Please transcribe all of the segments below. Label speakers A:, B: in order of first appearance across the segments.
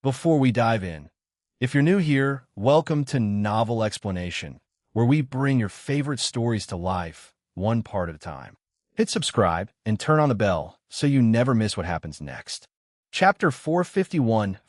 A: Before we dive in, if you're new here, welcome to Novel Explanation, where we bring your favorite stories to life, one part at a time. Hit subscribe and turn on the bell so you never miss what happens next. Chapter 451.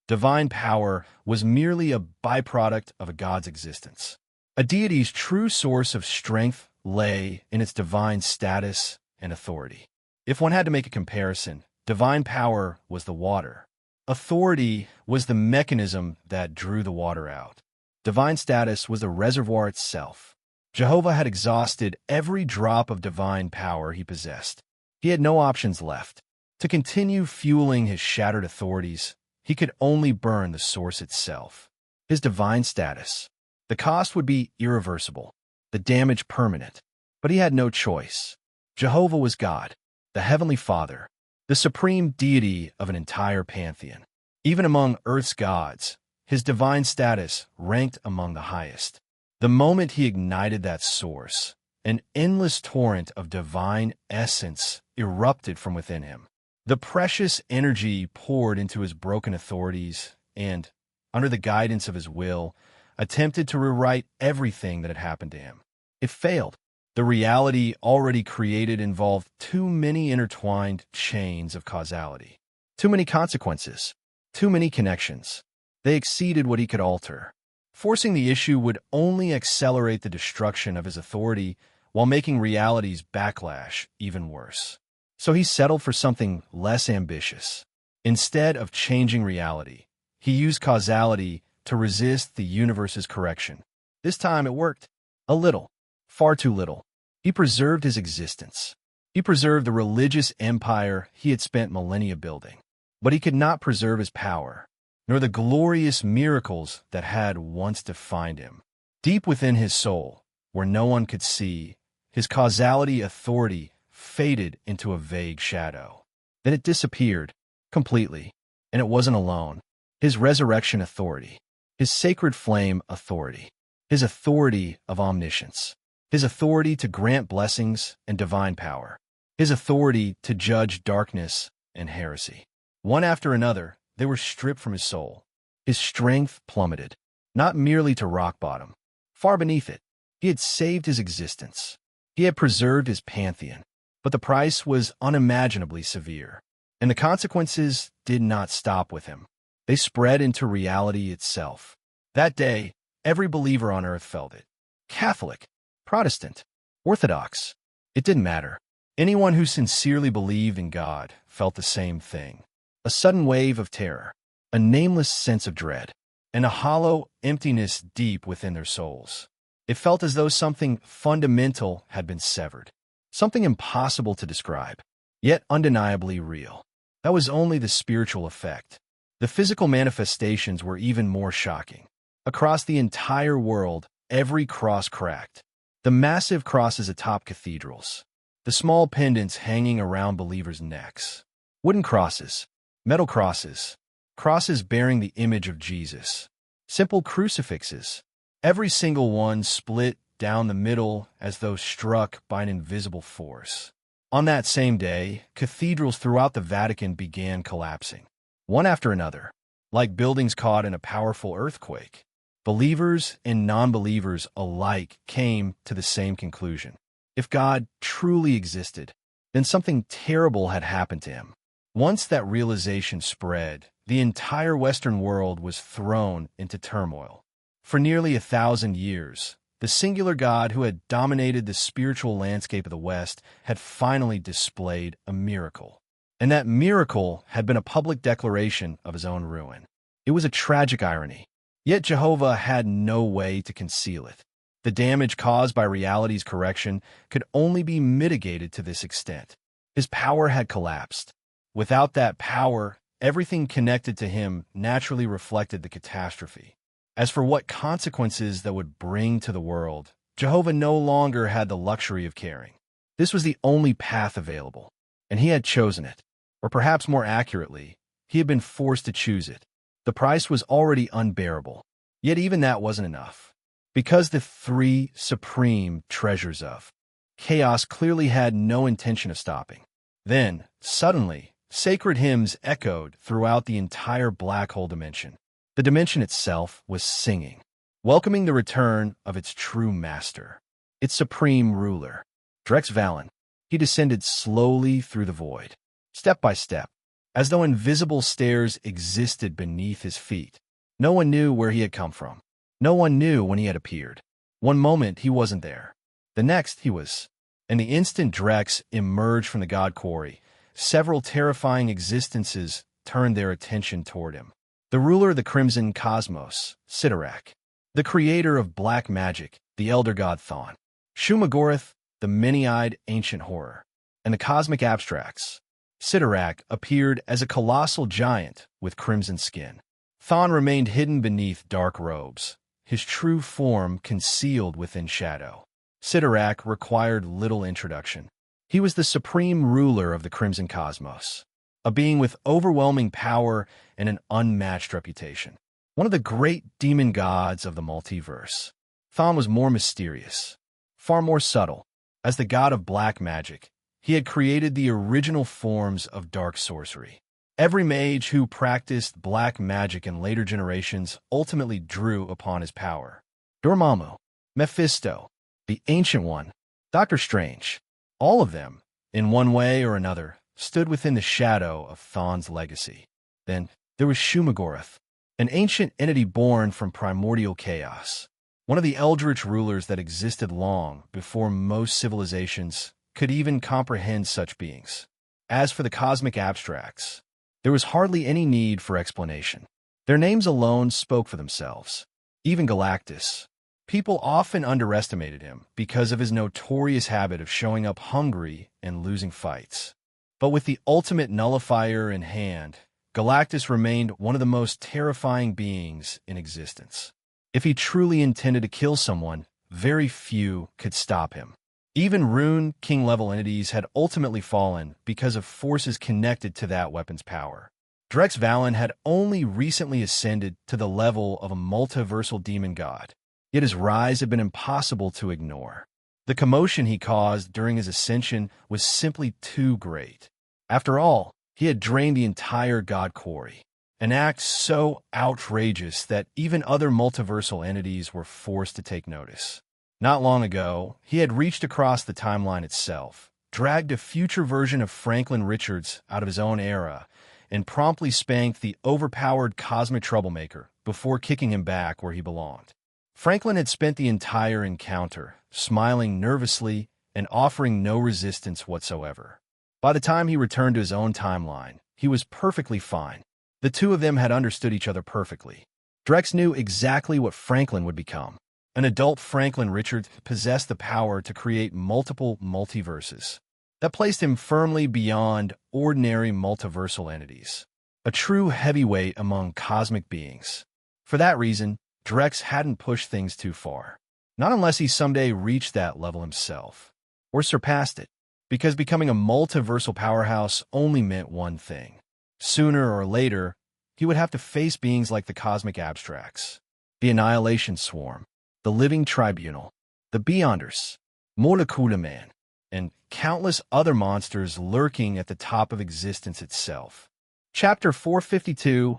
A: Divine power was merely a byproduct of a god's existence. A deity's true source of strength lay in its divine status and authority. If one had to make a comparison, divine power was the water. Authority was the mechanism that drew the water out. Divine status was the reservoir itself. Jehovah had exhausted every drop of divine power he possessed. He had no options left. To continue fueling his shattered authorities, he could only burn the source itself. His divine status. The cost would be irreversible, the damage permanent. But he had no choice. Jehovah was God, the Heavenly Father, the supreme deity of an entire pantheon. Even among Earth's gods, his divine status ranked among the highest. The moment he ignited that source, an endless torrent of divine essence erupted from within him. The precious energy poured into his broken authorities and, under the guidance of his will, attempted to rewrite everything that had happened to him. It failed. The reality already created involved too many intertwined chains of causality, too many consequences, too many connections. They exceeded what he could alter. Forcing the issue would only accelerate the destruction of his authority while making reality's backlash even worse. So he settled for something less ambitious. Instead of changing reality, he used causality to resist the universe's correction. This time it worked. A little. Far too little. He preserved his existence. He preserved the religious empire he had spent millennia building. But he could not preserve his power, nor the glorious miracles that had once defined him. Deep within his soul, where no one could see, his causality authority faded into a vague shadow. Then it disappeared, completely, and it wasn't alone. His resurrection authority, his sacred flame authority, his authority of omniscience, his authority to grant blessings and divine power, his authority to judge darkness and heresy. One after another, they were stripped from his soul. His strength plummeted, not merely to rock bottom. Far beneath it, he had saved his existence. He had preserved his pantheon, but the price was unimaginably severe, and the consequences did not stop with him. They spread into reality itself. That day, every believer on earth felt it. Catholic, Protestant, Orthodox. It didn't matter. Anyone who sincerely believed in God felt the same thing. A sudden wave of terror, a nameless sense of dread, and a hollow emptiness deep within their souls. It felt as though something fundamental had been severed, something impossible to describe, yet undeniably real. That was only the spiritual effect. The physical manifestations were even more shocking. Across the entire world, every cross cracked. The massive crosses atop cathedrals, the small pendants hanging around believers' necks, wooden crosses, metal crosses, crosses bearing the image of Jesus, simple crucifixes, every single one split down the middle as though struck by an invisible force. On that same day, cathedrals throughout the Vatican began collapsing, one after another, like buildings caught in a powerful earthquake. Believers and non-believers alike came to the same conclusion. If God truly existed, then something terrible had happened to him. Once that realization spread, the entire Western world was thrown into turmoil. For nearly 1,000 years, the singular God who had dominated the spiritual landscape of the West had finally displayed a miracle. And that miracle had been a public declaration of his own ruin. It was a tragic irony. Yet Jehovah had no way to conceal it. The damage caused by reality's correction could only be mitigated to this extent. His power had collapsed. Without that power, everything connected to him naturally reflected the catastrophe. As for what consequences that would bring to the world, Jehovah no longer had the luxury of caring. This was the only path available, and he had chosen it. Or perhaps more accurately, he had been forced to choose it. The price was already unbearable, yet even that wasn't enough. Because the three supreme treasures of chaos clearly had no intention of stopping. Then, suddenly, Sacred hymns echoed throughout the entire black hole dimension. The dimension itself was singing, welcoming the return of its true master, its supreme ruler. Drex Valen. He descended slowly through the void, step by step, as though invisible stairs existed beneath his feet. No one knew where he had come from. No one knew when he had appeared. One moment he wasn't there. The next he was. And the instant Drex emerged from the god quarry, several terrifying existences turned their attention toward him. The ruler of the crimson cosmos, Sidorak. The creator of black magic, the elder god Thawne. Shumagorath, the many-eyed ancient horror. And the cosmic abstracts. Sidorak appeared as a colossal giant with crimson skin. Thawne remained hidden beneath dark robes, his true form concealed within shadow. Sidorak required little introduction. He was the supreme ruler of the crimson cosmos, a being with overwhelming power and an unmatched reputation. One of the great demon gods of the multiverse. Thawne was more mysterious, far more subtle. As the god of black magic, he had created the original forms of dark sorcery. Every mage who practiced black magic in later generations ultimately drew upon his power. Dormammu, Mephisto, the Ancient One, Doctor Strange, all of them, in one way or another, stood within the shadow of Thawne's legacy. Then there was Shumagorath, an ancient entity born from primordial chaos, one of the eldritch rulers that existed long before most civilizations could even comprehend such beings. As for the cosmic abstracts, there was hardly any need for explanation. Their names alone spoke for themselves. Even Galactus. People often underestimated him because of his notorious habit of showing up hungry and losing fights. But with the ultimate nullifier in hand, Galactus remained one of the most terrifying beings in existence. If he truly intended to kill someone, very few could stop him. Even Rune King-level entities had ultimately fallen because of forces connected to that weapon's power. Drex Valen had only recently ascended to the level of a multiversal demon god, yet his rise had been impossible to ignore. The commotion he caused during his ascension was simply too great. After all, he had drained the entire god quarry, an act so outrageous that even other multiversal entities were forced to take notice. Not long ago, he had reached across the timeline itself, dragged a future version of Franklin Richards out of his own era, and promptly spanked the overpowered cosmic troublemaker before kicking him back where he belonged. Franklin had spent the entire encounter smiling nervously and offering no resistance whatsoever. By the time he returned to his own timeline, he was perfectly fine. The two of them had understood each other perfectly. Drex knew exactly what Franklin would become. An adult Franklin Richards possessed the power to create multiple multiverses. That placed him firmly beyond ordinary multiversal entities, a true heavyweight among cosmic beings. For that reason, Drex hadn't pushed things too far. Not unless he someday reached that level himself, or surpassed it, because becoming a multiversal powerhouse only meant one thing. Sooner or later, he would have to face beings like the cosmic abstracts, the Annihilation Swarm, the Living Tribunal, the Beyonders, Molecular Man, and countless other monsters lurking at the top of existence itself. Chapter 452.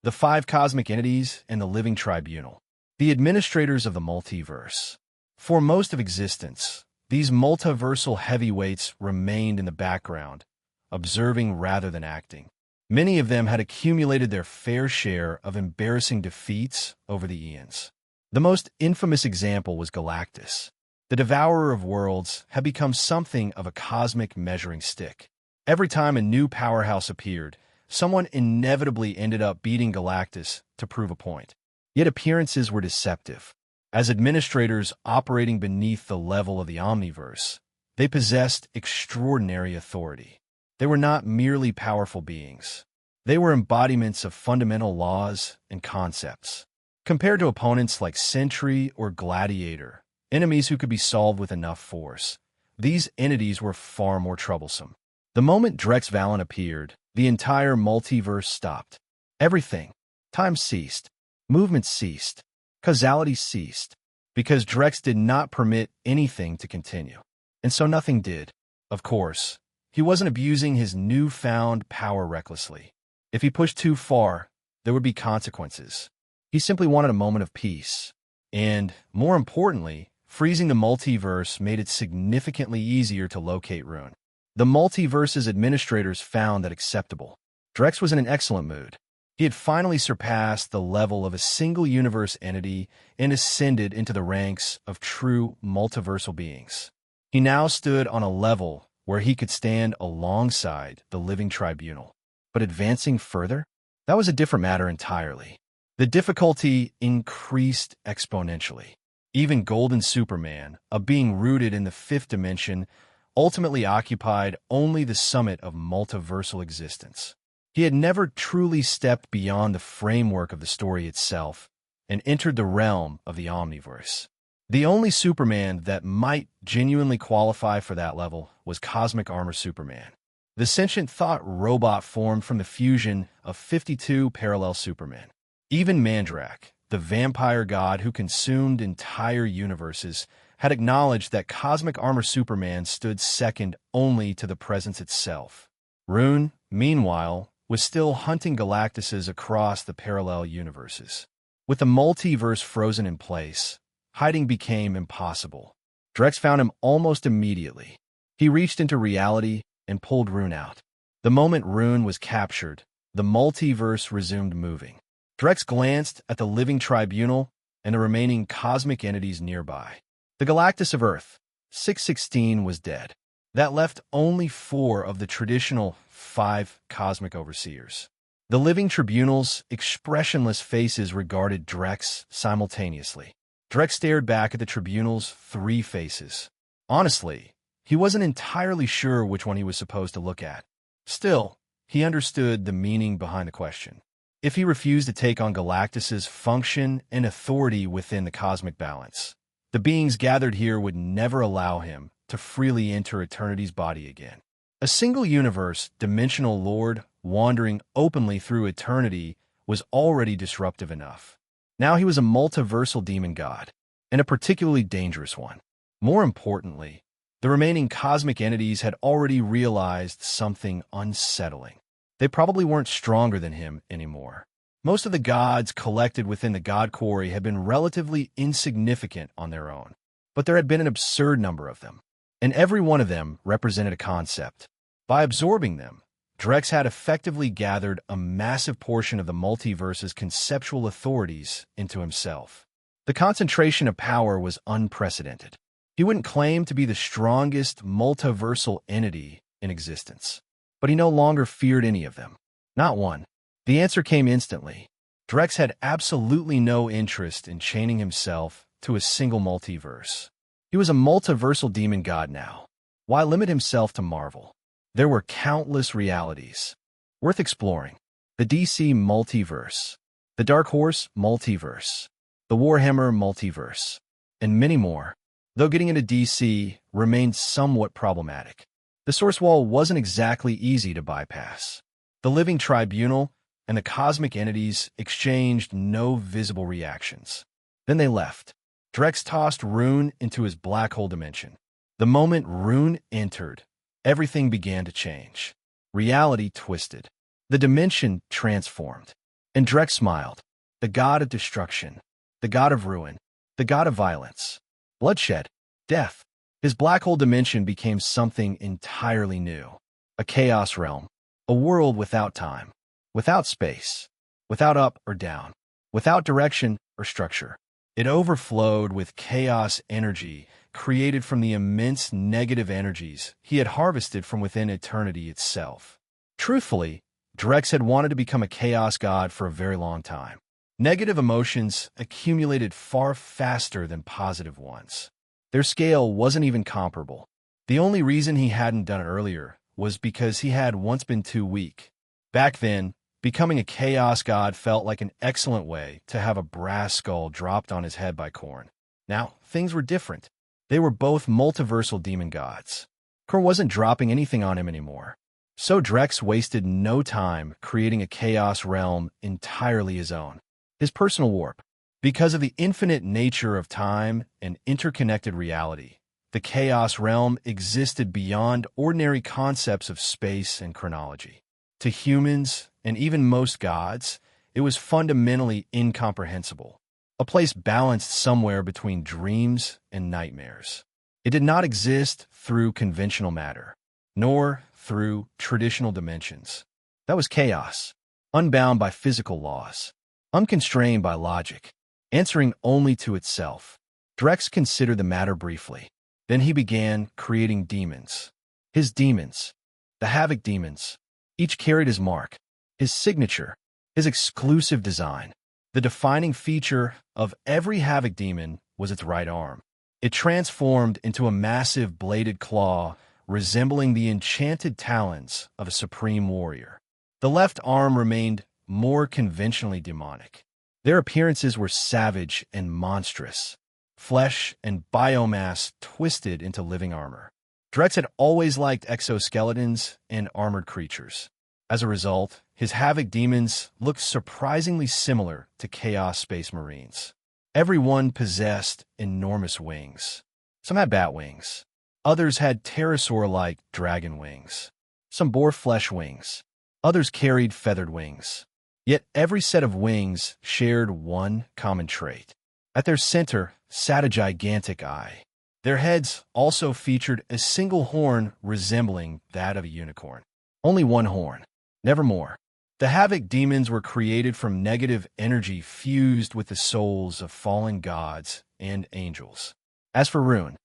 A: The Five Cosmic Entities and the Living Tribunal. The Administrators of the Multiverse. For most of existence, these multiversal heavyweights remained in the background, observing rather than acting. Many of them had accumulated their fair share of embarrassing defeats over the eons. The most infamous example was Galactus. The Devourer of Worlds had become something of a cosmic measuring stick. Every time a new powerhouse appeared, someone inevitably ended up beating Galactus to prove a point. Yet appearances were deceptive. As administrators operating beneath the level of the Omniverse, they possessed extraordinary authority. They were not merely powerful beings. They were embodiments of fundamental laws and concepts. Compared to opponents like Sentry or Gladiator, enemies who could be solved with enough force, these entities were far more troublesome. The moment Drex Valen appeared, the entire multiverse stopped. Everything. Time ceased. Movement ceased. Causality ceased. Because Drex did not permit anything to continue. And so nothing did. Of course, he wasn't abusing his newfound power recklessly. If he pushed too far, there would be consequences. He simply wanted a moment of peace. And, more importantly, freezing the multiverse made it significantly easier to locate Rune. The multiverse's administrators found that acceptable. Drex was in an excellent mood. He had finally surpassed the level of a single universe entity and ascended into the ranks of true multiversal beings. He now stood on a level where he could stand alongside the living tribunal. But advancing further? That was a different matter entirely. The difficulty increased exponentially. Even Golden Superman, a being rooted in the fifth dimension, ultimately occupied only the summit of multiversal existence. He had never truly stepped beyond the framework of the story itself and entered the realm of the Omniverse. The only Superman that might genuinely qualify for that level was Cosmic Armor Superman, the sentient thought robot formed from the fusion of 52 parallel Supermen. Even Mandrak, the vampire god who consumed entire universes, had acknowledged that Cosmic Armor Superman stood second only to the presence itself. Rune, meanwhile, was still hunting Galactuses across the parallel universes. With the multiverse frozen in place, hiding became impossible. Drex found him almost immediately. He reached into reality and pulled Rune out. The moment Rune was captured, the multiverse resumed moving. Drex glanced at the living tribunal and the remaining cosmic entities nearby. The Galactus of Earth, 616, was dead. That left only 4 of the traditional 5 cosmic overseers. The living tribunal's expressionless faces regarded Drex simultaneously. Drex stared back at the tribunal's 3 faces. Honestly, he wasn't entirely sure which one he was supposed to look at. Still, he understood the meaning behind the question. If he refused to take on Galactus's function and authority within the cosmic balance, the beings gathered here would never allow him to freely enter Eternity's body again. A single universe, dimensional lord, wandering openly through eternity was already disruptive enough. Now he was a multiversal demon god, and a particularly dangerous one. More importantly, the remaining cosmic entities had already realized something unsettling. They probably weren't stronger than him anymore. Most of the gods collected within the God Quarry had been relatively insignificant on their own, but there had been an absurd number of them, and every one of them represented a concept. By absorbing them, Drex had effectively gathered a massive portion of the multiverse's conceptual authorities into himself. The concentration of power was unprecedented. He wouldn't claim to be the strongest multiversal entity in existence, but he no longer feared any of them. Not one. The answer came instantly. Drex had absolutely no interest in chaining himself to a single multiverse. He was a multiversal demon god now. Why limit himself to Marvel? There were countless realities worth exploring. The DC multiverse, the Dark Horse multiverse, the Warhammer multiverse, and many more. Though getting into DC remained somewhat problematic. The source wall wasn't exactly easy to bypass. The living tribunal and the cosmic entities exchanged no visible reactions. Then they left. Drex tossed Rune into his black hole dimension. The moment Rune entered, everything began to change. Reality twisted. The dimension transformed. And Drex smiled. The god of destruction, the god of ruin, the god of violence, bloodshed, death. His black hole dimension became something entirely new. A chaos realm. A world without time, without space, without up or down, without direction or structure. It overflowed with chaos energy created from the immense negative energies he had harvested from within eternity itself. Truthfully, Drex had wanted to become a chaos god for a very long time. Negative emotions accumulated far faster than positive ones. Their scale wasn't even comparable. The only reason he hadn't done it earlier was because he had once been too weak. Back then, becoming a chaos god felt like an excellent way to have a brass skull dropped on his head by Khorne. Now, things were different. They were both multiversal demon gods. Khorne wasn't dropping anything on him anymore. So Drex wasted no time creating a chaos realm entirely his own. His personal warp. Because of the infinite nature of time and interconnected reality, the Chaos Realm existed beyond ordinary concepts of space and chronology. To humans, and even most gods, it was fundamentally incomprehensible, a place balanced somewhere between dreams and nightmares. It did not exist through conventional matter, nor through traditional dimensions. That was chaos, unbound by physical laws, unconstrained by logic, answering only to itself. Drex considered the matter briefly. Then he began creating demons. His demons, the Havoc demons, each carried his mark, his signature, his exclusive design. The defining feature of every Havoc demon was its right arm. It transformed into a massive bladed claw resembling the enchanted talons of a supreme warrior. The left arm remained more conventionally demonic. Their appearances were savage and monstrous, flesh and biomass twisted into living armor. Drex had always liked exoskeletons and armored creatures. As a result, his Havoc demons looked surprisingly similar to Chaos Space Marines. Every one possessed enormous wings. Some had bat wings. Others had pterosaur-like dragon wings. Some bore flesh wings. Others carried feathered wings. Yet every set of wings shared one common trait. At their center sat a gigantic eye. Their heads also featured a single horn resembling that of a unicorn. Only one horn, never more. The Havoc demons were created from negative energy fused with the souls of fallen gods and angels. As for Rune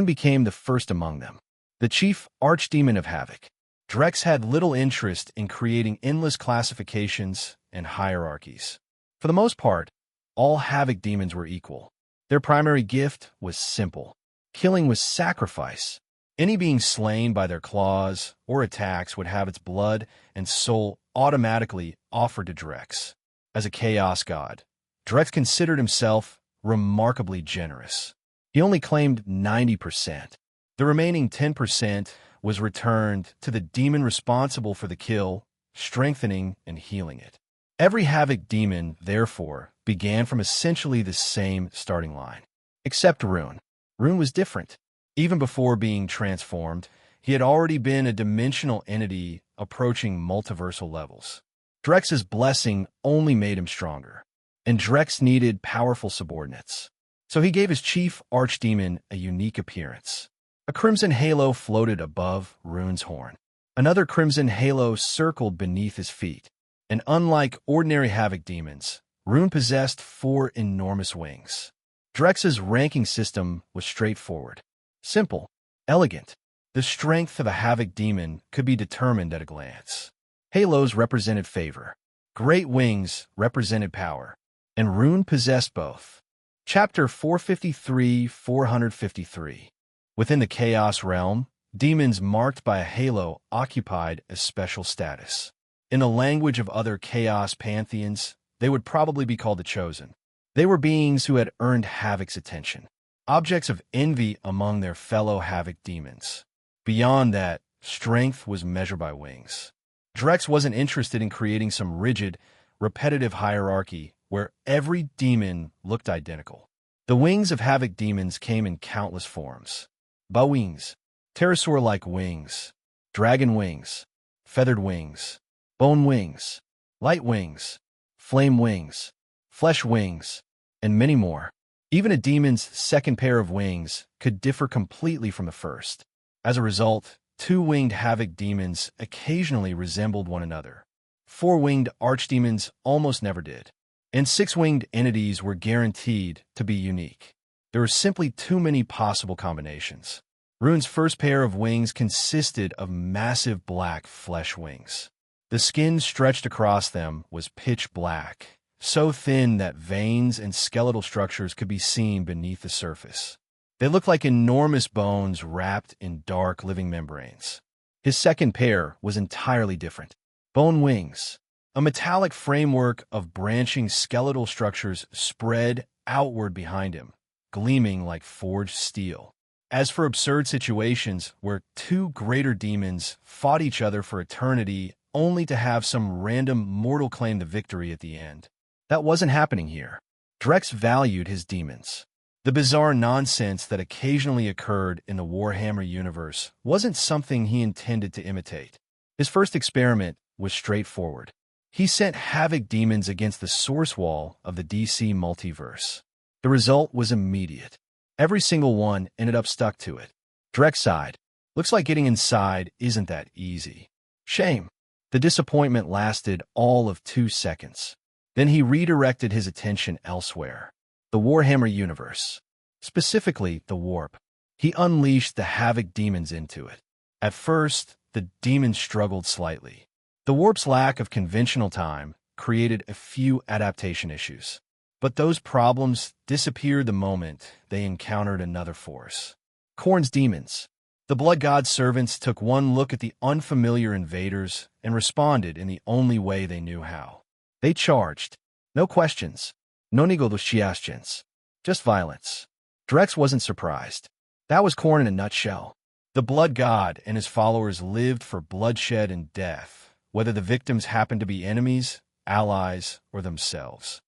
A: became the first among them, the chief archdemon of Havoc. Drex had little interest in creating endless classifications and hierarchies. For the most part, all Havoc demons were equal. Their primary gift was simple. Killing was sacrifice. Any being slain by their claws or attacks would have its blood and soul automatically offered to Drex. As a chaos god, Drex considered himself remarkably generous. He only claimed 90%. The remaining 10% was returned to the demon responsible for the kill, strengthening and healing it. Every Havoc demon, therefore, began from essentially the same starting line. Except Rune. Rune was different. Even before being transformed, he had already been a dimensional entity approaching multiversal levels. Drex's blessing only made him stronger, and Drex needed powerful subordinates. So he gave his chief archdemon a unique appearance. A crimson halo floated above Rune's horn. Another crimson halo circled beneath his feet. And unlike ordinary Havoc demons, Rune possessed 4 enormous wings. Drex's ranking system was straightforward. Simple, elegant. The strength of a Havoc demon could be determined at a glance. Halos represented favor. Great wings represented power. And Rune possessed both. Chapter 453-453. Within the Chaos Realm, demons marked by a halo occupied a special status. In the language of other Chaos pantheons, they would probably be called the Chosen. They were beings who had earned Havoc's attention, objects of envy among their fellow Havoc demons. Beyond that, strength was measured by wings. Drex wasn't interested in creating some rigid, repetitive hierarchy where every demon looked identical. The wings of Havoc demons came in countless forms. Bow wings, pterosaur-like wings, dragon wings, feathered wings, bone wings, light wings, flame wings, flesh wings, and many more. Even a demon's second pair of wings could differ completely from the first. As a result, 2-winged Havoc demons occasionally resembled one another. 4-winged archdemons almost never did. And 6-winged entities were guaranteed to be unique. There were simply too many possible combinations. Rune's first pair of wings consisted of massive black flesh wings. The skin stretched across them was pitch black, so thin that veins and skeletal structures could be seen beneath the surface. They looked like enormous bones wrapped in dark living membranes. His second pair was entirely different. Bone wings, a metallic framework of branching skeletal structures spread outward behind him, gleaming like forged steel. As for absurd situations where 2 greater demons fought each other for eternity only to have some random mortal claim the victory at the end, that wasn't happening here. Drex valued his demons. The bizarre nonsense that occasionally occurred in the Warhammer universe wasn't something he intended to imitate. His first experiment was straightforward. He sent Havoc demons against the source wall of the DC multiverse. The result was immediate. Every single one ended up stuck to it. Drex sighed. Looks like getting inside isn't that easy. Shame. The disappointment lasted all of 2 seconds. Then he redirected his attention elsewhere. The Warhammer universe. Specifically, the Warp. He unleashed the Havoc demons into it. At first, the demons struggled slightly. The Warp's lack of conventional time created a few adaptation issues. But those problems disappeared the moment they encountered another force. Khorne's demons. The Blood God's servants took one look at the unfamiliar invaders and responded in the only way they knew how. They charged. No questions. No negotiations. Just violence. Drex wasn't surprised. That was Khorne in a nutshell. The Blood God and his followers lived for bloodshed and death, whether the victims happened to be enemies, allies, or themselves.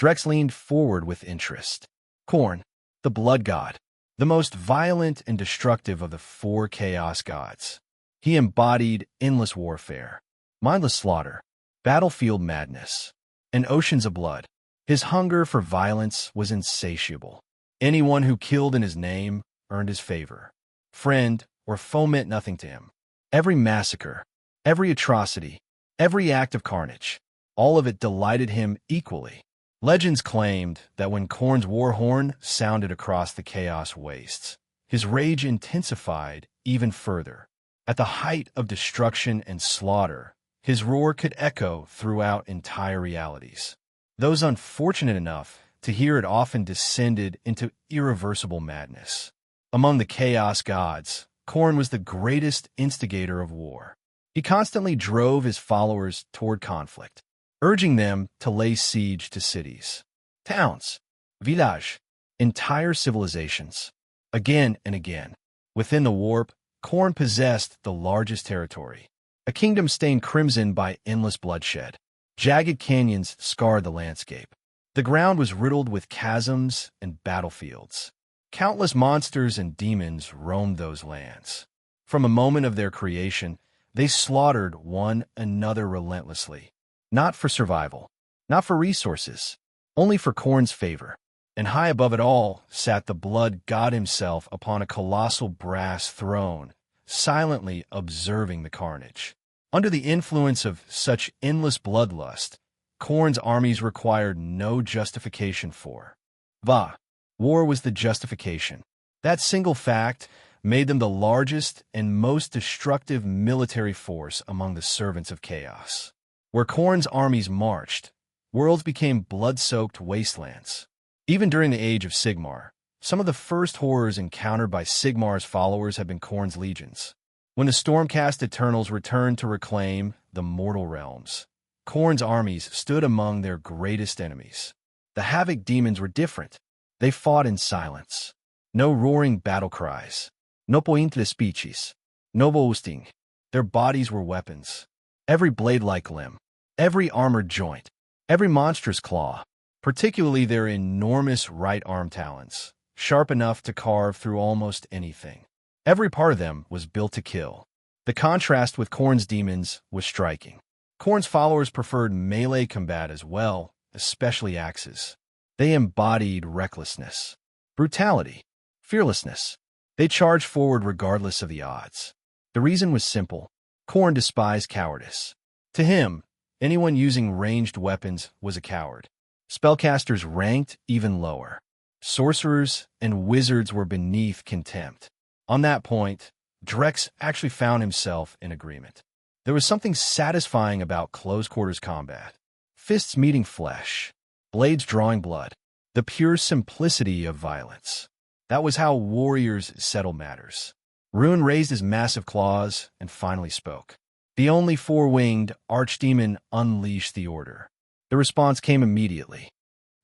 A: Drex leaned forward with interest. Khorne, the Blood God, the most violent and destructive of the 4 Chaos Gods. He embodied endless warfare, mindless slaughter, battlefield madness, and oceans of blood. His hunger for violence was insatiable. Anyone who killed in his name earned his favor. Friend or foe meant nothing to him. Every massacre, every atrocity, every act of carnage, all of it delighted him equally. Legends claimed that when Khorne's war horn sounded across the chaos wastes, his rage intensified even further. At the height of destruction and slaughter, his roar could echo throughout entire realities. Those unfortunate enough to hear it often descended into irreversible madness. Among the Chaos Gods, Khorne was the greatest instigator of war. He constantly drove his followers toward conflict, urging them to lay siege to cities, towns, villages, entire civilizations. Again and again, within the Warp, Khorne possessed the largest territory, a kingdom stained crimson by endless bloodshed. Jagged canyons scarred the landscape. The ground was riddled with chasms and battlefields. Countless monsters and demons roamed those lands. From a moment of their creation, they slaughtered one another relentlessly. Not for survival, not for resources, only for Khorne's favor. And high above it all sat the Blood God himself upon a colossal brass throne, silently observing the carnage. Under the influence of such endless bloodlust, Khorne's armies required no justification for. War was the justification. That single fact made them the largest and most destructive military force among the servants of chaos. Where Khorne's armies marched, worlds became blood-soaked wastelands. Even during the age of Sigmar, some of the first horrors encountered by Sigmar's followers had been Khorne's legions. When the Stormcast Eternals returned to reclaim the mortal realms, Khorne's armies stood among their greatest enemies. The Havoc demons were different. They fought in silence. No roaring battle cries. No pointless speeches. No boasting. Their bodies were weapons. Every blade-like limb, every armored joint, every monstrous claw, particularly their enormous right arm talons, sharp enough to carve through almost anything. Every part of them was built to kill. The contrast with Khorne's demons was striking. Khorne's followers preferred melee combat as well, especially axes. They embodied recklessness, brutality, fearlessness. They charged forward regardless of the odds. The reason was simple. Khorne despised cowardice. To him, anyone using ranged weapons was a coward. Spellcasters ranked even lower. Sorcerers and wizards were beneath contempt. On that point, Drex actually found himself in agreement. There was something satisfying about close-quarters combat. Fists meeting flesh, blades drawing blood, the pure simplicity of violence. That was how warriors settled matters. Rune raised his massive claws and finally spoke. The only four-winged archdemon unleashed the order. The response came immediately.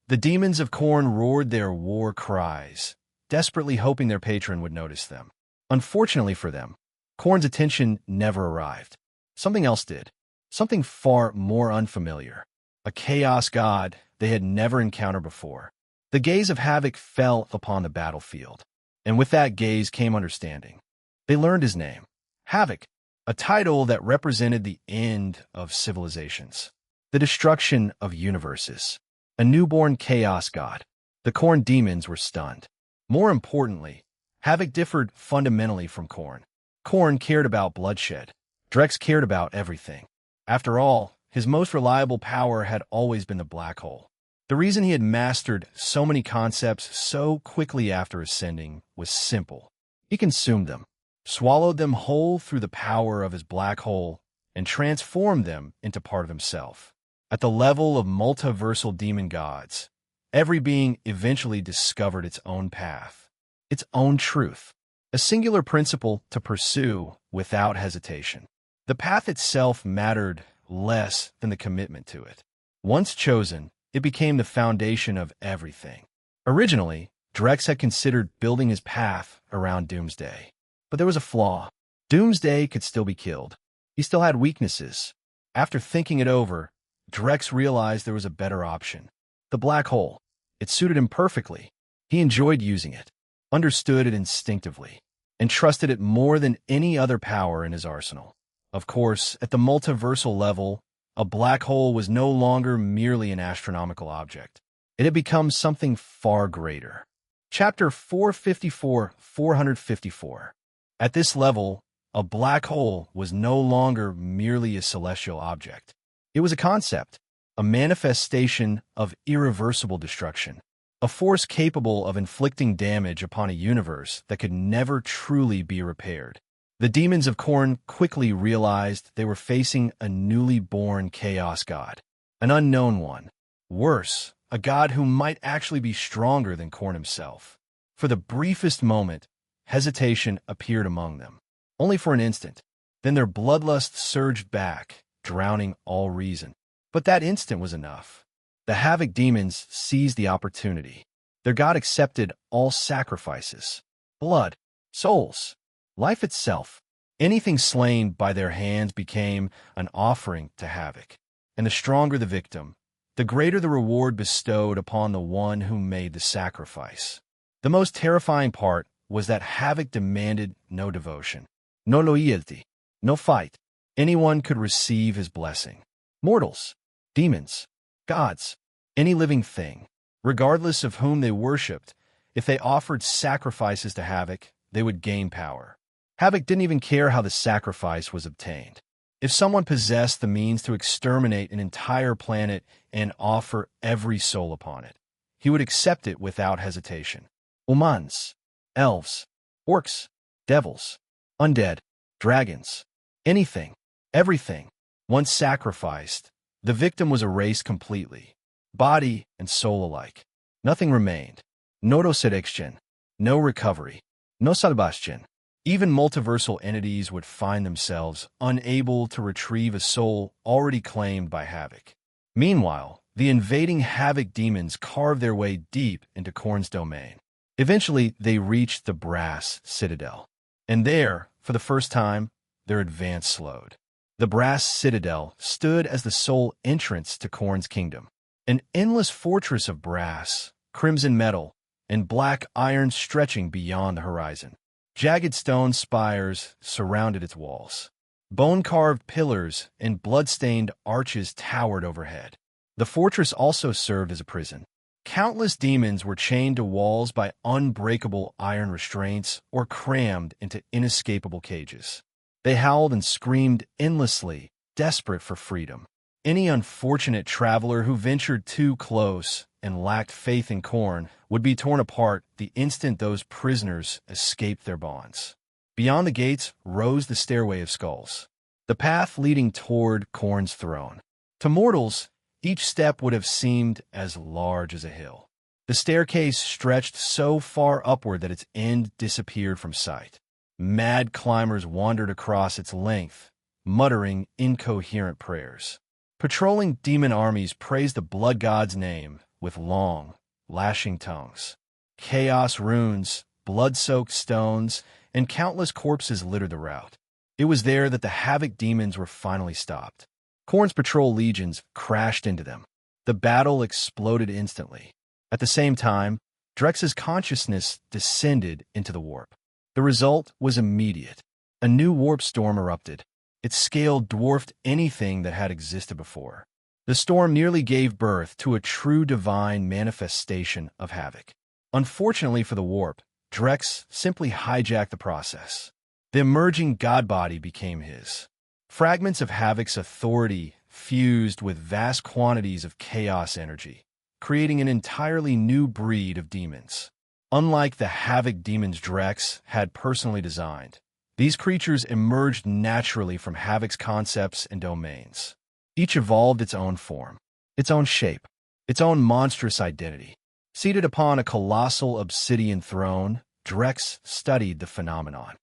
A: The demons of Khorne roared their war cries, desperately hoping their patron would notice them. Unfortunately for them, Khorne's attention never arrived. Something else did. Something far more unfamiliar. A chaos god they had never encountered before. The gaze of Havoc fell upon the battlefield, and with that gaze came understanding. They learned his name, Havoc, a title that represented the end of civilizations, the destruction of universes, a newborn chaos god. The Khorne demons were stunned. More importantly, Havoc differed fundamentally from Khorne. Khorne cared about bloodshed. Drex cared about everything. After all, his most reliable power had always been the black hole. The reason he had mastered so many concepts so quickly after ascending was simple. He consumed them, swallowed them whole through the power of his black hole, and transformed them into part of himself. At the level of multiversal demon gods, every being eventually discovered its own path, its own truth, a singular principle to pursue without hesitation. The path itself mattered less than the commitment to it. Once chosen, it became the foundation of everything. Originally, Drex had considered building his path around Doomsday. But there was a flaw. Doomsday could still be killed. He still had weaknesses. After thinking it over, Drex realized there was a better option. The black hole. It suited him perfectly. He enjoyed using it, understood it instinctively, and trusted it more than any other power in his arsenal. Of course, at the multiversal level, a black hole was no longer merely an astronomical object. It had become something far greater. Chapter 454. At this level, a black hole was no longer merely a celestial object. It was a concept, a manifestation of irreversible destruction, a force capable of inflicting damage upon a universe that could never truly be repaired. The demons of Khorne quickly realized they were facing a newly born chaos god, an unknown one. Worse, a god who might actually be stronger than Khorne himself. For the briefest moment, hesitation appeared among them. Only for an instant. Then their bloodlust surged back, drowning all reason. But that instant was enough. The Havoc demons seized the opportunity. Their god accepted all sacrifices. Blood, souls, life itself. Anything slain by their hands became an offering to Havoc. And the stronger the victim, the greater the reward bestowed upon the one who made the sacrifice. The most terrifying part was that Havoc demanded no devotion, no loyalty, no fight. Anyone could receive his blessing. Mortals, demons, gods, any living thing. Regardless of whom they worshipped, if they offered sacrifices to Havoc, they would gain power. Havoc didn't even care how the sacrifice was obtained. If someone possessed the means to exterminate an entire planet and offer every soul upon it, he would accept it without hesitation. Humans, elves, orcs, devils, undead, dragons, anything, everything. Once sacrificed, the victim was erased completely, body and soul alike. Nothing remained. No extinction, no recovery, no salvation. Even multiversal entities would find themselves unable to retrieve a soul already claimed by Havoc. Meanwhile, the invading Havoc demons carved their way deep into Khorne's domain. Eventually, they reached the Brass Citadel. And there, for the first time, their advance slowed. The Brass Citadel stood as the sole entrance to Khorne's kingdom. An endless fortress of brass, crimson metal, and black iron stretching beyond the horizon. Jagged stone spires surrounded its walls. Bone-carved pillars and blood-stained arches towered overhead. The fortress also served as a prison. Countless demons were chained to walls by unbreakable iron restraints or crammed into inescapable cages. They howled and screamed endlessly, desperate for freedom. Any unfortunate traveler who ventured too close and lacked faith in Khorne would be torn apart the instant those prisoners escaped their bonds. Beyond the gates rose the Stairway of Skulls, the path leading toward Khorne's throne. To mortals, each step would have seemed as large as a hill. The staircase stretched so far upward that its end disappeared from sight. Mad climbers wandered across its length, muttering incoherent prayers. Patrolling demon armies praised the blood god's name with long, lashing tongues. Chaos runes, blood-soaked stones, and countless corpses littered the route. It was there that the Havoc demons were finally stopped. Khorne's patrol legions crashed into them. The battle exploded instantly. At the same time, Drex's consciousness descended into the warp. The result was immediate. A new warp storm erupted. Its scale dwarfed anything that had existed before. The storm nearly gave birth to a true divine manifestation of havoc. Unfortunately for the warp, Drex simply hijacked the process. The emerging god body became his. Fragments of Havoc's authority fused with vast quantities of chaos energy, creating an entirely new breed of demons. Unlike the Havoc demons Drex had personally designed, these creatures emerged naturally from Havoc's concepts and domains. Each evolved its own form, its own shape, its own monstrous identity. Seated upon a colossal obsidian throne, Drex studied the phenomenon.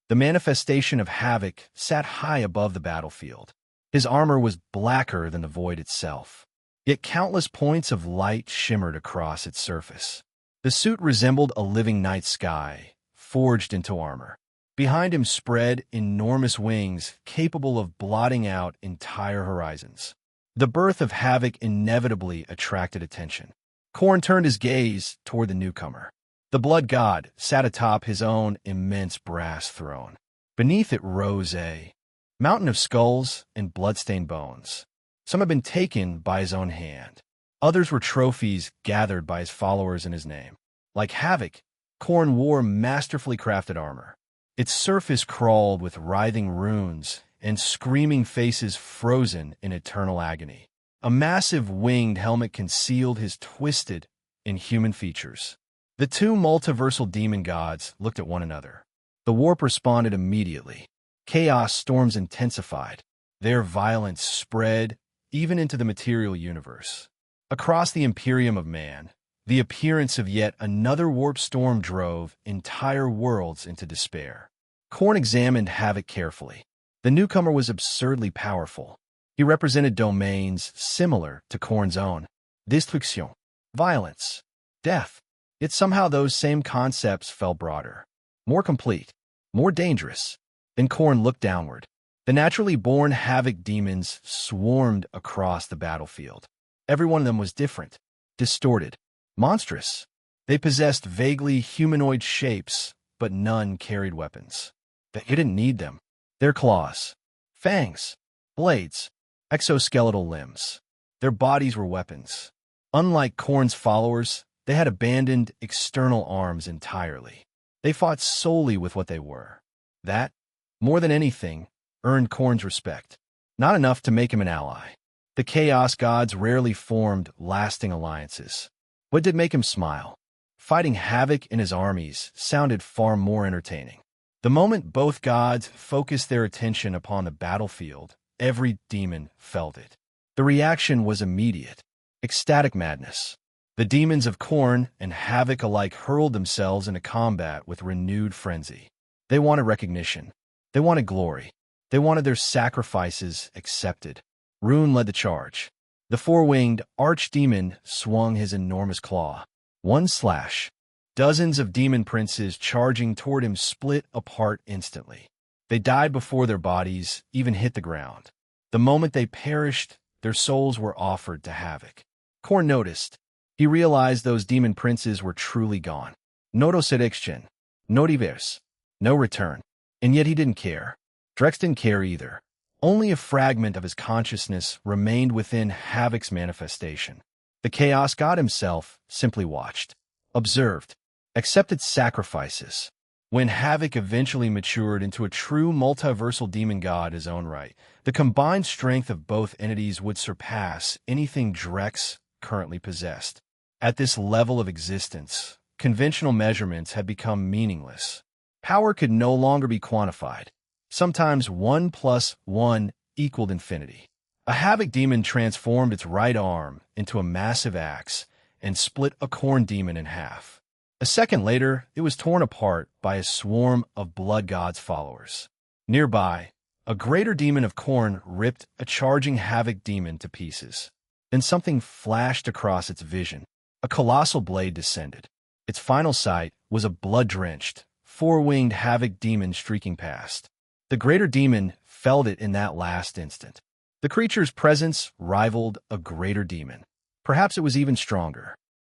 A: The manifestation of Havoc sat high above the battlefield. His armor was blacker than the void itself, yet countless points of light shimmered across its surface. The suit resembled a living night sky, forged into armor. Behind him spread enormous wings capable of blotting out entire horizons. The birth of Havoc inevitably attracted attention. Khorne turned his gaze toward the newcomer. The blood god sat atop his own immense brass throne. Beneath it rose a mountain of skulls and blood-stained bones. Some had been taken by his own hand. Others were trophies gathered by his followers in his name. Like Havoc, Khorne wore masterfully crafted armor. Its surface crawled with writhing runes and screaming faces frozen in eternal agony. A massive winged helmet concealed his twisted, inhuman features. The two multiversal demon gods looked at one another. The warp responded immediately. Chaos storms intensified. Their violence spread even into the material universe. Across the Imperium of Man, the appearance of yet another warp storm drove entire worlds into despair. Khorne examined Havoc carefully. The newcomer was absurdly powerful. He represented domains similar to Khorne's own: destruction, violence, death. Yet somehow those same concepts felt broader, more complete, more dangerous. Then Khorne looked downward. The naturally born Havoc demons swarmed across the battlefield. Every one of them was different, distorted, monstrous. They possessed vaguely humanoid shapes, but none carried weapons. They didn't need them. Their claws, fangs, blades, exoskeletal limbs. Their bodies were weapons. Unlike Khorne's followers, they had abandoned external arms entirely. They fought solely with what they were. That, more than anything, earned Khorne's respect. Not enough to make him an ally. The Chaos Gods rarely formed lasting alliances. What did make him smile? Fighting Havoc in his armies sounded far more entertaining. The moment both gods focused their attention upon the battlefield, every demon felt it. The reaction was immediate. Ecstatic madness. The demons of Khorne and Havoc alike hurled themselves into combat with renewed frenzy. They wanted recognition. They wanted glory. They wanted their sacrifices accepted. Rune led the charge. The four-winged archdemon swung his enormous claw. One slash. Dozens of demon princes charging toward him split apart instantly. They died before their bodies even hit the ground. The moment they perished, their souls were offered to Havoc. Khorne noticed. He realized those demon princes were truly gone. No extinction, no reverse, no return. And yet he didn't care. Drex didn't care either. Only a fragment of his consciousness remained within Havoc's manifestation. The Chaos God himself simply watched, observed, accepted sacrifices. When Havoc eventually matured into a true multiversal demon god in his own right, the combined strength of both entities would surpass anything Drex currently possessed. At this level of existence, conventional measurements had become meaningless. Power could no longer be quantified. Sometimes 1 + 1 equaled infinity. A Havoc demon transformed its right arm into a massive axe and split a Khorne demon in half. A second later, it was torn apart by a swarm of Blood God's followers. Nearby, a greater demon of Khorne ripped a charging Havoc demon to pieces. Then something flashed across its vision. A colossal blade descended. Its final sight was a blood-drenched, four-winged Havoc demon streaking past. The greater demon felled it in that last instant. The creature's presence rivaled a greater demon. Perhaps it was even stronger.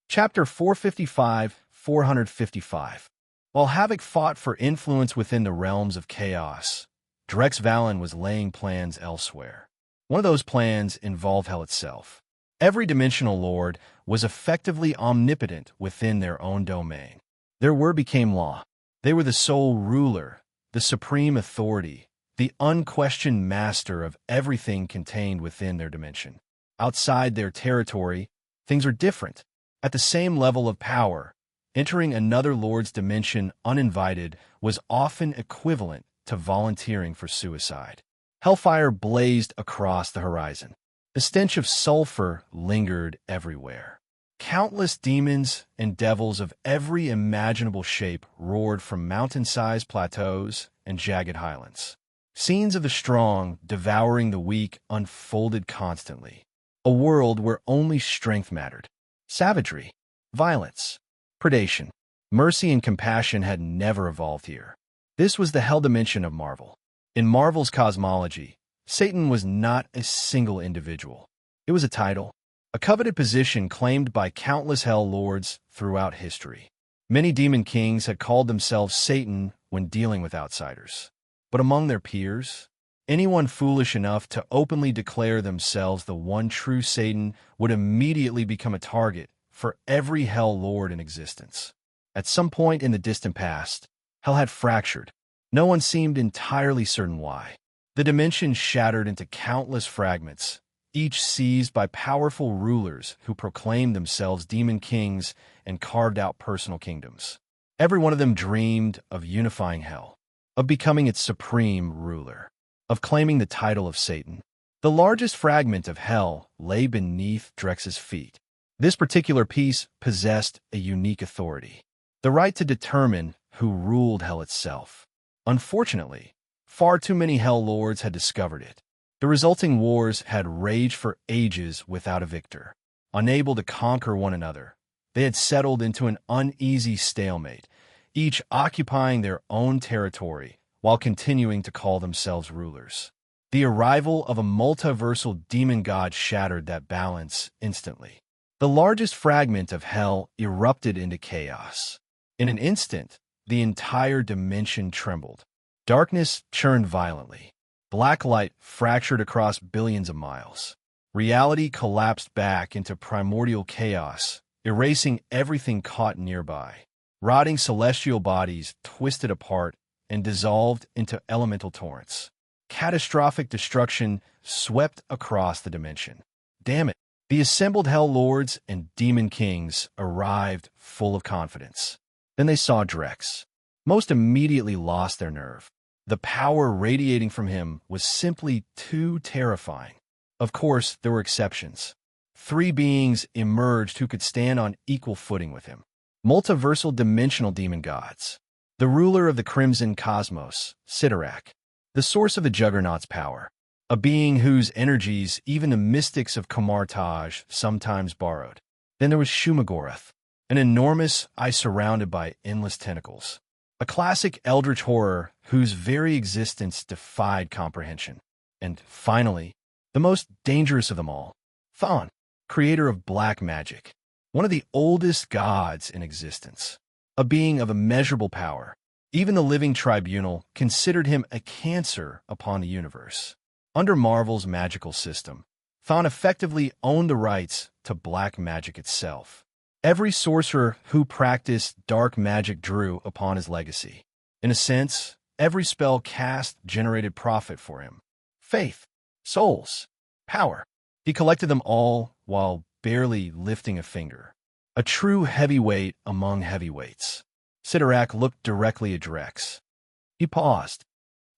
A: Chapter 455, 455. While Havoc fought for influence within the realms of chaos, Drex Valen was laying plans elsewhere. One of those plans involved Hell itself. Every dimensional lord was effectively omnipotent within their own domain. Their word became law. They were the sole ruler, the supreme authority, the unquestioned master of everything contained within their dimension. Outside their territory, things are different. At the same level of power, entering another lord's dimension uninvited was often equivalent to volunteering for suicide. Hellfire blazed across the horizon. The stench of sulfur lingered everywhere. Countless demons and devils of every imaginable shape roared from mountain-sized plateaus and jagged highlands. Scenes of the strong devouring the weak unfolded constantly. A world where only strength mattered. Savagery, violence, predation, mercy and compassion had never evolved here. This was the hell dimension of Marvel. In Marvel's cosmology, Satan was not a single individual. It was a title, a coveted position claimed by countless hell lords throughout history. Many demon kings had called themselves Satan when dealing with outsiders. But among their peers, anyone foolish enough to openly declare themselves the one true Satan would immediately become a target for every hell lord in existence. At some point in the distant past, hell had fractured. No one seemed entirely certain why. The dimension shattered into countless fragments, each seized by powerful rulers who proclaimed themselves demon kings and carved out personal kingdoms. Every one of them dreamed of unifying hell, of becoming its supreme ruler, of claiming the title of Satan. The largest fragment of hell lay beneath Drex's feet. This particular piece possessed a unique authority, the right to determine who ruled hell itself. Unfortunately, far too many hell lords had discovered it. The resulting wars had raged for ages without a victor. Unable to conquer one another, they had settled into an uneasy stalemate, each occupying their own territory while continuing to call themselves rulers. The arrival of a multiversal demon god shattered that balance instantly. The largest fragment of hell erupted into chaos. In an instant, the entire dimension trembled. Darkness churned violently. Black light fractured across billions of miles. Reality collapsed back into primordial chaos, erasing everything caught nearby. Rotting celestial bodies twisted apart and dissolved into elemental torrents. Catastrophic destruction swept across the dimension. Damn it! The assembled hell lords and demon kings arrived full of confidence. Then they saw Drex. Most immediately lost their nerve. The power radiating from him was simply too terrifying. Of course, there were exceptions. 3 beings emerged who could stand on equal footing with him. Multiversal dimensional demon gods. The ruler of the Crimson Cosmos, Sidorak. The source of the Juggernaut's power. A being whose energies even the mystics of Kamartaj sometimes borrowed. Then there was Shumagorath, an enormous eye surrounded by endless tentacles. A classic eldritch horror whose very existence defied comprehension. And finally, the most dangerous of them all, Thon, creator of black magic, one of the oldest gods in existence, a being of immeasurable power. Even the Living Tribunal considered him a cancer upon the universe. Under Marvel's magical system, Thon effectively owned the rights to black magic itself. Every sorcerer who practiced dark magic drew upon his legacy. In a sense, every spell cast generated profit for him. Faith, souls, power. He collected them all while barely lifting a finger. A true heavyweight among heavyweights. Sidorak looked directly at Drex. He paused.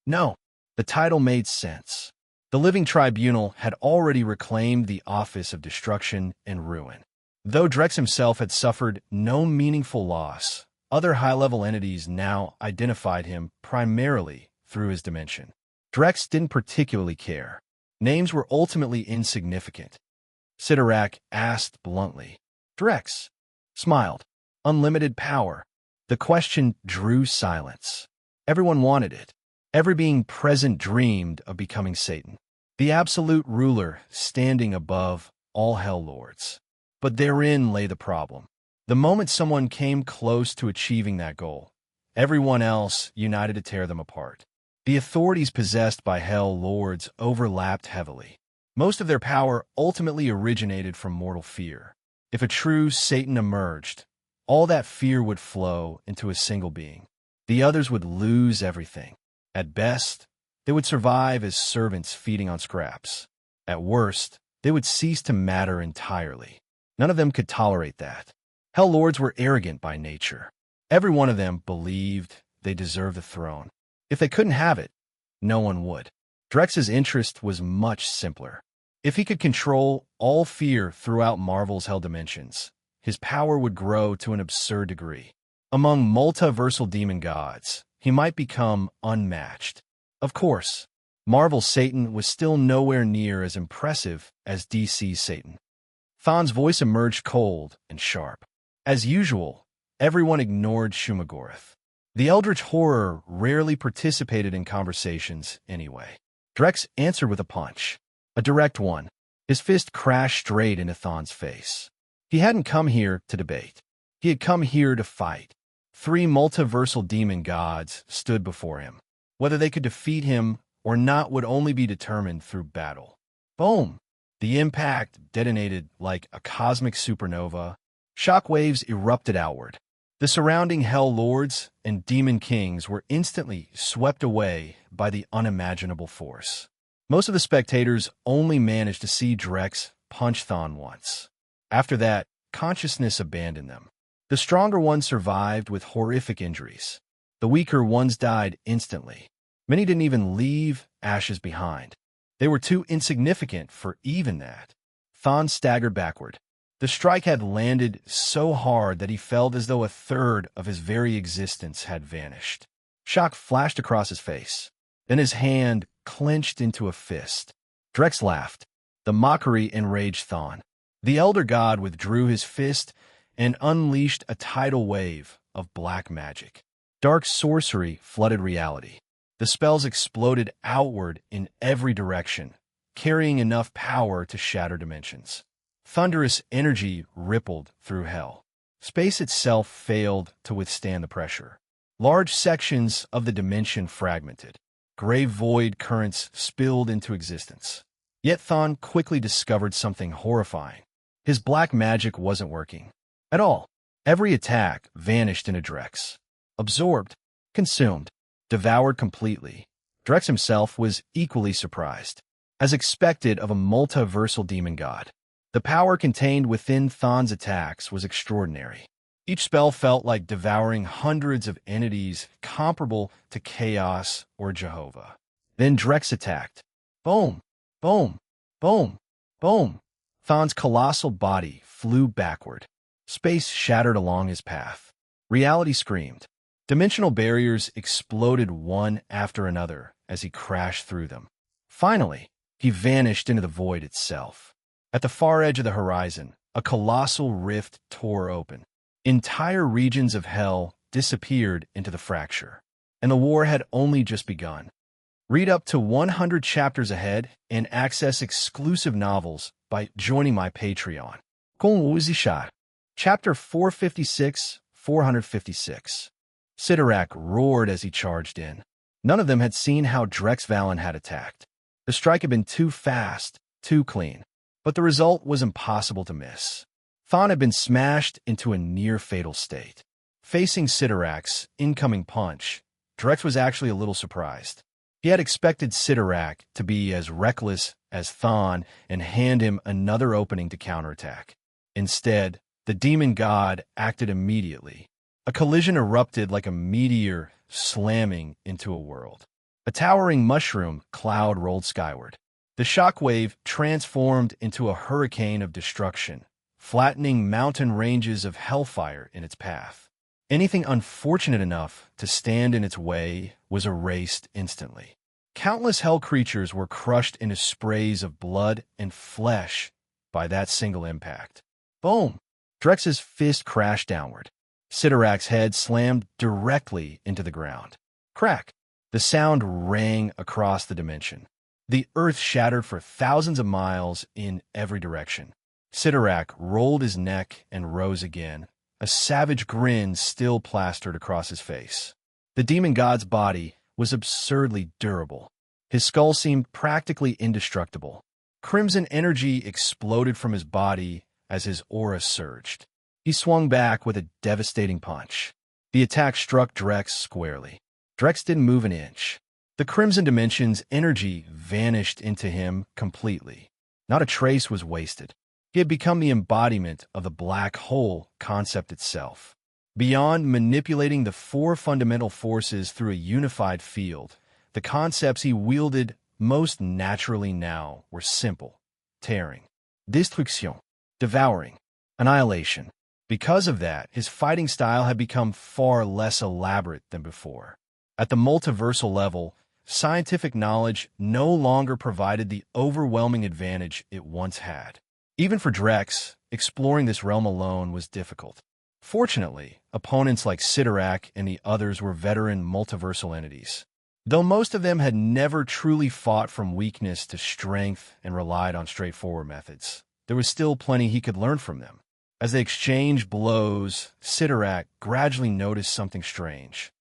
A: No, the title made sense. The Living Tribunal had already reclaimed the office of destruction and ruin. Though Drex himself had suffered no meaningful loss, other high-level entities now identified him primarily through his dimension. Drex didn't particularly care. Names were ultimately insignificant. Sidorak asked bluntly. Drex smiled. Unlimited power. The question drew silence. Everyone wanted it. Every being present dreamed of becoming Satan, the absolute ruler standing above all hell lords. But therein lay the problem. The moment someone came close to achieving that goal, everyone else united to tear them apart. The authorities possessed by Hell Lords overlapped heavily. Most of their power ultimately originated from mortal fear. If a true Satan emerged, all that fear would flow into a single being. The others would lose everything. At best, they would survive as servants feeding on scraps. At worst, they would cease to matter entirely. None of them could tolerate that. Hell Lords were arrogant by nature. Every one of them believed they deserved the throne. If they couldn't have it, no one would. Drex's interest was much simpler. If he could control all fear throughout Marvel's Hell dimensions, his power would grow to an absurd degree. Among multiversal demon gods, he might become unmatched. Of course, Marvel's Satan was still nowhere near as impressive as DC's Satan. Thon's voice emerged cold and sharp. As usual, everyone ignored Shumagorath. The Eldritch Horror rarely participated in conversations anyway. Drex answered with a punch. A direct one. His fist crashed straight into Thon's face. He hadn't come here to debate. He had come here to fight. 3 multiversal demon gods stood before him. Whether they could defeat him or not would only be determined through battle. Boom! The impact detonated like a cosmic supernova. Shockwaves erupted outward. The surrounding Hell Lords and Demon Kings were instantly swept away by the unimaginable force. Most of the spectators only managed to see Drex punch Thon once. After that, consciousness abandoned them. The stronger ones survived with horrific injuries. The weaker ones died instantly. Many didn't even leave ashes behind. They were too insignificant for even that. Thon staggered backward. The strike had landed so hard that he felt as though a third of his very existence had vanished. Shock flashed across his face. Then his hand clenched into a fist. Drex laughed. The mockery enraged Thon. The Elder God withdrew his fist and unleashed a tidal wave of black magic. Dark sorcery flooded reality. The spells exploded outward in every direction, carrying enough power to shatter dimensions. Thunderous energy rippled through hell. Space itself failed to withstand the pressure. Large sections of the dimension fragmented. Gray void currents spilled into existence. Yet Thon quickly discovered something horrifying. His black magic wasn't working at all. Every attack vanished into Drex. Absorbed, consumed, devoured completely. Drex himself was equally surprised. As expected of a multiversal demon god, the power contained within Thon's attacks was extraordinary. Each spell felt like devouring hundreds of entities comparable to Chaos or Jehovah. Then Drex attacked. Boom, boom, boom, boom. Thon's colossal body flew backward. Space shattered along his path. Reality screamed. Dimensional barriers exploded one after another as he crashed through them. Finally, he vanished into the void itself. At the far edge of the horizon, a colossal rift tore open. Entire regions of hell disappeared into the fracture, and the war had only just begun. Read up to 100 chapters ahead and access exclusive novels by joining my Patreon. Chapter 456. Sidorak roared as he charged in. None of them had seen how Drex Valen had attacked. The strike had been too fast, too clean, but the result was impossible to miss. Thon had been smashed into a near-fatal state. Facing Sidorak's incoming punch, Drex was actually a little surprised. He had expected Sidorak to be as reckless as Thon and hand him another opening to counterattack. Instead, the demon god acted immediately. A collision erupted like a meteor slamming into a world. A towering mushroom cloud rolled skyward. The shockwave transformed into a hurricane of destruction, flattening mountain ranges of hellfire in its path. Anything unfortunate enough to stand in its way was erased instantly. Countless hell creatures were crushed into sprays of blood and flesh by that single impact. Boom! Drex's fist crashed downward. Sidorak's head slammed directly into the ground. Crack! The sound rang across the dimension. The earth shattered for thousands of miles in every direction. Sidorak rolled his neck and rose again, a savage grin still plastered across his face. The demon god's body was absurdly durable. His skull seemed practically indestructible. Crimson energy exploded from his body as his aura surged. He swung back with a devastating punch. The attack struck Drex squarely. Drex didn't move an inch. The Crimson Dimension's energy vanished into him completely. Not a trace was wasted. He had become the embodiment of the black hole concept itself. Beyond manipulating the four fundamental forces through a unified field, the concepts he wielded most naturally now were simple: tearing, destruction, devouring, annihilation. Because of that, his fighting style had become far less elaborate than before. At the multiversal level, scientific knowledge no longer provided the overwhelming advantage it once had. Even for Drex, exploring this realm alone was difficult. Fortunately, opponents like Sidorak and the others were veteran multiversal entities. Though most of them had never truly fought from weakness to strength and relied on straightforward methods, there was still plenty he could learn from them. As they exchanged blows, Sidorak gradually noticed something strange.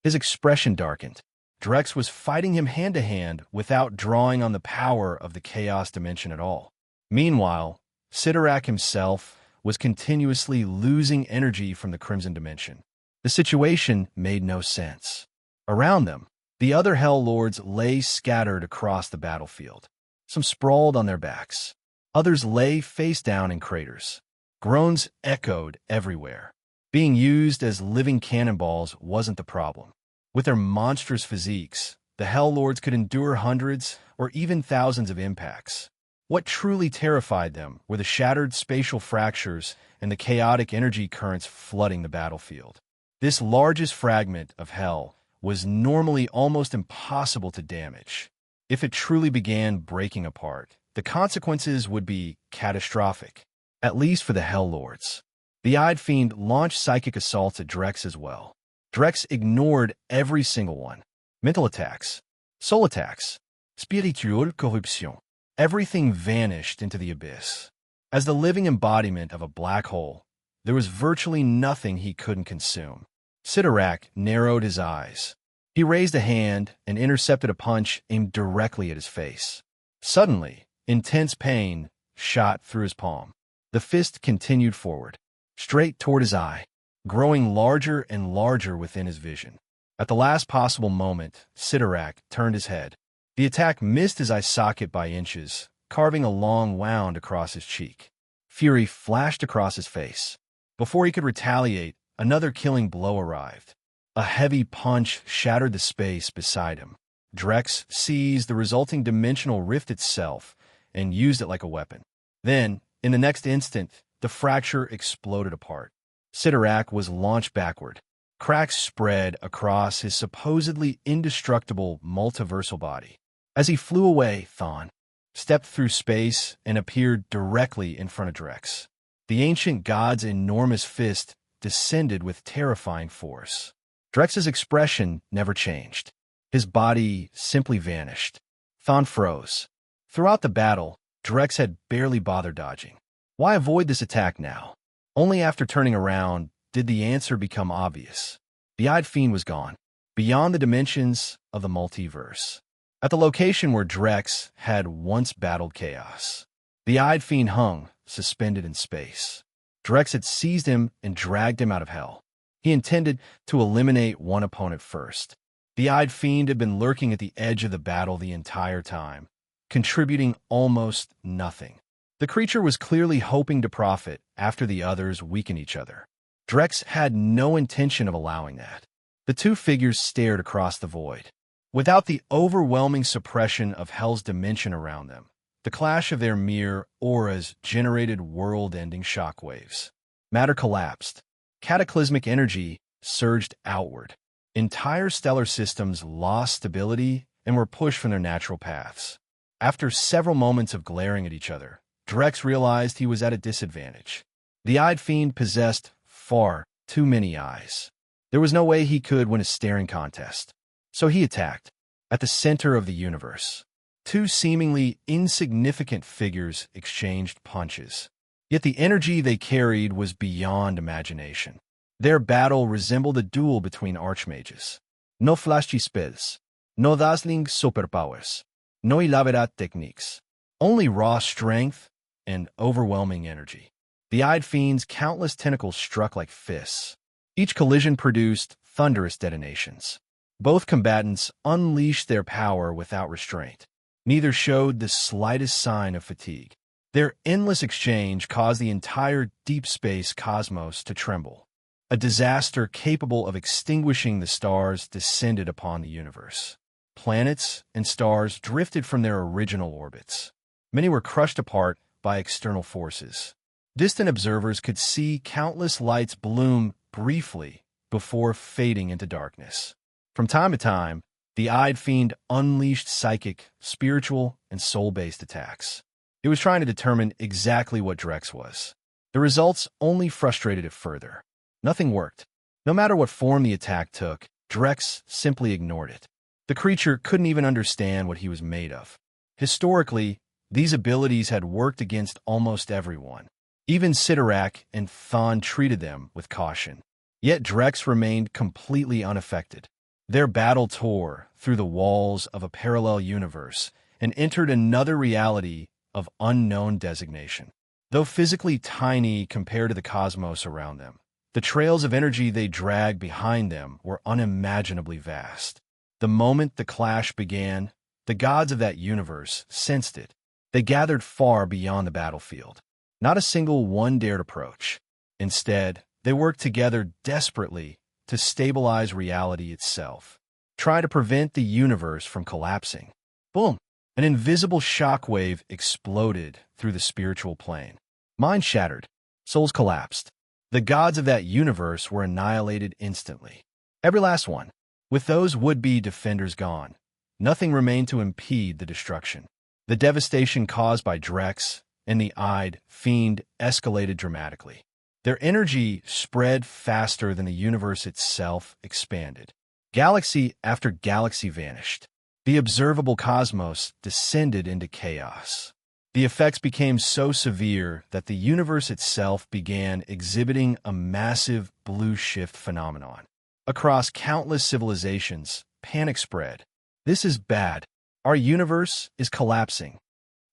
A: His expression darkened. Drex was fighting him hand-to-hand without drawing on the power of the Chaos Dimension at all. Meanwhile, Sidorak himself was continuously losing energy from the Crimson Dimension. The situation made no sense. Around them, the other Hell Lords lay scattered across the battlefield. Some sprawled on their backs. Others lay face down in craters. Groans echoed everywhere. Being used as living cannonballs wasn't the problem. With their monstrous physiques, the Hell Lords could endure hundreds or even thousands of impacts. What truly terrified them were the shattered spatial fractures and the chaotic energy currents flooding the battlefield. This largest fragment of Hell was normally almost impossible to damage. If it truly began breaking apart, the consequences would be catastrophic, at least for the Hell Lords. The Eyed Fiend launched psychic assaults at Drex as well. Drex ignored every single one. Mental attacks, soul attacks, spiritual corruption. Everything vanished into the abyss. As the living embodiment of a black hole, there was virtually nothing he couldn't consume. Sidorak narrowed his eyes. He raised a hand and intercepted a punch aimed directly at his face. Suddenly, intense pain shot through his palm. The fist continued forward, straight toward his eye, growing larger and larger within his vision. At the last possible moment, Sidorak turned his head. The attack missed his eye socket by inches, carving a long wound across his cheek. Fury flashed across his face. Before he could retaliate, another killing blow arrived. A heavy punch shattered the space beside him. Drex seized the resulting dimensional rift itself and used it like a weapon. Then, in the next instant, the fracture exploded apart. Sidorak was launched backward. Cracks spread across his supposedly indestructible multiversal body. As he flew away, Thawne stepped through space and appeared directly in front of Drex. The ancient god's enormous fist descended with terrifying force. Drex's expression never changed. His body simply vanished. Thawne froze. Throughout the battle, Drex had barely bothered dodging. Why avoid this attack now? Only after turning around did the answer become obvious. The Eyed Fiend was gone, beyond the dimensions of the multiverse. At the location where Drex had once battled chaos, the Eyed Fiend hung, suspended in space. Drex had seized him and dragged him out of hell. He intended to eliminate one opponent first. The Eyed Fiend had been lurking at the edge of the battle the entire time, contributing almost nothing. The creature was clearly hoping to profit after the others weakened each other. Drex had no intention of allowing that. The two figures stared across the void. Without the overwhelming suppression of Hell's dimension around them, the clash of their mere auras generated world-ending shockwaves. Matter collapsed. Cataclysmic energy surged outward. Entire stellar systems lost stability and were pushed from their natural paths. After several moments of glaring at each other, Drex realized he was at a disadvantage. The Eyed Fiend possessed far too many eyes. There was no way he could win a staring contest. So he attacked. At the center of the universe, two seemingly insignificant figures exchanged punches. Yet the energy they carried was beyond imagination. Their battle resembled a duel between archmages. No flashy spells, no dazzling superpowers, no elaborate techniques, only raw strength and overwhelming energy. The eyed fiend's countless tentacles struck like fists. Each collision produced thunderous detonations. Both combatants unleashed their power without restraint. Neither showed the slightest sign of fatigue. Their endless exchange caused the entire deep space cosmos to tremble. A disaster capable of extinguishing the stars descended upon the universe. Planets and stars drifted from their original orbits. Many were crushed apart by external forces. Distant observers could see countless lights bloom briefly before fading into darkness. From time to time, the eyed fiend unleashed psychic, spiritual, and soul-based attacks. It was trying to determine exactly what Drex was. The results only frustrated it further. Nothing worked. No matter what form the attack took, Drex simply ignored it. The creature couldn't even understand what he was made of. Historically, these abilities had worked against almost everyone. Even Sidorak and Thon treated them with caution. Yet Drex remained completely unaffected. Their battle tore through the walls of a parallel universe and entered another reality of unknown designation. Though physically tiny compared to the cosmos around them, the trails of energy they dragged behind them were unimaginably vast. The moment the clash began, the gods of that universe sensed it. They gathered far beyond the battlefield. Not a single one dared approach. Instead, they worked together desperately to stabilize reality itself, try to prevent the universe from collapsing. Boom! An invisible shockwave exploded through the spiritual plane. Minds shattered. Souls collapsed. The gods of that universe were annihilated instantly. Every last one. With those would-be defenders gone, nothing remained to impede the destruction. The devastation caused by Drex and the eyed fiend escalated dramatically. Their energy spread faster than the universe itself expanded. Galaxy after galaxy vanished. The observable cosmos descended into chaos. The effects became so severe that the universe itself began exhibiting a massive blue shift phenomenon. Across countless civilizations, panic spread. This is bad. Our universe is collapsing.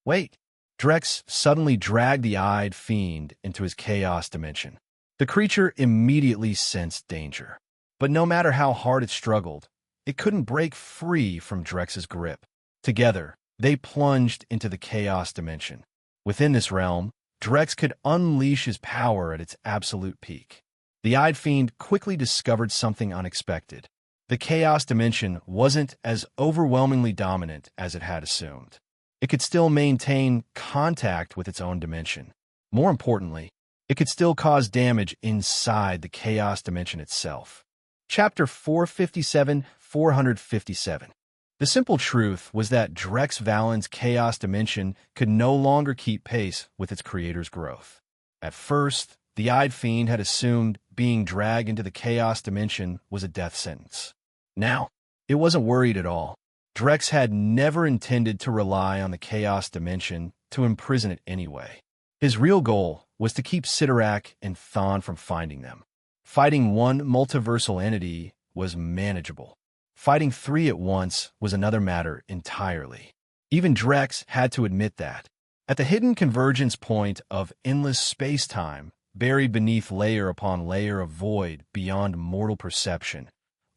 A: Wait. Drex suddenly dragged the eyed fiend into his chaos dimension. The creature immediately sensed danger. But no matter how hard it struggled, it couldn't break free from Drex's grip. Together, they plunged into the chaos dimension. Within this realm, Drex could unleash his power at its absolute peak. The eyed fiend quickly discovered something unexpected. The chaos dimension wasn't as overwhelmingly dominant as it had assumed. It could still maintain contact with its own dimension. More importantly, it could still cause damage inside the chaos dimension itself. Chapter 457. The simple truth was that Drex Valen's chaos dimension could no longer keep pace with its creator's growth. At first, the eyed fiend had assumed being dragged into the chaos dimension was a death sentence. Now, it wasn't worried at all. Drex had never intended to rely on the chaos dimension to imprison it anyway. His real goal was to keep Sidorak and Thon from finding them. Fighting one multiversal entity was manageable. Fighting three at once was another matter entirely. Even Drex had to admit that. At the hidden convergence point of endless space-time, buried beneath layer upon layer of void beyond mortal perception,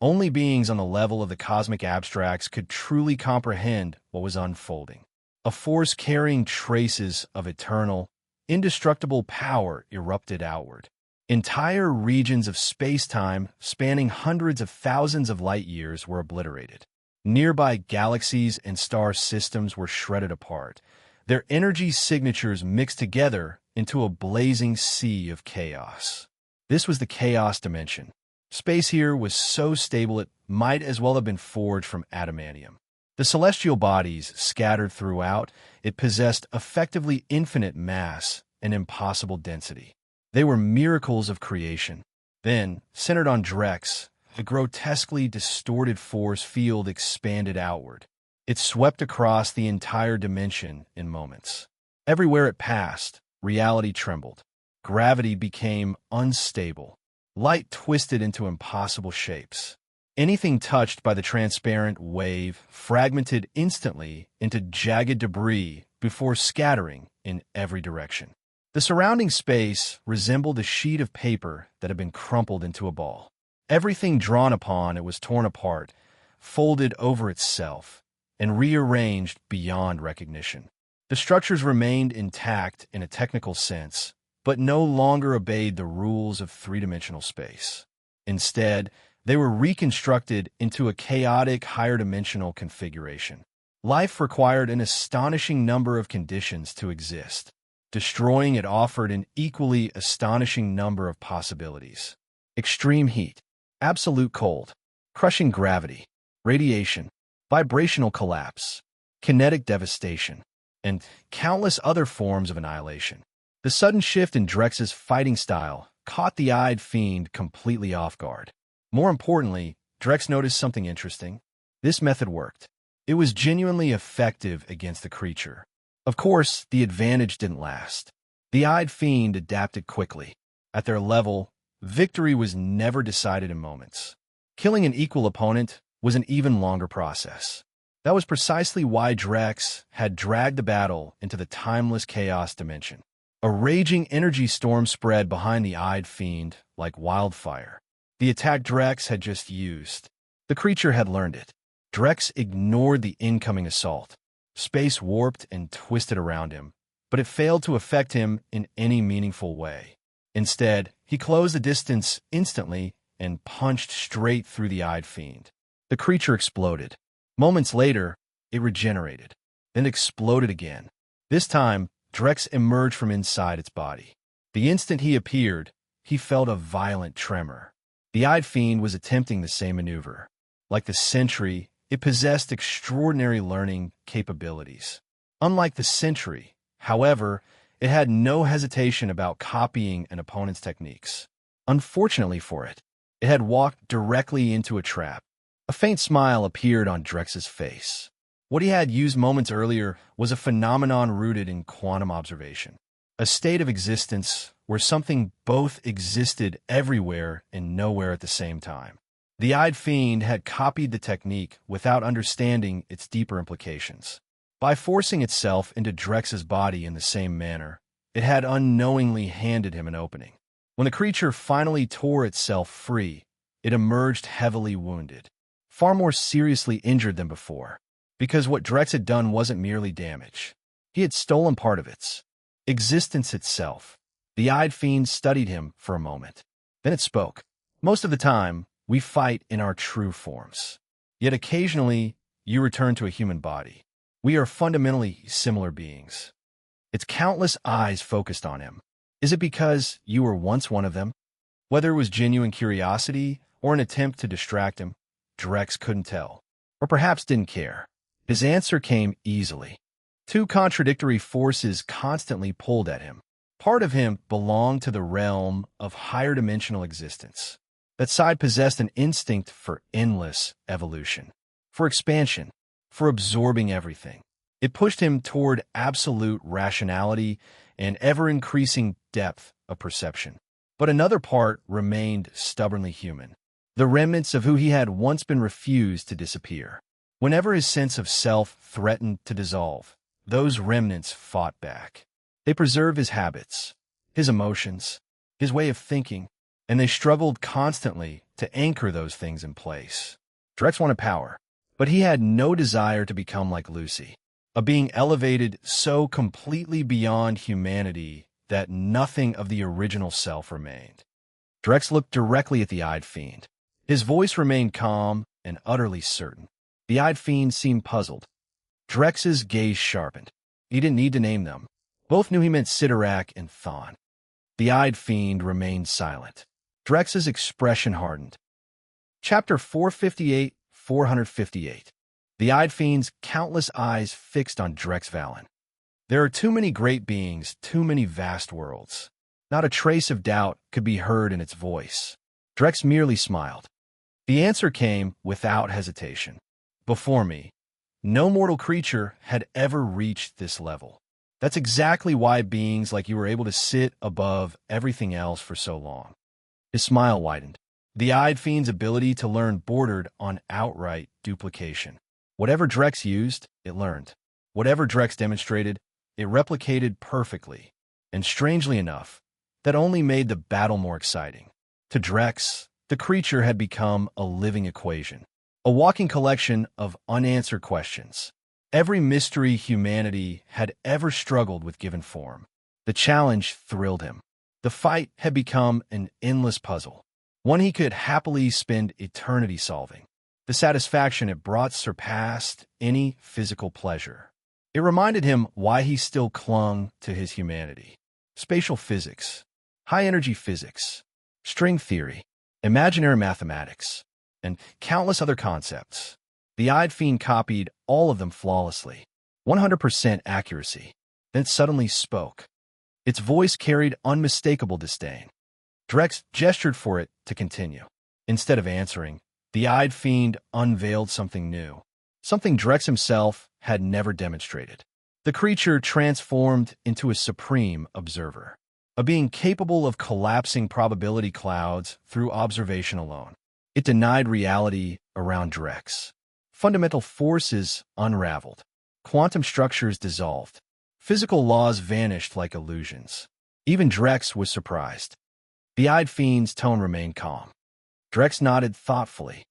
A: only beings on the level of the cosmic abstracts could truly comprehend what was unfolding. A force carrying traces of eternal, indestructible power erupted outward. Entire regions of space-time spanning hundreds of thousands of light-years were obliterated. Nearby galaxies and star systems were shredded apart, their energy signatures mixed together into a blazing sea of chaos. This was the chaos dimension. Space here was so stable it might as well have been forged from adamantium. The celestial bodies scattered throughout it possessed effectively infinite mass and impossible density. They were miracles of creation. Then, centered on Drex, the grotesquely distorted force field expanded outward. It swept across the entire dimension in moments. Everywhere it passed, reality trembled. Gravity became unstable. Light twisted into impossible shapes. Anything touched by the transparent wave fragmented instantly into jagged debris before scattering in every direction. The surrounding space resembled a sheet of paper that had been crumpled into a ball. Everything drawn upon it was torn apart, folded over itself, and rearranged beyond recognition. The structures remained intact in a technical sense, but no longer obeyed the rules of three-dimensional space. Instead, they were reconstructed into a chaotic higher-dimensional configuration. Life required an astonishing number of conditions to exist. Destroying it offered an equally astonishing number of possibilities. Extreme heat, absolute cold, crushing gravity, radiation, vibrational collapse, kinetic devastation, and countless other forms of annihilation. The sudden shift in Drex's fighting style caught the eyed fiend completely off guard. More importantly, Drex noticed something interesting. This method worked. It was genuinely effective against the creature. Of course, the advantage didn't last. The eyed fiend adapted quickly. At their level, victory was never decided in moments. Killing an equal opponent was an even longer process. That was precisely why Drex had dragged the battle into the timeless chaos dimension. A raging energy storm spread behind the eyed fiend like wildfire. The attack Drex had just used. The creature had learned it. Drex ignored the incoming assault. Space warped and twisted around him, but it failed to affect him in any meaningful way. Instead, he closed the distance instantly and punched straight through the eyed fiend. The creature exploded. Moments later, it regenerated, then exploded again. This time, Drex emerged from inside its body. The instant he appeared, he felt a violent tremor. The eyed fiend was attempting the same maneuver. Like the Sentry, it possessed extraordinary learning capabilities. Unlike the Sentry, however, it had no hesitation about copying an opponent's techniques. Unfortunately for it, it had walked directly into a trap. A faint smile appeared on Drex's face. What he had used moments earlier was a phenomenon rooted in quantum observation, a state of existence where something both existed everywhere and nowhere at the same time. The eyed fiend had copied the technique without understanding its deeper implications. By forcing itself into Drex's body in the same manner, it had unknowingly handed him an opening. When the creature finally tore itself free, it emerged heavily wounded, far more seriously injured than before, because what Drex had done wasn't merely damage. He had stolen part of its existence itself. The eyed fiend studied him for a moment. Then it spoke. Most of the time, we fight in our true forms. Yet occasionally, you return to a human body. We are fundamentally similar beings. Its countless eyes focused on him. Is it because you were once one of them? Whether it was genuine curiosity or an attempt to distract him, Drex couldn't tell, or perhaps didn't care. His answer came easily. Two contradictory forces constantly pulled at him. Part of him belonged to the realm of higher dimensional existence. That side possessed an instinct for endless evolution, for expansion, for absorbing everything. It pushed him toward absolute rationality and ever-increasing depth of perception. But another part remained stubbornly human. The remnants of who he had once been refused to disappear. Whenever his sense of self threatened to dissolve, those remnants fought back. They preserved his habits, his emotions, his way of thinking, and they struggled constantly to anchor those things in place. Drex wanted power, but he had no desire to become like Lucy, a being elevated so completely beyond humanity that nothing of the original self remained. Drex looked directly at the eyed fiend. His voice remained calm and utterly certain. The eyed fiend seemed puzzled. Drex's gaze sharpened. He didn't need to name them. Both knew he meant Sidorak and Thawne. The eyed fiend remained silent. Drex's expression hardened. Chapter 458. The eyed fiend's countless eyes fixed on Drex Valen. There are too many great beings, too many vast worlds. Not a trace of doubt could be heard in its voice. Drex merely smiled. The answer came without hesitation. Before me, no mortal creature had ever reached this level. That's exactly why beings like you were able to sit above everything else for so long. His smile widened. The eyed fiend's ability to learn bordered on outright duplication. Whatever Drex used, it learned. Whatever Drex demonstrated, it replicated perfectly. And strangely enough, that only made the battle more exciting. To Drex, the creature had become a living equation, a walking collection of unanswered questions. Every mystery humanity had ever struggled with given form. The challenge thrilled him. The fight had become an endless puzzle, one he could happily spend eternity solving. The satisfaction it brought surpassed any physical pleasure. It reminded him why he still clung to his humanity. Spatial physics, high-energy physics, string theory, imaginary mathematics, and countless other concepts. The eyed fiend copied all of them flawlessly, 100% accuracy. Then it suddenly spoke. Its voice carried unmistakable disdain. Drex gestured for it to continue. Instead of answering, the eyed fiend unveiled something new, something Drex himself had never demonstrated. The creature transformed into a supreme observer, a being capable of collapsing probability clouds through observation alone. It denied reality around Drex. Fundamental forces unraveled. Quantum structures dissolved. Physical laws vanished like illusions. Even Drex was surprised. The eyed fiend's tone remained calm. Drex nodded thoughtfully.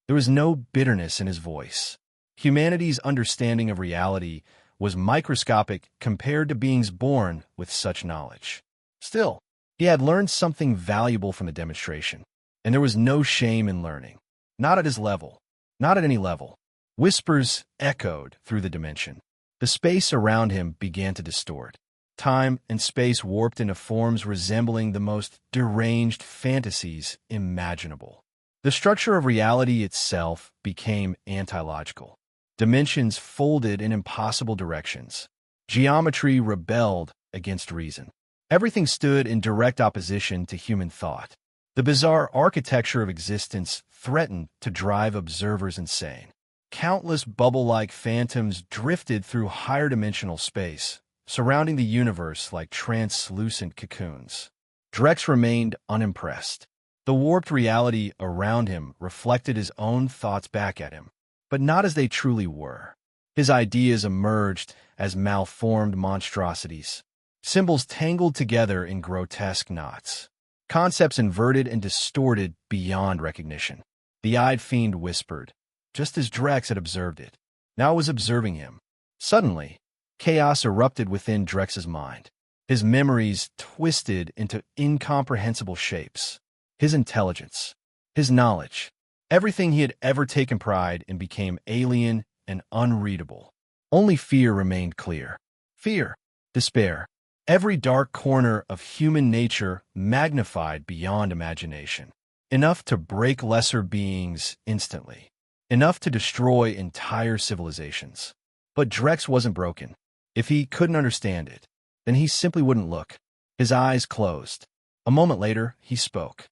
A: There was no bitterness in his voice. Humanity's understanding of reality was microscopic compared to beings born with such knowledge. Still, he had learned something valuable from the demonstration, and there was no shame in learning. Not at his level. Not at any level. Whispers echoed through the dimension. The space around him began to distort. Time and space warped into forms resembling the most deranged fantasies imaginable. The structure of reality itself became anti-logical. Dimensions folded in impossible directions. Geometry rebelled against reason. Everything stood in direct opposition to human thought. The bizarre architecture of existence threatened to drive observers insane. Countless bubble-like phantoms drifted through higher dimensional space, surrounding the universe like translucent cocoons. Drex remained unimpressed. The warped reality around him reflected his own thoughts back at him, but not as they truly were. His ideas emerged as malformed monstrosities, symbols tangled together in grotesque knots, concepts inverted and distorted beyond recognition. The eyed fiend whispered, just as Drex had observed it. Now it was observing him. Suddenly, chaos erupted within Drex's mind. His memories twisted into incomprehensible shapes. His intelligence, his knowledge, everything he had ever taken pride in became alien and unreadable. Only fear remained clear. Fear, despair, every dark corner of human nature magnified beyond imagination. Enough to break lesser beings instantly. Enough to destroy entire civilizations. But Drex wasn't broken. If he couldn't understand it, then he simply wouldn't look. His eyes closed. A moment later, he spoke.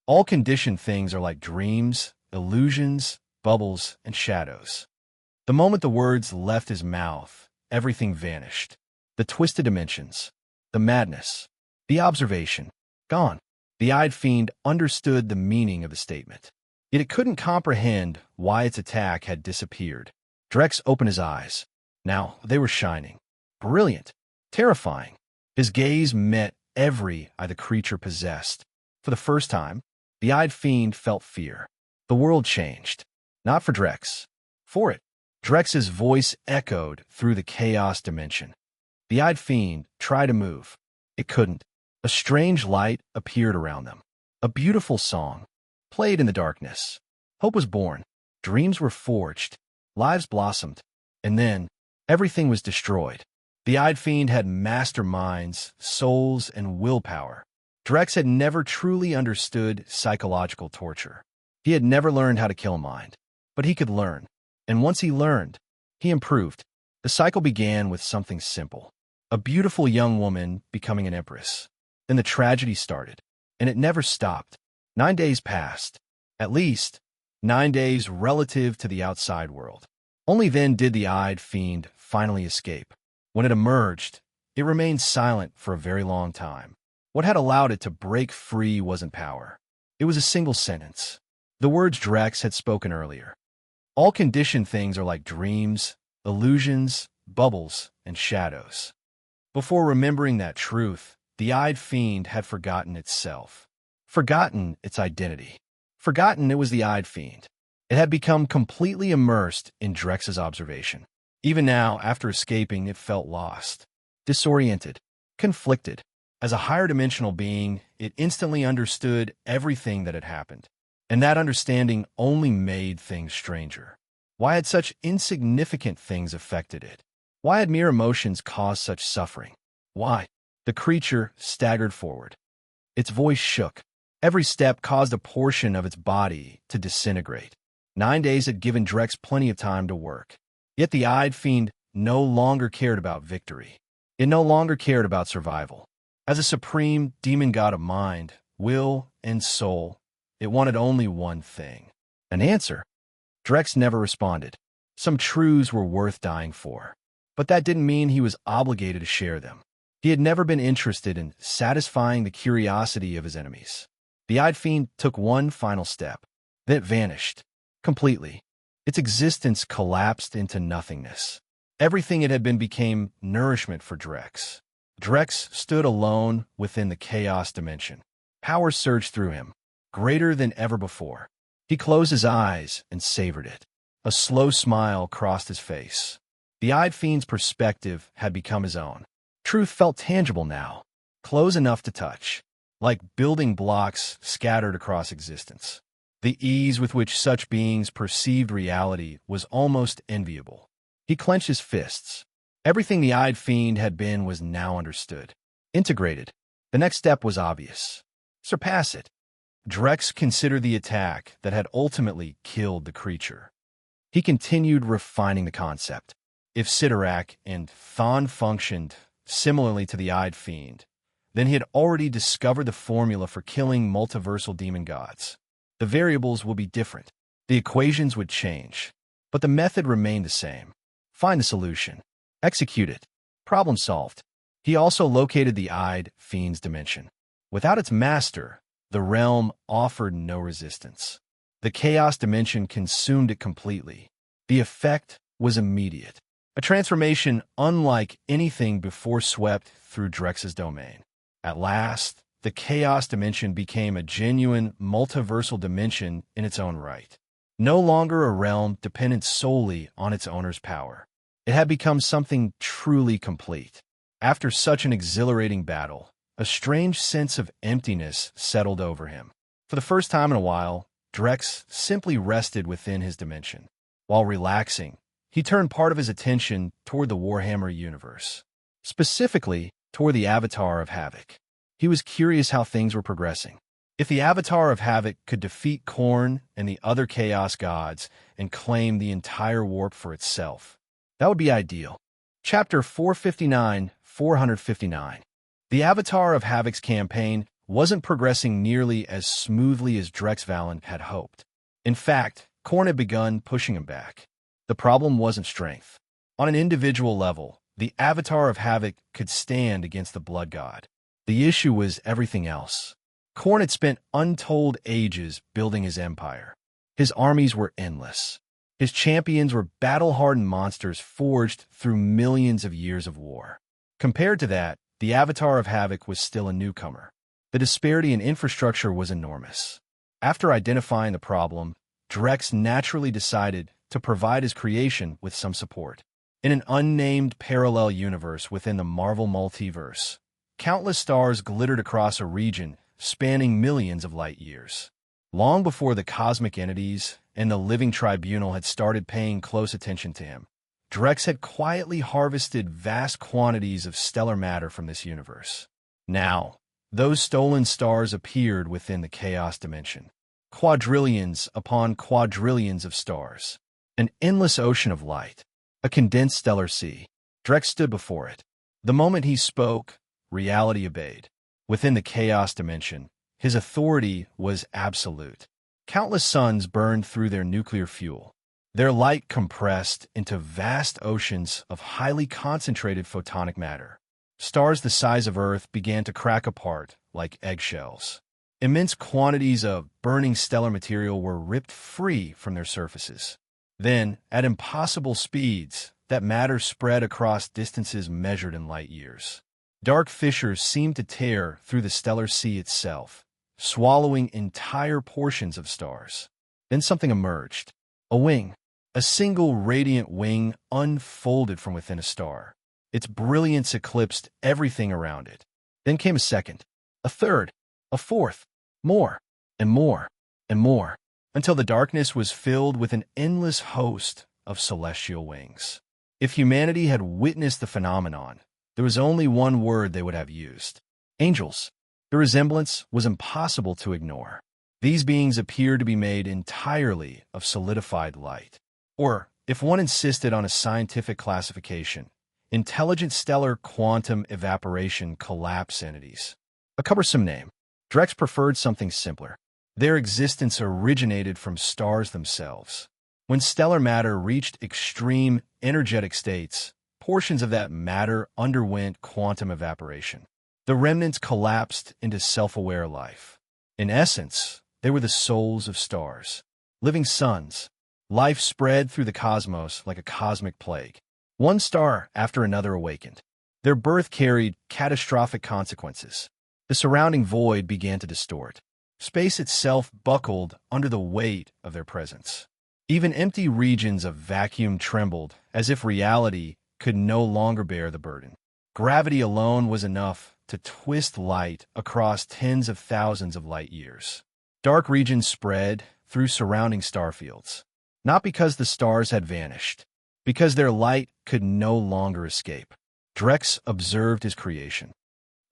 A: All conditioned things are like dreams, illusions, bubbles, and shadows. The moment the words left his mouth, everything vanished. The twisted dimensions, the madness, the observation, gone. The eyed fiend understood the meaning of the statement. Yet it couldn't comprehend why its attack had disappeared. Drex opened his eyes. Now they were shining. Brilliant. Terrifying. His gaze met every eye the creature possessed. For the first time, the eyed fiend felt fear. The world changed. Not for Drex. For it. Drex's voice echoed through the chaos dimension. The eyed fiend tried to move. It couldn't. A strange light appeared around them. A beautiful song played in the darkness. Hope was born. Dreams were forged. Lives blossomed. And then, everything was destroyed. The eyed fiend had masterminds, souls, and willpower. Drex had never truly understood psychological torture. He had never learned how to kill a mind. But he could learn. And once he learned, he improved. The cycle began with something simple. A beautiful young woman becoming an empress. Then the tragedy started. And it never stopped. 9 days passed. At least, 9 days relative to the outside world. Only then did the eyed fiend finally escape. When it emerged, It remained silent for a very long time. What had allowed it to break free wasn't power. It was a single sentence. The words Drex had spoken earlier. All conditioned things are like dreams, illusions, bubbles, and shadows. Before remembering that truth, the eyed fiend had forgotten itself. Forgotten its identity. Forgotten it was the eyed fiend. It had become completely immersed in Drex's observation. Even now, after escaping, it felt lost, disoriented, conflicted. As a higher dimensional being, it instantly understood everything that had happened. And that understanding only made things stranger. Why had such insignificant things affected it? Why had mere emotions caused such suffering? Why? The creature staggered forward. Its voice shook. Every step caused a portion of its body to disintegrate. 9 days had given Drex plenty of time to work. Yet the eyed fiend no longer cared about victory. It no longer cared about survival. As a supreme demon god of mind, will, and soul, it wanted only one thing. An answer. Drex never responded. Some truths were worth dying for. But that didn't mean he was obligated to share them. He had never been interested in satisfying the curiosity of his enemies. The eyed fiend took one final step. Then it vanished. Completely. Its existence collapsed into nothingness. Everything it had been became nourishment for Drex. Drex stood alone within the chaos dimension. Power surged through him, greater than ever before. He closed his eyes and savored it. A slow smile crossed his face. The eyed fiend's perspective had become his own. Truth felt tangible now, close enough to touch, like building blocks scattered across existence. The ease with which such beings perceived reality was almost enviable. He clenched his fists. Everything the eyed fiend had been was now understood. Integrated. The next step was obvious. Surpass it. Drex considered the attack that had ultimately killed the creature. He continued refining the concept. If Sidorak and Thon functioned similarly to the eyed fiend, then he had already discovered the formula for killing multiversal demon gods. The variables would be different. The equations would change. But the method remained the same. Find the solution. Execute it. Problem solved. He also located the eyed fiend's dimension. Without its master, the realm offered no resistance. The chaos dimension consumed it completely. The effect was immediate. A transformation unlike anything before swept through Drex's domain. At last, the chaos dimension became a genuine multiversal dimension in its own right. No longer a realm dependent solely on its owner's power. It had become something truly complete. After such an exhilarating battle, a strange sense of emptiness settled over him. For the first time in a while, Drex simply rested within his dimension. While relaxing, he turned part of his attention toward the Warhammer universe, specifically toward the Avatar of Havoc. He was curious how things were progressing. If the Avatar of Havoc could defeat Khorne and the other Chaos gods and claim the entire warp for itself, that would be ideal. Chapter 459. The Avatar of Havoc's campaign wasn't progressing nearly as smoothly as Drex Valen had hoped. In fact, Khorne had begun pushing him back. The problem wasn't strength. On an individual level, the Avatar of Havoc could stand against the Blood God. The issue was everything else. Khorne had spent untold ages building his empire. His armies were endless. His champions were battle-hardened monsters forged through millions of years of war. Compared to that, the Avatar of Havoc was still a newcomer. The disparity in infrastructure was enormous. After identifying the problem, Drex naturally decided to provide his creation with some support. In an unnamed parallel universe within the Marvel multiverse, countless stars glittered across a region spanning millions of light years. Long before the cosmic entities and the living tribunal had started paying close attention to him, Drex had quietly harvested vast quantities of stellar matter from this universe. Now, those stolen stars appeared within the chaos dimension. Quadrillions upon quadrillions of stars. An endless ocean of light. A condensed stellar sea. Drex stood before it. The moment he spoke, reality obeyed. Within the chaos dimension, his authority was absolute. Countless suns burned through their nuclear fuel. Their light compressed into vast oceans of highly concentrated photonic matter. Stars the size of Earth began to crack apart like eggshells. Immense quantities of burning stellar material were ripped free from their surfaces. Then, at impossible speeds, that matter spread across distances measured in light years. Dark fissures seemed to tear through the stellar sea itself, swallowing entire portions of stars. Then something emerged. A wing. A single radiant wing unfolded from within a star. Its brilliance eclipsed everything around it. Then came a second, a third, a fourth, more, and more, and more, until the darkness was filled with an endless host of celestial wings. If humanity had witnessed the phenomenon, there was only one word they would have used: angels. The resemblance was impossible to ignore. These beings appeared to be made entirely of solidified light. Or, if one insisted on a scientific classification, intelligent stellar quantum evaporation collapse entities. A cumbersome name. Drex preferred something simpler. Their existence originated from stars themselves. When stellar matter reached extreme energetic states, portions of that matter underwent quantum evaporation. The remnants collapsed into self-aware life. In essence, they were the souls of stars, living suns. Life spread through the cosmos like a cosmic plague. One star after another awakened. Their birth carried catastrophic consequences. The surrounding void began to distort. Space itself buckled under the weight of their presence. Even empty regions of vacuum trembled, as if reality could no longer bear the burden. Gravity alone was enough to twist light across tens of thousands of light years. Dark regions spread through surrounding star fields. Not because the stars had vanished, because their light could no longer escape. Drex observed his creation.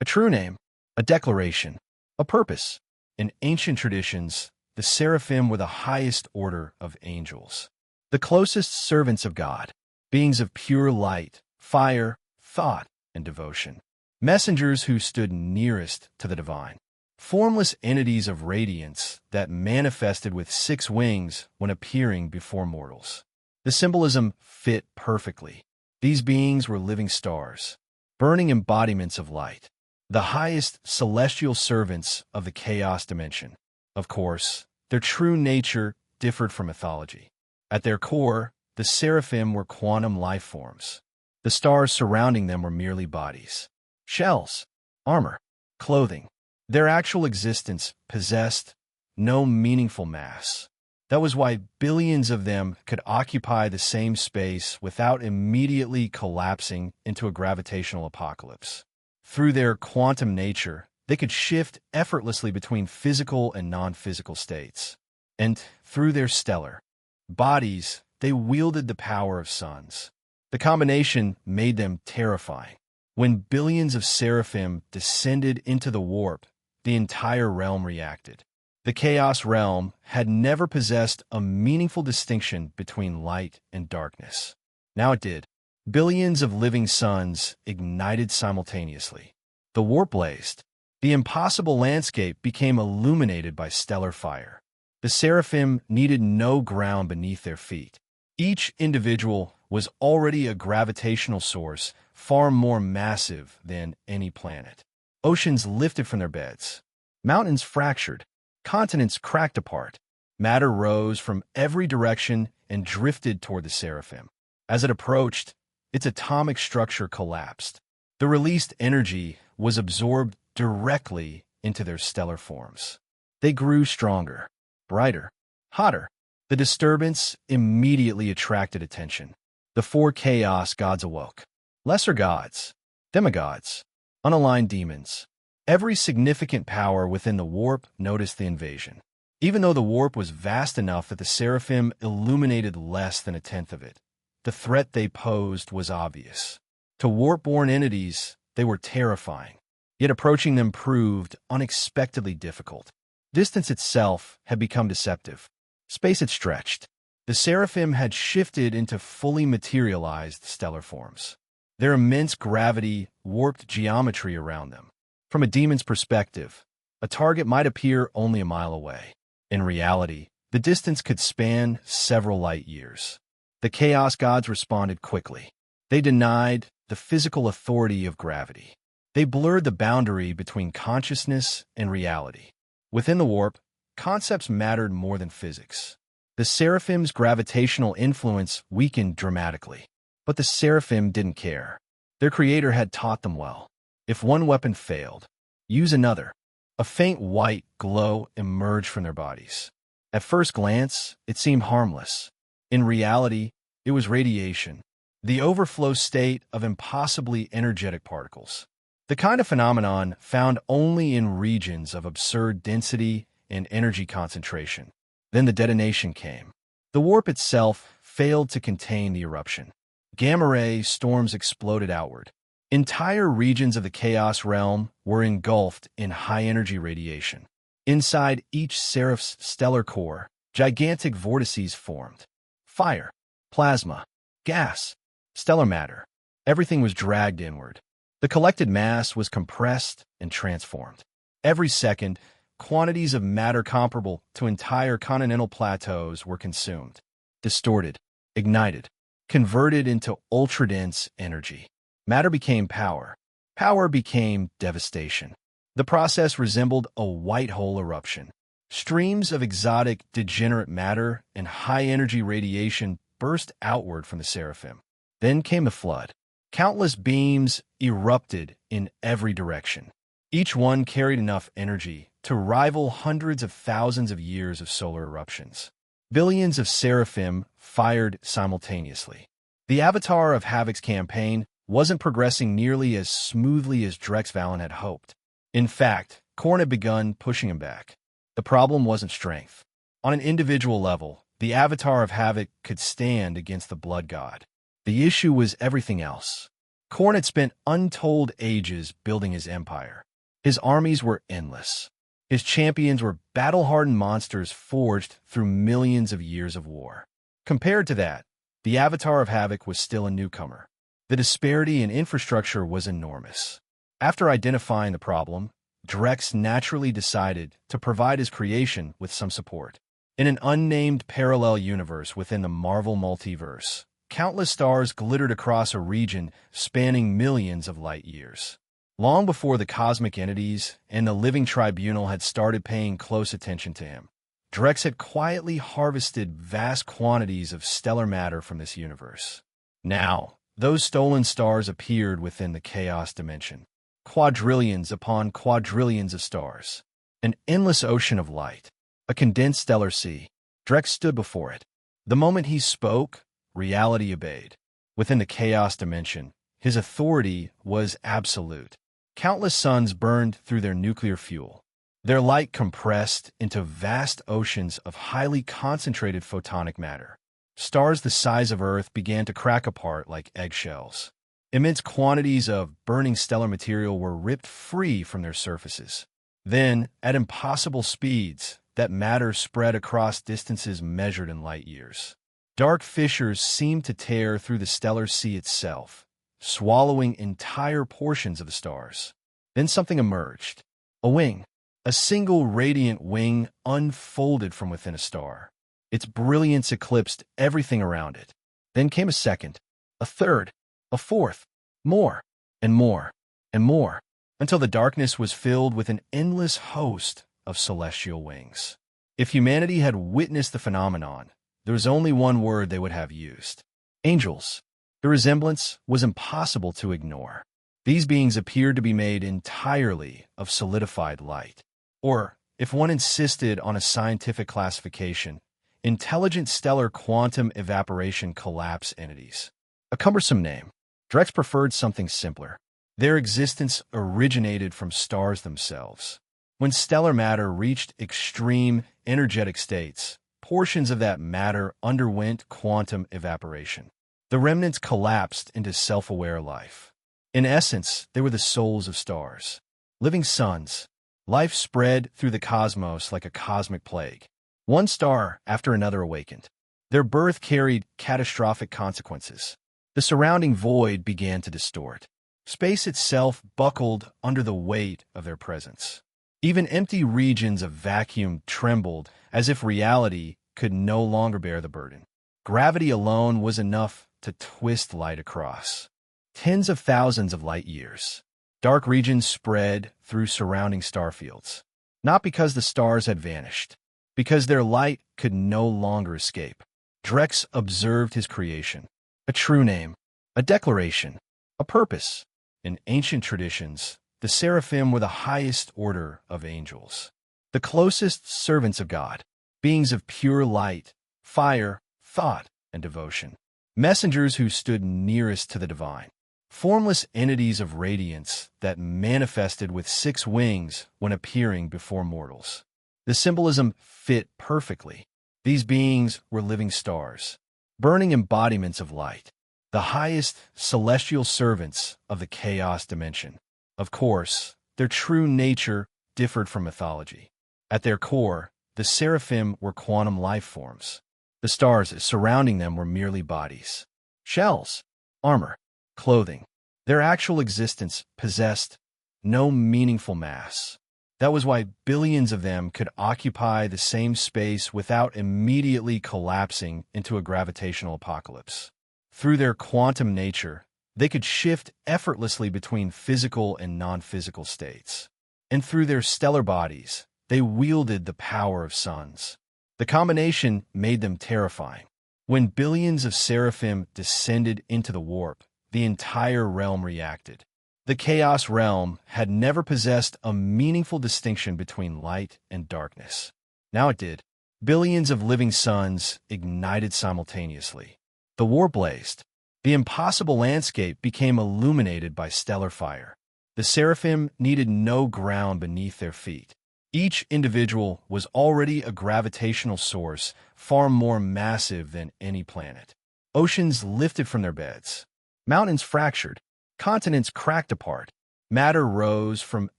A: A true name, a declaration, a purpose. In ancient traditions, the seraphim were the highest order of angels, the closest servants of God, beings of pure light, fire, thought, and devotion, messengers who stood nearest to the divine. Formless entities of radiance that manifested with 6 wings when appearing before mortals. The symbolism fit perfectly. These beings were living stars, burning embodiments of light, the highest celestial servants of the chaos dimension. Of course, their true nature differed from mythology. At their core, the seraphim were quantum life forms. The stars surrounding them were merely bodies, shells, armor, clothing. Their actual existence possessed no meaningful mass. That was why billions of them could occupy the same space without immediately collapsing into a gravitational apocalypse. Through their quantum nature, they could shift effortlessly between physical and non-physical states. And through their stellar bodies, they wielded the power of suns. The combination made them terrifying. When billions of seraphim descended into the warp, the entire realm reacted. The Chaos Realm had never possessed a meaningful distinction between light and darkness. Now it did. Billions of living suns ignited simultaneously. The warp blazed. The impossible landscape became illuminated by stellar fire. The seraphim needed no ground beneath their feet. Each individual was already a gravitational source far more massive than any planet. Oceans lifted from their beds. Mountains fractured. Continents cracked apart. Matter rose from every direction and drifted toward the seraphim. As it approached, its atomic structure collapsed. The released energy was absorbed directly into their stellar forms. They grew stronger, brighter, hotter. The disturbance immediately attracted attention. The 4 chaos gods awoke. Lesser gods, demigods, unaligned demons. Every significant power within the warp noticed the invasion. Even though the warp was vast enough that the seraphim illuminated less than 1/10 of it, the threat they posed was obvious. To warp-born entities, they were terrifying. Yet approaching them proved unexpectedly difficult. Distance itself had become deceptive. Space had stretched. The seraphim had shifted into fully materialized stellar forms. Their immense gravity warped geometry around them. From a demon's perspective, a target might appear only a mile away. In reality, the distance could span several light years. The Chaos Gods responded quickly. They denied the physical authority of gravity. They blurred the boundary between consciousness and reality. Within the warp, concepts mattered more than physics. The Seraphim's gravitational influence weakened dramatically. But the Seraphim didn't care. Their creator had taught them well. If one weapon failed, use another. A faint white glow emerged from their bodies. At first glance, it seemed harmless. In reality, it was radiation, the overflow state of impossibly energetic particles. The kind of phenomenon found only in regions of absurd density and energy concentration. Then the detonation came. The warp itself failed to contain the eruption. Gamma-ray storms exploded outward. Entire regions of the Chaos Realm were engulfed in high-energy radiation. Inside each Seraph's stellar core, gigantic vortices formed. Fire, plasma, gas, stellar matter. Everything was dragged inward. The collected mass was compressed and transformed. Every second, quantities of matter comparable to entire continental plateaus were consumed, distorted, ignited, converted into ultra-dense energy. Matter became power. Power became devastation. The process resembled a white hole eruption. Streams of exotic, degenerate matter and high-energy radiation burst outward from the Seraphim. Then came the flood. Countless beams erupted in every direction. Each one carried enough energy to rival hundreds of thousands of years of solar eruptions. Billions of Seraphim fired simultaneously. The Avatar of Havoc's campaign wasn't progressing nearly as smoothly as Drex Valen had hoped. In fact, Khorne had begun pushing him back. The problem wasn't strength. On an individual level, the Avatar of Havoc could stand against the Blood God. The issue was everything else. Khorne had spent untold ages building his empire. His armies were endless. His champions were battle-hardened monsters forged through millions of years of war. Compared to that, the Avatar of Havoc was still a newcomer. The disparity in infrastructure was enormous. After identifying the problem, Drex naturally decided to provide his creation with some support. In an unnamed parallel universe within the Marvel multiverse, countless stars glittered across a region spanning millions of light years. Long before the cosmic entities and the living tribunal had started paying close attention to him, Drex had quietly harvested vast quantities of stellar matter from this universe. Now, those stolen stars appeared within the chaos dimension. Quadrillions upon quadrillions of stars. An endless ocean of light. A condensed stellar sea. Drex stood before it. The moment he spoke, reality obeyed. Within the chaos dimension, his authority was absolute. Countless suns burned through their nuclear fuel. Their light compressed into vast oceans of highly concentrated photonic matter. Stars the size of Earth began to crack apart like eggshells. Immense quantities of burning stellar material were ripped free from their surfaces. Then, at impossible speeds, that matter spread across distances measured in light years. Dark fissures seemed to tear through the stellar sea itself, swallowing entire portions of the stars. Then something emerged. A wing. A single radiant wing unfolded from within a star. Its brilliance eclipsed everything around it. Then came a second, a third, a fourth, more, and more, and more, until the darkness was filled with an endless host of celestial wings. If humanity had witnessed the phenomenon, there was only one word they would have used. Angels. The resemblance was impossible to ignore. These beings appeared to be made entirely of solidified light. Or, if one insisted on a scientific classification, intelligent stellar quantum evaporation collapse entities. A cumbersome name. Drex preferred something simpler. Their existence originated from stars themselves. When stellar matter reached extreme energetic states, portions of that matter underwent quantum evaporation. The remnants collapsed into self-aware life. In essence, they were the souls of stars. Living suns. Life spread through the cosmos like a cosmic plague. One star after another awakened. Their birth carried catastrophic consequences. The surrounding void began to distort. Space itself buckled under the weight of their presence. Even empty regions of vacuum trembled as if reality could no longer bear the burden. Gravity alone was enough to twist light across. tens of thousands of light years. Dark regions spread through surrounding star fields, not because the stars had vanished, because their light could no longer escape. Drex observed his creation, a true name, a declaration, a purpose. In ancient traditions, the seraphim were the highest order of angels, the closest servants of God, beings of pure light, fire, thought, and devotion, messengers who stood nearest to the divine, formless entities of radiance that manifested with 6 wings when appearing before mortals. The symbolism fit perfectly. These beings were living stars, burning embodiments of light, the highest celestial servants of the chaos dimension. Of course, their true nature differed from mythology. At their core, the seraphim were quantum life forms. The stars surrounding them were merely bodies, shells, armor, clothing. Their actual existence possessed no meaningful mass. That was why billions of them could occupy the same space without immediately collapsing into a gravitational apocalypse. Through their quantum nature, they could shift effortlessly between physical and non-physical states. And through their stellar bodies, they wielded the power of suns. The combination made them terrifying. When billions of seraphim descended into the warp, the entire realm reacted. The Chaos Realm had never possessed a meaningful distinction between light and darkness. Now it did. Billions of living suns ignited simultaneously. The war blazed. The impossible landscape became illuminated by stellar fire. The seraphim needed no ground beneath their feet. Each individual was already a gravitational source far more massive than any planet. Oceans lifted from their beds. Mountains fractured. Continents cracked apart. Matter rose from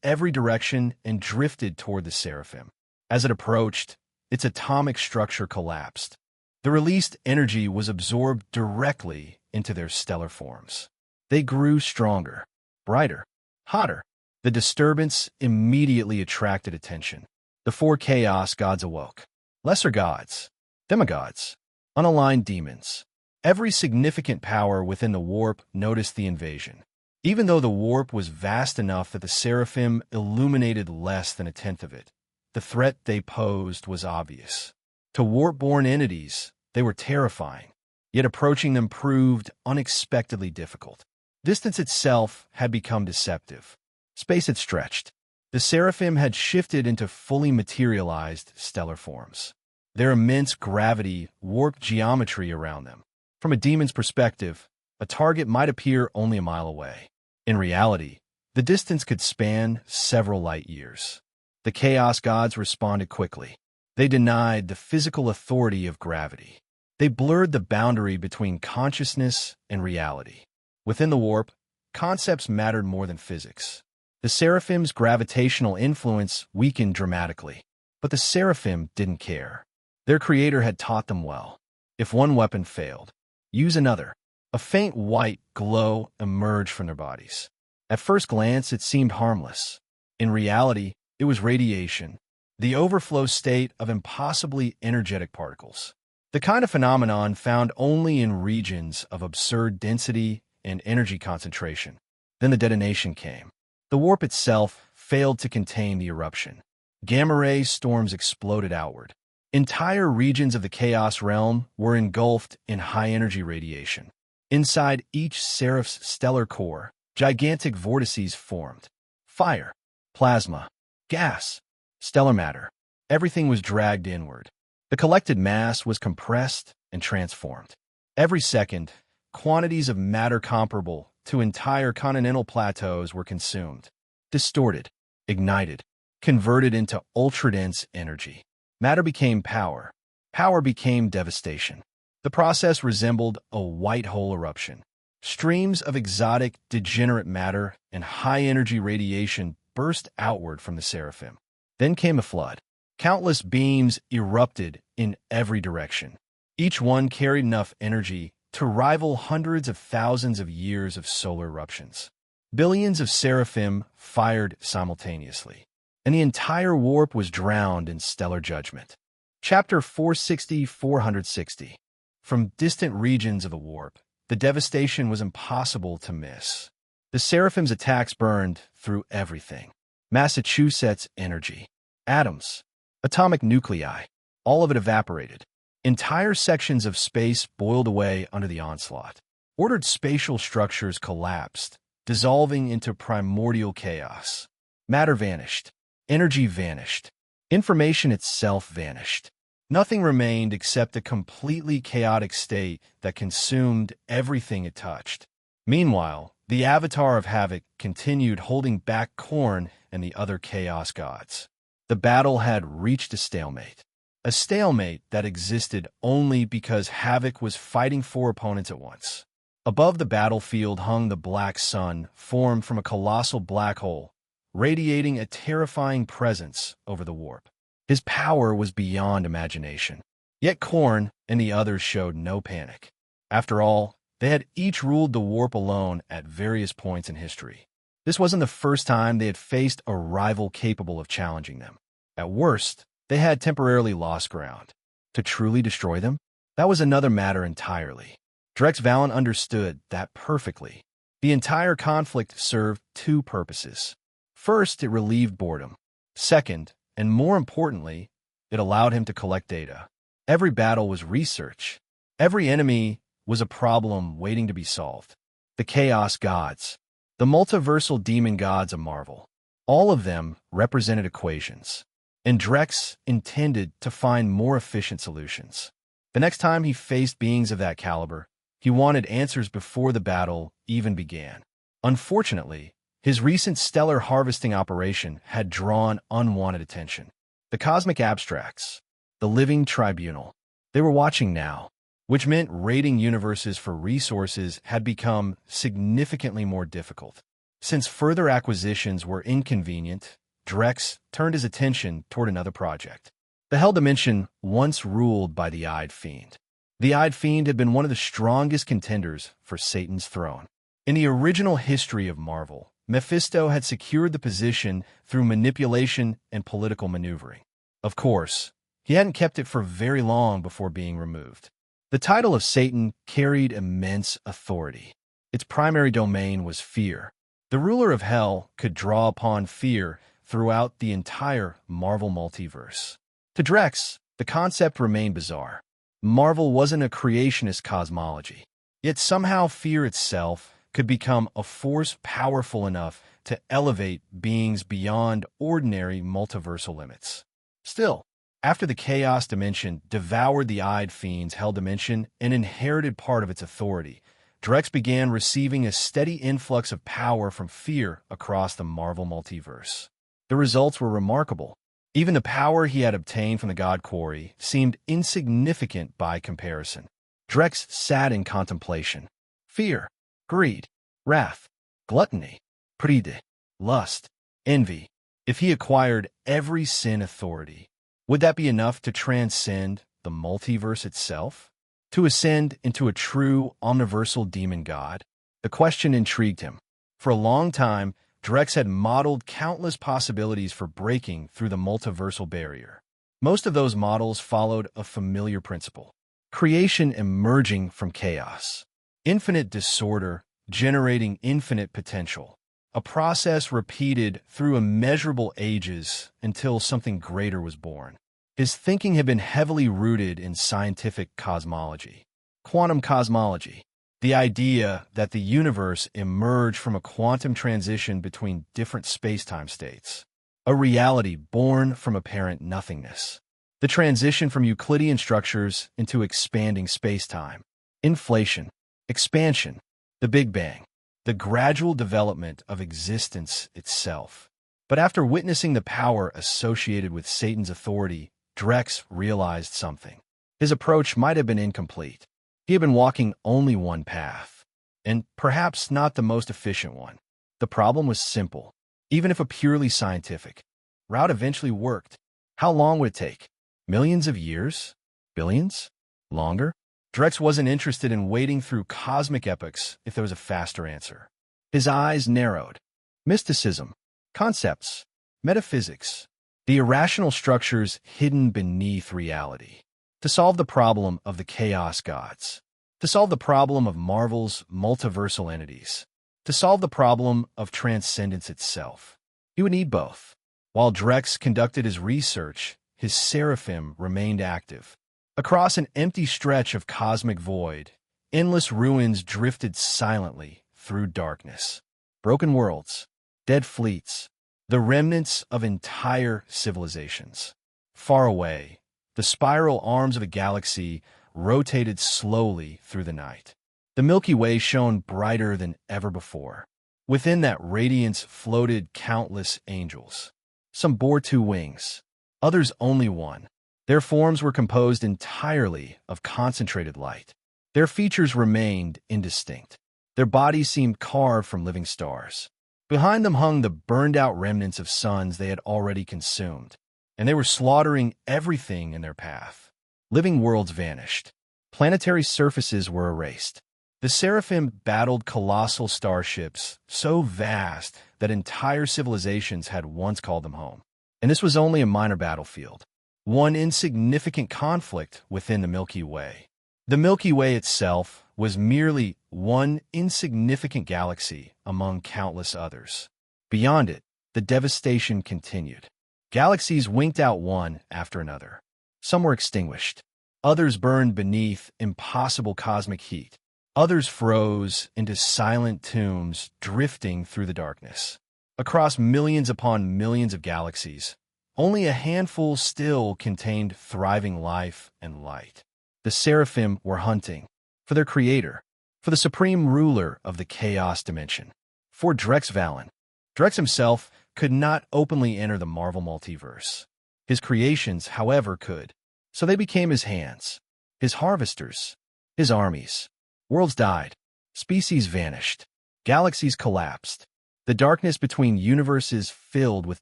A: every direction and drifted toward the seraphim. As it approached, its atomic structure collapsed. The released energy was absorbed directly into their stellar forms. They grew stronger, brighter, hotter. The disturbance immediately attracted attention. The 4 chaos gods awoke. Lesser gods, demigods, unaligned demons. Every significant power within the warp noticed the invasion. Even though the warp was vast enough that the seraphim illuminated less than 1/10 of it, the threat they posed was obvious. To warp-born entities, they were terrifying, yet approaching them proved unexpectedly difficult. Distance itself had become deceptive. Space had stretched. The seraphim had shifted into fully materialized stellar forms. Their immense gravity warped geometry around them. From a demon's perspective, a target might appear only a mile away. In reality, the distance could span several light years. The Chaos Gods responded quickly. They denied the physical authority of gravity. They blurred the boundary between consciousness and reality. Within the warp, concepts mattered more than physics. The Seraphim's gravitational influence weakened dramatically, but the Seraphim didn't care. Their creator had taught them well. If one weapon failed, use another. A faint white glow emerged from their bodies. At first glance, it seemed harmless. In reality, it was radiation, the overflow state of impossibly energetic particles. The kind of phenomenon found only in regions of absurd density and energy concentration. Then the detonation came. The warp itself failed to contain the eruption. Gamma-ray storms exploded outward. Entire regions of the Chaos Realm were engulfed in high-energy radiation. Inside each seraph's stellar core, gigantic vortices formed. Fire, plasma, gas, stellar matter. Everything was dragged inward. The collected mass was compressed and transformed. Every second, quantities of matter comparable to entire continental plateaus were consumed, distorted, ignited, converted into ultra-dense energy. Matter became power. Power became devastation. The process resembled a white hole eruption. Streams of exotic, degenerate matter and high-energy radiation burst outward from the seraphim. Then came a flood. Countless beams erupted in every direction. Each one carried enough energy to rival hundreds of thousands of years of solar eruptions. Billions of seraphim fired simultaneously, and the entire warp was drowned in stellar judgment. Chapter 460-460. From distant regions of the warp, the devastation was impossible to miss. The Seraphim's attacks burned through everything. Massachusetts energy, atoms, atomic nuclei, all of it evaporated. Entire sections of space boiled away under the onslaught. Ordered spatial structures collapsed, dissolving into primordial chaos. Matter vanished. Energy vanished. Information itself vanished. Nothing remained except a completely chaotic state that consumed everything it touched. Meanwhile, the Avatar of Havoc continued holding back Khorne and the other Chaos Gods. The battle had reached a stalemate. A stalemate that existed only because Havoc was fighting four opponents at once. Above the battlefield hung the Black Sun, formed from a colossal black hole, radiating a terrifying presence over the warp. His power was beyond imagination. Yet Khorne and the others showed no panic. After all, they had each ruled the warp alone at various points in history. This wasn't the first time they had faced a rival capable of challenging them. At worst, they had temporarily lost ground. To truly destroy them? That was another matter entirely. Drex Valen understood that perfectly. The entire conflict served two purposes. First, it relieved boredom. Second, and more importantly, it allowed him to collect data. Every battle was research. Every enemy was a problem waiting to be solved. The Chaos Gods, the multiversal demon gods of Marvel, all of them represented equations. And Drex intended to find more efficient solutions. The next time he faced beings of that caliber, he wanted answers before the battle even began. Unfortunately, his recent stellar harvesting operation had drawn unwanted attention. The cosmic abstracts, the living tribunal, they were watching now, which meant raiding universes for resources had become significantly more difficult. Since further acquisitions were inconvenient, Drex turned his attention toward another project. The Hell Dimension, once ruled by the Eyed Fiend. The Eyed Fiend had been one of the strongest contenders for Satan's throne. In the original history of Marvel, Mephisto had secured the position through manipulation and political maneuvering. Of course, he hadn't kept it for very long before being removed. The title of Satan carried immense authority. Its primary domain was fear. The ruler of hell could draw upon fear throughout the entire Marvel multiverse. To Drex, the concept remained bizarre. Marvel wasn't a creationist cosmology, yet somehow fear itself could become a force powerful enough to elevate beings beyond ordinary multiversal limits. Still, after the Chaos Dimension devoured the Eyed Fiend's Hell Dimension and inherited part of its authority, Drex began receiving a steady influx of power from fear across the Marvel multiverse. The results were remarkable. Even the power he had obtained from the God Quarry seemed insignificant by comparison. Drex sat in contemplation. Fear, greed, wrath, gluttony, pride, lust, envy. If he acquired every sin authority, would that be enough to transcend the multiverse itself? To ascend into a true omniversal demon god? The question intrigued him. For a long time, Drex had modeled countless possibilities for breaking through the multiversal barrier. Most of those models followed a familiar principle: creation emerging from chaos, infinite disorder generating infinite potential, a process repeated through immeasurable ages until something greater was born. His thinking had been heavily rooted in scientific cosmology, quantum cosmology, the idea that the universe emerged from a quantum transition between different space-time states, a reality born from apparent nothingness. The transition from Euclidean structures into expanding space-time, inflation, expansion, the Big Bang, the gradual development of existence itself. But after witnessing the power associated with Satan's authority, Drex realized something. His approach might have been incomplete. He had been walking only one path, and perhaps not the most efficient one. The problem was simple. Even if a purely scientific route eventually worked, how long would it take? Millions of years? Billions? Longer? Drex wasn't interested in wading through cosmic epochs if there was a faster answer. His eyes narrowed. Mysticism, concepts, metaphysics, the irrational structures hidden beneath reality. To solve the problem of the Chaos Gods, to solve the problem of Marvel's multiversal entities, to solve the problem of transcendence itself. He would need both. While Drex conducted his research, his seraphim remained active. Across an empty stretch of cosmic void, endless ruins drifted silently through darkness. Broken worlds, dead fleets, the remnants of entire civilizations. Far away, the spiral arms of a galaxy rotated slowly through the night. The Milky Way shone brighter than ever before. Within that radiance floated countless angels. Some bore 2 wings, others only one. Their forms were composed entirely of concentrated light. Their features remained indistinct. Their bodies seemed carved from living stars. Behind them hung the burned-out remnants of suns they had already consumed, and they were slaughtering everything in their path. Living worlds vanished. Planetary surfaces were erased. The Seraphim battled colossal starships so vast that entire civilizations had once called them home. And this was only a minor battlefield, one insignificant conflict within the Milky Way. The Milky Way itself was merely one insignificant galaxy among countless others. Beyond it, the devastation continued. Galaxies winked out one after another. Some were extinguished. Others burned beneath impossible cosmic heat. Others froze into silent tombs drifting through the darkness. Across millions upon millions of galaxies, only a handful still contained thriving life and light. The Seraphim were hunting for their creator, for the supreme ruler of the chaos dimension, for Drex Valen. Drex himself could not openly enter the Marvel multiverse. His creations, however, could. So they became his hands, his harvesters, his armies. Worlds died. Species vanished. Galaxies collapsed. The darkness between universes filled with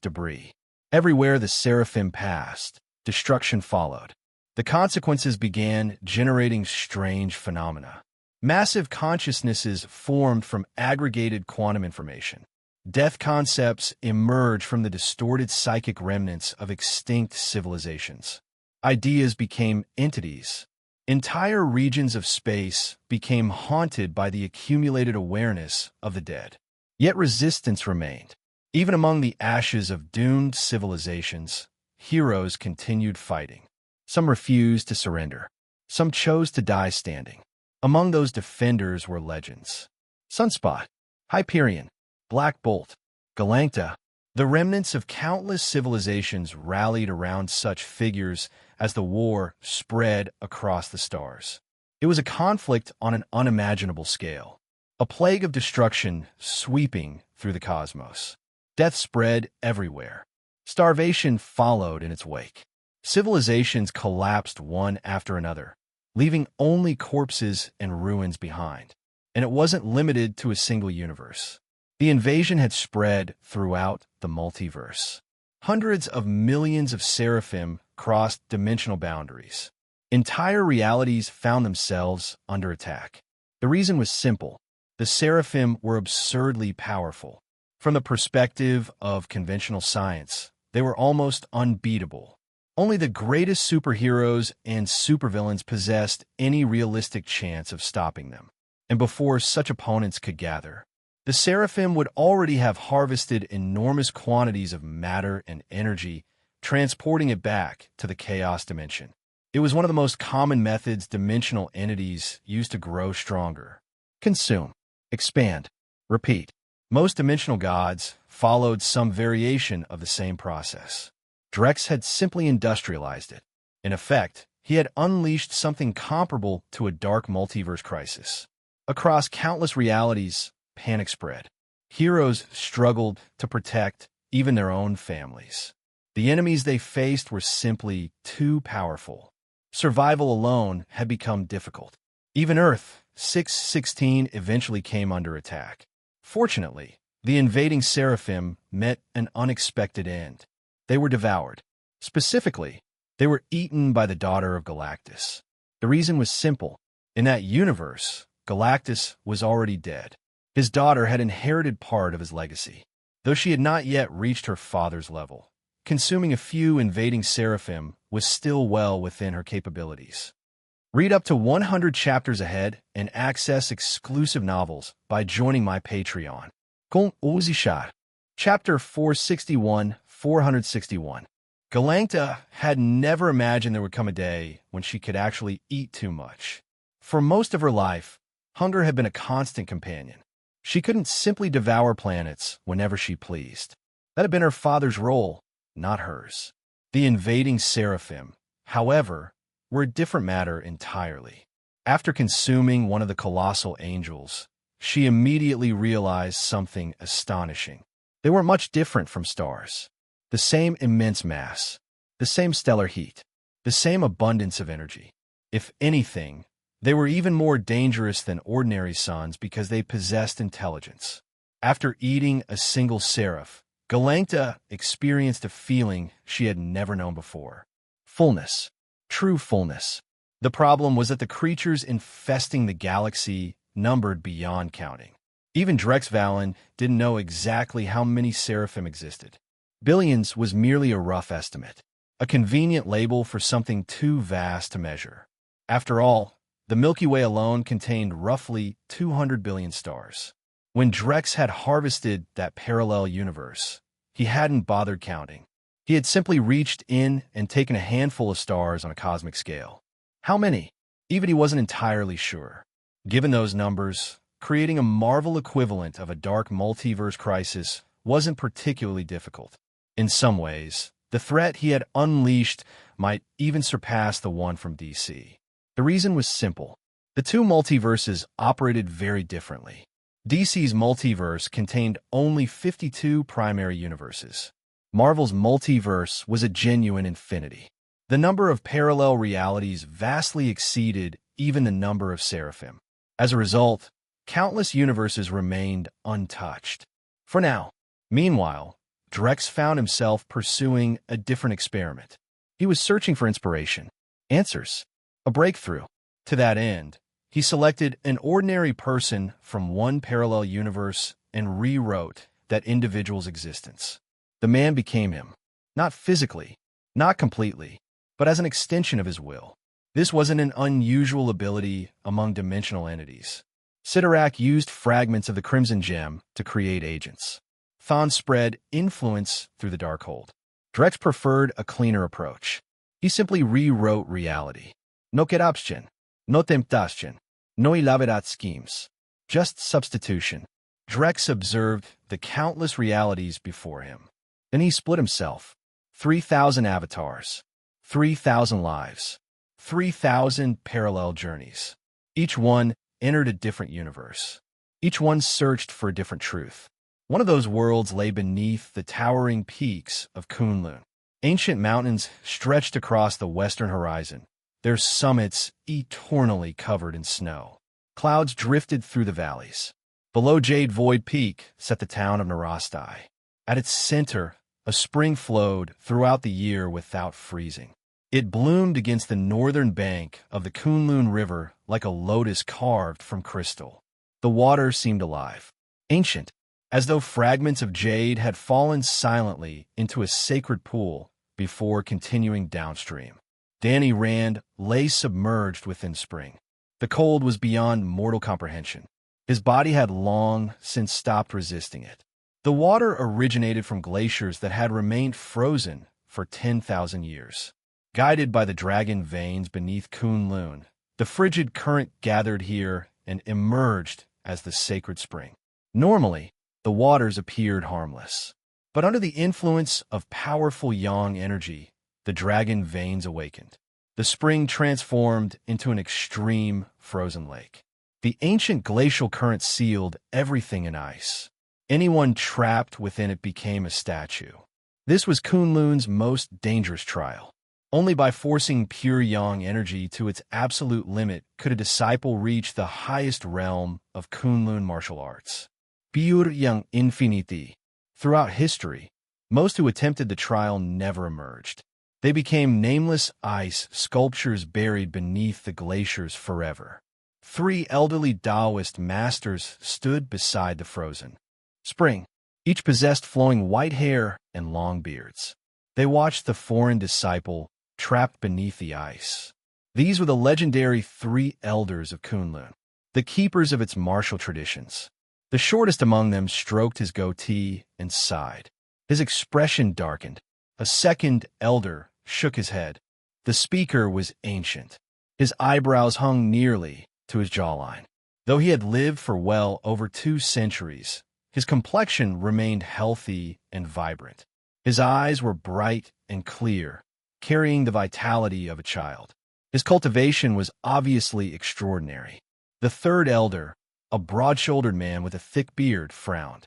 A: debris. Everywhere the Seraphim passed, destruction followed. The consequences began generating strange phenomena. Massive consciousnesses formed from aggregated quantum information. Death concepts emerged from the distorted psychic remnants of extinct civilizations. Ideas became entities. Entire regions of space became haunted by the accumulated awareness of the dead. Yet resistance remained. Even among the ashes of doomed civilizations, heroes continued fighting. Some refused to surrender. Some chose to die standing. Among those defenders were legends. Sunspot, Hyperion, Black Bolt, Galacta. The remnants of countless civilizations rallied around such figures as the war spread across the stars. It was a conflict on an unimaginable scale, a plague of destruction sweeping through the cosmos. Death spread everywhere. Starvation followed in its wake. Civilizations collapsed one after another, leaving only corpses and ruins behind. And it wasn't limited to a single universe. The invasion had spread throughout the multiverse. Hundreds of millions of Seraphim crossed dimensional boundaries. Entire realities found themselves under attack. The reason was simple. The Seraphim were absurdly powerful. From the perspective of conventional science, they were almost unbeatable. Only the greatest superheroes and supervillains possessed any realistic chance of stopping them. And before such opponents could gather, the Seraphim would already have harvested enormous quantities of matter and energy, transporting it back to the chaos dimension. It was one of the most common methods dimensional entities used to grow stronger. Consume, expand, repeat. Most dimensional gods followed some variation of the same process. Drex had simply industrialized it. In effect, he had unleashed something comparable to a dark multiverse crisis. Across countless realities, panic spread. Heroes struggled to protect even their own families. The enemies they faced were simply too powerful. Survival alone had become difficult. Even Earth 616 eventually came under attack. Fortunately, the invading Seraphim met an unexpected end. They were devoured. Specifically, they were eaten by the daughter of Galactus. The reason was simple. In that universe, Galactus was already dead. His daughter had inherited part of his legacy, though she had not yet reached her father's level. Consuming a few invading Seraphim was still well within her capabilities. Read up to 100 chapters ahead and access exclusive novels by joining my Patreon. Kung Uzisha. Chapter 461. Galacta had never imagined there would come a day when she could actually eat too much. For most of her life, hunger had been a constant companion. She couldn't simply devour planets whenever she pleased. That had been her father's role, not hers. The invading seraphim, however, were a different matter entirely. After consuming one of the colossal angels, she immediately realized something astonishing. They weren't much different from stars. The same immense mass, the same stellar heat, the same abundance of energy. If anything, they were even more dangerous than ordinary suns because they possessed intelligence. After eating a single seraph, Galacta experienced a feeling she had never known before. Fullness. True fullness. The problem was that the creatures infesting the galaxy numbered beyond counting. Even Drex Valen didn't know exactly how many seraphim existed. Billions was merely a rough estimate, a convenient label for something too vast to measure. After all, the Milky Way alone contained roughly 200 billion stars. When Drex had harvested that parallel universe, he hadn't bothered counting. He had simply reached in and taken a handful of stars on a cosmic scale. How many? Even he wasn't entirely sure. Given those numbers, creating a Marvel equivalent of a dark multiverse crisis wasn't particularly difficult. In some ways, the threat he had unleashed might even surpass the one from DC. The reason was simple. The two multiverses operated very differently. DC's multiverse contained only 52 primary universes. Marvel's multiverse was a genuine infinity. The number of parallel realities vastly exceeded even the number of seraphim. As a result, countless universes remained untouched. For now. Meanwhile, Drex found himself pursuing a different experiment. He was searching for inspiration, answers, a breakthrough. To that end, he selected an ordinary person from one parallel universe and rewrote that individual's existence. The man became him, not physically, not completely, but as an extension of his will. This wasn't an unusual ability among dimensional entities. Sidorak used fragments of the Crimson Gem to create agents. Thon spread influence through the Darkhold. Drex preferred a cleaner approach. He simply rewrote reality. No corruption, no temptation, no elaborate schemes. Just substitution. Drex observed the countless realities before him. Then he split himself. 3,000 avatars. 3,000 lives. 3,000 parallel journeys. Each one entered a different universe. Each one searched for a different truth. One of those worlds lay beneath the towering peaks of Kunlun. Ancient mountains stretched across the western horizon, their summits eternally covered in snow. Clouds drifted through the valleys. Below Jade Void Peak sat the town of Narastai. At its center, a spring flowed throughout the year without freezing. It bloomed against the northern bank of the Kunlun River like a lotus carved from crystal. The water seemed alive, ancient, as though fragments of jade had fallen silently into a sacred pool before continuing downstream. Danny Rand lay submerged within spring. The cold was beyond mortal comprehension. His body had long since stopped resisting it. The water originated from glaciers that had remained frozen for 10,000 years. Guided by the dragon veins beneath Kunlun, the frigid current gathered here and emerged as the sacred spring. Normally, the waters appeared harmless. But under the influence of powerful yang energy, the dragon veins awakened. The spring transformed into an extreme frozen lake. The ancient glacial current sealed everything in ice. Anyone trapped within it became a statue. This was Kunlun's most dangerous trial. Only by forcing pure yang energy to its absolute limit could a disciple reach the highest realm of Kunlun martial arts. Pure yang infinity. Throughout history, most who attempted the trial never emerged. They became nameless ice sculptures buried beneath the glaciers forever. 3 elderly Taoist masters stood beside the frozen spring. Each possessed flowing white hair and long beards. They watched the foreign disciple trapped beneath the ice. These were the legendary three elders of Kunlun, the keepers of its martial traditions. The shortest among them stroked his goatee and sighed. His expression darkened. A second elder shook his head. The speaker was ancient. His eyebrows hung nearly to his jawline. Though he had lived for well over 2 centuries, his complexion remained healthy and vibrant. His eyes were bright and clear, carrying the vitality of a child. His cultivation was obviously extraordinary. The third elder, a broad-shouldered man with a thick beard, frowned.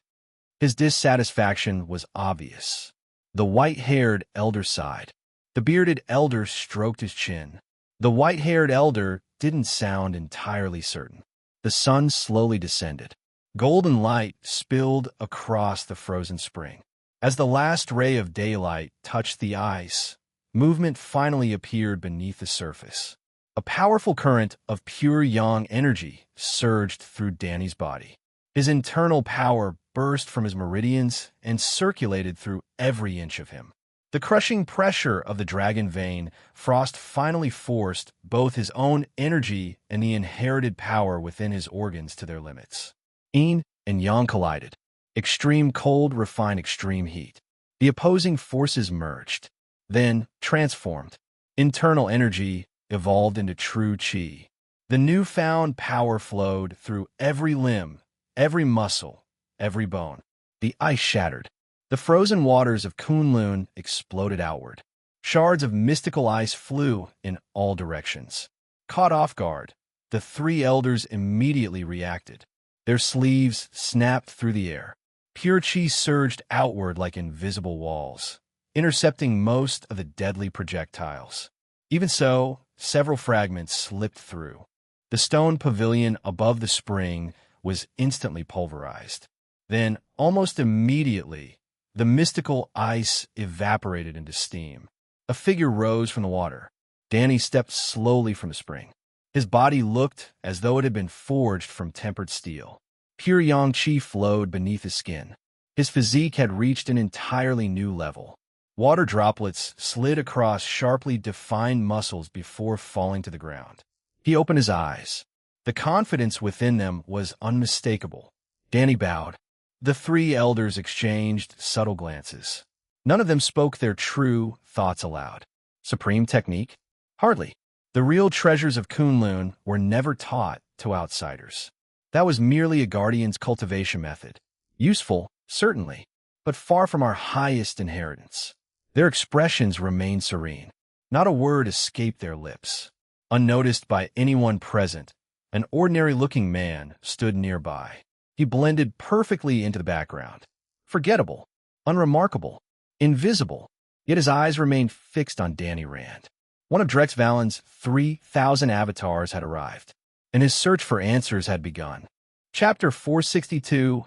A: His dissatisfaction was obvious. The white-haired elder sighed. The bearded elder stroked his chin. The white-haired elder didn't sound entirely certain. The sun slowly descended. Golden light spilled across the frozen spring. As the last ray of daylight touched the ice, movement finally appeared beneath the surface. A powerful current of pure yang energy surged through Danny's body. His internal power burst from his meridians and circulated through every inch of him. The crushing pressure of the dragon vein frost finally forced both his own energy and the inherited power within his organs to their limits. Yin and yang collided. Extreme cold refined extreme heat. The opposing forces merged, then transformed. Internal energy evolved into true qi. The newfound power flowed through every limb, every muscle, every bone. The ice shattered. The frozen waters of Kunlun exploded outward. Shards of mystical ice flew in all directions. Caught off guard, the three elders immediately reacted. Their sleeves snapped through the air. Pure qi surged outward like invisible walls, intercepting most of the deadly projectiles. Even so, several fragments slipped through. The stone pavilion above the spring was instantly pulverized. Then, almost immediately, the mystical ice evaporated into steam. A figure rose from the water. Danny stepped slowly from the spring. His body looked as though it had been forged from tempered steel. Pure yang qi flowed beneath his skin. His physique had reached an entirely new level. Water droplets slid across sharply defined muscles before falling to the ground. He opened his eyes. The confidence within them was unmistakable. Danny bowed. The three elders exchanged subtle glances. None of them spoke their true thoughts aloud. Supreme technique? Hardly. The real treasures of Kunlun were never taught to outsiders. That was merely a guardian's cultivation method. Useful, certainly, but far from our highest inheritance. Their expressions remained serene. Not a word escaped their lips. Unnoticed by anyone present, an ordinary-looking man stood nearby. He blended perfectly into the background. Forgettable, unremarkable, invisible, yet his eyes remained fixed on Danny Rand. One of Drex Valen's 3,000 avatars had arrived, and his search for answers had begun. Chapter 462.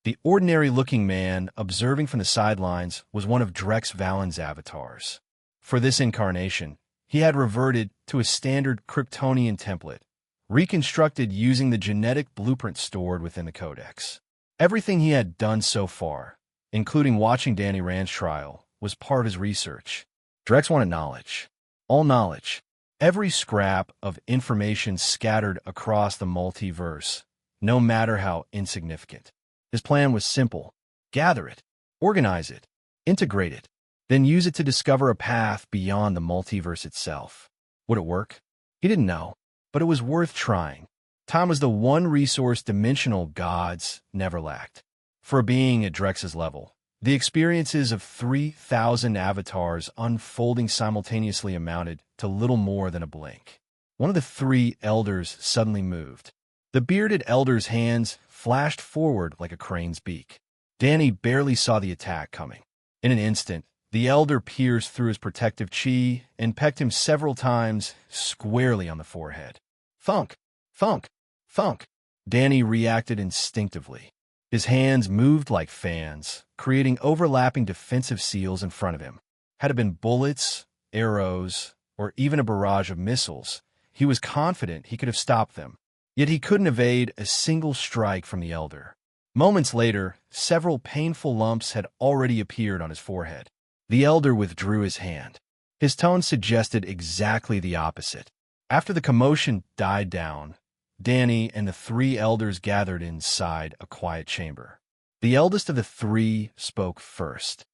A: The ordinary-looking man, observing from the sidelines, was one of Drex Valen's avatars. For this incarnation, he had reverted to a standard Kryptonian template, reconstructed using the genetic blueprint stored within the Codex. Everything he had done so far, including watching Danny Rand's trial, was part of his research. Drex wanted knowledge. All knowledge. Every scrap of information scattered across the multiverse, no matter how insignificant. His plan was simple. Gather it, organize it, integrate it, then use it to discover a path beyond the multiverse itself. Would it work? He didn't know, but it was worth trying. Time was the one resource dimensional gods never lacked. For a being at Drex's level, the experiences of 3,000 avatars unfolding simultaneously amounted to little more than a blink. One of the three elders suddenly moved. The bearded elder's hands flashed forward like a crane's beak. Danny barely saw the attack coming. In an instant, the elder pierced through his protective chi and pecked him several times squarely on the forehead. Thunk, thunk, thunk. Danny reacted instinctively. His hands moved like fans, creating overlapping defensive seals in front of him. Had it been bullets, arrows, or even a barrage of missiles, he was confident he could have stopped them. Yet he couldn't evade a single strike from the elder. Moments later, several painful lumps had already appeared on his forehead. The elder withdrew his hand. His tone suggested exactly the opposite. After the commotion died down, Danny and the three elders gathered inside a quiet chamber. The eldest of the three spoke first.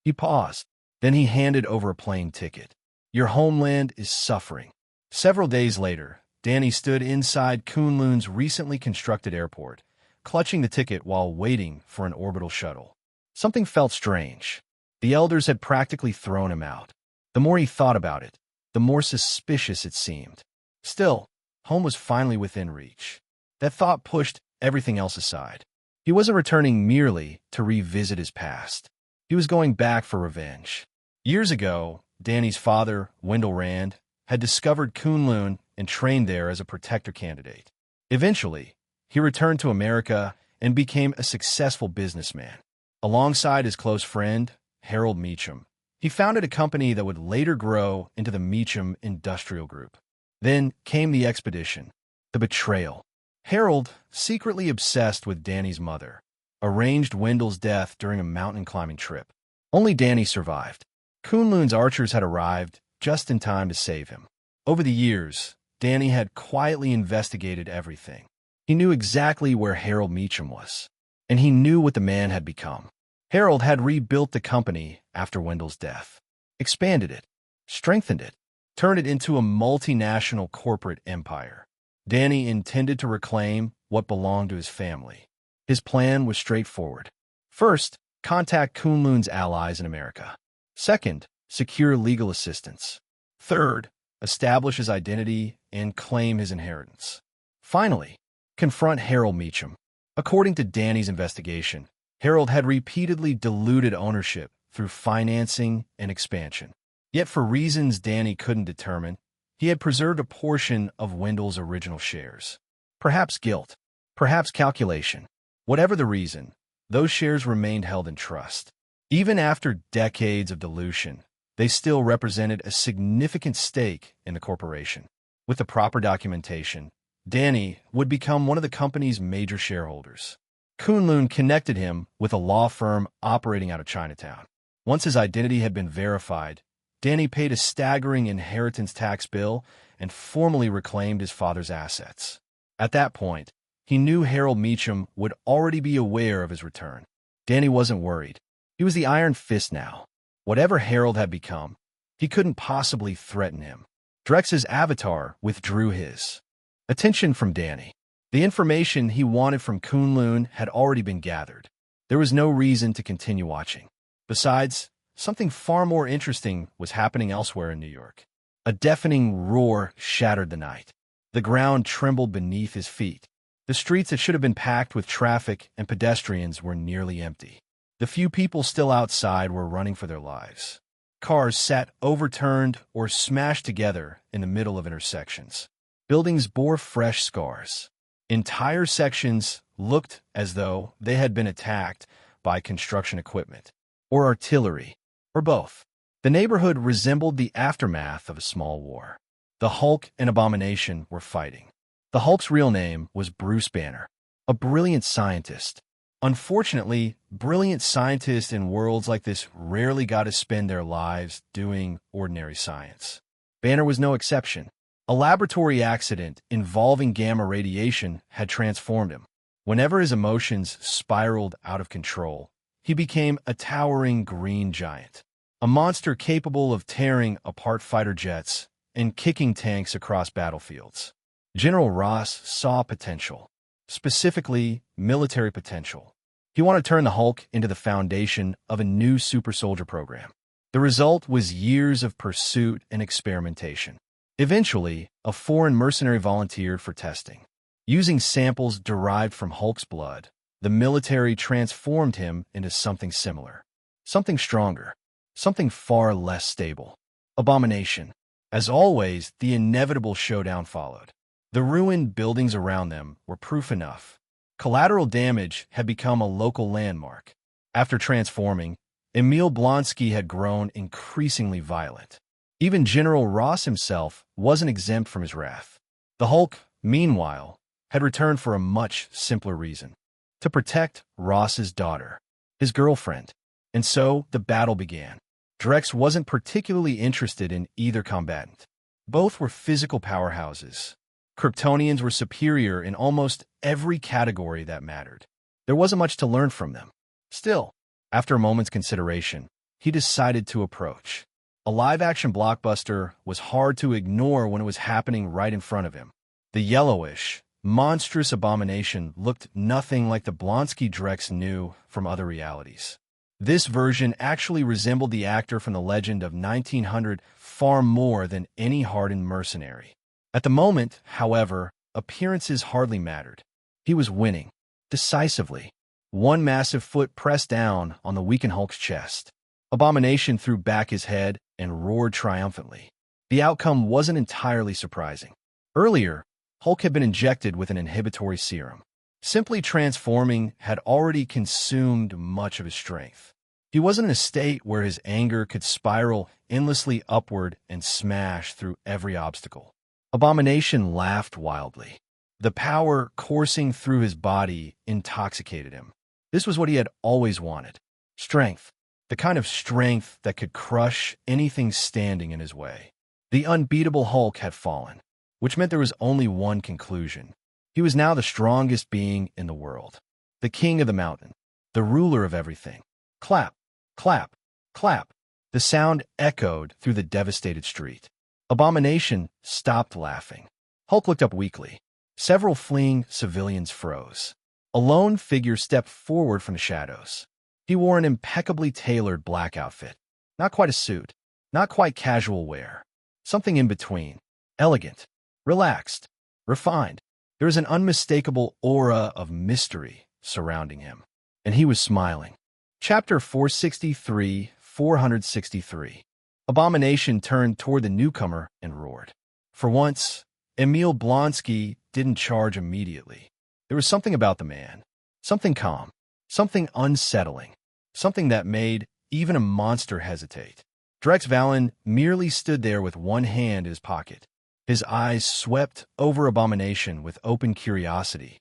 A: He paused. Then he handed over a plane ticket. Your homeland is suffering. Several days later, Danny stood inside Kunlun's recently constructed airport, clutching the ticket while waiting for an orbital shuttle. Something felt strange. The elders had practically thrown him out. The more he thought about it, the more suspicious it seemed. Still, home was finally within reach. That thought pushed everything else aside. He wasn't returning merely to revisit his past. He was going back for revenge. Years ago, Danny's father, Wendell Rand, had discovered Kunlun and trained there as a protector candidate. Eventually, he returned to America and became a successful businessman. Alongside his close friend, Harold Meacham, he founded a company that would later grow into the Meacham Industrial Group. Then came the expedition, the betrayal. Harold, secretly obsessed with Danny's mother, arranged Wendell's death during a mountain climbing trip. Only Danny survived. Kunlun's archers had arrived just in time to save him. Over the years, Danny had quietly investigated everything. He knew exactly where Harold Meacham was, and he knew what the man had become. Harold had rebuilt the company after Wendell's death, expanded it, strengthened it, turned it into a multinational corporate empire. Danny intended to reclaim what belonged to his family. His plan was straightforward. First, contact Kunlun's allies in America. Second, secure legal assistance. Third, establish his identity and claim his inheritance. Finally, confront Harold Meacham. According to Danny's investigation, Harold had repeatedly diluted ownership through financing and expansion. Yet for reasons Danny couldn't determine, he had preserved a portion of Wendell's original shares. Perhaps guilt, perhaps calculation. Whatever the reason, those shares remained held in trust. Even after decades of dilution, they still represented a significant stake in the corporation. With the proper documentation, Danny would become one of the company's major shareholders. Kunlun connected him with a law firm operating out of Chinatown. Once his identity had been verified, Danny paid a staggering inheritance tax bill and formally reclaimed his father's assets. At that point, he knew Harold Meacham would already be aware of his return. Danny wasn't worried. He was the Iron Fist now. Whatever Harold had become, he couldn't possibly threaten him. Drex's avatar withdrew his attention from Danny. The information he wanted from Kunlun had already been gathered. There was no reason to continue watching. Besides, something far more interesting was happening elsewhere in New York. A deafening roar shattered the night. The ground trembled beneath his feet. The streets that should have been packed with traffic and pedestrians were nearly empty. The few people still outside were running for their lives. Cars sat overturned or smashed together in the middle of intersections. Buildings bore fresh scars. Entire sections looked as though they had been attacked by construction equipment, or artillery, or both. The neighborhood resembled the aftermath of a small war. The Hulk and Abomination were fighting. The Hulk's real name was Bruce Banner, a brilliant scientist. Unfortunately, brilliant scientists in worlds like this rarely got to spend their lives doing ordinary science. Banner was no exception. A laboratory accident involving gamma radiation had transformed him. Whenever his emotions spiraled out of control, he became a towering green giant, a monster capable of tearing apart fighter jets and kicking tanks across battlefields. General Ross saw potential, specifically military potential. He wanted to turn the Hulk into the foundation of a new super soldier program. The result was years of pursuit and experimentation. Eventually, a foreign mercenary volunteered for testing. Using samples derived from Hulk's blood, the military transformed him into something similar, something stronger, something far less stable. Abomination. As always, the inevitable showdown followed. The ruined buildings around them were proof enough. Collateral damage had become a local landmark. After transforming, Emil Blonsky had grown increasingly violent. Even General Ross himself wasn't exempt from his wrath. The Hulk, meanwhile, had returned for a much simpler reason: to protect Ross's daughter, his girlfriend. And so the battle began. Drex wasn't particularly interested in either combatant. Both were physical powerhouses. Kryptonians were superior in almost every category that mattered. There wasn't much to learn from them. Still, after a moment's consideration, he decided to approach. A live-action blockbuster was hard to ignore when it was happening right in front of him. The yellowish, monstrous abomination looked nothing like the Blonsky Drex knew from other realities. This version actually resembled the actor from the Legend of 1900 far more than any hardened mercenary. At the moment, however, appearances hardly mattered. He was winning, decisively. One massive foot pressed down on the weakened Hulk's chest. Abomination threw back his head and roared triumphantly. The outcome wasn't entirely surprising. Earlier, Hulk had been injected with an inhibitory serum. Simply transforming had already consumed much of his strength. He wasn't in a state where his anger could spiral endlessly upward and smash through every obstacle. Abomination laughed wildly. The power coursing through his body intoxicated him. This was what he had always wanted. Strength. The kind of strength that could crush anything standing in his way. The unbeatable Hulk had fallen, which meant there was only one conclusion. He was now the strongest being in the world. The king of the mountain. The ruler of everything. Clap, clap, clap. The sound echoed through the devastated street. Abomination stopped laughing. Hulk looked up weakly. Several fleeing civilians froze. A lone figure stepped forward from the shadows. He wore an impeccably tailored black outfit. Not quite a suit. Not quite casual wear. Something in between. Elegant. Relaxed. Refined. There was an unmistakable aura of mystery surrounding him. And he was smiling. Chapter 463. Abomination turned toward the newcomer and roared. For once, Emil Blonsky didn't charge immediately. There was something about the man. Something calm. Something unsettling. Something that made even a monster hesitate. Drex Valen merely stood there with one hand in his pocket. His eyes swept over Abomination with open curiosity.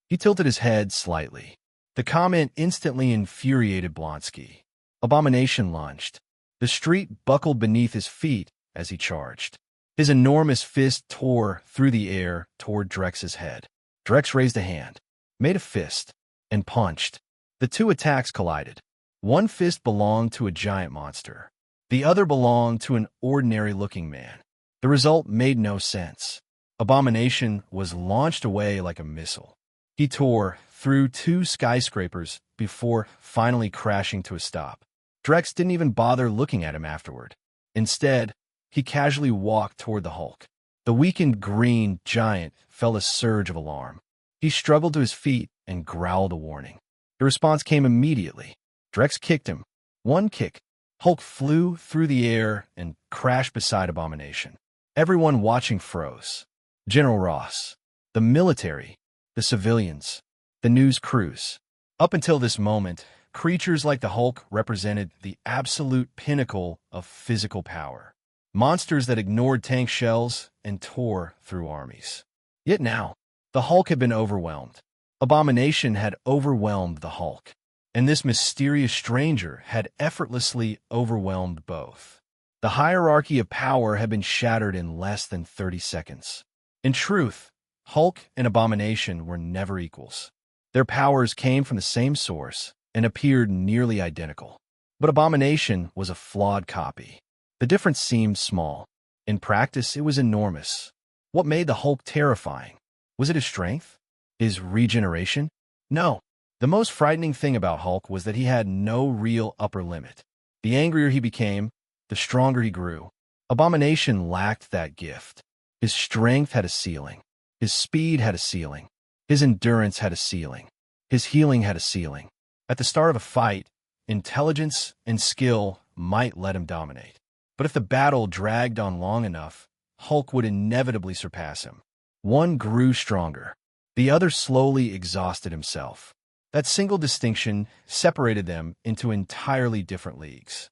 A: He tilted his head slightly. The comment instantly infuriated Blonsky. Abomination lunged. The street buckled beneath his feet as he charged. His enormous fist tore through the air toward Drex's head. Drex raised a hand, made a fist, and punched. The two attacks collided. One fist belonged to a giant monster. The other belonged to an ordinary-looking man. The result made no sense. Abomination was launched away like a missile. He tore through two skyscrapers before finally crashing to a stop. Drex didn't even bother looking at him afterward. Instead, he casually walked toward the Hulk. The weakened green giant felt a surge of alarm. He struggled to his feet and growled a warning. The response came immediately. Drex kicked him. One kick. Hulk flew through the air and crashed beside Abomination. Everyone watching froze. General Ross, the military, the civilians, the news crews. Up until this moment, creatures like the Hulk represented the absolute pinnacle of physical power. Monsters that ignored tank shells and tore through armies. Yet now, the Hulk had been overwhelmed. Abomination had overwhelmed the Hulk. And this mysterious stranger had effortlessly overwhelmed both. The hierarchy of power had been shattered in less than 30 seconds. In truth, Hulk and Abomination were never equals. Their powers came from the same source and appeared nearly identical. But Abomination was a flawed copy. The difference seemed small. In practice, it was enormous. What made the Hulk terrifying? Was it his strength? His regeneration? No. The most frightening thing about Hulk was that he had no real upper limit. The angrier he became, the stronger he grew. Abomination lacked that gift. His strength had a ceiling. His speed had a ceiling. His endurance had a ceiling. His healing had a ceiling. At the start of a fight, intelligence and skill might let him dominate. But if the battle dragged on long enough, Hulk would inevitably surpass him. One grew stronger. The other slowly exhausted himself. That single distinction separated them into entirely different leagues.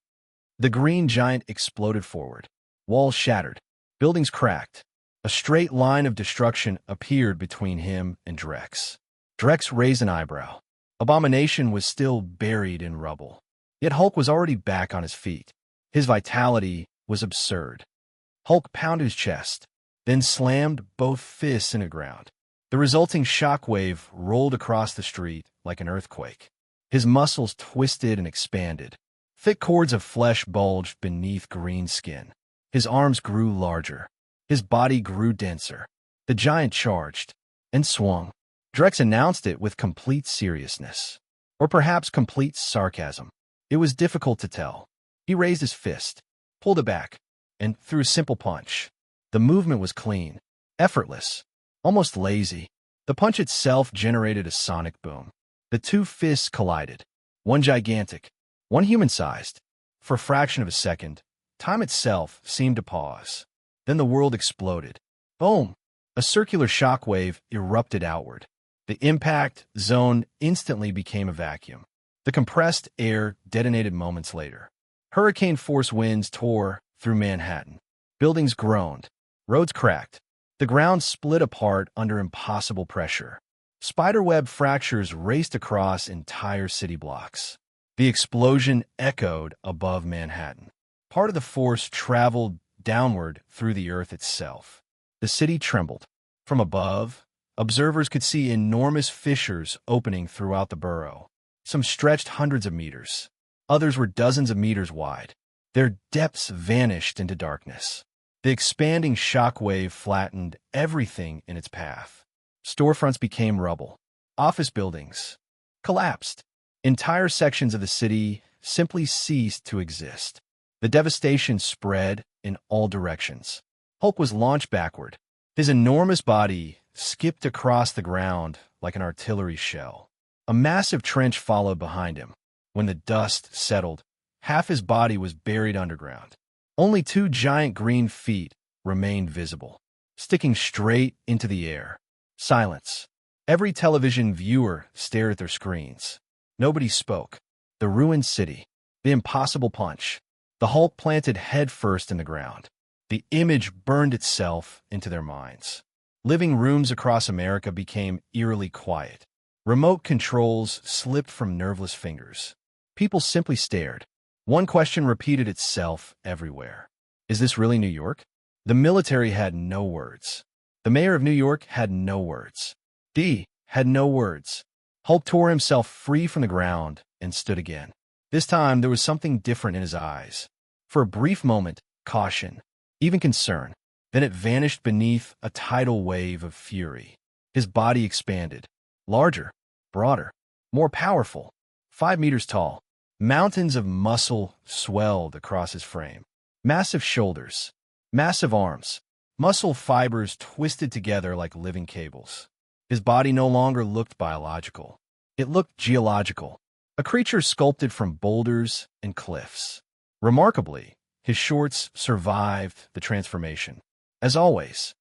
A: The green giant exploded forward. Walls shattered. Buildings cracked. A straight line of destruction appeared between him and Drex. Drex raised an eyebrow. Abomination was still buried in rubble. Yet Hulk was already back on his feet. His vitality was absurd. Hulk pounded his chest, then slammed both fists into the ground. The resulting shockwave rolled across the street like an earthquake. His muscles twisted and expanded. Thick cords of flesh bulged beneath green skin. His arms grew larger. His body grew denser. The giant charged and swung. Drex announced it with complete seriousness, or perhaps complete sarcasm. It was difficult to tell. He raised his fist, pulled it back, and threw a simple punch. The movement was clean, effortless, almost lazy. The punch itself generated a sonic boom. The two fists collided, one gigantic, one human-sized. For a fraction of a second, time itself seemed to pause. Then the world exploded. Boom! A circular shockwave erupted outward. The impact zone instantly became a vacuum. The compressed air detonated moments later. Hurricane-force winds tore through Manhattan. Buildings groaned. Roads cracked. The ground split apart under impossible pressure. Spiderweb fractures raced across entire city blocks. The explosion echoed above Manhattan. Part of the force traveled downward through the earth itself. The city trembled. From above, observers could see enormous fissures opening throughout the borough. Some stretched hundreds of meters. Others were dozens of meters wide. Their depths vanished into darkness. The expanding shockwave flattened everything in its path. Storefronts became rubble. Office buildings collapsed. Entire sections of the city simply ceased to exist. The devastation spread in all directions. Hulk was launched backward. His enormous body skipped across the ground like an artillery shell. A massive trench followed behind him. When the dust settled, half his body was buried underground. Only two giant green feet remained visible, sticking straight into the air. Silence. Every television viewer stared at their screens. Nobody spoke. The ruined city. The impossible punch. The Hulk planted headfirst in the ground. The image burned itself into their minds. Living rooms across America became eerily quiet. Remote controls slipped from nerveless fingers. People simply stared. One question repeated itself everywhere. Is this really New York? The military had no words. The mayor of New York had no words. D had no words. Hulk tore himself free from the ground and stood again. This time there was something different in his eyes. For a brief moment, caution, even concern. Then it vanished beneath a tidal wave of fury. His body expanded. Larger, broader, more powerful. 5 meters tall. Mountains of muscle swelled across his frame. Massive shoulders, massive arms, muscle fibers twisted together like living cables. His body no longer looked biological. It looked geological, a creature sculpted from boulders and cliffs. Remarkably, his shorts survived the transformation. As always,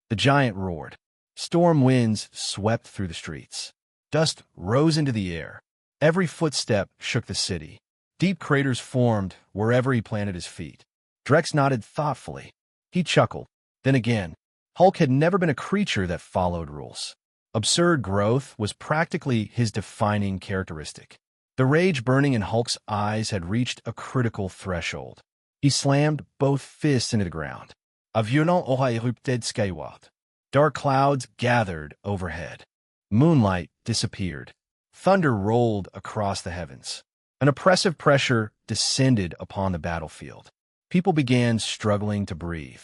A: the giant roared. Storm winds swept through the streets. Dust rose into the air. Every footstep shook the city. Deep craters formed wherever he planted his feet. Drex nodded thoughtfully. He chuckled. Then again, Hulk had never been a creature that followed rules. Absurd growth was practically his defining characteristic. The rage burning in Hulk's eyes had reached a critical threshold. He slammed both fists into the ground. A violent aura érupted skyward. Dark clouds gathered overhead. Moonlight disappeared. Thunder rolled across the heavens. An oppressive pressure descended upon the battlefield. People began struggling to breathe.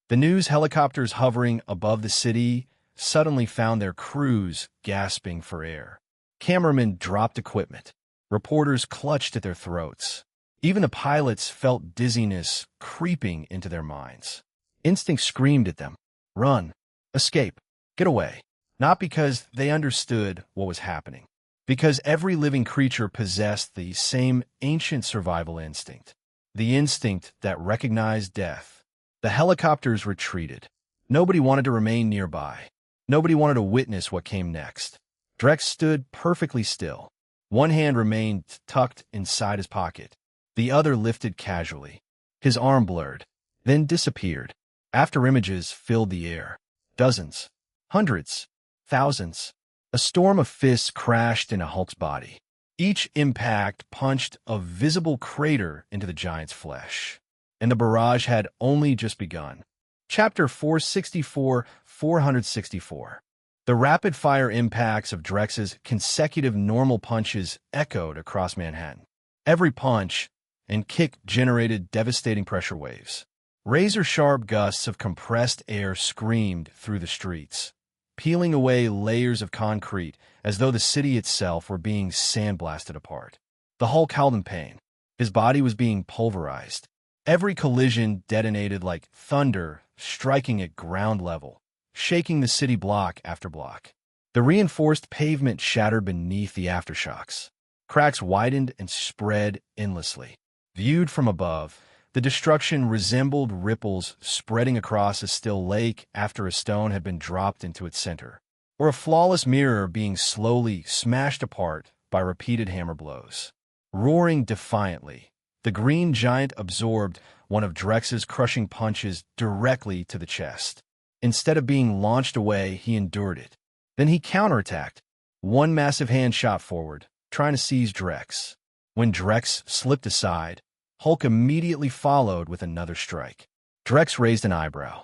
A: The news helicopters hovering above the city suddenly found their crews gasping for air. Cameramen dropped equipment. Reporters clutched at their throats. Even the pilots felt dizziness creeping into their minds. Instinct screamed at them. Run. Escape. Get away. Not because they understood what was happening. Because every living creature possessed the same ancient survival instinct. The instinct that recognized death. The helicopters retreated. Nobody wanted to remain nearby. Nobody wanted to witness what came next. Drex stood perfectly still. One hand remained tucked inside his pocket. The other lifted casually. His arm blurred, then disappeared. After images filled the air. Dozens. Hundreds. Thousands. A storm of fists crashed into Hulk's body. Each impact punched a visible crater into the giant's flesh, and the barrage had only just begun. Chapter 464. The rapid-fire impacts of Drex's consecutive normal punches echoed across Manhattan. Every punch and kick generated devastating pressure waves. Razor-sharp gusts of compressed air screamed through the streets, peeling away layers of concrete as though the city itself were being sandblasted apart. The Hulk howled in pain. His body was being pulverized. Every collision detonated like thunder striking at ground level, shaking the city block after block. The reinforced pavement shattered beneath the aftershocks. Cracks widened and spread endlessly. Viewed from above, the destruction resembled ripples spreading across a still lake after a stone had been dropped into its center, or a flawless mirror being slowly smashed apart by repeated hammer blows. Roaring defiantly, the green giant absorbed one of Drex's crushing punches directly to the chest. Instead of being launched away, he endured it. Then he counterattacked. One massive hand shot forward, trying to seize Drex. When Drex slipped aside, Hulk immediately followed with another strike. Drex raised an eyebrow.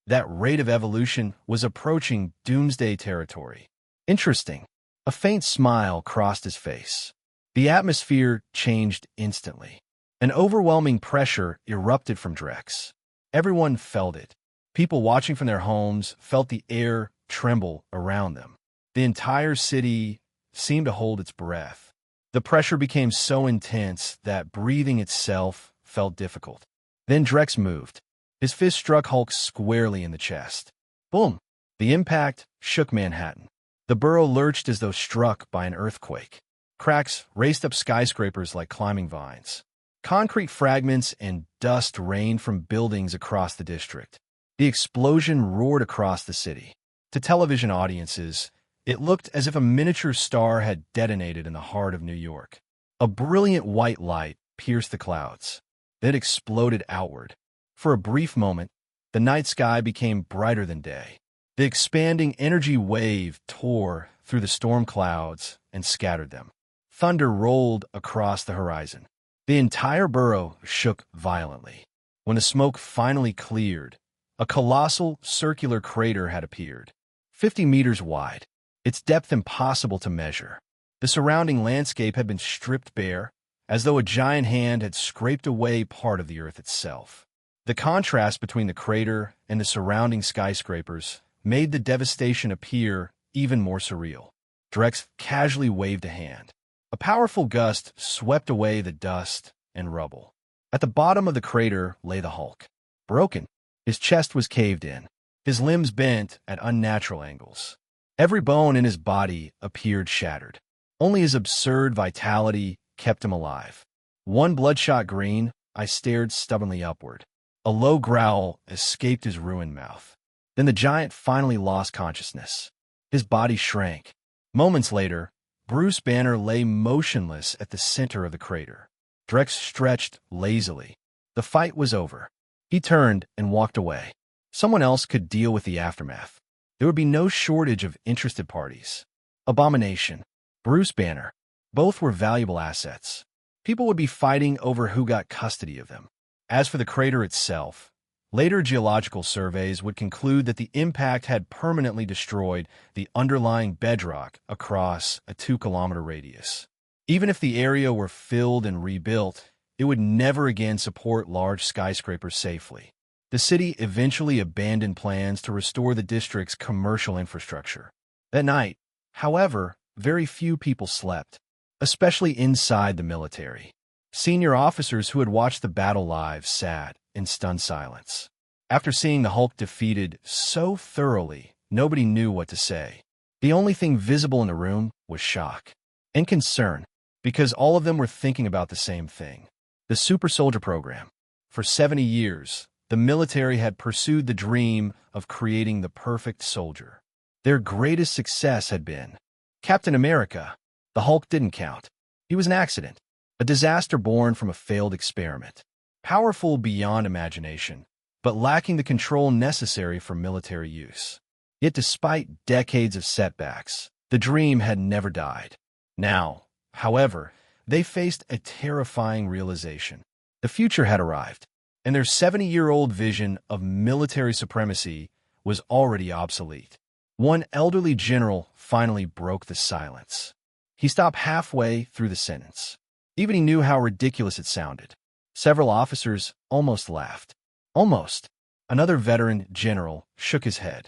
A: That rate of evolution was approaching doomsday territory. Interesting. A faint smile crossed his face. The atmosphere changed instantly. An overwhelming pressure erupted from Drex. Everyone felt it. People watching from their homes felt the air tremble around them. The entire city seemed to hold its breath. The pressure became so intense that breathing itself felt difficult. Then Drex moved. His fist struck Hulk squarely in the chest. Boom! The impact shook Manhattan. The borough lurched as though struck by an earthquake. Cracks raced up skyscrapers like climbing vines. Concrete fragments and dust rained from buildings across the district. The explosion roared across the city. To television audiences, it looked as if a miniature star had detonated in the heart of New York. A brilliant white light pierced the clouds. Then it exploded outward. For a brief moment, the night sky became brighter than day. The expanding energy wave tore through the storm clouds and scattered them. Thunder rolled across the horizon. The entire borough shook violently. When the smoke finally cleared, a colossal circular crater had appeared, 50 meters wide, its depth impossible to measure. The surrounding landscape had been stripped bare, as though a giant hand had scraped away part of the earth itself. The contrast between the crater and the surrounding skyscrapers made the devastation appear even more surreal. Drex casually waved a hand. A powerful gust swept away the dust and rubble. At the bottom of the crater lay the Hulk. Broken, his chest was caved in, his limbs bent at unnatural angles. Every bone in his body appeared shattered. Only his absurd vitality kept him alive. One bloodshot green, I stared stubbornly upward. A low growl escaped his ruined mouth. Then the giant finally lost consciousness. His body shrank. Moments later, Bruce Banner lay motionless at the center of the crater. Drex stretched lazily. The fight was over. He turned and walked away. Someone else could deal with the aftermath. There would be no shortage of interested parties. Abomination, Bruce Banner, both were valuable assets. People would be fighting over who got custody of them. As for the crater itself, later geological surveys would conclude that the impact had permanently destroyed the underlying bedrock across a 2-kilometer radius. Even if the area were filled and rebuilt, it would never again support large skyscrapers safely. The city eventually abandoned plans to restore the district's commercial infrastructure. That night, however, very few people slept, especially inside the military. Senior officers who had watched the battle live sat in stunned silence. After seeing the Hulk defeated so thoroughly, nobody knew what to say. The only thing visible in the room was shock and concern, because all of them were thinking about the same thing. The Super Soldier Program. For 70 years, the military had pursued the dream of creating the perfect soldier. Their greatest success had been Captain America. The Hulk didn't count. He was an accident, a disaster born from a failed experiment. Powerful beyond imagination, but lacking the control necessary for military use. Yet despite decades of setbacks, the dream had never died. Now, However, they faced a terrifying realization. The future had arrived, and their 70-year-old vision of military supremacy was already obsolete. One elderly general finally broke the silence. He stopped halfway through the sentence. Even he knew how ridiculous it sounded. Several officers almost laughed. Almost. Another veteran general shook his head.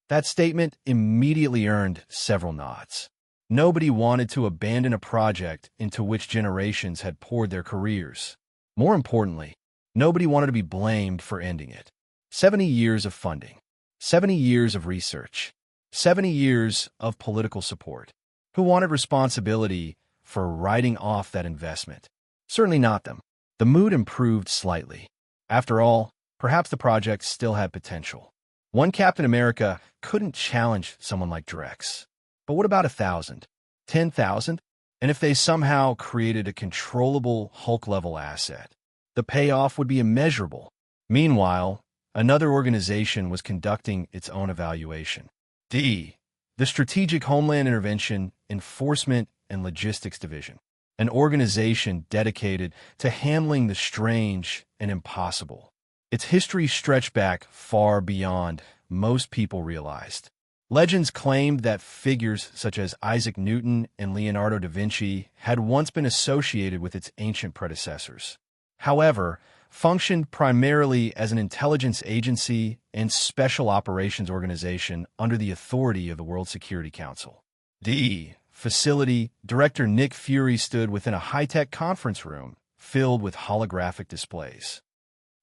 A: That statement immediately earned several nods. Nobody wanted to abandon a project into which generations had poured their careers. More importantly, nobody wanted to be blamed for ending it. 70 years of funding, 70 years of research, 70 years of political support. Who wanted responsibility for writing off that investment? Certainly not them. The mood improved slightly. After all, perhaps the project still had potential. One Captain America couldn't challenge someone like Drex. But what about 1,000? 10,000? And if they somehow created a controllable Hulk-level asset? The payoff would be immeasurable. Meanwhile, another organization was conducting its own evaluation. The Strategic Homeland Intervention, Enforcement, and Logistics Division. An organization dedicated to handling the strange and impossible. Its history stretched back far beyond most people realized. Legends claimed that figures such as Isaac Newton and Leonardo da Vinci had once been associated with its ancient predecessors. However, functioned primarily as an intelligence agency and special operations organization under the authority of the World Security Council. The facility, Director Nick Fury stood within a high-tech conference room filled with holographic displays.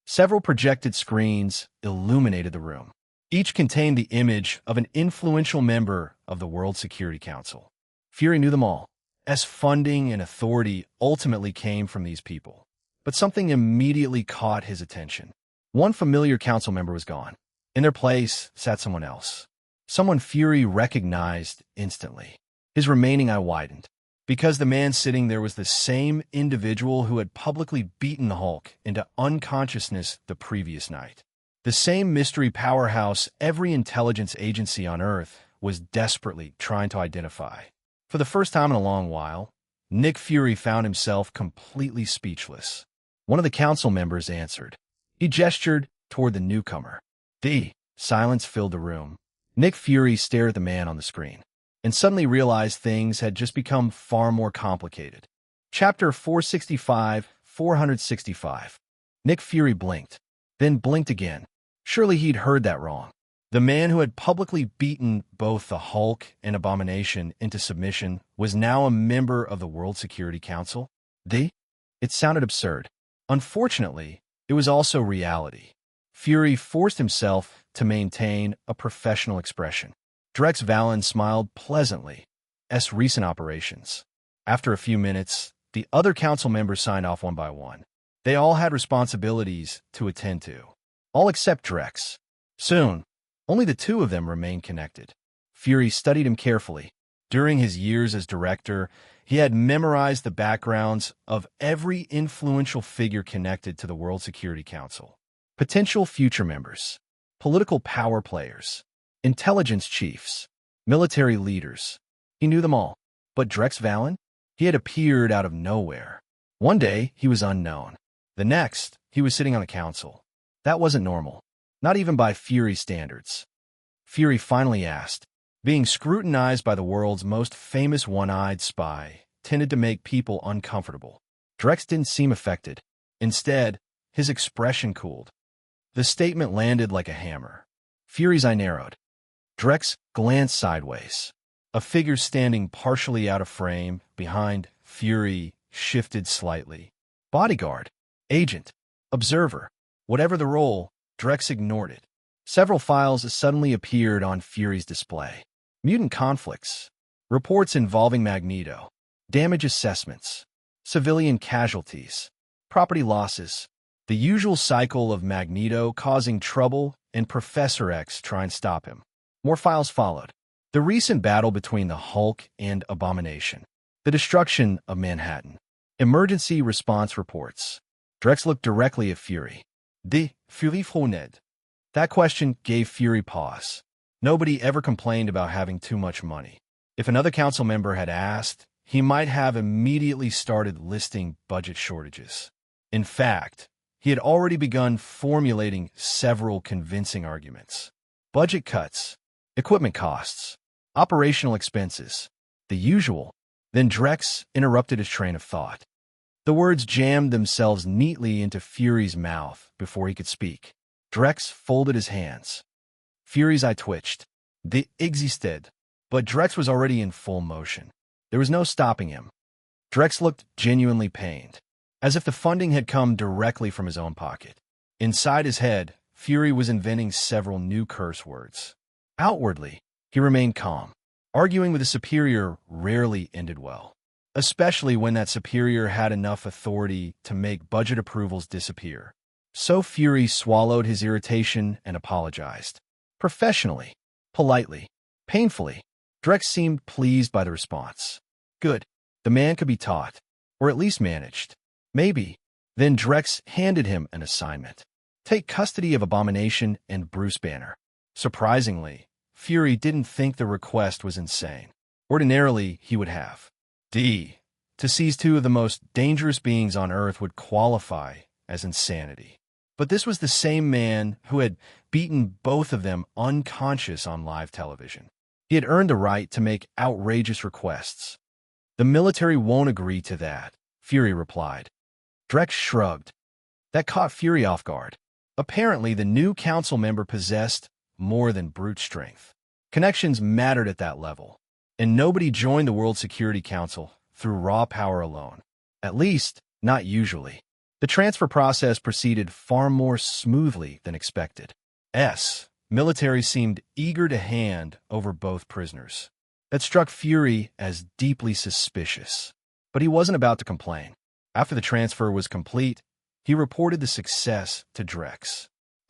A: Several projected screens illuminated the room. Each contained the image of an influential member of the World Security Council. Fury knew them all, as funding and authority ultimately came from these people. But something immediately caught his attention. One familiar council member was gone. In their place sat someone else. Someone Fury recognized instantly. His remaining eye widened, because the man sitting there was the same individual who had publicly beaten the Hulk into unconsciousness the previous night. The same mystery powerhouse every intelligence agency on Earth was desperately trying to identify. For the first time in a long while, Nick Fury found himself completely speechless. One of the council members answered. He gestured toward the newcomer. The silence filled the room. Nick Fury stared at the man on the screen, and suddenly realized things had just become far more complicated. Chapter 465. Nick Fury blinked, then blinked again. Surely he'd heard that wrong. The man who had publicly beaten both the Hulk and Abomination into submission was now a member of the World Security Council? It sounded absurd. Unfortunately, it was also reality. Fury forced himself to maintain a professional expression. Drex Valen smiled pleasantly. Recent operations. After a few minutes, the other council members signed off one by one. They all had responsibilities to attend to. All except Drex. Soon, only the two of them remained connected. Fury studied him carefully. During his years as director, he had memorized the backgrounds of every influential figure connected to the World Security Council. Potential future members, political power players, intelligence chiefs, military leaders. He knew them all. But Drex Valen? He had appeared out of nowhere. One day, he was unknown. The next, he was sitting on the council. That wasn't normal, not even by Fury standards. Fury finally asked. Being scrutinized by the world's most famous one-eyed spy tended to make people uncomfortable. Drex didn't seem affected. Instead, his expression cooled. The statement landed like a hammer. Fury's eye narrowed. Drex glanced sideways. A figure standing partially out of frame behind Fury shifted slightly. Bodyguard, agent, observer, whatever the role, Drex ignored it. Several files suddenly appeared on Fury's display. Mutant conflicts, reports involving Magneto, damage assessments, civilian casualties, property losses, the usual cycle of Magneto causing trouble and Professor X trying to stop him. More files followed. The recent battle between the Hulk and Abomination, the destruction of Manhattan, emergency response reports. Drex looked directly at Fury. Fury Froned. That question gave Fury pause. Nobody ever complained about having too much money. If another council member had asked, he might have immediately started listing budget shortages. In fact, he had already begun formulating several convincing arguments. Budget cuts, equipment costs, operational expenses, the usual. Then Drex interrupted his train of thought. The words jammed themselves neatly into Fury's mouth before he could speak. Drex folded his hands. Fury's eye twitched. They existed, but Drex was already in full motion. There was no stopping him. Drex looked genuinely pained, as if the funding had come directly from his own pocket. Inside his head, Fury was inventing several new curse words. Outwardly, he remained calm. Arguing with a superior rarely ended well, especially when that superior had enough authority to make budget approvals disappear. So Fury swallowed his irritation and apologized. Professionally, politely, painfully. Drex seemed pleased by the response. Good. The man could be taught, or at least managed. Maybe. Then Drex handed him an assignment. Take custody of Abomination and Bruce Banner. Surprisingly, Fury didn't think the request was insane. Ordinarily, he would have. To seize two of the most dangerous beings on Earth would qualify as insanity. But this was the same man who had beaten both of them unconscious on live television. He had earned the right to make outrageous requests. The military won't agree to that, Fury replied. Drex shrugged. That caught Fury off guard. Apparently, the new council member possessed more than brute strength. Connections mattered at that level, and nobody joined the World Security Council through raw power alone. At least, not usually. The transfer process proceeded far more smoothly than expected. Military seemed eager to hand over both prisoners. That struck Fury as deeply suspicious. But he wasn't about to complain. After the transfer was complete, he reported the success to Drex.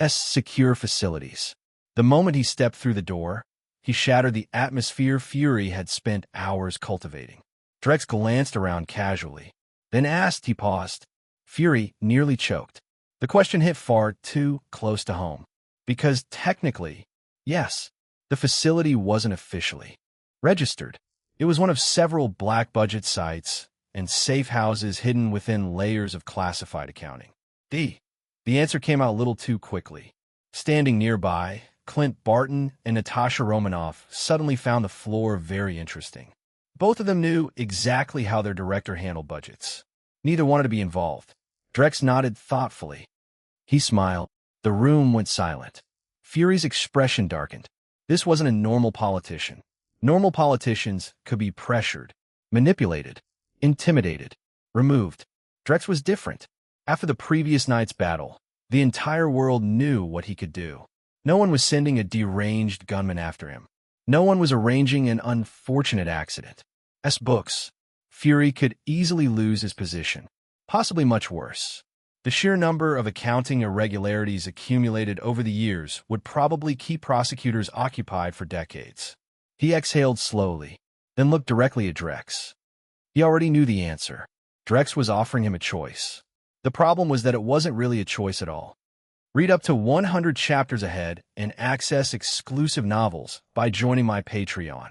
A: Secure facilities. The moment he stepped through the door, he shattered the atmosphere Fury had spent hours cultivating. Drex glanced around casually, then asked. He paused. Fury nearly choked. The question hit far too close to home. Because technically, yes, the facility wasn't officially registered. It was one of several black-budget sites and safe houses hidden within layers of classified accounting. The answer came out a little too quickly. Standing nearby, Clint Barton and Natasha Romanoff suddenly found the floor very interesting. Both of them knew exactly how their director handled budgets. Neither wanted to be involved. Drex nodded thoughtfully. He smiled. The room went silent. Fury's expression darkened. This wasn't a normal politician. Normal politicians could be pressured, manipulated, intimidated, removed. Drex was different. After the previous night's battle, the entire world knew what he could do. No one was sending a deranged gunman after him. No one was arranging an unfortunate accident. As books, Fury could easily lose his position, possibly much worse. The sheer number of accounting irregularities accumulated over the years would probably keep prosecutors occupied for decades. He exhaled slowly, then looked directly at Drex. He already knew the answer. Drex was offering him a choice. The problem was that it wasn't really a choice at all. Read up to 100 chapters ahead and access exclusive novels by joining my Patreon.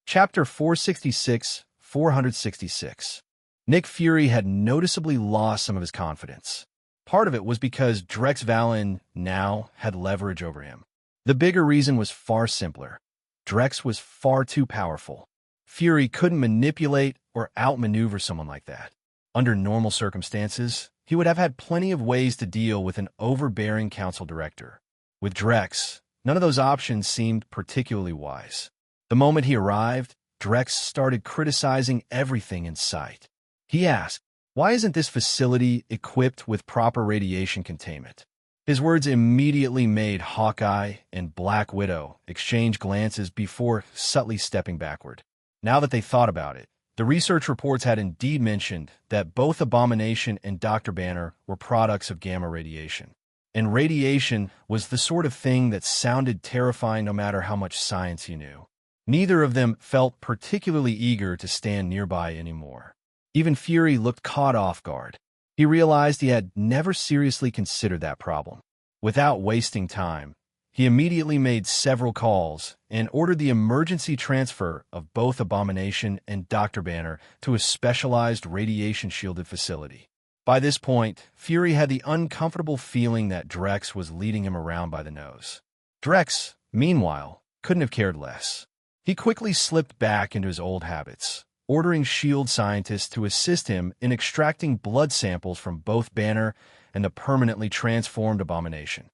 A: Chapter 466. Nick Fury had noticeably lost some of his confidence. Part of it was because Drex Valen now had leverage over him. The bigger reason was far simpler. Drex was far too powerful. Fury couldn't manipulate or outmaneuver someone like that. Under normal circumstances, he would have had plenty of ways to deal with an overbearing council director. With Drex, none of those options seemed particularly wise. The moment he arrived, Drex started criticizing everything in sight. He asked, "Why isn't this facility equipped with proper radiation containment?" His words immediately made Hawkeye and Black Widow exchange glances before subtly stepping backward. Now that they thought about it, the research reports had indeed mentioned that both Abomination and Dr. Banner were products of gamma radiation. And radiation was the sort of thing that sounded terrifying no matter how much science you knew. Neither of them felt particularly eager to stand nearby anymore. Even Fury looked caught off guard. He realized he had never seriously considered that problem. Without wasting time, He immediately made several calls and ordered the emergency transfer of both Abomination and Dr. Banner to a specialized radiation-shielded facility. By this point, Fury had the uncomfortable feeling that Drex was leading him around by the nose. Drex, meanwhile, couldn't have cared less. He quickly slipped back into his old habits, ordering S.H.I.E.L.D. scientists to assist him in extracting blood samples from both Banner and the permanently transformed Abomination.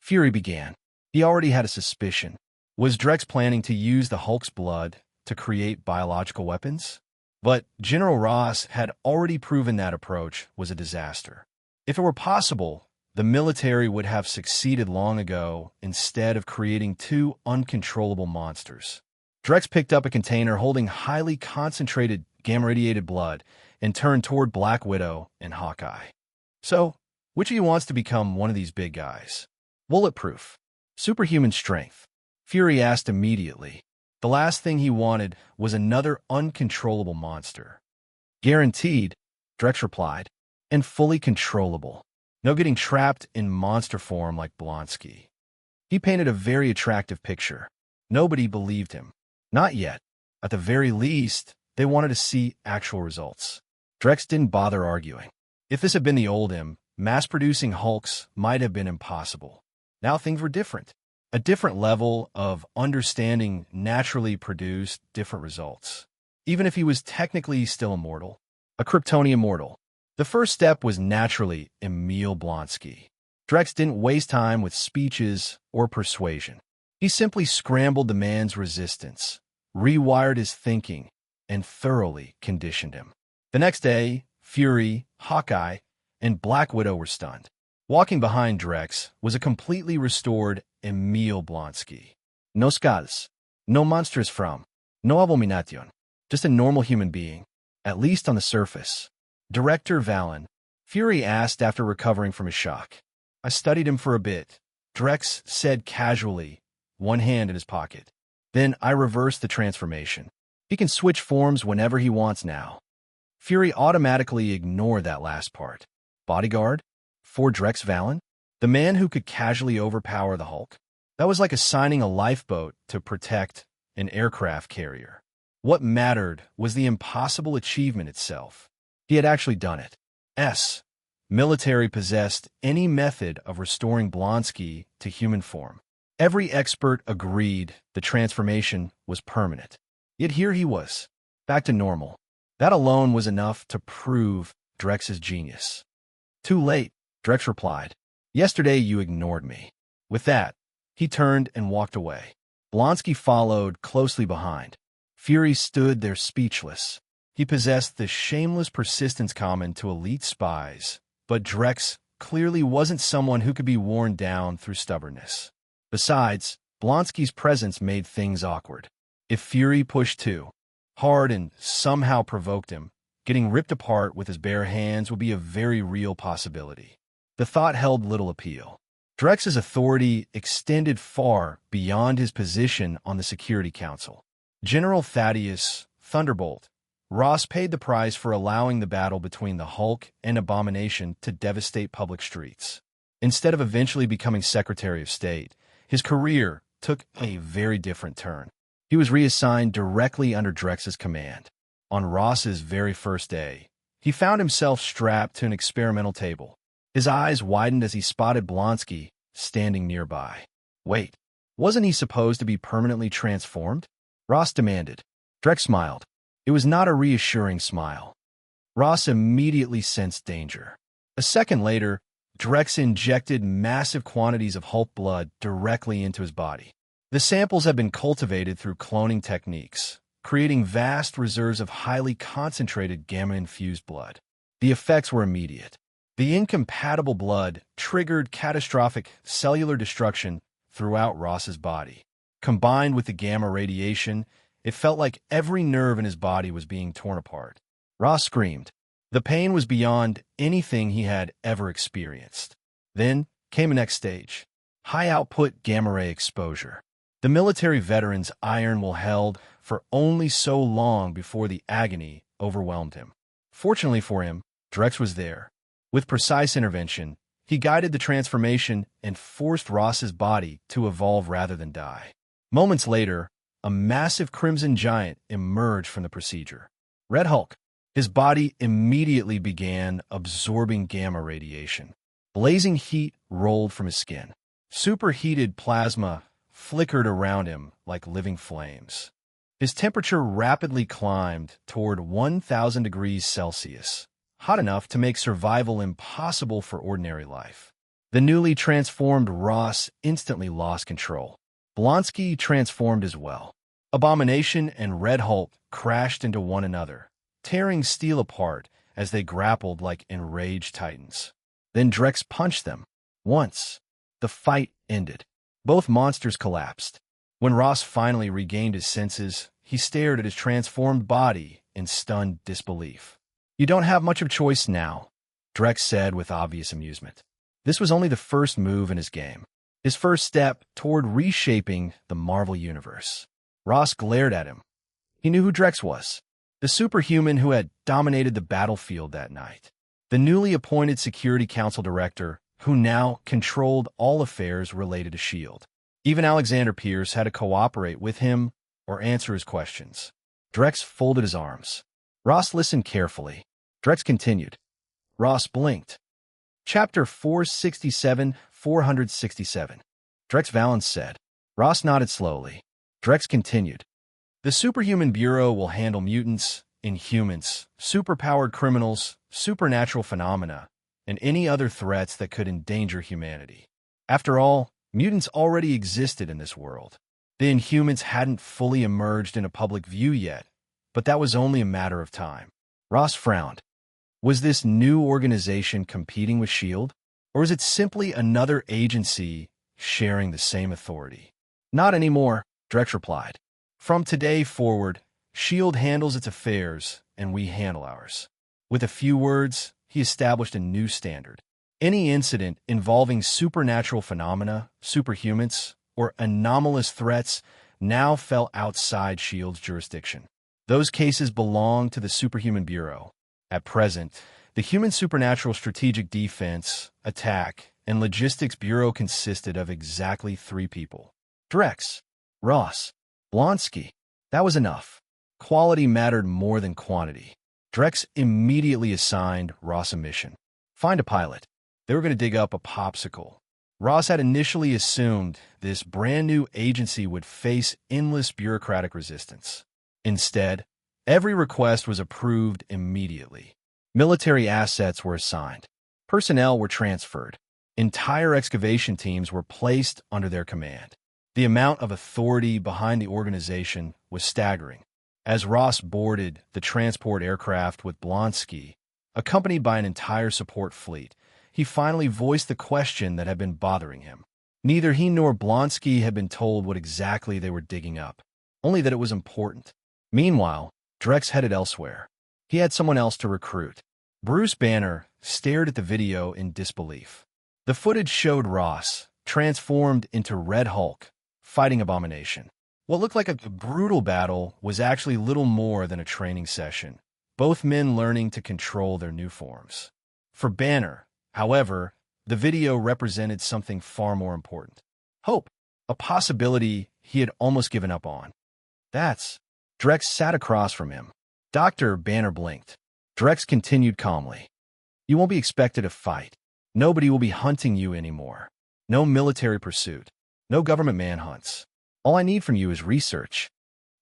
A: Fury began. He already had a suspicion. Was Drex planning to use the Hulk's blood to create biological weapons? But General Ross had already proven that approach was a disaster. If it were possible, the military would have succeeded long ago instead of creating two uncontrollable monsters. Drex picked up a container holding highly concentrated gamma-radiated blood and turned toward Black Widow and Hawkeye. So, which of you wants to become one of these big guys? Bulletproof. Superhuman strength. Fury asked immediately. The last thing he wanted was another uncontrollable monster. Guaranteed, Drex replied, and fully controllable. No getting trapped in monster form like Blonsky. He painted a very attractive picture. Nobody believed him. Not yet. At the very least, they wanted to see actual results. Drex didn't bother arguing. If this had been the old him, mass-producing Hulks might have been impossible. Now things were different. A different level of understanding naturally produced different results. Even if he was technically still immortal. A Kryptonian mortal. The first step was naturally Emil Blonsky. Drex didn't waste time with speeches or persuasion. He simply scrambled the man's resistance, rewired his thinking, and thoroughly conditioned him. The next day, Fury, Hawkeye, and Black Widow were stunned. Walking behind Drex was a completely restored Emil Blonsky. No skulls, no monsters from, no abomination, just a normal human being, at least on the surface. Director Valen, Fury asked after recovering from his shock. I studied him for a bit, Drex said casually, one hand in his pocket. Then I reversed the transformation. He can switch forms whenever he wants now. Fury automatically ignored that last part. Bodyguard? For Drex Valen? The man who could casually overpower the Hulk? That was like assigning a lifeboat to protect an aircraft carrier. What mattered was the impossible achievement itself. He had actually done it. Military possessed any method of restoring Blonsky to human form. Every expert agreed the transformation was permanent. Yet here he was, back to normal. That alone was enough to prove Drex's genius. Too late, Drex replied. Yesterday you ignored me. With that, he turned and walked away. Blonsky followed closely behind. Fury stood there speechless. He possessed the shameless persistence common to elite spies, but Drex clearly wasn't someone who could be worn down through stubbornness. Besides, Blonsky's presence made things awkward. If Fury pushed too hard and somehow provoked him, getting ripped apart with his bare hands would be a very real possibility. The thought held little appeal. Drex's authority extended far beyond his position on the Security Council. General Thaddeus Thunderbolt Ross paid the price for allowing the battle between the Hulk and Abomination to devastate public streets. Instead of eventually becoming Secretary of State, his career took a very different turn. He was reassigned directly under Drex's command. On Ross's very first day, he found himself strapped to an experimental table. His eyes widened as he spotted Blonsky standing nearby. Wait, wasn't he supposed to be permanently transformed? Ross demanded. Drex smiled. It was not a reassuring smile. Ross immediately sensed danger. A second later, Drex injected massive quantities of Hulk blood directly into his body. The samples had been cultivated through cloning techniques, creating vast reserves of highly concentrated gamma-infused blood. The effects were immediate. The incompatible blood triggered catastrophic cellular destruction throughout Ross's body. Combined with the gamma radiation, it felt like every nerve in his body was being torn apart. Ross screamed. The pain was beyond anything he had ever experienced. Then came the next stage, high-output gamma-ray exposure. The military veteran's iron will held for only so long before the agony overwhelmed him. Fortunately for him, Drex was there. With precise intervention, He guided the transformation and forced Ross's body to evolve rather than die. Moments later, a massive crimson giant emerged from the procedure. Red Hulk. His body immediately began absorbing gamma radiation. Blazing heat rolled from his skin. Superheated plasma flickered around him like living flames. His temperature rapidly climbed toward 1,000 degrees Celsius, hot enough to make survival impossible for ordinary life. The newly transformed Ross instantly lost control. Blonsky transformed as well. Abomination and Red Hulk crashed into one another, tearing steel apart as they grappled like enraged titans. Then Drex punched them. Once, the fight ended. Both monsters collapsed. When Ross finally regained his senses, he stared at his transformed body in stunned disbelief. "You don't have much of a choice now," Drex said with obvious amusement. This was only the first move in his game, his first step toward reshaping the Marvel Universe. Ross glared at him. He knew who Drex was, the superhuman who had dominated the battlefield that night, the newly appointed Security Council director who now controlled all affairs related to S.H.I.E.L.D. Even Alexander Pierce had to cooperate with him or answer his questions. Drex folded his arms. Ross listened carefully. Drex continued. Ross blinked. Chapter 467, 467. Drex Valen said. Ross nodded slowly. Drex continued. The Superhuman Bureau will handle mutants, inhumans, superpowered criminals, supernatural phenomena, and any other threats that could endanger humanity. After all, mutants already existed in this world. The Inhumans hadn't fully emerged in a public view yet, but that was only a matter of time. Ross frowned. Was this new organization competing with S.H.I.E.L.D., or is it simply another agency sharing the same authority? Not anymore, Drex replied. From today forward, S.H.I.E.L.D. handles its affairs, and we handle ours. With a few words, he established a new standard. Any incident involving supernatural phenomena, superhumans, or anomalous threats now fell outside S.H.I.E.L.D.'s jurisdiction. Those cases belonged to the Superhuman Bureau. At present, the Human Supernatural Strategic Defense, Attack, and Logistics Bureau consisted of exactly 3 people. Drex, Ross, Blonsky. That was enough. Quality mattered more than quantity. Drex immediately assigned Ross a mission. Find a pilot. They were going to dig up a popsicle. Ross had initially assumed this brand-new agency would face endless bureaucratic resistance. Instead, every request was approved immediately. Military assets were assigned. Personnel were transferred. Entire excavation teams were placed under their command. The amount of authority behind the organization was staggering. As Ross boarded the transport aircraft with Blonsky, accompanied by an entire support fleet, he finally voiced the question that had been bothering him. Neither he nor Blonsky had been told what exactly they were digging up, only that it was important. Meanwhile, Drex headed elsewhere. He had someone else to recruit. Bruce Banner stared at the video in disbelief. The footage showed Ross, transformed into Red Hulk, fighting Abomination. What looked like a brutal battle was actually little more than a training session, both men learning to control their new forms. For Banner, however, the video represented something far more important. Hope, a possibility he had almost given up on. Drex sat across from him. Dr. Banner blinked. Drex continued calmly. You won't be expected to fight. Nobody will be hunting you anymore. No military pursuit. No government manhunts. All I need from you is research.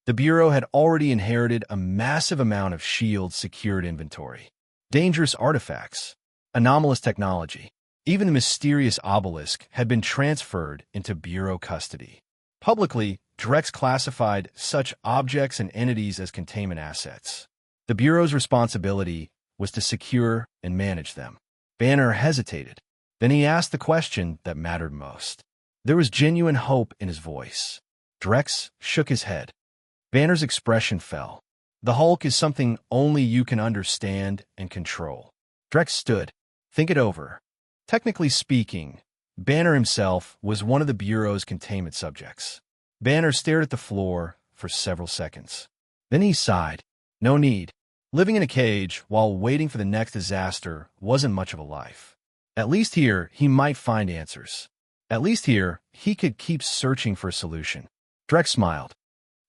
A: The Bureau had already inherited a massive amount of S.H.I.E.L.D.'s secured inventory. Dangerous artifacts. Anomalous technology. Even the mysterious obelisk had been transferred into Bureau custody. Publicly, Drex classified such objects and entities as containment assets. The Bureau's responsibility was to secure and manage them. Banner hesitated. Then he asked the question that mattered most. There was genuine hope in his voice. Drex shook his head. Banner's expression fell. The Hulk is something only you can understand and control. Drex stood. Think it over. Technically speaking, Banner himself was one of the Bureau's containment subjects. Banner stared at the floor for several seconds. Then he sighed. No need. Living in a cage while waiting for the next disaster wasn't much of a life. At least here, he might find answers. At least here, he could keep searching for a solution. Drex smiled.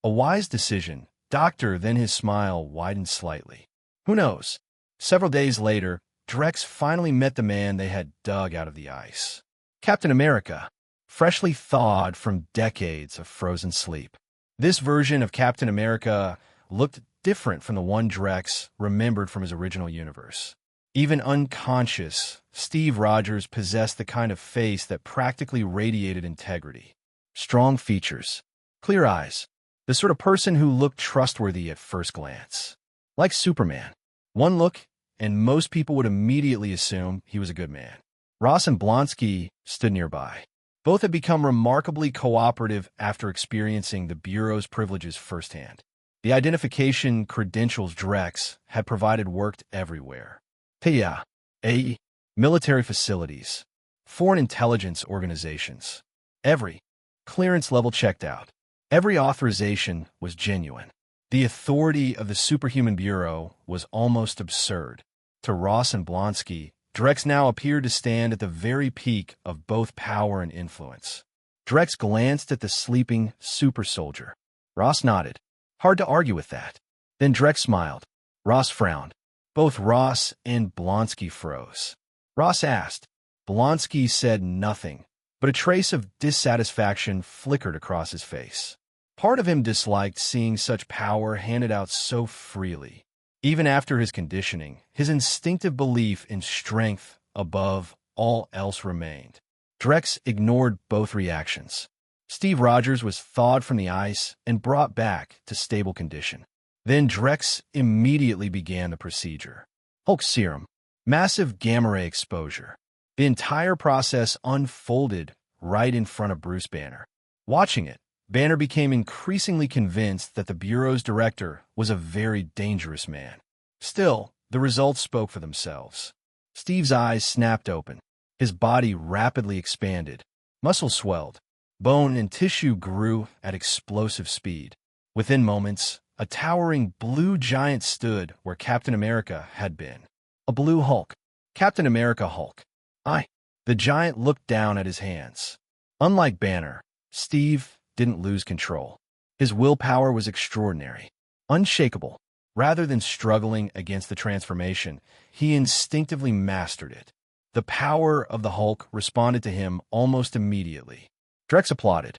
A: A wise decision, Doctor, then his smile widened slightly. Who knows? Several days later, Drex finally met the man they had dug out of the ice. Captain America, freshly thawed from decades of frozen sleep. This version of Captain America looked different from the one Drex remembered from his original universe. Even unconscious, Steve Rogers possessed the kind of face that practically radiated integrity. Strong features, clear eyes, the sort of person who looked trustworthy at first glance. Like Superman. One look, and most people would immediately assume he was a good man. Ross and Blonsky stood nearby. Both had become remarkably cooperative after experiencing the Bureau's privileges firsthand. The identification credentials Drex had provided worked everywhere. PIA, AE, military facilities, foreign intelligence organizations. Every clearance level checked out. Every authorization was genuine. The authority of the Superhuman Bureau was almost absurd. To Ross and Blonsky, Drex now appeared to stand at the very peak of both power and influence. Drex glanced at the sleeping super soldier. Ross nodded. Hard to argue with that. Then Drex smiled. Ross frowned. Both Ross and Blonsky froze. Ross asked. Blonsky said nothing, but a trace of dissatisfaction flickered across his face. Part of him disliked seeing such power handed out so freely. Even after his conditioning, his instinctive belief in strength above all else remained. Drex ignored both reactions. Steve Rogers was thawed from the ice and brought back to stable condition. Then Drex immediately began the procedure. Hulk serum, massive gamma-ray exposure. The entire process unfolded right in front of Bruce Banner. Watching it, Banner became increasingly convinced that the Bureau's director was a very dangerous man. Still, the results spoke for themselves. Steve's eyes snapped open. His body rapidly expanded. Muscle swelled. Bone and tissue grew at explosive speed. Within moments, a towering blue giant stood where Captain America had been. A blue Hulk. Captain America Hulk. The giant looked down at his hands. Unlike Banner, Steve didn't lose control. His willpower was extraordinary, unshakable. Rather than struggling against the transformation, he instinctively mastered it. The power of the Hulk responded to him almost immediately. Drex applauded.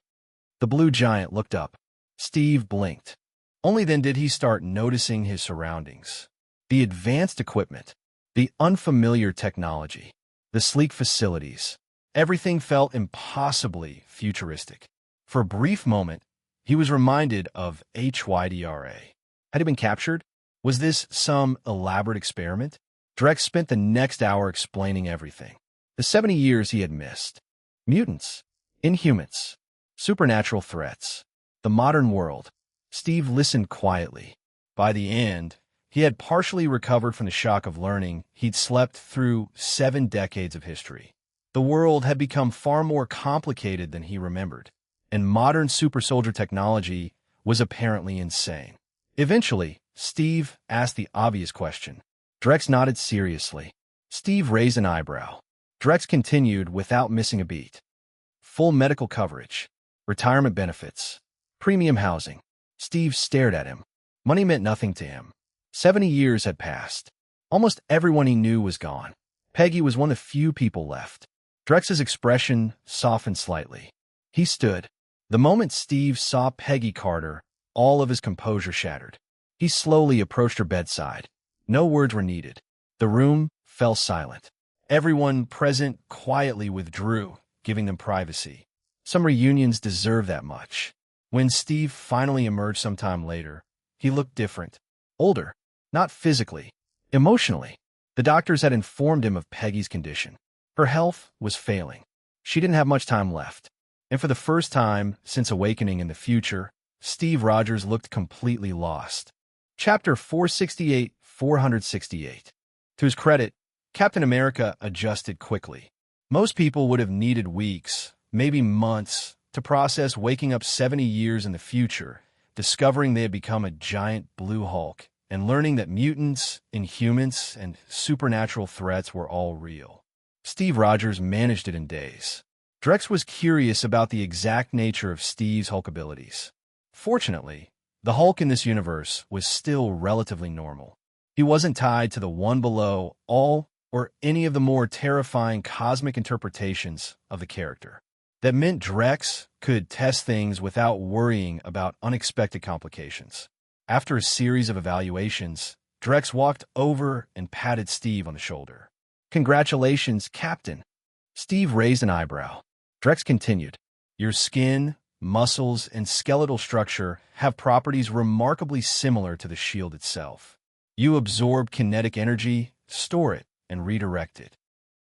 A: The blue giant looked up. Steve blinked. Only then did he start noticing his surroundings. The advanced equipment, the unfamiliar technology, the sleek facilities. Everything felt impossibly futuristic. For a brief moment, he was reminded of HYDRA. Had he been captured? Was this some elaborate experiment? Drex spent the next hour explaining everything. The 70 years he had missed. Mutants, Inhumans, supernatural threats, the modern world. Steve listened quietly. By the end, he had partially recovered from the shock of learning he'd slept through 7 decades of history. The world had become far more complicated than he remembered, and modern super soldier technology was apparently insane. Eventually, Steve asked the obvious question. Drex nodded seriously. Steve raised an eyebrow. Drex continued without missing a beat. Full medical coverage, retirement benefits, premium housing. Steve stared at him. Money meant nothing to him. 70 years had passed. Almost everyone he knew was gone. Peggy was one of the few people left. Drex's expression softened slightly. He stood. The moment Steve saw Peggy Carter, all of his composure shattered. He slowly approached her bedside. No words were needed. The room fell silent. Everyone present quietly withdrew, giving them privacy. Some reunions deserve that much. When Steve finally emerged sometime later, he looked different. Older. Not physically. Emotionally. The doctors had informed him of Peggy's condition. Her health was failing. She didn't have much time left. And for the first time since awakening in the future, Steve Rogers looked completely lost. Chapter 468. To his credit, Captain America adjusted quickly. Most people would have needed weeks, maybe months, to process waking up 70 years in the future, discovering they had become a giant blue Hulk, and learning that mutants, Inhumans, and supernatural threats were all real. Steve Rogers managed it in days. Drex was curious about the exact nature of Steve's Hulk abilities. Fortunately, the Hulk in this universe was still relatively normal. He wasn't tied to the one below all or any of the more terrifying cosmic interpretations of the character. That meant Drex could test things without worrying about unexpected complications. After a series of evaluations, Drex walked over and patted Steve on the shoulder. "Congratulations, Captain." Steve raised an eyebrow. Drex continued, "Your skin, muscles, and skeletal structure have properties remarkably similar to the shield itself. You absorb kinetic energy, store it, and redirect it."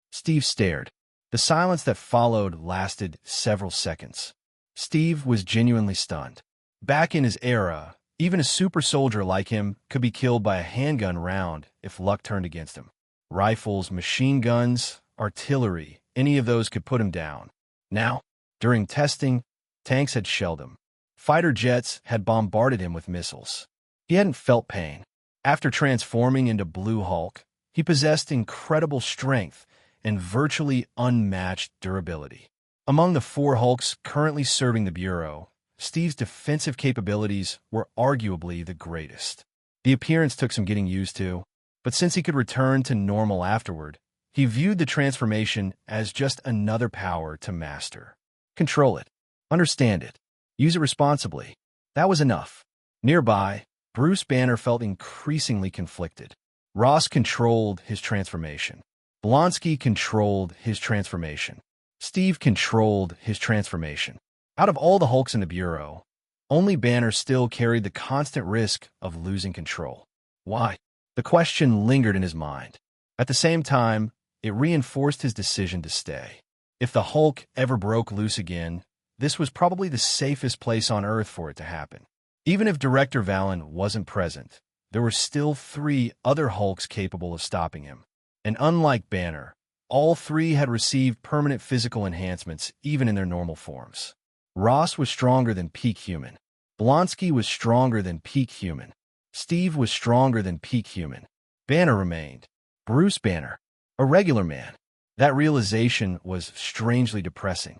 A: Steve stared. The silence that followed lasted several seconds. Steve was genuinely stunned. Back in his era, even a super soldier like him could be killed by a handgun round if luck turned against him. Rifles, machine guns, artillery, any of those could put him down. Now, during testing, tanks had shelled him. Fighter jets had bombarded him with missiles. He hadn't felt pain. After transforming into Blue Hulk, he possessed incredible strength and virtually unmatched durability. Among the 4 Hulks currently serving the Bureau, Steve's defensive capabilities were arguably the greatest. The appearance took some getting used to, but since he could return to normal afterward, he viewed the transformation as just another power to master. Control it. Understand it. Use it responsibly. That was enough. Nearby, Bruce Banner felt increasingly conflicted. Ross controlled his transformation. Blonsky controlled his transformation. Steve controlled his transformation. Out of all the Hulks in the Bureau, only Banner still carried the constant risk of losing control. Why? The question lingered in his mind. At the same time, it reinforced his decision to stay. If the Hulk ever broke loose again, this was probably the safest place on Earth for it to happen. Even if Director Valen wasn't present, there were still 3 other Hulks capable of stopping him. And unlike Banner, all 3 had received permanent physical enhancements even in their normal forms. Ross was stronger than peak human. Blonsky was stronger than peak human. Steve was stronger than peak human. Banner remained. Bruce Banner, a regular man. That realization was strangely depressing.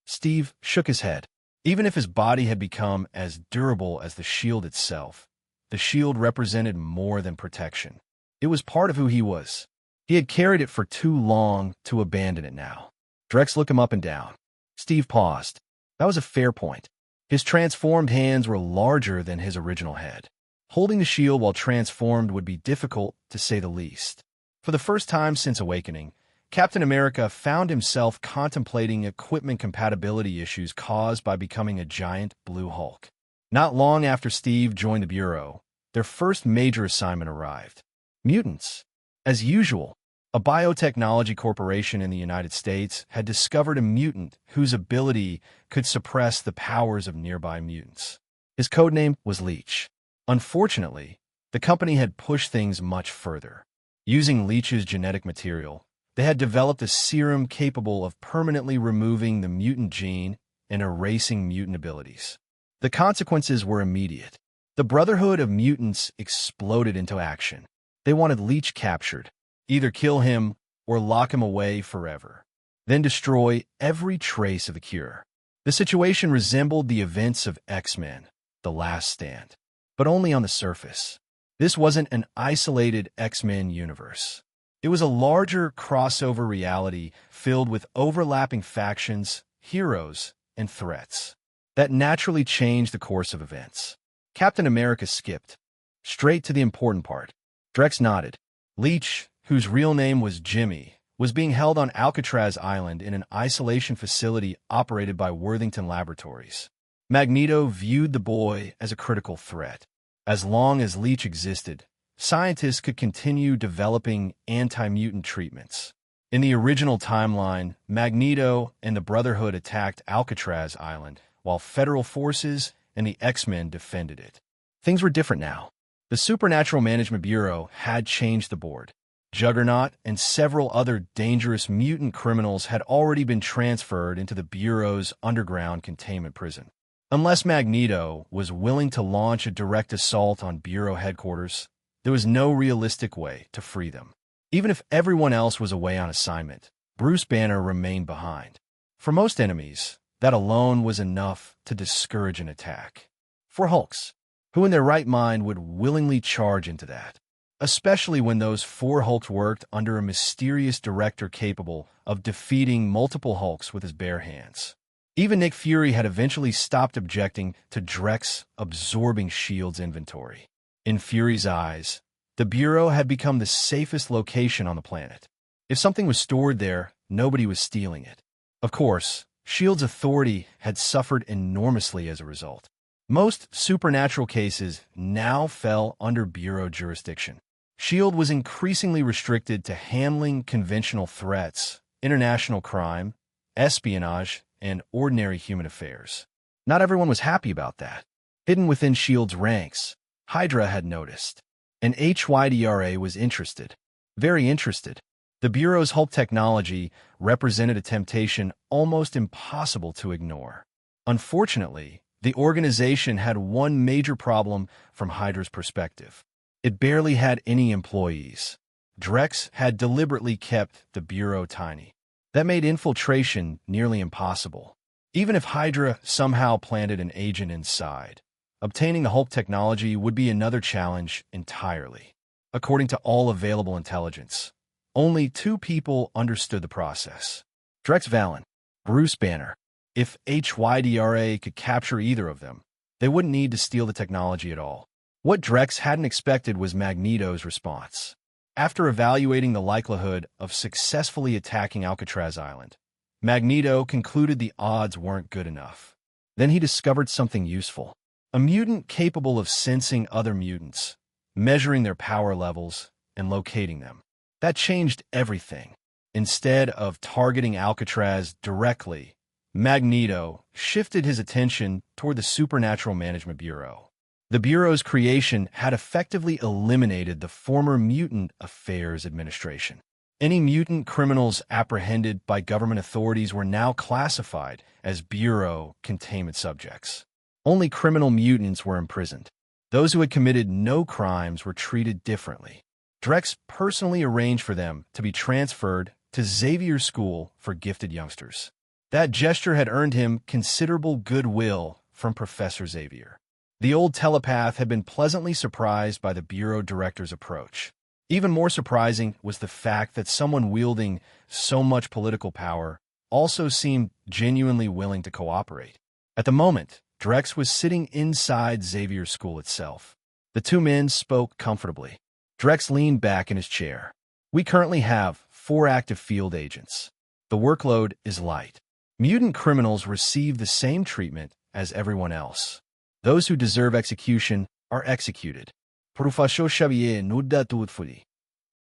A: Steve shook his head. Even if his body had become as durable as the shield itself, the shield represented more than protection. It was part of who he was. He had carried it for too long to abandon it now. Drex looked him up and down. Steve paused. That was a fair point. His transformed hands were larger than his original head. Holding the shield while transformed would be difficult, to say the least. For the first time since Awakening, Captain America found himself contemplating equipment compatibility issues caused by becoming a giant Blue Hulk. Not long after Steve joined the Bureau, their first major assignment arrived. Mutants. As usual, a biotechnology corporation in the United States had discovered a mutant whose ability could suppress the powers of nearby mutants. His codename was Leech. Unfortunately, the company had pushed things much further. Using Leech's genetic material, they had developed a serum capable of permanently removing the mutant gene and erasing mutant abilities. The consequences were immediate. The Brotherhood of Mutants exploded into action. They wanted Leech captured, either kill him or lock him away forever, then destroy every trace of the cure. The situation resembled the events of X-Men, The Last Stand, but only on the surface. This wasn't an isolated X-Men universe. It was a larger crossover reality filled with overlapping factions, heroes, and threats that naturally changed the course of events. Captain America skipped straight to the important part. Drex nodded. Leech, whose real name was Jimmy, was being held on Alcatraz Island in an isolation facility operated by Worthington Laboratories. Magneto viewed the boy as a critical threat. As long as Leech existed, scientists could continue developing anti-mutant treatments. In the original timeline, Magneto and the Brotherhood attacked Alcatraz Island, while federal forces and the X-Men defended it. Things were different now. The Supernatural Management Bureau had changed the board. Juggernaut and several other dangerous mutant criminals had already been transferred into the Bureau's underground containment prison. Unless Magneto was willing to launch a direct assault on Bureau headquarters, there was no realistic way to free them. Even if everyone else was away on assignment, Bruce Banner remained behind. For most enemies, that alone was enough to discourage an attack. For Hulks, who in their right mind would willingly charge into that? Especially when those 4 Hulks worked under a mysterious director capable of defeating multiple Hulks with his bare hands. Even Nick Fury had eventually stopped objecting to Drex absorbing S.H.I.E.L.D.'s inventory. In Fury's eyes, the Bureau had become the safest location on the planet. If something was stored there, nobody was stealing it. Of course, S.H.I.E.L.D.'s authority had suffered enormously as a result. Most supernatural cases now fell under Bureau jurisdiction. S.H.I.E.L.D. was increasingly restricted to handling conventional threats, international crime, espionage, and ordinary human affairs. Not everyone was happy about that. Hidden within S.H.I.E.L.D.'s ranks, Hydra had noticed, and HYDRA was interested. Very interested. The Bureau's Hulk technology represented a temptation almost impossible to ignore. Unfortunately, the organization had one major problem from Hydra's perspective. It barely had any employees. Drex had deliberately kept the Bureau tiny. That made infiltration nearly impossible. Even if Hydra somehow planted an agent inside, obtaining the Hulk technology would be another challenge entirely. According to all available intelligence, only 2 people understood the process. Drex Valen, Bruce Banner. If HYDRA could capture either of them, they wouldn't need to steal the technology at all. What Drex hadn't expected was Magneto's response. After evaluating the likelihood of successfully attacking Alcatraz Island, Magneto concluded the odds weren't good enough. Then he discovered something useful. A mutant capable of sensing other mutants, measuring their power levels, and locating them. That changed everything. Instead of targeting Alcatraz directly, Magneto shifted his attention toward the Supernatural Management Bureau. The Bureau's creation had effectively eliminated the former Mutant Affairs Administration. Any mutant criminals apprehended by government authorities were now classified as Bureau containment subjects. Only criminal mutants were imprisoned. Those who had committed no crimes were treated differently. Drex personally arranged for them to be transferred to Xavier's School for Gifted Youngsters. That gesture had earned him considerable goodwill from Professor Xavier. The old telepath had been pleasantly surprised by the Bureau director's approach. Even more surprising was the fact that someone wielding so much political power also seemed genuinely willing to cooperate. At the moment, Drex was sitting inside Xavier's School itself. The 2 men spoke comfortably. Drex leaned back in his chair. We currently have 4 active field agents. The workload is light. Mutant criminals receive the same treatment as everyone else. Those who deserve execution are executed. Professor Xavier nodded thoughtfully.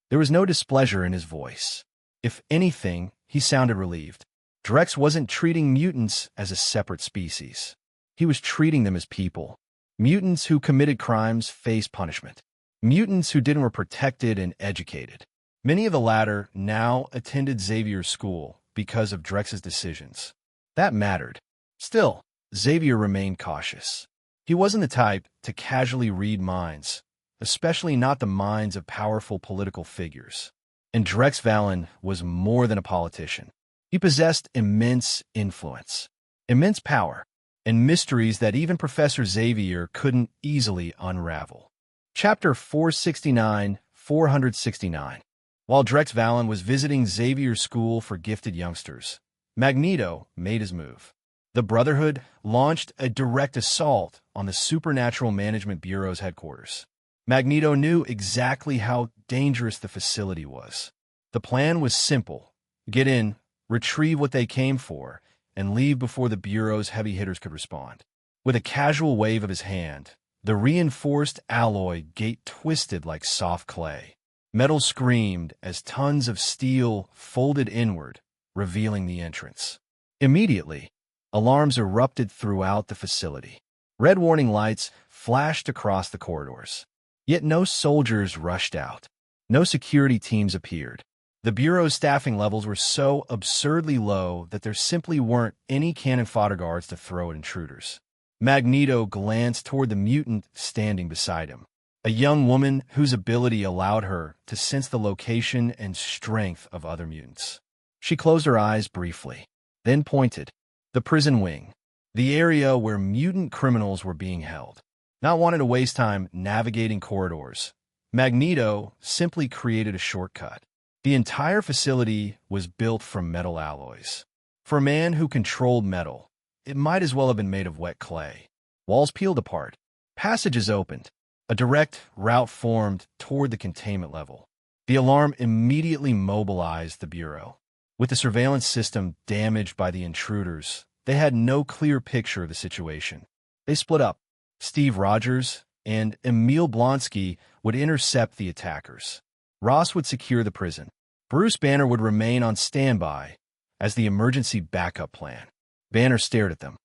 A: There was no displeasure in his voice. If anything, he sounded relieved. Drex wasn't treating mutants as a separate species. He was treating them as people. Mutants who committed crimes faced punishment. Mutants who didn't were protected and educated. Many of the latter now attended Xavier's School because of Drex's decisions. That mattered. Still, Xavier remained cautious. He wasn't the type to casually read minds, especially not the minds of powerful political figures. And Drex Valen was more than a politician. He possessed immense influence, immense power, and mysteries that even Professor Xavier couldn't easily unravel. Chapter 469. While Drex Valen was visiting Xavier's School for Gifted Youngsters, Magneto made his move. The Brotherhood launched a direct assault on the Supernatural Management Bureau's headquarters. Magneto knew exactly how dangerous the facility was. The plan was simple: get in, retrieve what they came for, and leave before the Bureau's heavy hitters could respond. With a casual wave of his hand, the reinforced alloy gate twisted like soft clay. Metal screamed as tons of steel folded inward, revealing the entrance. Immediately, alarms erupted throughout the facility. Red warning lights flashed across the corridors. Yet no soldiers rushed out. No security teams appeared. The Bureau's staffing levels were so absurdly low that there simply weren't any cannon fodder guards to throw at intruders. Magneto glanced toward the mutant standing beside him, a young woman whose ability allowed her to sense the location and strength of other mutants. She closed her eyes briefly, then pointed. The prison wing, the area where mutant criminals were being held. Not wanting to waste time navigating corridors, Magneto simply created a shortcut. The entire facility was built from metal alloys. For a man who controlled metal, it might as well have been made of wet clay. Walls peeled apart. Passages opened. A direct route formed toward the containment level. The alarm immediately mobilized the Bureau. With the surveillance system damaged by the intruders, they had no clear picture of the situation. They split up. Steve Rogers and Emil Blonsky would intercept the attackers. Ross would secure the prison. Bruce Banner would remain on standby as the emergency backup plan. Banner stared at them.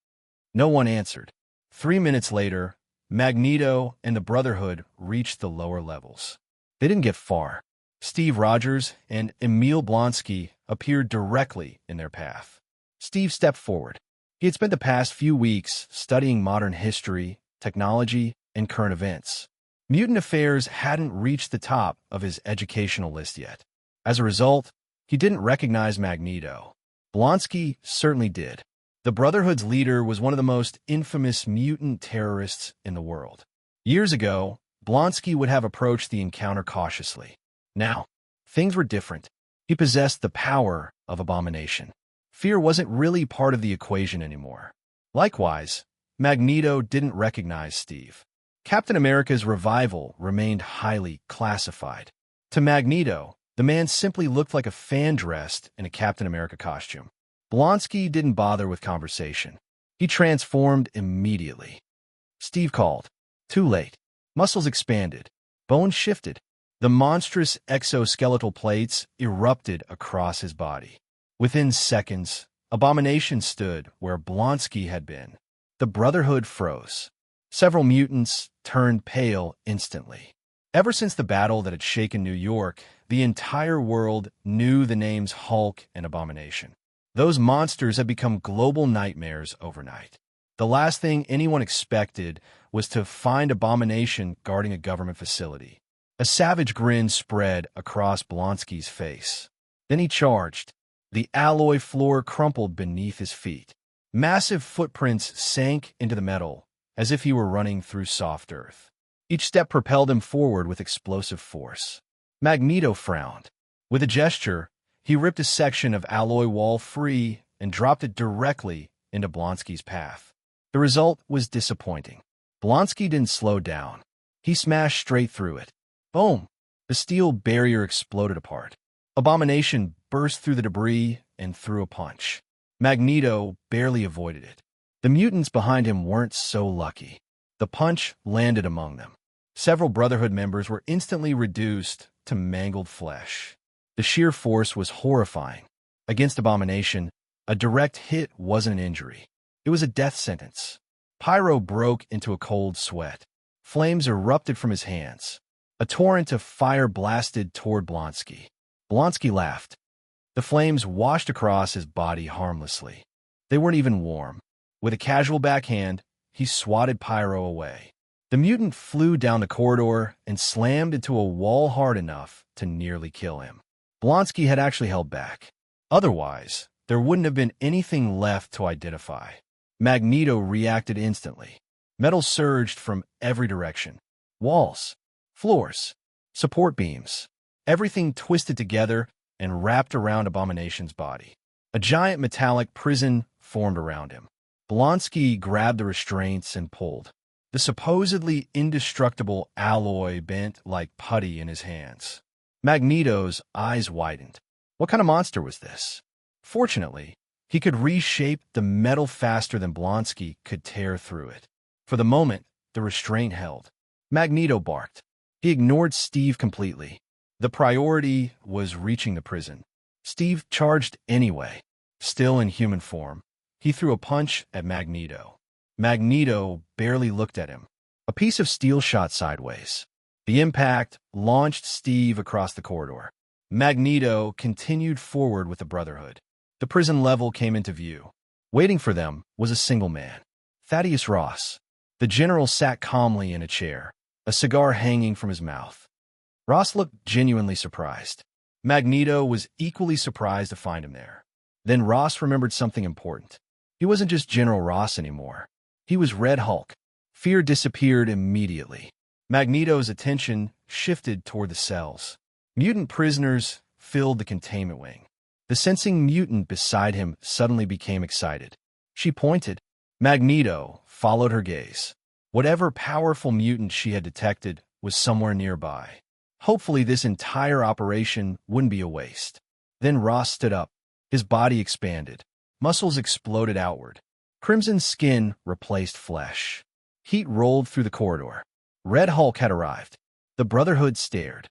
A: No one answered. 3 minutes later, Magneto and the Brotherhood reached the lower levels. They didn't get far. Steve Rogers and Emil Blonsky appeared directly in their path. Steve stepped forward. He had spent the past few weeks studying modern history, technology, and current events. Mutant affairs hadn't reached the top of his educational list yet. As a result, he didn't recognize Magneto. Blonsky certainly did. The Brotherhood's leader was one of the most infamous mutant terrorists in the world. Years ago, Blonsky would have approached the encounter cautiously. Now, things were different. He possessed the power of abomination. Fear wasn't really part of the equation anymore. Likewise, Magneto didn't recognize Steve. Captain America's revival remained highly classified. To Magneto, the man simply looked like a fan dressed in a Captain America costume. Blonsky didn't bother with conversation. He transformed immediately. Steve called. Too late. Muscles expanded. Bones shifted. The monstrous exoskeletal plates erupted across his body. Within seconds, Abomination stood where Blonsky had been. The Brotherhood froze. Several mutants turned pale instantly. Ever since the battle that had shaken New York, the entire world knew the names Hulk and Abomination. Those monsters had become global nightmares overnight. The last thing anyone expected was to find Abomination guarding a government facility. A savage grin spread across Blonsky's face. Then he charged. The alloy floor crumpled beneath his feet. Massive footprints sank into the metal, as if he were running through soft earth. Each step propelled him forward with explosive force. Magneto frowned. With a gesture, he ripped a section of alloy wall free and dropped it directly into Blonsky's path. The result was disappointing. Blonsky didn't slow down. He smashed straight through it. Boom! The steel barrier exploded apart. Abomination burst through the debris and threw a punch. Magneto barely avoided it. The mutants behind him weren't so lucky. The punch landed among them. Several Brotherhood members were instantly reduced to mangled flesh. The sheer force was horrifying. Against Abomination, a direct hit wasn't an injury. It was a death sentence. Pyro broke into a cold sweat. Flames erupted from his hands. A torrent of fire blasted toward Blonsky. Blonsky laughed. The flames washed across his body harmlessly. They weren't even warm. With a casual backhand, he swatted Pyro away. The mutant flew down the corridor and slammed into a wall hard enough to nearly kill him. Blonsky had actually held back. Otherwise, there wouldn't have been anything left to identify. Magneto reacted instantly. Metal surged from every direction. Walls, floors, support beams. Everything twisted together and wrapped around Abomination's body. A giant metallic prison formed around him. Blonsky grabbed the restraints and pulled. The supposedly indestructible alloy bent like putty in his hands. Magneto's eyes widened. What kind of monster was this? Fortunately, he could reshape the metal faster than Blonsky could tear through it. For the moment, the restraint held. Magneto barked. He ignored Steve completely. The priority was reaching the prison. Steve charged anyway. Still in human form, he threw a punch at Magneto. Magneto barely looked at him. A piece of steel shot sideways. The impact launched Steve across the corridor. Magneto continued forward with the Brotherhood. The prison level came into view. Waiting for them was a single man, Thaddeus Ross. The general sat calmly in a chair, a cigar hanging from his mouth. Ross looked genuinely surprised. Magneto was equally surprised to find him there. Then Ross remembered something important. He wasn't just General Ross anymore. He was Red Hulk. Fear disappeared immediately. Magneto's attention shifted toward the cells. Mutant prisoners filled the containment wing. The sensing mutant beside him suddenly became excited. She pointed. Magneto followed her gaze. Whatever powerful mutant she had detected was somewhere nearby. Hopefully this entire operation wouldn't be a waste. Then Ross stood up. His body expanded. Muscles exploded outward. Crimson skin replaced flesh. Heat rolled through the corridor. Red Hulk had arrived. The Brotherhood stared.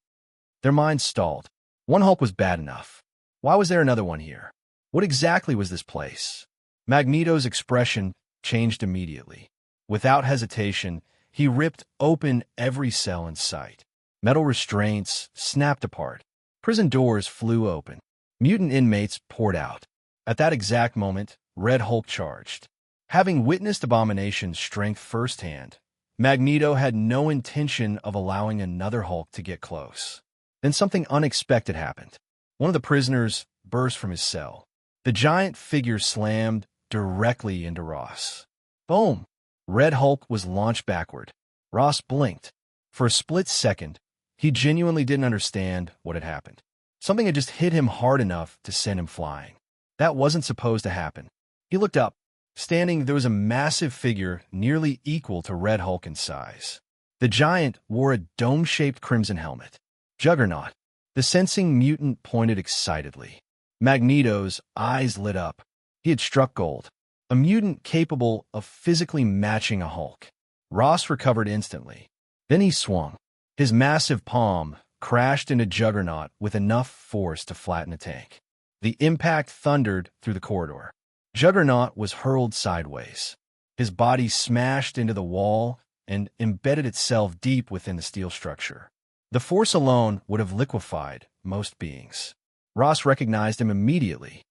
A: Their minds stalled. One Hulk was bad enough. Why was there another one here? What exactly was this place? Magneto's expression changed immediately. Without hesitation, he ripped open every cell in sight. Metal restraints snapped apart. Prison doors flew open. Mutant inmates poured out. At that exact moment, Red Hulk charged. Having witnessed Abomination's strength firsthand, Magneto had no intention of allowing another Hulk to get close. Then something unexpected happened. One of the prisoners burst from his cell. The giant figure slammed directly into Ross. Boom! Red Hulk was launched backward. Ross blinked. For a split second, he genuinely didn't understand what had happened. Something had just hit him hard enough to send him flying. That wasn't supposed to happen. He looked up. Standing, there was a massive figure nearly equal to Red Hulk in size. The giant wore a dome-shaped crimson helmet. Juggernaut. The sensing mutant pointed excitedly. Magneto's eyes lit up. He had struck gold. A mutant capable of physically matching a Hulk. Ross recovered instantly. Then he swung. His massive palm crashed into Juggernaut with enough force to flatten a tank. The impact thundered through the corridor. Juggernaut was hurled sideways. His body smashed into the wall and embedded itself deep within the steel structure. The force alone would have liquefied most beings. Ross recognized him immediately.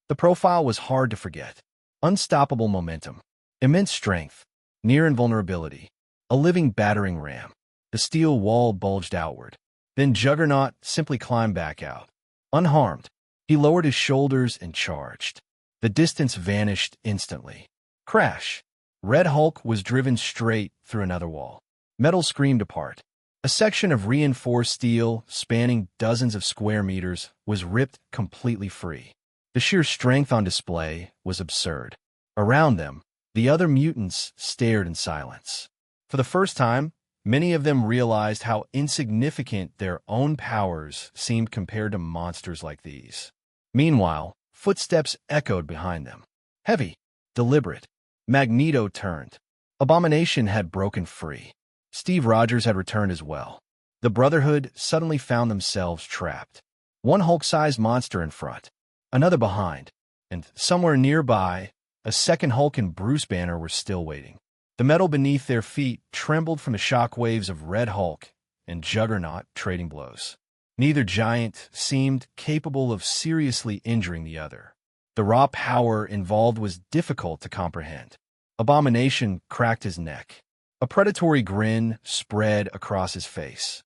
A: The profile was hard to forget. Unstoppable momentum, immense strength, near invulnerability, a living battering ram. The steel wall bulged outward. Then Juggernaut simply climbed back out. Unharmed, he lowered his shoulders and charged. The distance vanished instantly. Crash! Red Hulk was driven straight through another wall. Metal screamed apart. A section of reinforced steel, spanning dozens of square meters, was ripped completely free. The sheer strength on display was absurd. Around them, the other mutants stared in silence. For the first time, many of them realized how insignificant their own powers seemed compared to monsters like these. Meanwhile, footsteps echoed behind them. Heavy, deliberate. Magneto turned. Abomination had broken free. Steve Rogers had returned as well. The Brotherhood suddenly found themselves trapped. One Hulk-sized monster in front, another behind, and somewhere nearby, a second Hulk and Bruce Banner were still waiting. The metal beneath their feet trembled from the shockwaves of Red Hulk and Juggernaut trading blows. Neither giant seemed capable of seriously injuring the other. The raw power involved was difficult to comprehend. Abomination cracked his neck. A predatory grin spread across his face.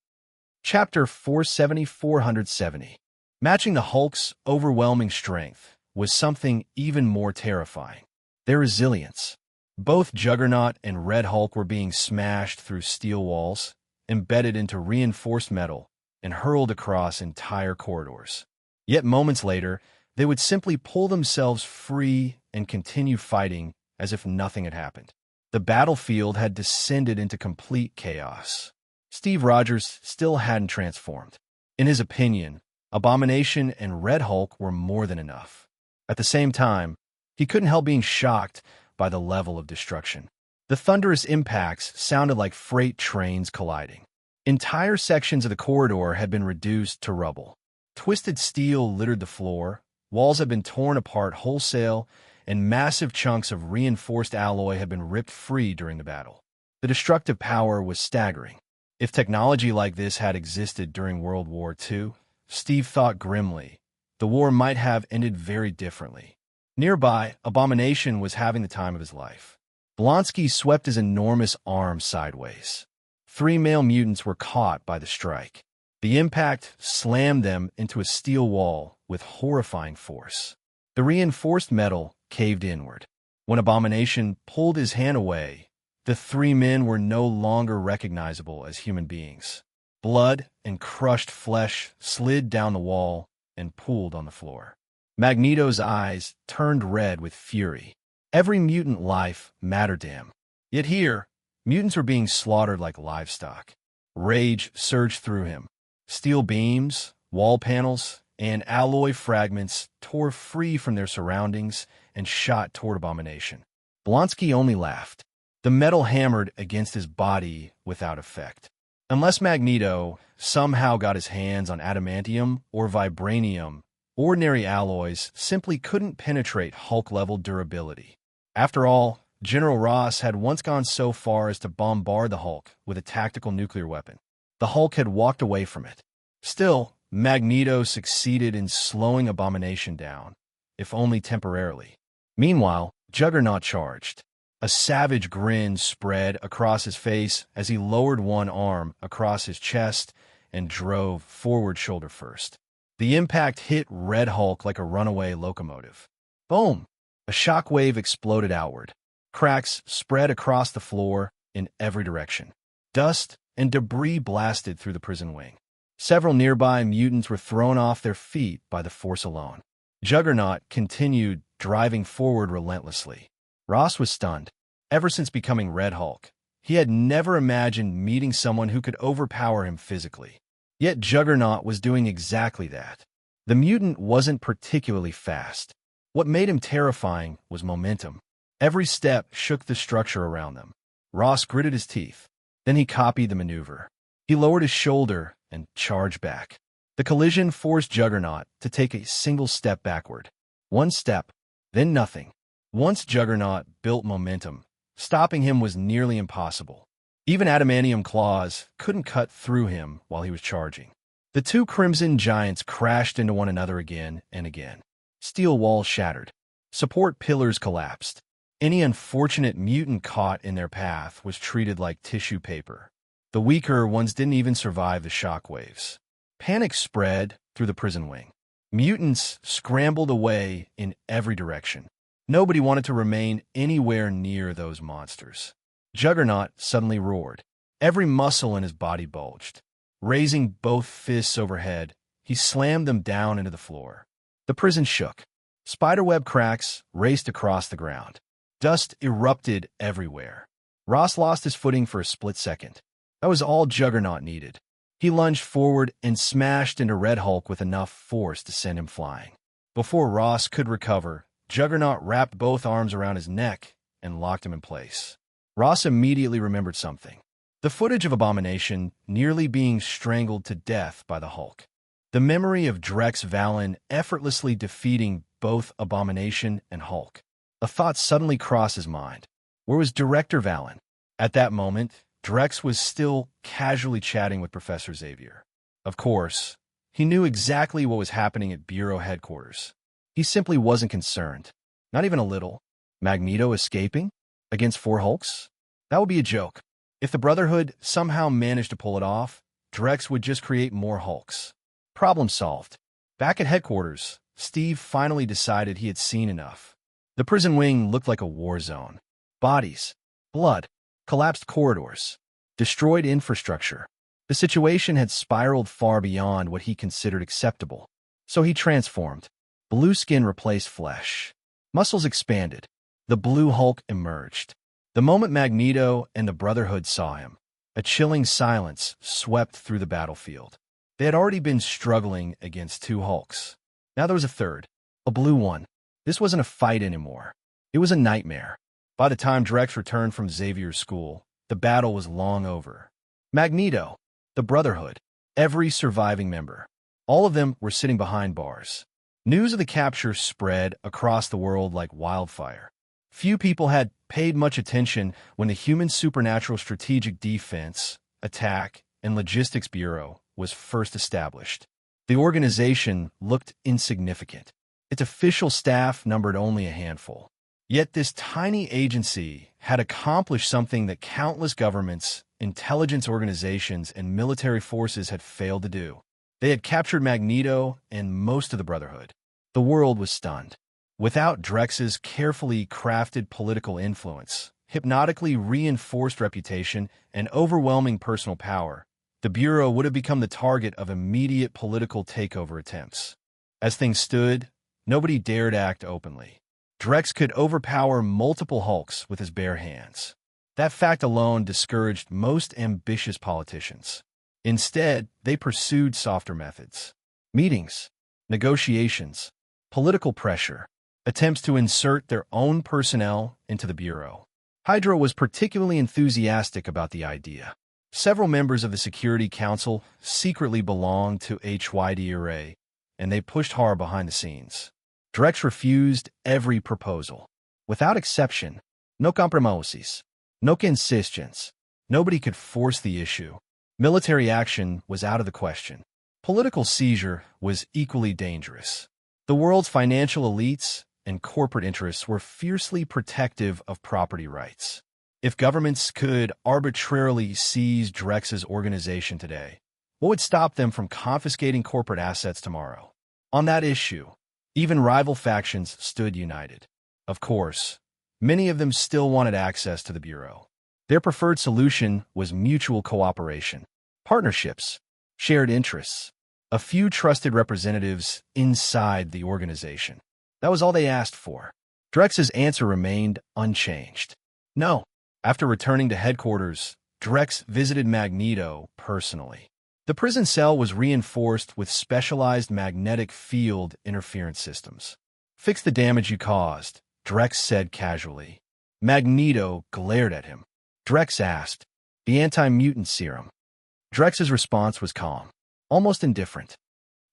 A: Chapter 470. Matching the Hulk's overwhelming strength was something even more terrifying. Their resilience. Both Juggernaut and Red Hulk were being smashed through steel walls, embedded into reinforced metal, and hurled across entire corridors. Yet moments later, they would simply pull themselves free and continue fighting as if nothing had happened. The battlefield had descended into complete chaos. Steve Rogers still hadn't transformed. In his opinion, Abomination and Red Hulk were more than enough. At the same time, he couldn't help being shocked by the level of destruction. The thunderous impacts sounded like freight trains colliding. Entire sections of the corridor had been reduced to rubble. Twisted steel littered the floor, walls had been torn apart wholesale, and massive chunks of reinforced alloy had been ripped free during the battle. The destructive power was staggering. If technology like this had existed during World War II, Steve thought grimly, the war might have ended very differently. Nearby, Abomination was having the time of his life. Blonsky swept his enormous arm sideways. 3 male mutants were caught by the strike. The impact slammed them into a steel wall with horrifying force. The reinforced metal caved inward. When Abomination pulled his hand away, the three men were no longer recognizable as human beings. Blood and crushed flesh slid down the wall and pooled on the floor. Magneto's eyes turned red with fury. Every mutant life mattered to him. Yet here, mutants were being slaughtered like livestock. Rage surged through him. Steel beams, wall panels, and alloy fragments tore free from their surroundings and shot toward Abomination. Blonsky only laughed. The metal hammered against his body without effect. Unless Magneto somehow got his hands on adamantium or vibranium, ordinary alloys simply couldn't penetrate Hulk-level durability. After all, General Ross had once gone so far as to bombard the Hulk with a tactical nuclear weapon. The Hulk had walked away from it. Still, Magneto succeeded in slowing Abomination down, if only temporarily. Meanwhile, Juggernaut charged. A savage grin spread across his face as he lowered one arm across his chest and drove forward shoulder first. The impact hit Red Hulk like a runaway locomotive. Boom! A shockwave exploded outward. Cracks spread across the floor in every direction. Dust and debris blasted through the prison wing. Several nearby mutants were thrown off their feet by the force alone. Juggernaut continued driving forward relentlessly. Ross was stunned. Ever since becoming Red Hulk, he had never imagined meeting someone who could overpower him physically. Yet Juggernaut was doing exactly that. The mutant wasn't particularly fast. What made him terrifying was momentum. Every step shook the structure around them. Ross gritted his teeth. Then he copied the maneuver. He lowered his shoulder and charged back. The collision forced Juggernaut to take a single step backward. One step, then nothing. Once Juggernaut built momentum, stopping him was nearly impossible. Even adamantium claws couldn't cut through him while he was charging. The two Crimson Giants crashed into one another again and again. Steel walls shattered. Support pillars collapsed. Any unfortunate mutant caught in their path was treated like tissue paper. The weaker ones didn't even survive the shockwaves. Panic spread through the prison wing. Mutants scrambled away in every direction. Nobody wanted to remain anywhere near those monsters. Juggernaut suddenly roared. Every muscle in his body bulged. Raising both fists overhead, he slammed them down into the floor. The prison shook. Spiderweb cracks raced across the ground. Dust erupted everywhere. Ross lost his footing for a split second. That was all Juggernaut needed. He lunged forward and smashed into Red Hulk with enough force to send him flying. Before Ross could recover, Juggernaut wrapped both arms around his neck and locked him in place. Ross immediately remembered something. The footage of Abomination nearly being strangled to death by the Hulk. The memory of Drex Valen effortlessly defeating both Abomination and Hulk. A thought suddenly crossed his mind. Where was Director Valen? At that moment, Drex was still casually chatting with Professor Xavier. Of course, he knew exactly what was happening at Bureau headquarters. He simply wasn't concerned. Not even a little. Magneto escaping? Against 4 Hulks? That would be a joke. If the Brotherhood somehow managed to pull it off, Drex would just create more Hulks. Problem solved. Back at headquarters, Steve finally decided he had seen enough. The prison wing looked like a war zone. Bodies, blood, collapsed corridors, destroyed infrastructure. The situation had spiraled far beyond what he considered acceptable. So he transformed. Blue skin replaced flesh. Muscles expanded. The Blue Hulk emerged. The moment Magneto and the Brotherhood saw him, a chilling silence swept through the battlefield. They had already been struggling against 2 Hulks. Now there was a third, a blue one. This wasn't a fight anymore. It was a nightmare. By the time Drex returned from Xavier's school, the battle was long over. Magneto, the Brotherhood, every surviving member, all of them were sitting behind bars. News of the capture spread across the world like wildfire. Few people had paid much attention when the Human Supernatural Strategic Defense, Attack, and Logistics Bureau was first established. The organization looked insignificant. Its official staff numbered only a handful. Yet this tiny agency had accomplished something that countless governments intelligence organizations and military forces had failed to do. They had captured Magneto and most of the Brotherhood. The world was stunned. Without Drex's carefully crafted political influence, hypnotically reinforced reputation, and overwhelming personal power, the Bureau would have become the target of immediate political takeover attempts. As things stood, nobody dared act openly. Drex could overpower multiple Hulks with his bare hands. That fact alone discouraged most ambitious politicians. Instead, they pursued softer methods. Meetings, negotiations, political pressure, attempts to insert their own personnel into the Bureau. Hydra was particularly enthusiastic about the idea. Several members of the Security Council secretly belonged to HYDRA, and they pushed hard behind the scenes. Drex refused every proposal. Without exception, no compromisos, no concessions. Nobody could force the issue. Military action was out of the question. Political seizure was equally dangerous. The world's financial elites and corporate interests were fiercely protective of property rights. If governments could arbitrarily seize Drex's organization today, what would stop them from confiscating corporate assets tomorrow? On that issue, even rival factions stood united. Of course, many of them still wanted access to the Bureau. Their preferred solution was mutual cooperation, partnerships, shared interests, a few trusted representatives inside the organization. That was all they asked for. Drex's answer remained unchanged. No. After returning to headquarters, Drex visited Magneto personally. The prison cell was reinforced with specialized magnetic field interference systems. "Fix the damage you caused," Drex said casually. Magneto glared at him. Drex asked, "The anti-mutant serum?" Drex's response was calm, almost indifferent.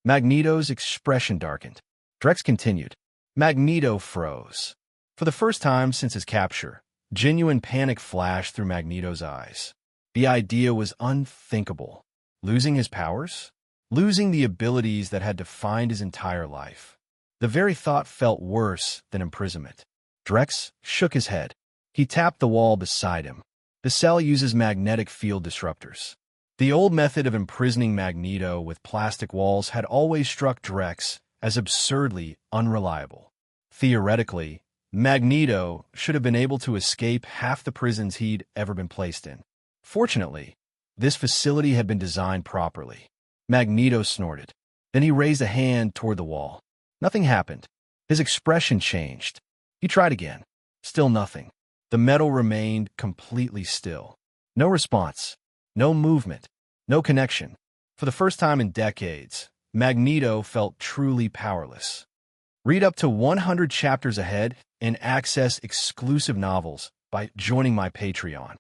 A: Magneto's expression darkened. Drex continued. Magneto froze. For the first time since his capture, genuine panic flashed through Magneto's eyes. The idea was unthinkable. Losing his powers? Losing the abilities that had defined his entire life. The very thought felt worse than imprisonment. Drex shook his head. He tapped the wall beside him. The cell uses magnetic field disruptors. The old method of imprisoning Magneto with plastic walls had always struck Drex as absurdly unreliable. Theoretically, Magneto should have been able to escape half the prisons he'd ever been placed in. Fortunately, this facility had been designed properly. Magneto snorted. Then he raised a hand toward the wall. Nothing happened. His expression changed. He tried again. Still nothing. The metal remained completely still. No response. No movement. No connection. For the first time in decades, Magneto felt truly powerless. Read up to 100 chapters ahead and access exclusive novels by joining my Patreon.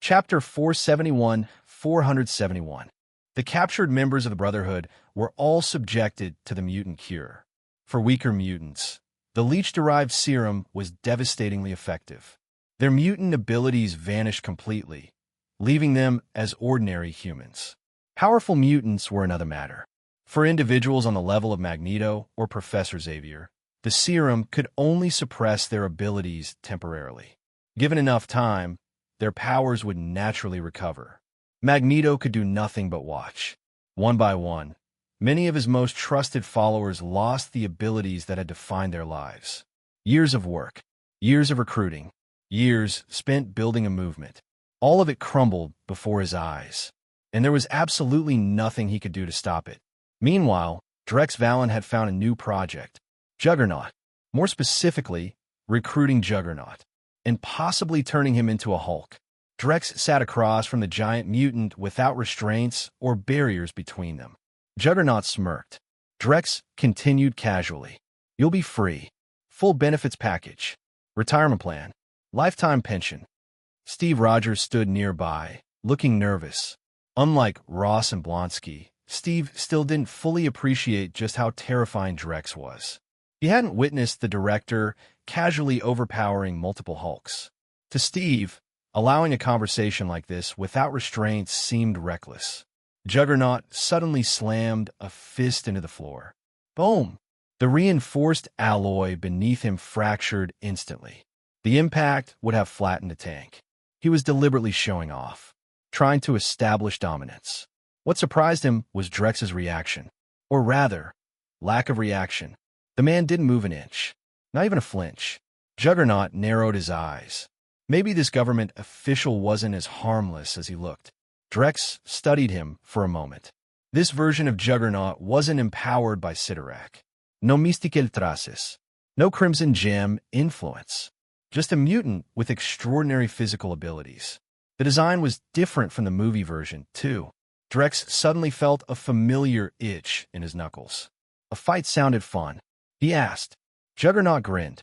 A: Chapter 471. The captured members of the Brotherhood were all subjected to the mutant cure. For weaker mutants, the leech-derived serum was devastatingly effective. Their mutant abilities vanished completely, leaving them as ordinary humans. Powerful mutants were another matter. For individuals on the level of Magneto or Professor Xavier, the serum could only suppress their abilities temporarily. Given enough time, their powers would naturally recover. Magneto could do nothing but watch. One by one, many of his most trusted followers lost the abilities that had defined their lives. Years of work, years of recruiting, years spent building a movement. All of it crumbled before his eyes, and there was absolutely nothing he could do to stop it. Meanwhile, Drex Valen had found a new project, Juggernaut. More specifically, recruiting Juggernaut, and possibly turning him into a Hulk. Drex sat across from the giant mutant without restraints or barriers between them. Juggernaut smirked. Drex continued casually. You'll be free. Full benefits package. Retirement plan. Lifetime pension. Steve Rogers stood nearby, looking nervous. Unlike Ross and Blonsky, Steve still didn't fully appreciate just how terrifying Drex was. He hadn't witnessed the director casually overpowering multiple Hulks. To Steve, allowing a conversation like this without restraints seemed reckless. Juggernaut suddenly slammed a fist into the floor. Boom! The reinforced alloy beneath him fractured instantly. The impact would have flattened a tank. He was deliberately showing off, trying to establish dominance. What surprised him was Drex's reaction. Or rather, lack of reaction. The man didn't move an inch, not even a flinch. Juggernaut narrowed his eyes. Maybe this government official wasn't as harmless as he looked. Drex studied him for a moment. This version of Juggernaut wasn't empowered by Sidorak. No mystical traces. No Crimson Gem influence. Just a mutant with extraordinary physical abilities. The design was different from the movie version, too. Drex suddenly felt a familiar itch in his knuckles. A fight sounded fun. He asked. Juggernaut grinned.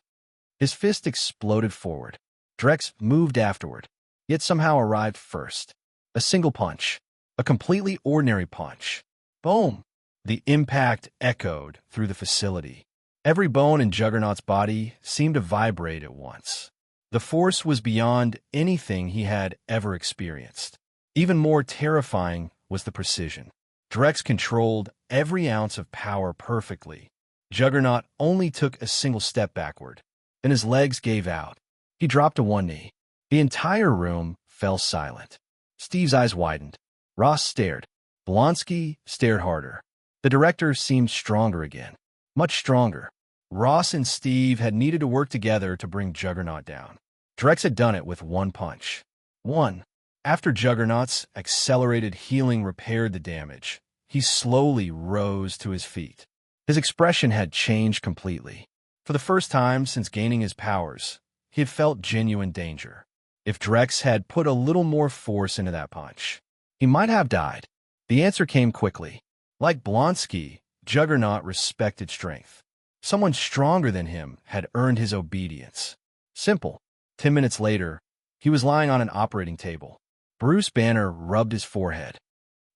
A: His fist exploded forward. Drex moved afterward, yet somehow arrived first. A single punch. A completely ordinary punch. Boom! The impact echoed through the facility. Every bone in Juggernaut's body seemed to vibrate at once. The force was beyond anything he had ever experienced. Even more terrifying was the precision. Drex controlled every ounce of power perfectly. Juggernaut only took a single step backward. Then his legs gave out. He dropped to one knee. The entire room fell silent. Steve's eyes widened. Ross stared. Blonsky stared harder. The director seemed stronger again. Much stronger. Ross and Steve had needed to work together to bring Juggernaut down. Drex had done it with one punch. One. After Juggernaut's accelerated healing repaired the damage, he slowly rose to his feet. His expression had changed completely. For the first time since gaining his powers, he had felt genuine danger. If Drex had put a little more force into that punch, he might have died. The answer came quickly. Like Blonsky, Juggernaut respected strength. Someone stronger than him had earned his obedience. Simple. 10 minutes later, he was lying on an operating table. Bruce Banner rubbed his forehead.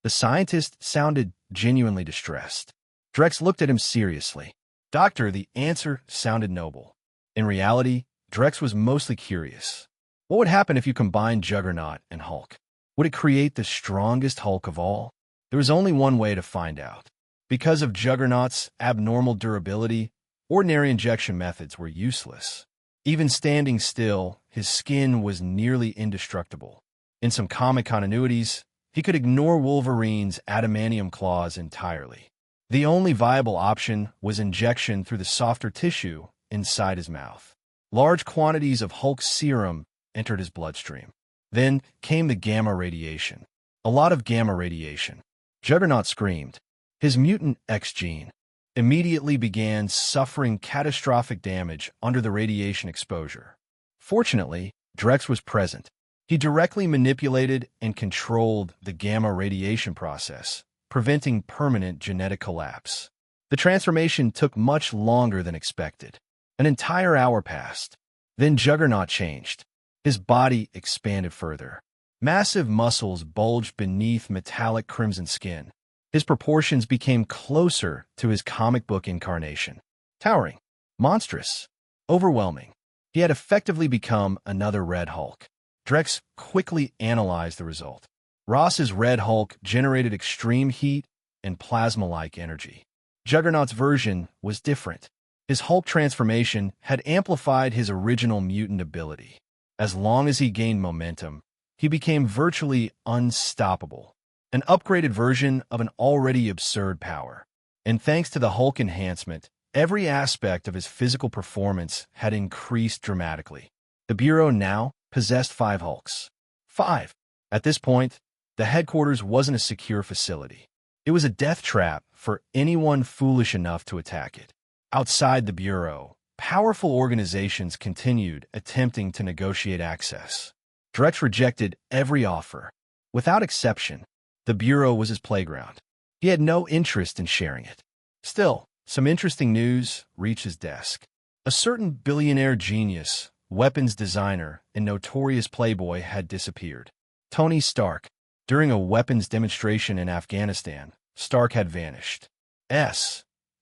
A: The scientist sounded genuinely distressed. Drex looked at him seriously. Doctor, the answer sounded noble. In reality, Drex was mostly curious. What would happen if you combined Juggernaut and Hulk? Would it create the strongest Hulk of all? There was only one way to find out. Because of Juggernaut's abnormal durability, ordinary injection methods were useless. Even standing still, his skin was nearly indestructible. In some comic continuities, he could ignore Wolverine's adamantium claws entirely. The only viable option was injection through the softer tissue inside his mouth. Large quantities of Hulk's serum entered his bloodstream. Then came the gamma radiation. A lot of gamma radiation. Juggernaut screamed. His mutant X gene immediately began suffering catastrophic damage under the radiation exposure. Fortunately, Drex was present. He directly manipulated and controlled the gamma radiation process, preventing permanent genetic collapse. The transformation took much longer than expected. An entire hour passed. Then Juggernaut changed. His body expanded further. Massive muscles bulged beneath metallic crimson skin. His proportions became closer to his comic book incarnation. Towering, monstrous, overwhelming. He had effectively become another Red Hulk. Drex quickly analyzed the result. Ross's Red Hulk generated extreme heat and plasma-like energy. Juggernaut's version was different. His Hulk transformation had amplified his original mutant ability. As long as he gained momentum, he became virtually unstoppable. An upgraded version of an already absurd power. And thanks to the Hulk enhancement, every aspect of his physical performance had increased dramatically. The Bureau now possessed 5 Hulks. 5. At this point, the headquarters wasn't a secure facility. It was a death trap for anyone foolish enough to attack it. Outside the Bureau, powerful organizations continued attempting to negotiate access. Drex rejected every offer. Without exception, the Bureau was his playground. He had no interest in sharing it. Still, some interesting news reached his desk. A certain billionaire genius, weapons designer, and notorious playboy had disappeared. Tony Stark. During a weapons demonstration in Afghanistan, Stark had vanished.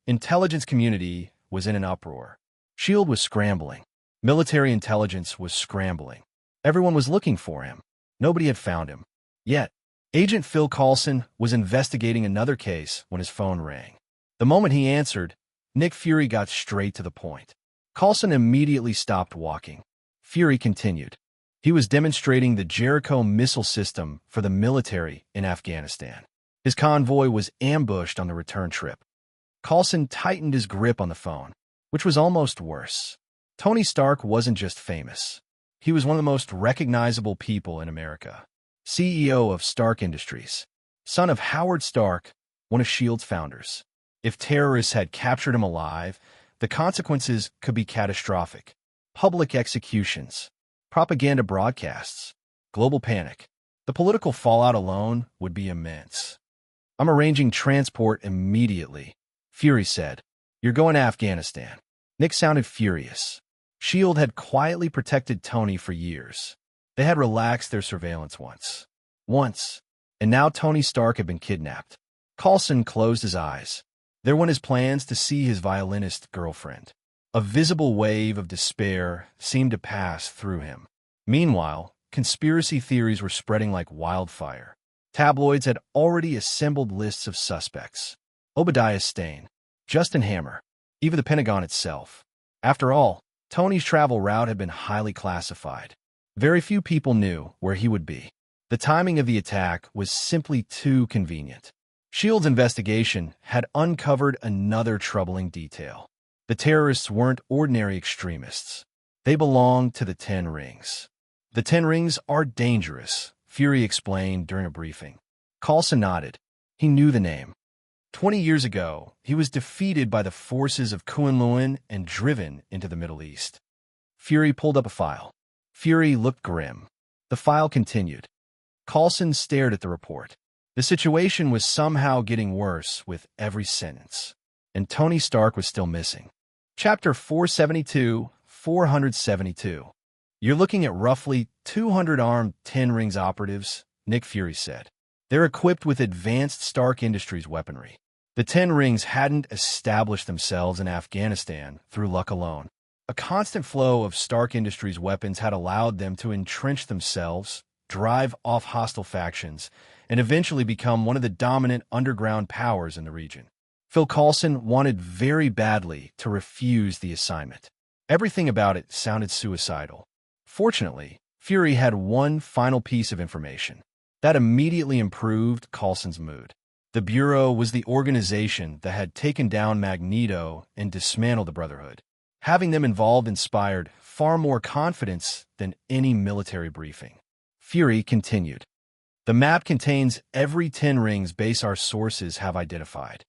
A: Intelligence community was in an uproar. SHIELD was scrambling. Military intelligence was scrambling. Everyone was looking for him. Nobody had found him. Yet, Agent Phil Coulson was investigating another case when his phone rang. The moment he answered, Nick Fury got straight to the point. Coulson immediately stopped walking. Fury continued. He was demonstrating the Jericho missile system for the military in Afghanistan. His convoy was ambushed on the return trip. Coulson tightened his grip on the phone, which was almost worse. Tony Stark wasn't just famous. He was one of the most recognizable people in America. CEO of Stark Industries, son of Howard Stark, one of S.H.I.E.L.D.'s founders. If terrorists had captured him alive, the consequences could be catastrophic. Public executions, propaganda broadcasts, global panic. The political fallout alone would be immense. "I'm arranging transport immediately," Fury said. "You're going to Afghanistan." Nick sounded furious. S.H.I.E.L.D. had quietly protected Tony for years. They had relaxed their surveillance once, and now Tony Stark had been kidnapped. Coulson closed his eyes. There went his plans to see his violinist girlfriend. A visible wave of despair seemed to pass through him. Meanwhile, conspiracy theories were spreading like wildfire. Tabloids had already assembled lists of suspects. Obadiah Stane, Justin Hammer, even the Pentagon itself. After all, Tony's travel route had been highly classified. Very few people knew where he would be. The timing of the attack was simply too convenient. S.H.I.E.L.D.'s investigation had uncovered another troubling detail. The terrorists weren't ordinary extremists. They belonged to the Ten Rings. "The Ten Rings are dangerous," Fury explained during a briefing. Coulson nodded. He knew the name. 20 years ago, he was defeated by the forces of Kunlun and driven into the Middle East. Fury pulled up a file. Fury looked grim. The file continued. Coulson stared at the report. The situation was somehow getting worse with every sentence. And Tony Stark was still missing. Chapter 472. "You're looking at roughly 200 armed Ten Rings operatives," Nick Fury said. "They're equipped with advanced Stark Industries weaponry. The Ten Rings hadn't established themselves in Afghanistan through luck alone. A constant flow of Stark Industries weapons had allowed them to entrench themselves, drive off hostile factions, and eventually become one of the dominant underground powers in the region." Phil Coulson wanted very badly to refuse the assignment. Everything about it sounded suicidal. Fortunately, Fury had one final piece of information. That immediately improved Coulson's mood. The Bureau was the organization that had taken down Magneto and dismantled the Brotherhood. Having them involved inspired far more confidence than any military briefing. Fury continued. "The map contains every Ten Rings base our sources have identified.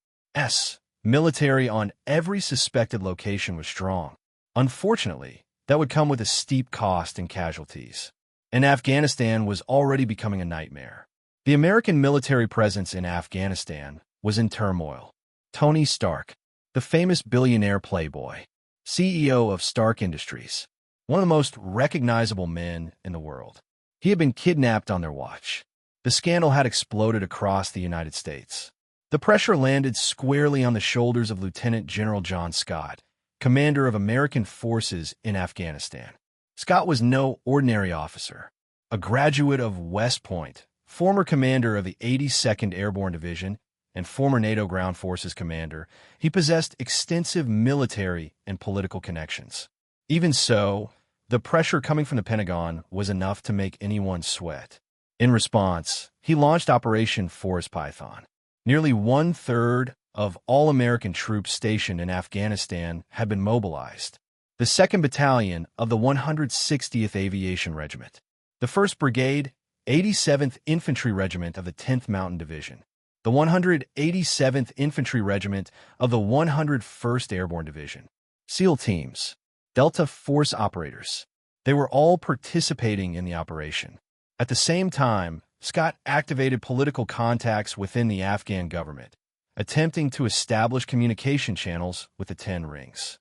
A: Military on every suspected location was strong. Unfortunately, that would come with a steep cost in casualties. And Afghanistan was already becoming a nightmare. The American military presence in Afghanistan was in turmoil. Tony Stark, the famous billionaire playboy, CEO of Stark Industries, one of the most recognizable men in the world. He had been kidnapped on their watch. The scandal had exploded across the United States. The pressure landed squarely on the shoulders of Lieutenant General John Scott, commander of American forces in Afghanistan. Scott was no ordinary officer. A graduate of West Point, former commander of the 82nd Airborne Division, and former NATO Ground Forces commander, he possessed extensive military and political connections. Even so, the pressure coming from the Pentagon was enough to make anyone sweat. In response, he launched Operation Forest Python. Nearly one-third of all American troops stationed in Afghanistan had been mobilized. The 2nd Battalion of the 160th Aviation Regiment, the 1st Brigade, 87th Infantry Regiment of the 10th Mountain Division, the 187th Infantry Regiment of the 101st Airborne Division, SEAL teams, Delta Force operators. They were all participating in the operation. At the same time, Scott activated political contacts within the Afghan government, attempting to establish communication channels with the Ten Rings.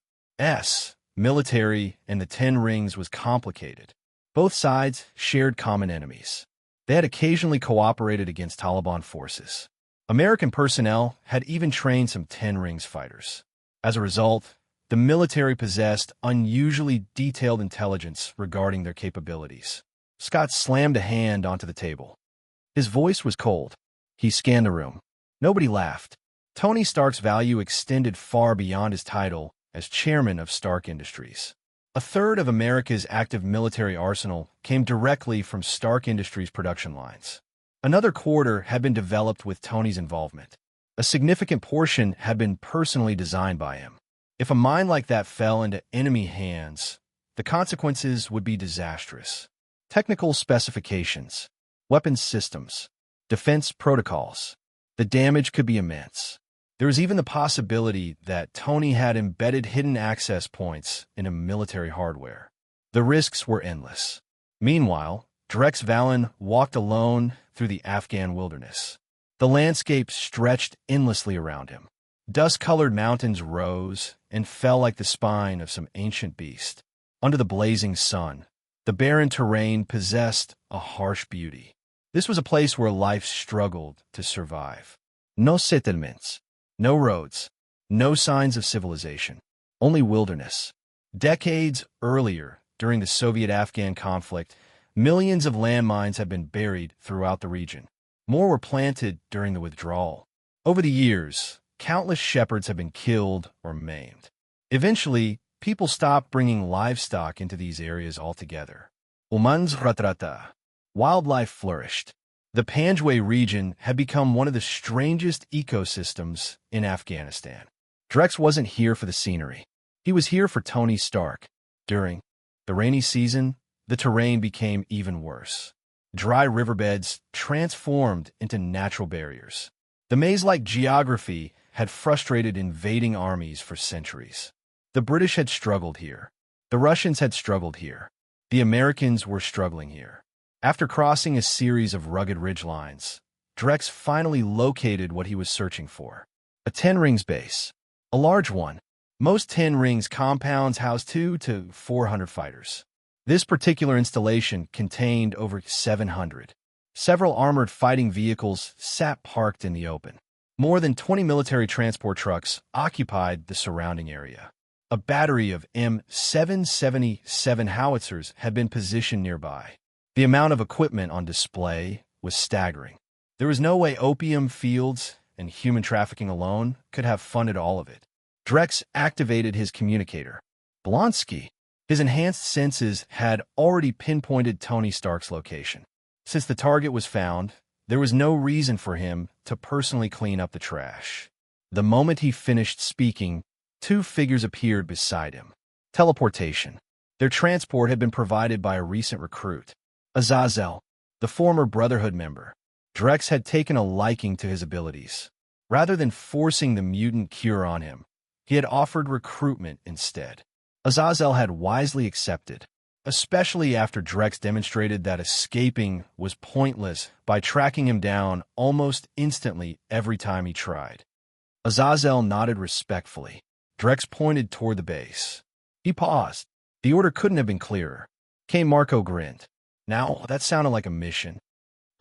A: Military and the Ten Rings was complicated. Both sides shared common enemies. They had occasionally cooperated against Taliban forces. American personnel had even trained some Ten Rings fighters. As a result, the military possessed unusually detailed intelligence regarding their capabilities. Scott slammed a hand onto the table. His voice was cold. He scanned the room. Nobody laughed. Tony Stark's value extended far beyond his title as chairman of Stark Industries. A third of America's active military arsenal came directly from Stark Industries' production lines. Another quarter had been developed with Tony's involvement. A significant portion had been personally designed by him. If a mine like that fell into enemy hands, the consequences would be disastrous. Technical specifications, weapons systems, defense protocols. The damage could be immense. There was even the possibility that Tony had embedded hidden access points into military hardware. The risks were endless. Meanwhile, Drex Valen walked alone through the Afghan wilderness. The landscape stretched endlessly around him. Dust-colored mountains rose and fell like the spine of some ancient beast. Under the blazing sun, the barren terrain possessed a harsh beauty. This was a place where life struggled to survive. No settlements, no roads, no signs of civilization, only wilderness. Decades earlier, during the Soviet-Afghan conflict, millions of landmines had been buried throughout the region. More were planted during the withdrawal. Over the years, countless shepherds have been killed or maimed. Eventually, people stopped bringing livestock into these areas altogether. Umans ratrata. Wildlife flourished. The Panjwai region had become one of the strangest ecosystems in Afghanistan. Drex wasn't here for the scenery. He was here for Tony Stark. During the rainy season, the terrain became even worse. Dry riverbeds transformed into natural barriers. The maze-like geography had frustrated invading armies for centuries. The British had struggled here. The Russians had struggled here. The Americans were struggling here. After crossing a series of rugged ridgelines, Drex finally located what he was searching for. A 10 rings base. A large one. Most 10 rings compounds house 200 to 400 fighters. This particular installation contained over 700. Several armored fighting vehicles sat parked in the open. More than 20 military transport trucks occupied the surrounding area. A battery of M777 howitzers had been positioned nearby. The amount of equipment on display was staggering. There was no way opium fields and human trafficking alone could have funded all of it. Drex activated his communicator. Blonsky. His enhanced senses had already pinpointed Tony Stark's location. Since the target was found, there was no reason for him to personally clean up the trash. The moment he finished speaking, 2 figures appeared beside him. Teleportation. Their transport had been provided by a recent recruit. Azazel, the former Brotherhood member. Drex had taken a liking to his abilities. Rather than forcing the mutant cure on him, he had offered recruitment instead. Azazel had wisely accepted, especially after Drex demonstrated that escaping was pointless by tracking him down almost instantly every time he tried. Azazel nodded respectfully. Drex pointed toward the base. He paused. The order couldn't have been clearer. K. Marco grinned. Now, that sounded like a mission.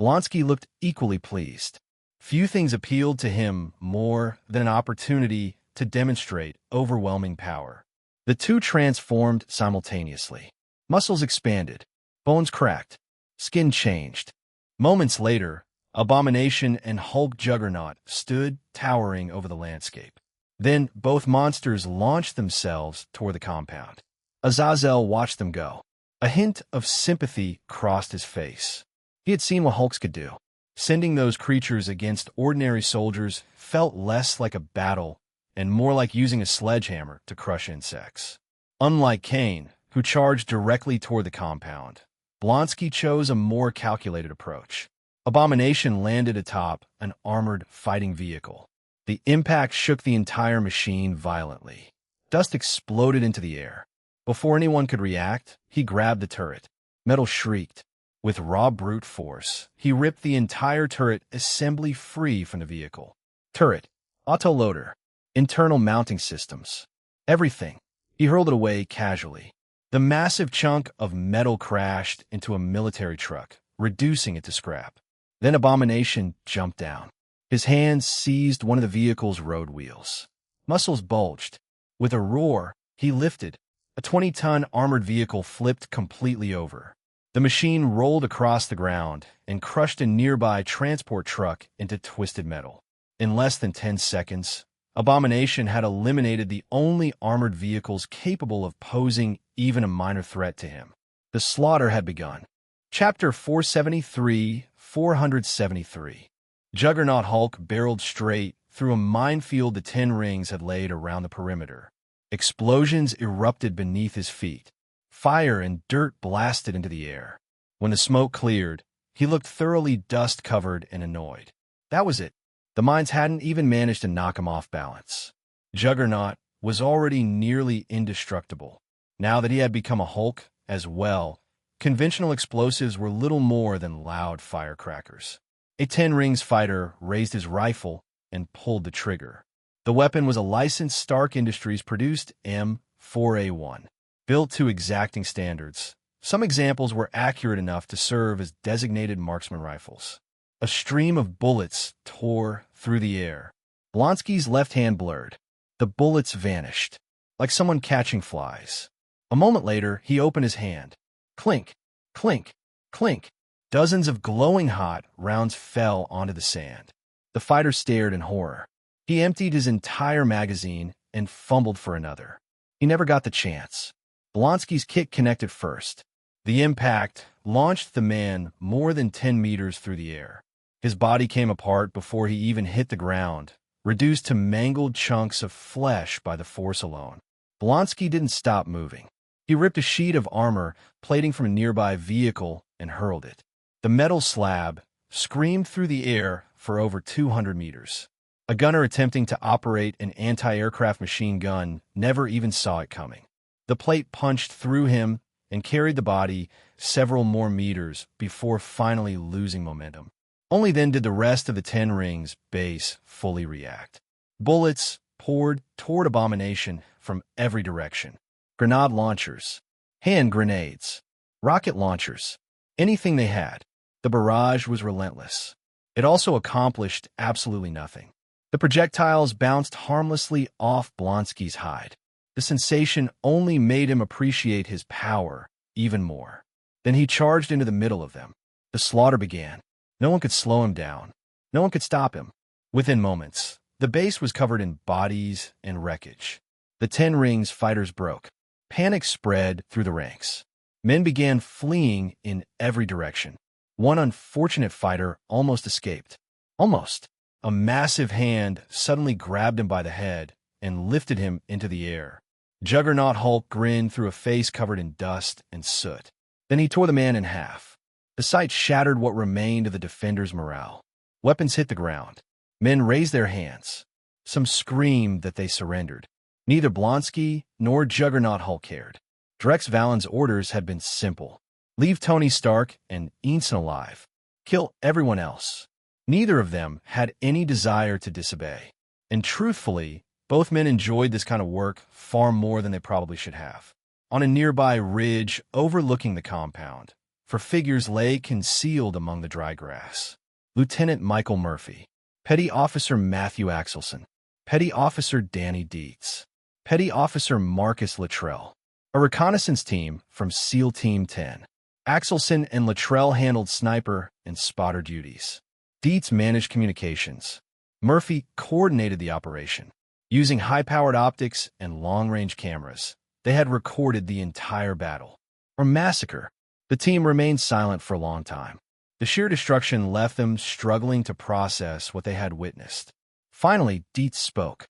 A: Blonsky looked equally pleased. Few things appealed to him more than an opportunity to demonstrate overwhelming power. The 2 transformed simultaneously. Muscles expanded. Bones cracked. Skin changed. Moments later, Abomination and Hulk Juggernaut stood towering over the landscape. Then both monsters launched themselves toward the compound. Azazel watched them go. A hint of sympathy crossed his face. He had seen what Hulks could do. Sending those creatures against ordinary soldiers felt less like a battle and more like using a sledgehammer to crush insects. Unlike Kane, who charged directly toward the compound, Blonsky chose a more calculated approach. Abomination landed atop an armored fighting vehicle. The impact shook the entire machine violently. Dust exploded into the air. Before anyone could react, he grabbed the turret. Metal shrieked. With raw brute force, he ripped the entire turret assembly free from the vehicle. Turret, autoloader, internal mounting systems, everything. He hurled it away casually. The massive chunk of metal crashed into a military truck, reducing it to scrap. Then Abomination jumped down. His hands seized one of the vehicle's road wheels. Muscles bulged. With a roar, he lifted. A 20-ton armored vehicle flipped completely over. The machine rolled across the ground and crushed a nearby transport truck into twisted metal. In less than 10 seconds, Abomination had eliminated the only armored vehicles capable of posing even a minor threat to him. The slaughter had begun. Chapter 473. Juggernaut Hulk barreled straight through a minefield the 10 rings had laid around the perimeter. Explosions erupted beneath his feet. Fire and dirt blasted into the air. When the smoke cleared, he looked thoroughly dust-covered and annoyed. That was it. The mines hadn't even managed to knock him off balance. Juggernaut was already nearly indestructible. Now that he had become a Hulk as well, conventional explosives were little more than loud firecrackers. A 10 rings fighter raised his rifle and pulled the trigger. The weapon was a licensed Stark Industries-produced M4A1, built to exacting standards. Some examples were accurate enough to serve as designated marksman rifles. A stream of bullets tore through the air. Blonsky's left hand blurred. The bullets vanished, like someone catching flies. A moment later, he opened his hand. Clink, clink, clink. Dozens of glowing hot rounds fell onto the sand. The fighter stared in horror. He emptied his entire magazine and fumbled for another. He never got the chance. Blonsky's kick connected first. The impact launched the man more than 10 meters through the air. His body came apart before he even hit the ground, reduced to mangled chunks of flesh by the force alone. Blonsky didn't stop moving. He ripped a sheet of armor plating from a nearby vehicle and hurled it. The metal slab screamed through the air for over 200 meters. A gunner attempting to operate an anti-aircraft machine gun never even saw it coming. The plate punched through him and carried the body several more meters before finally losing momentum. Only then did the rest of the 10 rings base fully react. Bullets poured toward Abomination from every direction. Grenade launchers, hand grenades, rocket launchers, anything they had. The barrage was relentless. It also accomplished absolutely nothing. The projectiles bounced harmlessly off Blonsky's hide. The sensation only made him appreciate his power even more. Then he charged into the middle of them. The slaughter began. No one could slow him down. No one could stop him. Within moments, the base was covered in bodies and wreckage. The 10 rings fighters broke. Panic spread through the ranks. Men began fleeing in every direction. One unfortunate fighter almost escaped. Almost. A massive hand suddenly grabbed him by the head and lifted him into the air. Juggernaut Hulk grinned through a face covered in dust and soot. Then he tore the man in half. The sight shattered what remained of the defenders' morale. Weapons hit the ground. Men raised their hands. Some screamed that they surrendered. Neither Blonsky nor Juggernaut Hulk cared. Drex Valen's orders had been simple. Leave Tony Stark and Ensign alive. Kill everyone else. Neither of them had any desire to disobey. And truthfully, both men enjoyed this kind of work far more than they probably should have. On a nearby ridge overlooking the compound, for figures lay concealed among the dry grass. Lieutenant Michael Murphy, Petty Officer Matthew Axelson, Petty Officer Danny Dietz, Petty Officer Marcus Luttrell, a reconnaissance team from SEAL Team 10. Axelson and Luttrell handled sniper and spotter duties. Dietz managed communications. Murphy coordinated the operation. Using high-powered optics and long-range cameras, they had recorded the entire battle, or massacre. The team remained silent for a long time. The sheer destruction left them struggling to process what they had witnessed. Finally, Dietz spoke.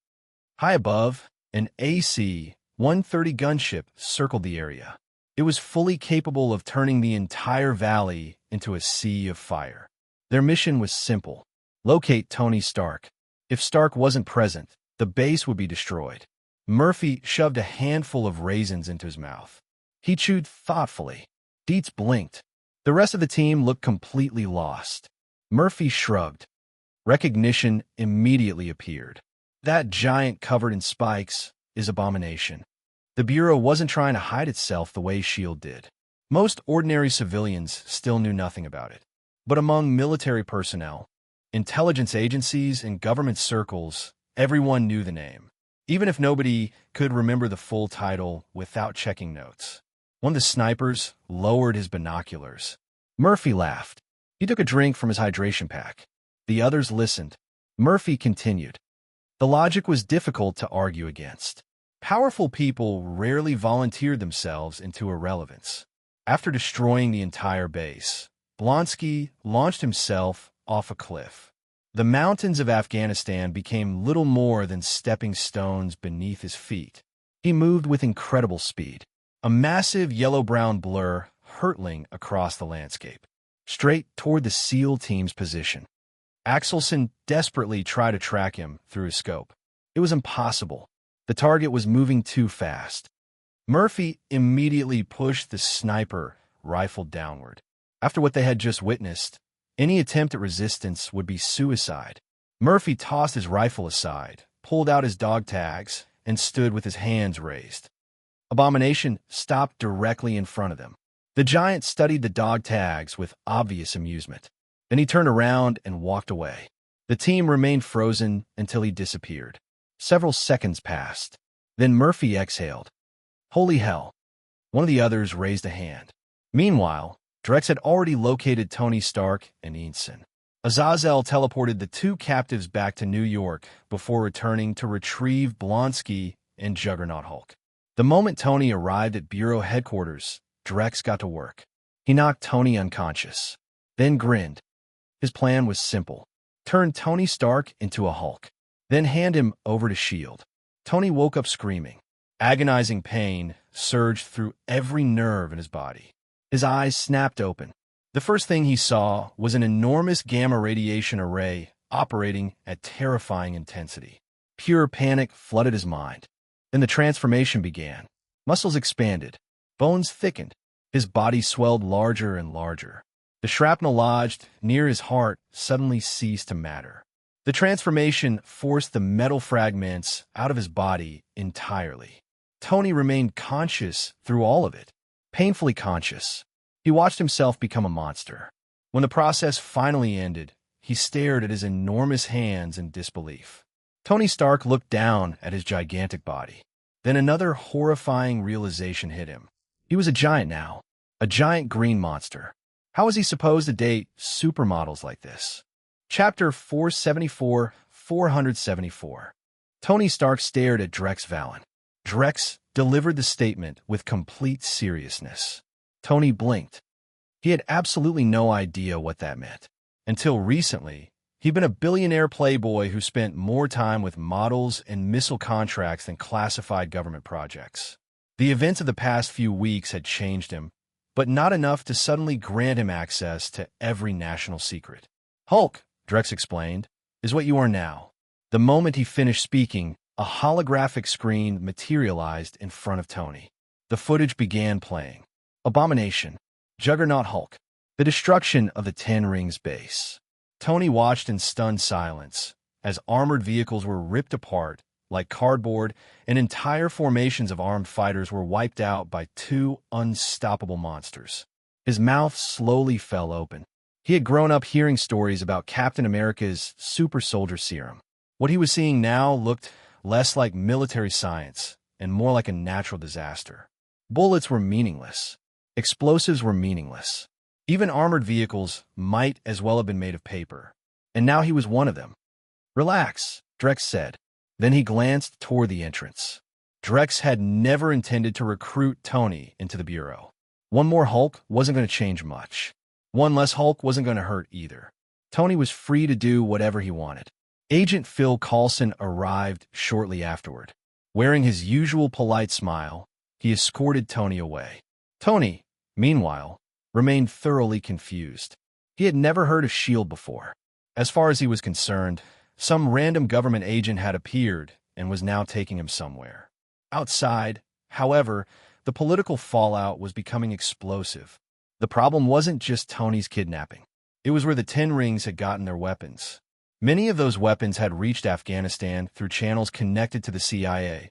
A: High above, an AC-130 gunship circled the area. It was fully capable of turning the entire valley into a sea of fire. Their mission was simple. Locate Tony Stark. If Stark wasn't present, the base would be destroyed. Murphy shoved a handful of raisins into his mouth. He chewed thoughtfully. Dietz blinked. The rest of the team looked completely lost. Murphy shrugged. Recognition immediately appeared. That giant covered in spikes is Abomination. The Bureau wasn't trying to hide itself the way S.H.I.E.L.D. did. Most ordinary civilians still knew nothing about it. But among military personnel, intelligence agencies, and government circles, everyone knew the name, even if nobody could remember the full title without checking notes. One of the snipers lowered his binoculars. Murphy laughed. He took a drink from his hydration pack. The others listened. Murphy continued. The logic was difficult to argue against. Powerful people rarely volunteered themselves into irrelevance. After destroying the entire base, Blonsky launched himself off a cliff. The mountains of Afghanistan became little more than stepping stones beneath his feet. He moved with incredible speed, a massive yellow-brown blur hurtling across the landscape, straight toward the SEAL team's position. Axelson desperately tried to track him through his scope. It was impossible. The target was moving too fast. Murphy immediately pushed the sniper rifle downward. After what they had just witnessed, any attempt at resistance would be suicide. Murphy tossed his rifle aside, pulled out his dog tags, and stood with his hands raised. Abomination stopped directly in front of them. The giant studied the dog tags with obvious amusement. Then he turned around and walked away. The team remained frozen until he disappeared. Several seconds passed. Then Murphy exhaled. Holy hell. One of the others raised a hand. Meanwhile, Drex had already located Tony Stark and Ensign. Azazel teleported the two captives back to New York before returning to retrieve Blonsky and Juggernaut Hulk. The moment Tony arrived at Bureau headquarters, Drex got to work. He knocked Tony unconscious, then grinned. His plan was simple. Turn Tony Stark into a Hulk, then hand him over to S.H.I.E.L.D. Tony woke up screaming. Agonizing pain surged through every nerve in his body. His eyes snapped open. The first thing he saw was an enormous gamma radiation array operating at terrifying intensity. Pure panic flooded his mind. Then the transformation began. Muscles expanded. Bones thickened. His body swelled larger and larger. The shrapnel lodged near his heart suddenly ceased to matter. The transformation forced the metal fragments out of his body entirely. Tony remained conscious through all of it, painfully conscious. He watched himself become a monster. When the process finally ended, he stared at his enormous hands in disbelief. Tony Stark looked down at his gigantic body. Then another horrifying realization hit him. He was a giant now, a giant green monster. How was he supposed to date supermodels like this? Chapter 474. Tony Stark stared at Drex Valen. Drex delivered the statement with complete seriousness. Tony blinked. He had absolutely no idea what that meant. Until recently, he'd been a billionaire playboy who spent more time with models and missile contracts than classified government projects. The events of the past few weeks had changed him, but not enough to suddenly grant him access to every national secret. Hulk, Drex explained, is what you are now. The moment he finished speaking, a holographic screen materialized in front of Tony. The footage began playing. Abomination. Juggernaut Hulk. The destruction of the Ten Rings base. Tony watched in stunned silence as armored vehicles were ripped apart like cardboard and entire formations of armed fighters were wiped out by two unstoppable monsters. His mouth slowly fell open. He had grown up hearing stories about Captain America's super soldier serum. What he was seeing now looked less like military science and more like a natural disaster. Bullets were meaningless. Explosives were meaningless. Even armored vehicles might as well have been made of paper. And now he was one of them. Relax, Drex said. Then he glanced toward the entrance. Drex had never intended to recruit Tony into the Bureau. One more Hulk wasn't going to change much. One less Hulk wasn't going to hurt either. Tony was free to do whatever he wanted. Agent Phil Coulson arrived shortly afterward. Wearing his usual polite smile, he escorted Tony away. Tony, meanwhile, remained thoroughly confused. He had never heard of S.H.I.E.L.D. before. As far as he was concerned, some random government agent had appeared and was now taking him somewhere. Outside, however, the political fallout was becoming explosive. The problem wasn't just Tony's kidnapping. It was where the Ten Rings had gotten their weapons. Many of those weapons had reached Afghanistan through channels connected to the CIA.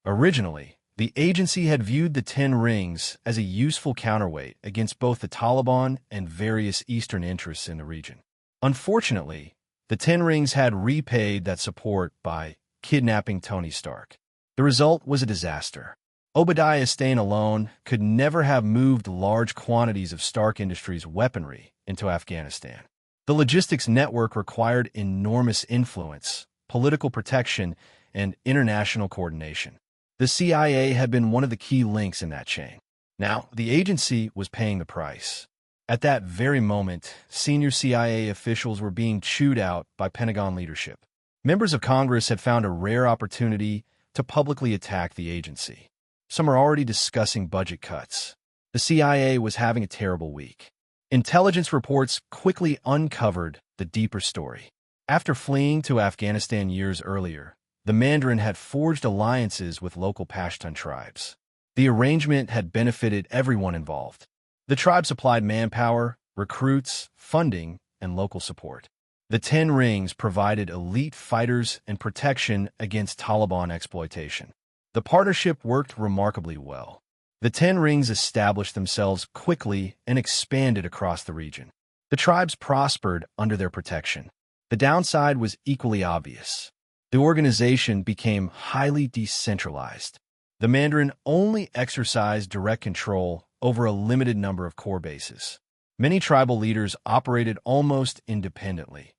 A: Originally, the agency had viewed the Ten Rings as a useful counterweight against both the Taliban and various Eastern interests in the region. Unfortunately, the Ten Rings had repaid that support by kidnapping Tony Stark. The result was a disaster. Obadiah Stane alone could never have moved large quantities of Stark Industries' weaponry into Afghanistan. The logistics network required enormous influence, political protection, and international coordination. The CIA had been one of the key links in that chain. Now, the agency was paying the price. At that very moment, senior CIA officials were being chewed out by Pentagon leadership. Members of Congress had found a rare opportunity to publicly attack the agency. Some are already discussing budget cuts. The CIA was having a terrible week. Intelligence reports quickly uncovered the deeper story. After fleeing to Afghanistan years earlier, the Mandarin had forged alliances with local Pashtun tribes. The arrangement had benefited everyone involved. The tribe supplied manpower, recruits, funding, and local support. The 10 Rings provided elite fighters and protection against Taliban exploitation. The partnership worked remarkably well. The 10 Rings established themselves quickly and expanded across the region. The tribes prospered under their protection. The downside was equally obvious. The organization became highly decentralized. The Mandarin only exercised direct control over a limited number of core bases. Many tribal leaders operated almost independently,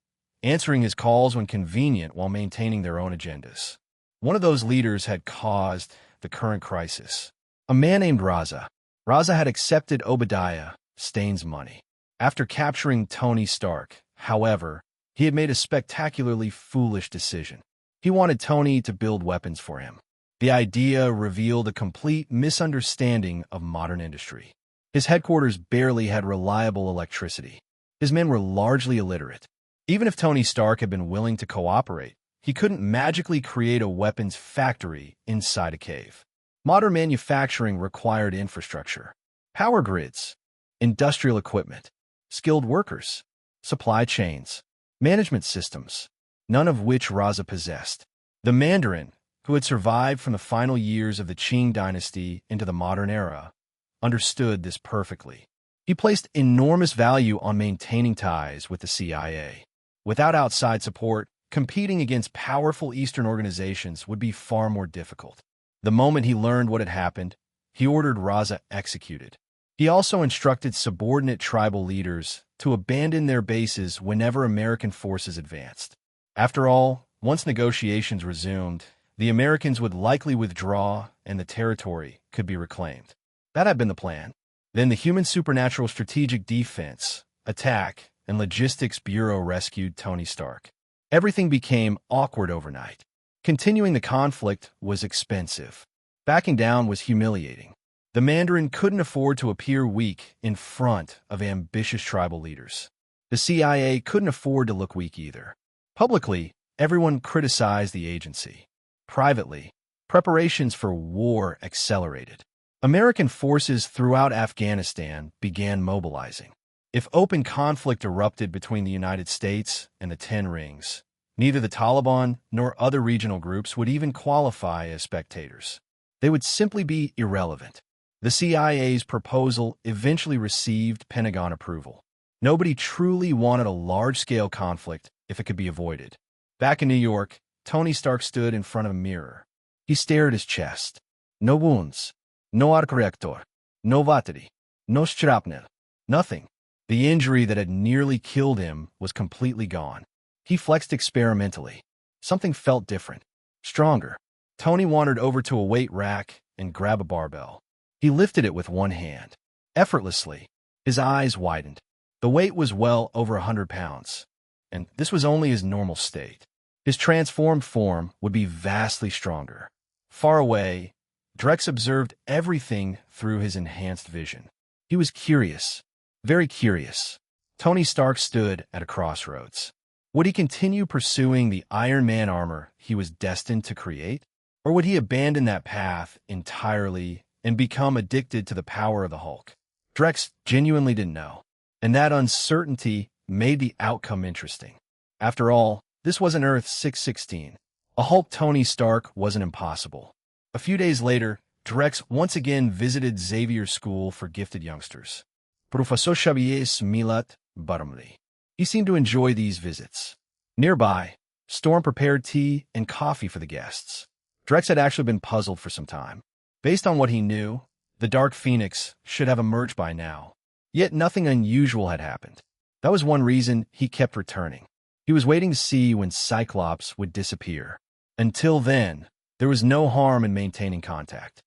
A: answering his calls when convenient while maintaining their own agendas. One of those leaders had caused the current crisis. A man named Raza. Raza had accepted Obadiah Stane's money. After capturing Tony Stark, however, he had made a spectacularly foolish decision. He wanted Tony to build weapons for him. The idea revealed a complete misunderstanding of modern industry. His headquarters barely had reliable electricity. His men were largely illiterate. Even if Tony Stark had been willing to cooperate, he couldn't magically create a weapons factory inside a cave. Modern manufacturing required infrastructure, power grids, industrial equipment, skilled workers, supply chains, management systems, none of which Raza possessed. The Mandarin, who had survived from the final years of the Qing dynasty into the modern era, understood this perfectly. He placed enormous value on maintaining ties with the CIA. Without outside support, competing against powerful Eastern organizations would be far more difficult. The moment he learned what had happened, he ordered Raza executed. He also instructed subordinate tribal leaders to abandon their bases whenever American forces advanced. After all, once negotiations resumed, the Americans would likely withdraw and the territory could be reclaimed. That had been the plan. Then the Human Supernatural Strategic Defense, Attack, and Logistics Bureau rescued Tony Stark. Everything became awkward overnight. Continuing the conflict was expensive. Backing down was humiliating. The Mandarin couldn't afford to appear weak in front of ambitious tribal leaders. The CIA couldn't afford to look weak either. Publicly, everyone criticized the agency. Privately, preparations for war accelerated. American forces throughout Afghanistan began mobilizing. If open conflict erupted between the United States and the 10 Rings, neither the Taliban nor other regional groups would even qualify as spectators. They would simply be irrelevant. The CIA's proposal eventually received Pentagon approval. Nobody truly wanted a large-scale conflict if it could be avoided. Back in New York, Tony Stark stood in front of a mirror. He stared at his chest. No wounds. No arc reactor. No vateri. No shrapnel. Nothing. The injury that had nearly killed him was completely gone. He flexed experimentally. Something felt different. Stronger. Tony wandered over to a weight rack and grabbed a barbell. He lifted it with one hand. Effortlessly, his eyes widened. The weight was well over 100 pounds. And this was only his normal state. His transformed form would be vastly stronger. Far away, Drex observed everything through his enhanced vision. He was curious, very curious. Tony Stark stood at a crossroads. Would he continue pursuing the Iron Man armor he was destined to create? Or would he abandon that path entirely and become addicted to the power of the Hulk? Drex genuinely didn't know. And that uncertainty made the outcome interesting. After all, this wasn't Earth 616. A Hulk Tony Stark wasn't impossible. A few days later, Drex once again visited Xavier's School for Gifted Youngsters. Professor Xavier Milat Buttermley. He seemed to enjoy these visits. Nearby, Storm prepared tea and coffee for the guests. Drex had actually been puzzled for some time. Based on what he knew, the Dark Phoenix should have emerged by now. Yet nothing unusual had happened. That was one reason he kept returning. He was waiting to see when Cyclops would disappear. Until then, there was no harm in maintaining contact.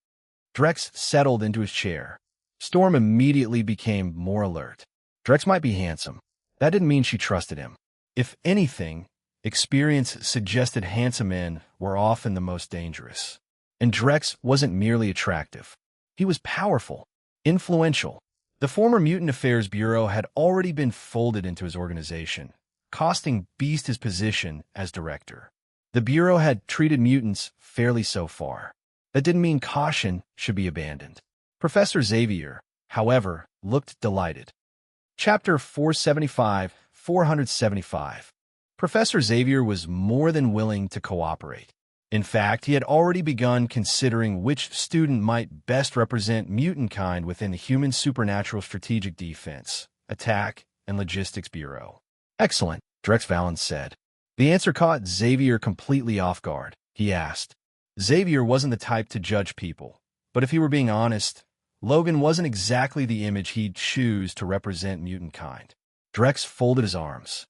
A: Drex settled into his chair. Storm immediately became more alert. Drex might be handsome. That didn't mean she trusted him. If anything, experience suggested handsome men were often the most dangerous. And Drex wasn't merely attractive. He was powerful, influential. The former Mutant Affairs Bureau had already been folded into his organization, costing Beast his position as director. The Bureau had treated mutants fairly so far. That didn't mean caution should be abandoned. Professor Xavier, however, looked delighted. Chapter 475. Professor Xavier was more than willing to cooperate. In fact, he had already begun considering which student might best represent mutant kind within the Human Supernatural Strategic Defense, Attack, and Logistics Bureau. Excellent, Drex Valen said. The answer caught Xavier completely off guard. He asked. Xavier wasn't the type to judge people, but if he were being honest, Logan wasn't exactly the image he'd choose to represent mutant kind. Drex folded his arms.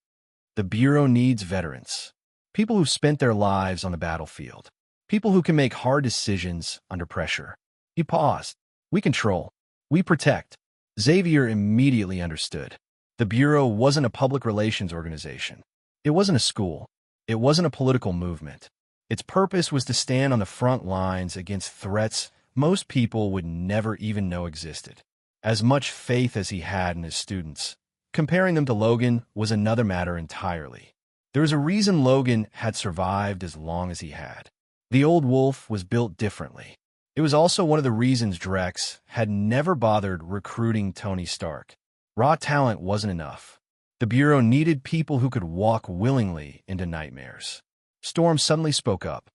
A: The Bureau needs veterans. People who've spent their lives on the battlefield. People who can make hard decisions under pressure. He paused. We control. We protect. Xavier immediately understood. The Bureau wasn't a public relations organization. It wasn't a school. It wasn't a political movement. Its purpose was to stand on the front lines against threats most people would never even know existed. As much faith as he had in his students, comparing them to Logan was another matter entirely. There was a reason Logan had survived as long as he had. The old wolf was built differently. It was also one of the reasons Drex had never bothered recruiting Tony Stark. Raw talent wasn't enough. The Bureau needed people who could walk willingly into nightmares. Storm suddenly spoke up.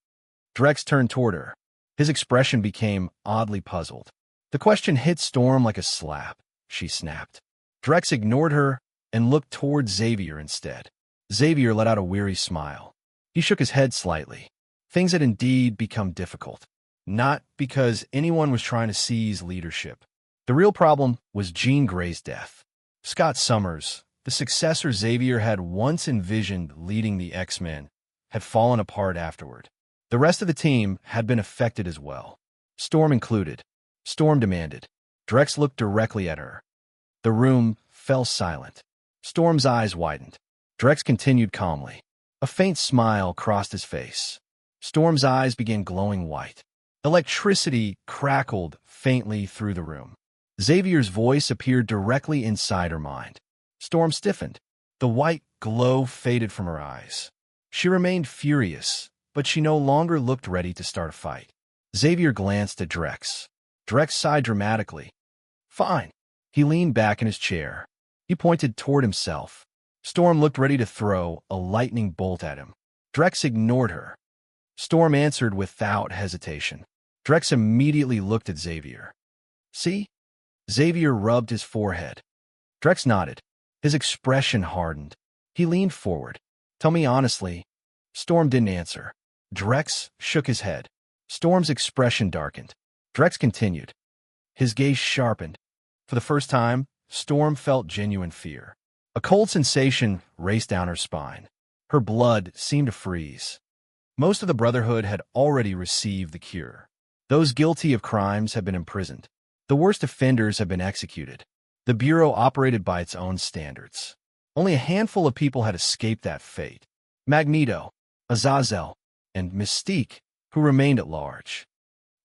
A: Drex turned toward her. His expression became oddly puzzled. The question hit Storm like a slap. She snapped. Drex ignored her and looked toward Xavier instead. Xavier let out a weary smile. He shook his head slightly. Things had indeed become difficult. Not because anyone was trying to seize leadership. The real problem was Jean Grey's death. Scott Summers, the successor Xavier had once envisioned leading the X-Men, had fallen apart afterward. The rest of the team had been affected as well. Storm included. Storm demanded. Drex looked directly at her. The room fell silent. Storm's eyes widened. Drex continued calmly. A faint smile crossed his face. Storm's eyes began glowing white. Electricity crackled faintly through the room. Xavier's voice appeared directly inside her mind. Storm stiffened. The white glow faded from her eyes. She remained furious, but she no longer looked ready to start a fight. Xavier glanced at Drex. Drex sighed dramatically. Fine. He leaned back in his chair. He pointed toward himself. Storm looked ready to throw a lightning bolt at him. Drex ignored her. Storm answered without hesitation. Drex immediately looked at Xavier. See? Xavier rubbed his forehead. Drex nodded. His expression hardened. He leaned forward. Tell me honestly. Storm didn't answer. Drex shook his head. Storm's expression darkened. Drex continued. His gaze sharpened. For the first time, Storm felt genuine fear. A cold sensation raced down her spine. Her blood seemed to freeze. Most of the Brotherhood had already received the cure. Those guilty of crimes had been imprisoned. The worst offenders had been executed. The Bureau operated by its own standards. Only a handful of people had escaped that fate. Magneto, Azazel, and Mystique, who remained at large.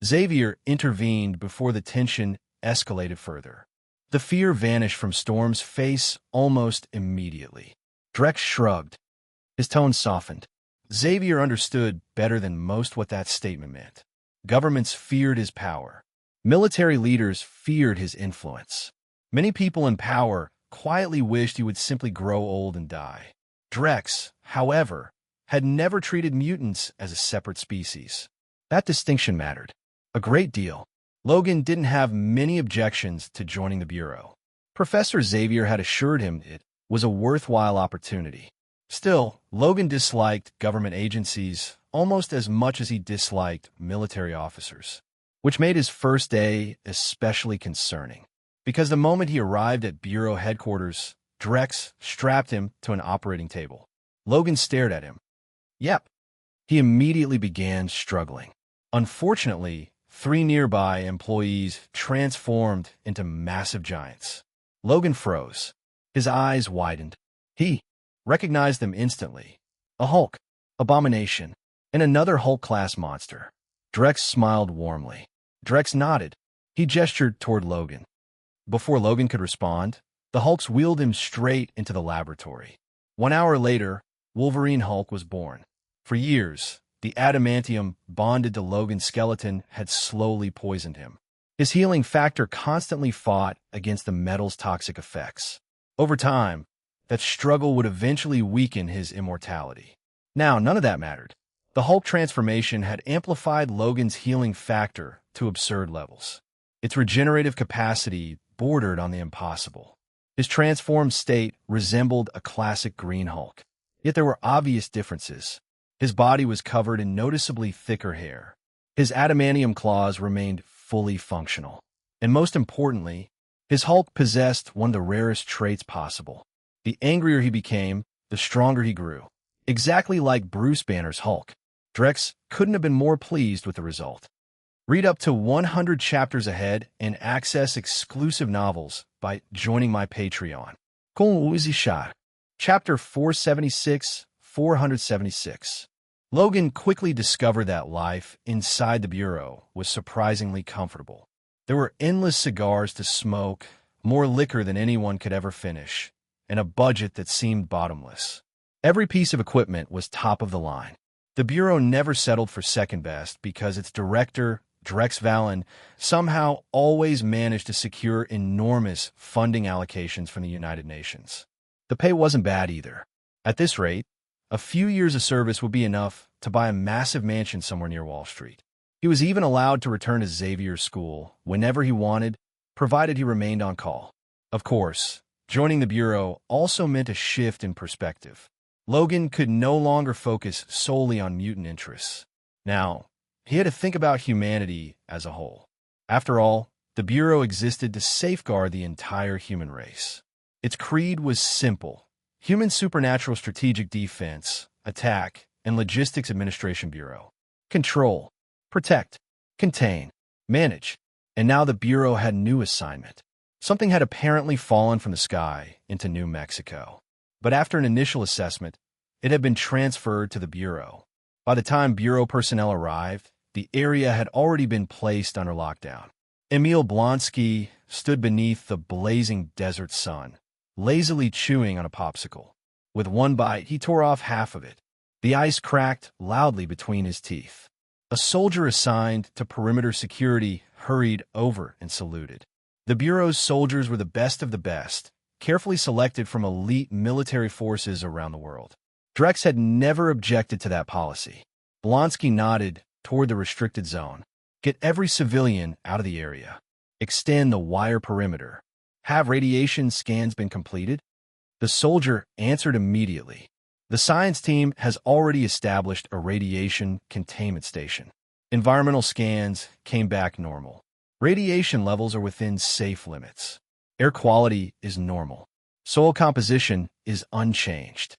A: Xavier intervened before the tension escalated further. The fear vanished from Storm's face almost immediately. Drex shrugged. His tone softened. Xavier understood better than most what that statement meant. Governments feared his power. Military leaders feared his influence. Many people in power quietly wished he would simply grow old and die. Drex, however, had never treated mutants as a separate species. That distinction mattered a great deal. Logan didn't have many objections to joining the Bureau. Professor Xavier had assured him it was a worthwhile opportunity. Still, Logan disliked government agencies almost as much as he disliked military officers, which made his first day especially concerning. Because the moment he arrived at Bureau headquarters, Drex strapped him to an operating table. Logan stared at him. Yep. He immediately began struggling. Unfortunately, 3 nearby employees transformed into massive giants. Logan froze. His eyes widened. He recognized them instantly. A Hulk, Abomination, and another Hulk-class monster. Drex smiled warmly. Drex nodded. He gestured toward Logan. Before Logan could respond, the Hulks wheeled him straight into the laboratory. 1 hour later, Wolverine Hulk was born. For years, the adamantium bonded to Logan's skeleton had slowly poisoned him. His healing factor constantly fought against the metal's toxic effects. Over time, that struggle would eventually weaken his immortality. Now, none of that mattered. The Hulk transformation had amplified Logan's healing factor to absurd levels. Its regenerative capacity bordered on the impossible. His transformed state resembled a classic Green Hulk. Yet there were obvious differences. His body was covered in noticeably thicker hair. His adamantium claws remained fully functional. And most importantly, his Hulk possessed one of the rarest traits possible. The angrier he became, the stronger he grew. Exactly like Bruce Banner's Hulk. Drex couldn't have been more pleased with the result. Read up to 100 chapters ahead and access exclusive novels by joining my Patreon. Chapter 476. Logan quickly discovered that life inside the Bureau was surprisingly comfortable. There were endless cigars to smoke, more liquor than anyone could ever finish, and a budget that seemed bottomless. Every piece of equipment was top of the line. The Bureau never settled for second best because its director, Drex Valen, somehow always managed to secure enormous funding allocations from the United Nations. The pay wasn't bad either. At this rate, a few years of service would be enough to buy a massive mansion somewhere near Wall Street. He was even allowed to return to Xavier's school whenever he wanted, provided he remained on call. Of course, joining the Bureau also meant a shift in perspective. Logan could no longer focus solely on mutant interests. Now, he had to think about humanity as a whole. After all, the Bureau existed to safeguard the entire human race. Its creed was simple: Human Supernatural Strategic Defense, Attack, and Logistics Administration Bureau. Control, protect, contain, manage. And now the Bureau had a new assignment. Something had apparently fallen from the sky into New Mexico. But after an initial assessment, it had been transferred to the Bureau. By the time Bureau personnel arrived, the area had already been placed under lockdown. Emil Blonsky stood beneath the blazing desert sun, lazily chewing on a popsicle. With one bite, he tore off half of it. The ice cracked loudly between his teeth. A soldier assigned to perimeter security hurried over and saluted. The Bureau's soldiers were the best of the best, carefully selected from elite military forces around the world. Drex had never objected to that policy. Blonsky nodded toward the restricted zone. Get every civilian out of the area. Extend the wire perimeter. Have radiation scans been completed? The soldier answered immediately. The science team has already established a radiation containment station. Environmental scans came back normal. Radiation levels are within safe limits. Air quality is normal. Soil composition is unchanged.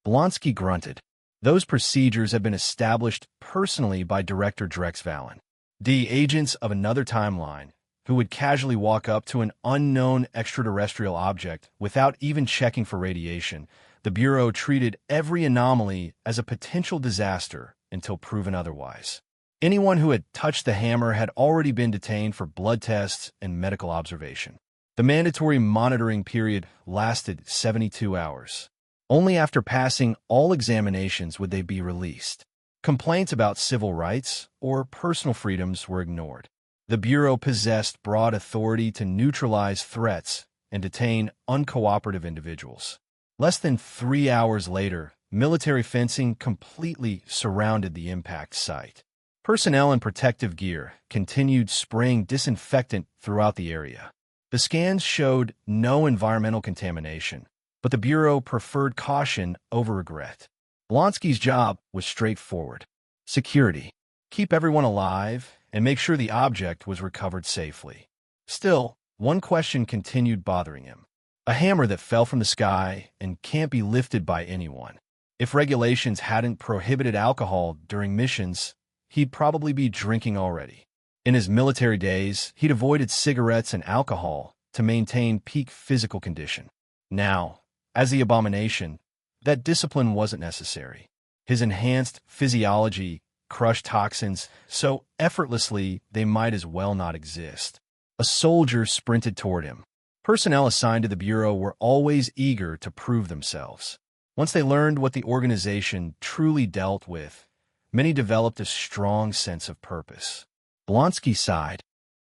A: Blonsky grunted. Those procedures have been established personally by Director Drex Valen. The agents of another timeline who would casually walk up to an unknown extraterrestrial object without even checking for radiation. The Bureau treated every anomaly as a potential disaster until proven otherwise. Anyone who had touched the hammer had already been detained for blood tests and medical observation. The mandatory monitoring period lasted 72 hours. Only after passing all examinations would they be released. Complaints about civil rights or personal freedoms were ignored. The Bureau possessed broad authority to neutralize threats and detain uncooperative individuals. Less than 3 hours later, military fencing completely surrounded the impact site. Personnel in protective gear continued spraying disinfectant throughout the area. The scans showed no environmental contamination, but the Bureau preferred caution over regret. Blonsky's job was straightforward: security. Keep everyone alive and make sure the object was recovered safely. Still, one question continued bothering him. A hammer that fell from the sky and can't be lifted by anyone. If regulations hadn't prohibited alcohol during missions, he'd probably be drinking already. In his military days, he'd avoided cigarettes and alcohol to maintain peak physical condition. Now, as the Abomination, that discipline wasn't necessary. His enhanced physiology crushed toxins so effortlessly they might as well not exist. A soldier sprinted toward him. Personnel assigned to the Bureau were always eager to prove themselves. Once they learned what the organization truly dealt with, many developed a strong sense of purpose. Blonsky sighed.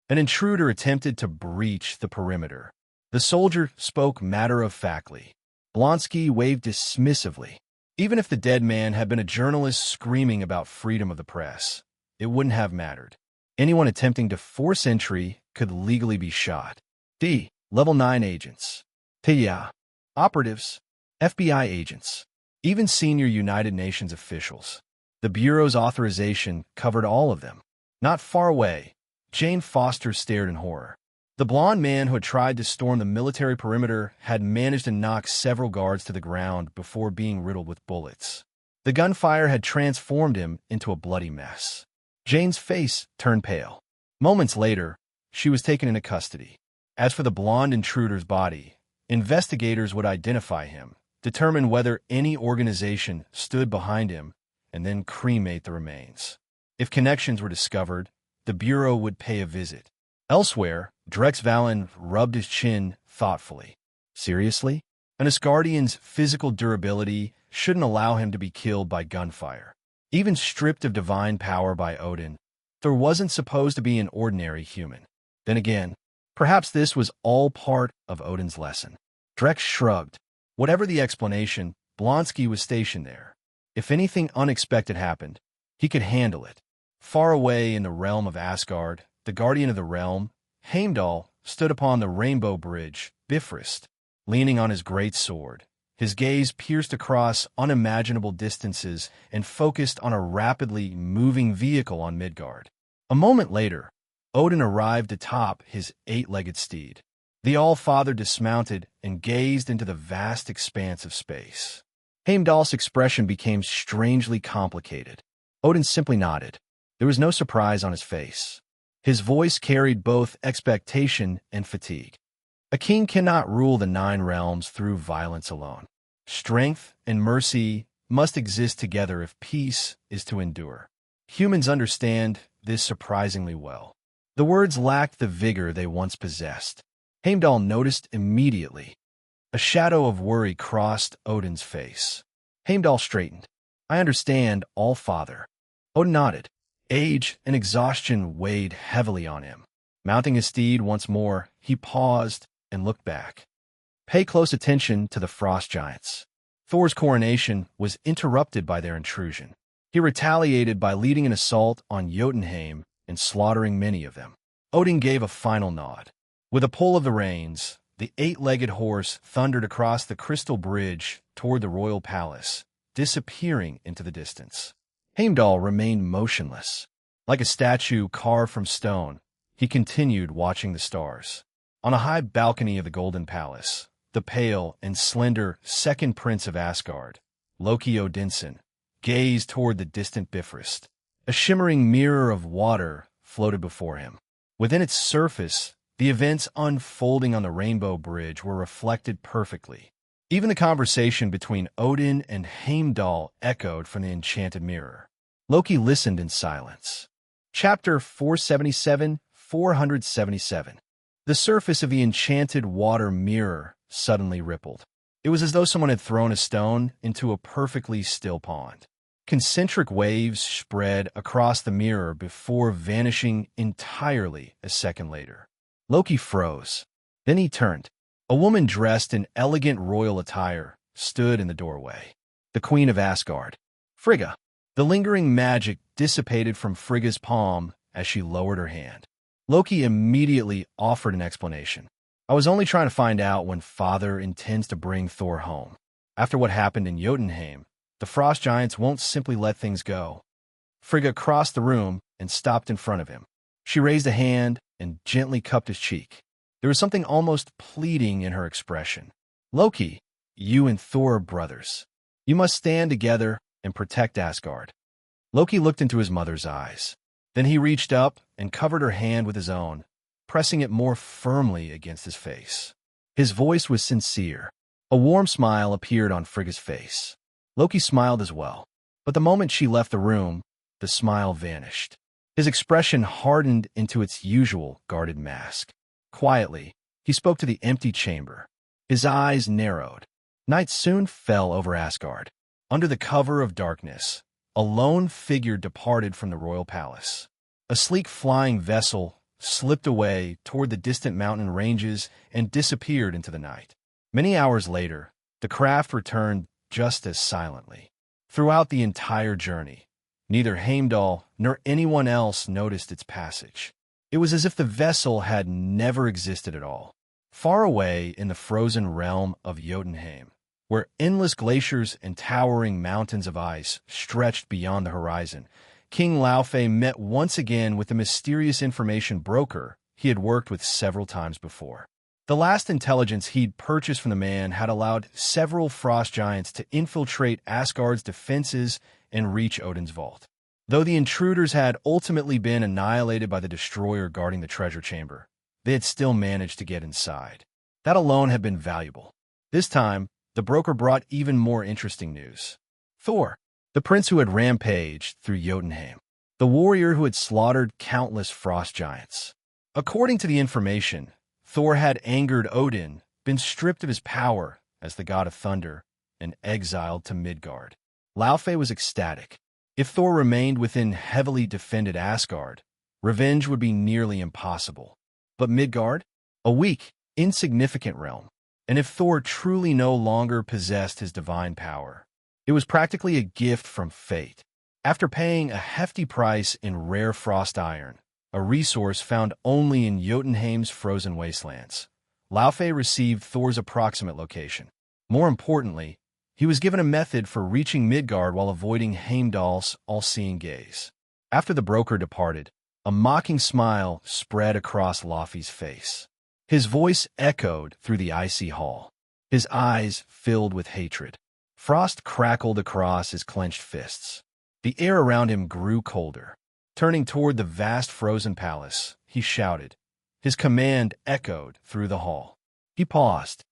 A: An intruder attempted to breach the perimeter. The soldier spoke matter-of-factly. Blonsky waved dismissively. Even if the dead man had been a journalist screaming about freedom of the press, it wouldn't have mattered. Anyone attempting to force entry could legally be shot. D. Level 9 agents. TIA. Operatives. FBI agents. Even senior United Nations officials. The Bureau's authorization covered all of them. Not far away, Jane Foster stared in horror. The blond man who had tried to storm the military perimeter had managed to knock several guards to the ground before being riddled with bullets. The gunfire had transformed him into a bloody mess. Jane's face turned pale. Moments later, she was taken into custody. As for the blond intruder's body, investigators would identify him, determine whether any organization stood behind him, and then cremate the remains. If connections were discovered, the Bureau would pay a visit. Elsewhere, Drex Valen rubbed his chin thoughtfully. Seriously? An Asgardian's physical durability shouldn't allow him to be killed by gunfire. Even stripped of divine power by Odin, Thor wasn't supposed to be an ordinary human. Then again, perhaps this was all part of Odin's lesson. Drex shrugged. Whatever the explanation, Blonsky was stationed there. If anything unexpected happened, he could handle it. Far away in the realm of Asgard, the guardian of the realm, Heimdall, stood upon the Rainbow Bridge, Bifrost, leaning on his great sword. His gaze pierced across unimaginable distances and focused on a rapidly moving vehicle on Midgard. A moment later, Odin arrived atop his 8-legged steed. The All-Father dismounted and gazed into the vast expanse of space. Heimdall's expression became strangely complicated. Odin simply nodded. There was no surprise on his face. His voice carried both expectation and fatigue. A king cannot rule the 9 realms through violence alone. Strength and mercy must exist together if peace is to endure. Humans understand this surprisingly well. The words lacked the vigor they once possessed. Heimdall noticed immediately. A shadow of worry crossed Odin's face. Heimdall straightened. I understand, All-Father. Odin nodded. Age and exhaustion weighed heavily on him. Mounting his steed once more, he paused and looked back. Pay close attention to the frost giants. Thor's coronation was interrupted by their intrusion. He retaliated by leading an assault on Jotunheim and slaughtering many of them. Odin gave a final nod. With a pull of the reins, the 8-legged horse thundered across the crystal bridge toward the royal palace, disappearing into the distance. Heimdall remained motionless. Like a statue carved from stone, he continued watching the stars. On a high balcony of the Golden Palace, the pale and slender second prince of Asgard, Loki Odinson, gazed toward the distant Bifrost. A shimmering mirror of water floated before him. Within its surface, the events unfolding on the Rainbow Bridge were reflected perfectly. Even the conversation between Odin and Heimdall echoed from the enchanted mirror. Loki listened in silence. Chapter 477. The surface of the enchanted water mirror suddenly rippled. It was as though someone had thrown a stone into a perfectly still pond. Concentric waves spread across the mirror before vanishing entirely a second later. Loki froze. Then he turned. A woman dressed in elegant royal attire stood in the doorway. The Queen of Asgard, Frigga. The lingering magic dissipated from Frigga's palm as she lowered her hand. Loki immediately offered an explanation. I was only trying to find out when Father intends to bring Thor home. After what happened in Jotunheim, the frost giants won't simply let things go. Frigga crossed the room and stopped in front of him. She raised a hand and gently cupped his cheek. There was something almost pleading in her expression. Loki, you and Thor are brothers. You must stand together and protect Asgard." Loki looked into his mother's eyes. Then he reached up and covered her hand with his own, pressing it more firmly against his face. His voice was sincere. A warm smile appeared on Frigga's face. Loki smiled as well. But the moment she left the room, the smile vanished. His expression hardened into its usual guarded mask. Quietly, he spoke to the empty chamber. His eyes narrowed. Night soon fell over Asgard. Under the cover of darkness, a lone figure departed from the royal palace. A sleek flying vessel slipped away toward the distant mountain ranges and disappeared into the night. Many hours later, the craft returned just as silently. Throughout the entire journey, neither Heimdall nor anyone else noticed its passage. It was as if the vessel had never existed at all. Far away in the frozen realm of Jotunheim, where endless glaciers and towering mountains of ice stretched beyond the horizon, King Laufey met once again with the mysterious information broker he had worked with several times before. The last intelligence he'd purchased from the man had allowed several frost giants to infiltrate Asgard's defenses and reach Odin's vault. Though the intruders had ultimately been annihilated by the destroyer guarding the treasure chamber, they had still managed to get inside. That alone had been valuable. This time, the broker brought even more interesting news. Thor, the prince who had rampaged through Jotunheim, the warrior who had slaughtered countless frost giants. According to the information, Thor had angered Odin, been stripped of his power as the god of thunder, and exiled to Midgard. Laufey was ecstatic. If Thor remained within heavily defended Asgard, revenge would be nearly impossible. But Midgard? A weak, insignificant realm. And if Thor truly no longer possessed his divine power, it was practically a gift from fate. After paying a hefty price in rare frost iron, a resource found only in Jotunheim's frozen wastelands, Laufey received Thor's approximate location. More importantly, he was given a method for reaching Midgard while avoiding Heimdall's all-seeing gaze. After the broker departed, a mocking smile spread across Laufey's face. His voice echoed through the icy hall. His eyes filled with hatred. Frost crackled across his clenched fists. The air around him grew colder. Turning toward the vast frozen palace, he shouted. His command echoed through the hall. He paused.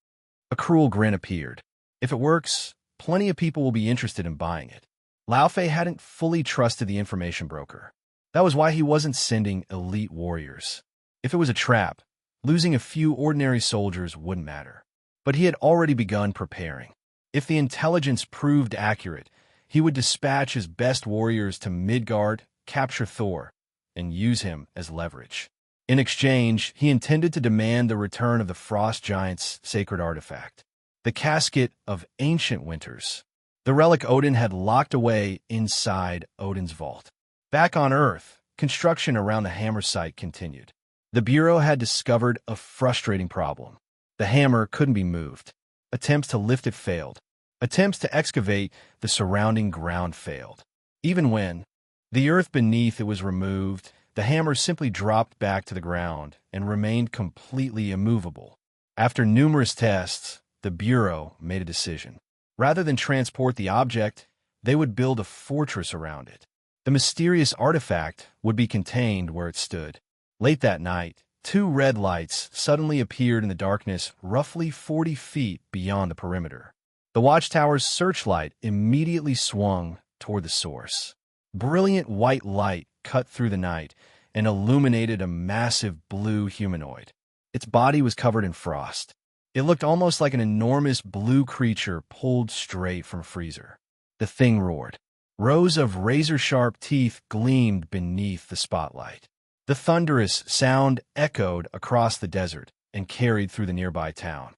A: A cruel grin appeared. If it works, plenty of people will be interested in buying it. Laufey hadn't fully trusted the information broker. That was why he wasn't sending elite warriors. If it was a trap, losing a few ordinary soldiers wouldn't matter. But he had already begun preparing. If the intelligence proved accurate, he would dispatch his best warriors to Midgard, capture Thor, and use him as leverage. In exchange, he intended to demand the return of the Frost Giant's sacred artifact, the Casket of Ancient Winters. The relic Odin had locked away inside Odin's vault. Back on Earth, construction around the hammer site continued. The Bureau had discovered a frustrating problem. The hammer couldn't be moved. Attempts to lift it failed. Attempts to excavate the surrounding ground failed. Even when the earth beneath it was removed, the hammer simply dropped back to the ground and remained completely immovable. After numerous tests, the Bureau made a decision. Rather than transport the object, they would build a fortress around it. The mysterious artifact would be contained where it stood. Late that night, two red lights suddenly appeared in the darkness roughly 40 feet beyond the perimeter. The watchtower's searchlight immediately swung toward the source. Brilliant white light cut through the night and illuminated a massive blue humanoid. Its body was covered in frost. It looked almost like an enormous blue creature pulled straight from a freezer. The thing roared. Rows of razor-sharp teeth gleamed beneath the spotlight. The thunderous sound echoed across the desert and carried through the nearby town.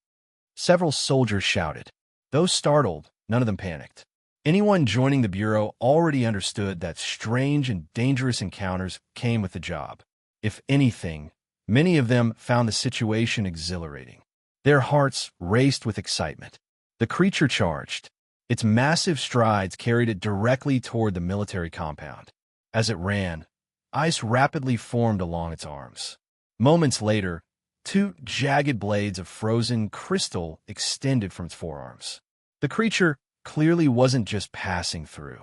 A: Several soldiers shouted. Those startled, none of them panicked. Anyone joining the Bureau already understood that strange and dangerous encounters came with the job. If anything, many of them found the situation exhilarating. Their hearts raced with excitement. The creature charged. Its massive strides carried it directly toward the military compound. As it ran, ice rapidly formed along its arms. Moments later, two jagged blades of frozen crystal extended from its forearms. The creature clearly wasn't just passing through.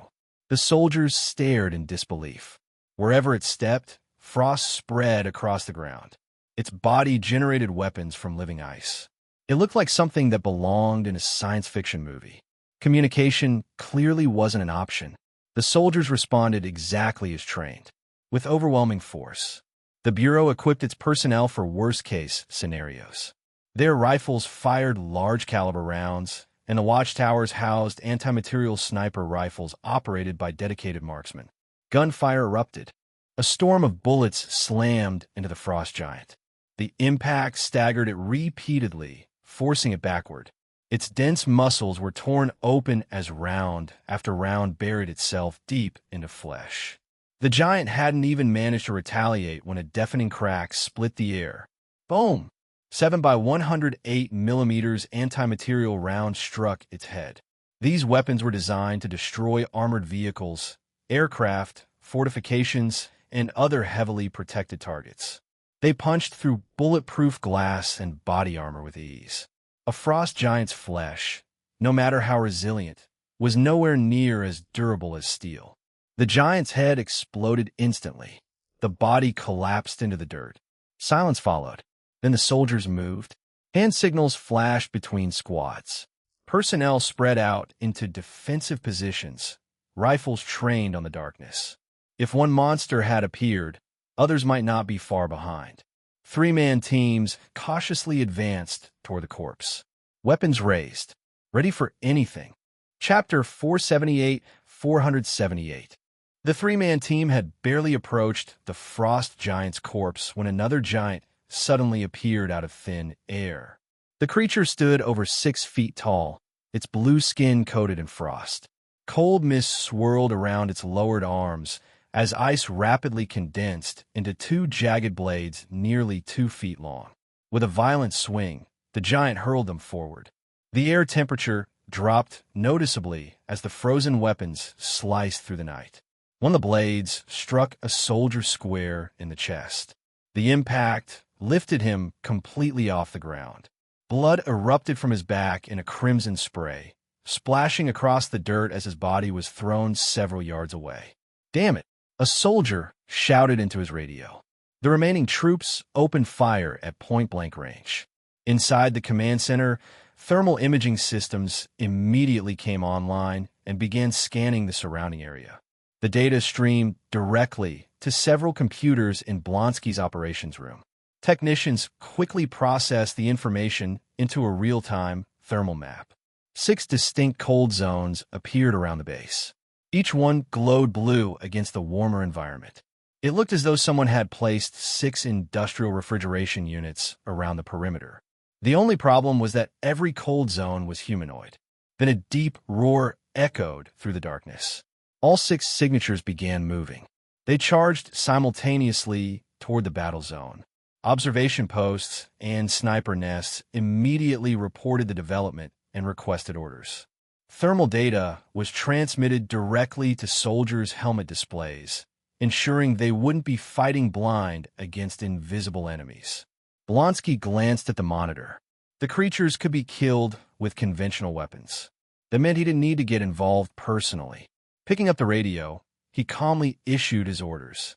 A: The soldiers stared in disbelief. Wherever it stepped, frost spread across the ground. Its body generated weapons from living ice. It looked like something that belonged in a science fiction movie. Communication clearly wasn't an option. The soldiers responded exactly as trained, with overwhelming force. The Bureau equipped its personnel for worst-case scenarios. Their rifles fired large-caliber rounds, and the watchtowers housed anti-material sniper rifles operated by dedicated marksmen. Gunfire erupted. A storm of bullets slammed into the frost giant. The impact staggered it repeatedly, forcing it backward. Its dense muscles were torn open as round after round buried itself deep into flesh. The giant hadn't even managed to retaliate when a deafening crack split the air. Boom! 7 by 108 millimeters anti-material round struck its head. These weapons were designed to destroy armored vehicles, aircraft, fortifications, and other heavily protected targets. They punched through bulletproof glass and body armor with ease. A frost giant's flesh, no matter how resilient, was nowhere near as durable as steel. The giant's head exploded instantly. The body collapsed into the dirt. Silence followed. Then the soldiers moved. Hand signals flashed between squads. Personnel spread out into defensive positions, rifles trained on the darkness. If one monster had appeared, others might not be far behind. 3-man teams cautiously advanced toward the corpse. Weapons raised, ready for anything. Chapter 478. The 3-man team had barely approached the frost giant's corpse when another giant suddenly appeared out of thin air. The creature stood over 6 feet tall, its blue skin coated in frost. Cold mist swirled around its lowered arms as ice rapidly condensed into 2 jagged blades nearly 2 feet long. With a violent swing, the giant hurled them forward. The air temperature dropped noticeably as the frozen weapons sliced through the night. One of the blades struck a soldier square in the chest. The impact lifted him completely off the ground. Blood erupted from his back in a crimson spray, splashing across the dirt as his body was thrown several yards away. "Damn it!" a soldier shouted into his radio. The remaining troops opened fire at point-blank range. Inside the command center, thermal imaging systems immediately came online and began scanning the surrounding area. The data streamed directly to several computers in Blonsky's operations room. Technicians quickly processed the information into a real-time thermal map. 6 distinct cold zones appeared around the base. Each one glowed blue against the warmer environment. It looked as though someone had placed 6 industrial refrigeration units around the perimeter. The only problem was that every cold zone was humanoid. Then a deep roar echoed through the darkness. All 6 signatures began moving. They charged simultaneously toward the battle zone. Observation posts and sniper nests immediately reported the development and requested orders. Thermal data was transmitted directly to soldiers' helmet displays, ensuring they wouldn't be fighting blind against invisible enemies. Blonsky glanced at the monitor. The creatures could be killed with conventional weapons. That meant he didn't need to get involved personally. Picking up the radio, he calmly issued his orders.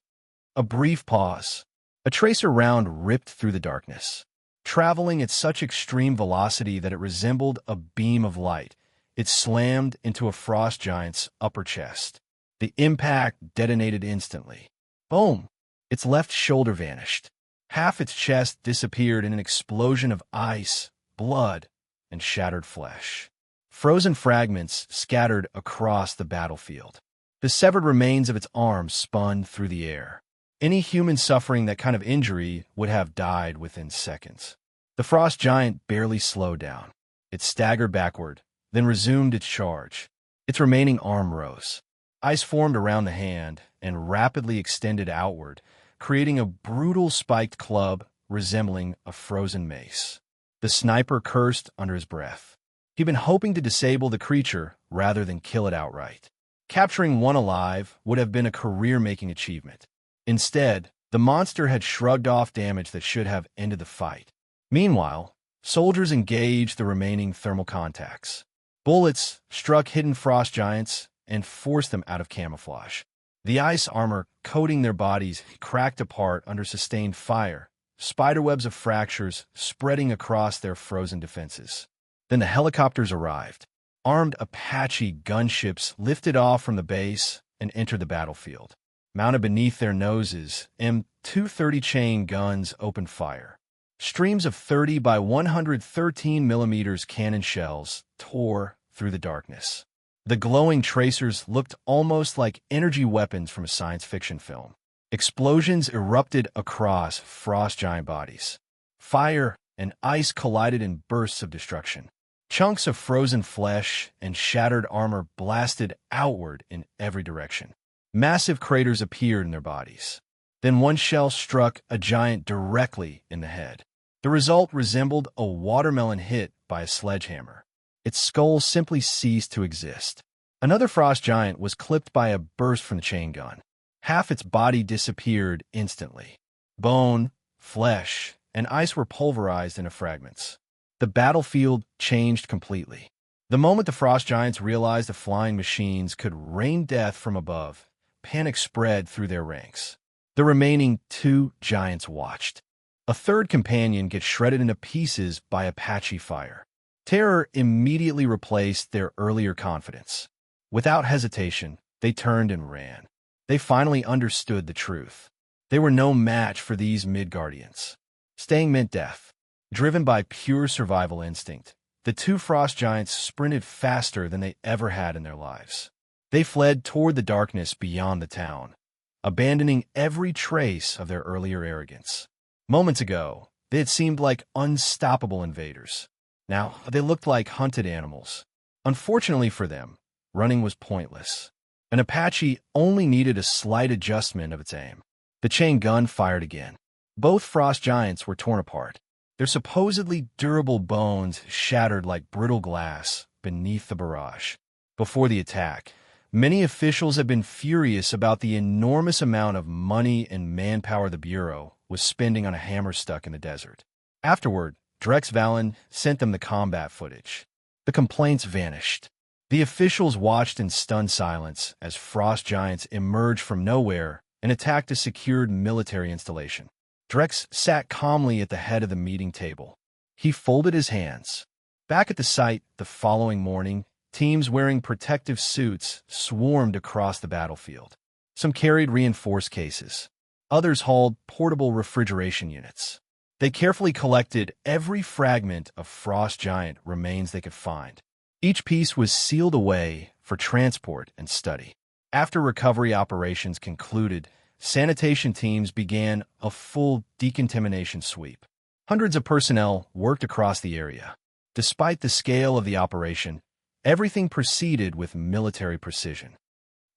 A: A brief pause. A tracer round ripped through the darkness. Traveling at such extreme velocity that it resembled a beam of light, it slammed into a frost giant's upper chest. The impact detonated instantly. Boom! Its left shoulder vanished. Half its chest disappeared in an explosion of ice, blood, and shattered flesh. Frozen fragments scattered across the battlefield. The severed remains of its arms spun through the air. Any human suffering that kind of injury would have died within seconds. The frost giant barely slowed down. It staggered backward, then resumed its charge. Its remaining arm rose. Ice formed around the hand and rapidly extended outward, creating a brutal spiked club resembling a frozen mace. The sniper cursed under his breath. He'd been hoping to disable the creature rather than kill it outright. Capturing one alive would have been a career-making achievement. Instead, the monster had shrugged off damage that should have ended the fight. Meanwhile, soldiers engaged the remaining thermal contacts. Bullets struck hidden frost giants and forced them out of camouflage. The ice armor coating their bodies cracked apart under sustained fire, spiderwebs of fractures spreading across their frozen defenses. Then the helicopters arrived. Armed Apache gunships lifted off from the base and entered the battlefield. Mounted beneath their noses, M230 chain guns opened fire. Streams of 30 by 113 millimeters cannon shells tore through the darkness. The glowing tracers looked almost like energy weapons from a science fiction film. Explosions erupted across frost giant bodies. Fire and ice collided in bursts of destruction. Chunks of frozen flesh and shattered armor blasted outward in every direction. Massive craters appeared in their bodies. Then one shell struck a giant directly in the head. The result resembled a watermelon hit by a sledgehammer. Its skull simply ceased to exist. Another frost giant was clipped by a burst from the chain gun. Half its body disappeared instantly. Bone, flesh, and ice were pulverized into fragments. The battlefield changed completely. The moment the frost giants realized the flying machines could rain death from above, panic spread through their ranks. The remaining two giants watched. A third companion gets shredded into pieces by Apache fire. Terror immediately replaced their earlier confidence. Without hesitation, they turned and ran. They finally understood the truth. They were no match for these Midgardians. Staying meant death. Driven by pure survival instinct, the two frost giants sprinted faster than they ever had in their lives. They fled toward the darkness beyond the town, abandoning every trace of their earlier arrogance. Moments ago, they had seemed like unstoppable invaders. Now, they looked like hunted animals. Unfortunately for them, running was pointless. An Apache only needed a slight adjustment of its aim. The chain gun fired again. Both frost giants were torn apart. Their supposedly durable bones shattered like brittle glass beneath the barrage. Before the attack, many officials had been furious about the enormous amount of money and manpower the Bureau was spending on a hammer stuck in the desert. Afterward, Drex Valen sent them the combat footage. The complaints vanished. The officials watched in stunned silence as frost giants emerged from nowhere and attacked a secured military installation. Drex sat calmly at the head of the meeting table. He folded his hands. Back at the site the following morning, teams wearing protective suits swarmed across the battlefield. Some carried reinforced cases. Others hauled portable refrigeration units. They carefully collected every fragment of frost giant remains they could find. Each piece was sealed away for transport and study. After recovery operations concluded, sanitation teams began a full decontamination sweep. Hundreds of personnel worked across the area. Despite the scale of the operation, everything proceeded with military precision.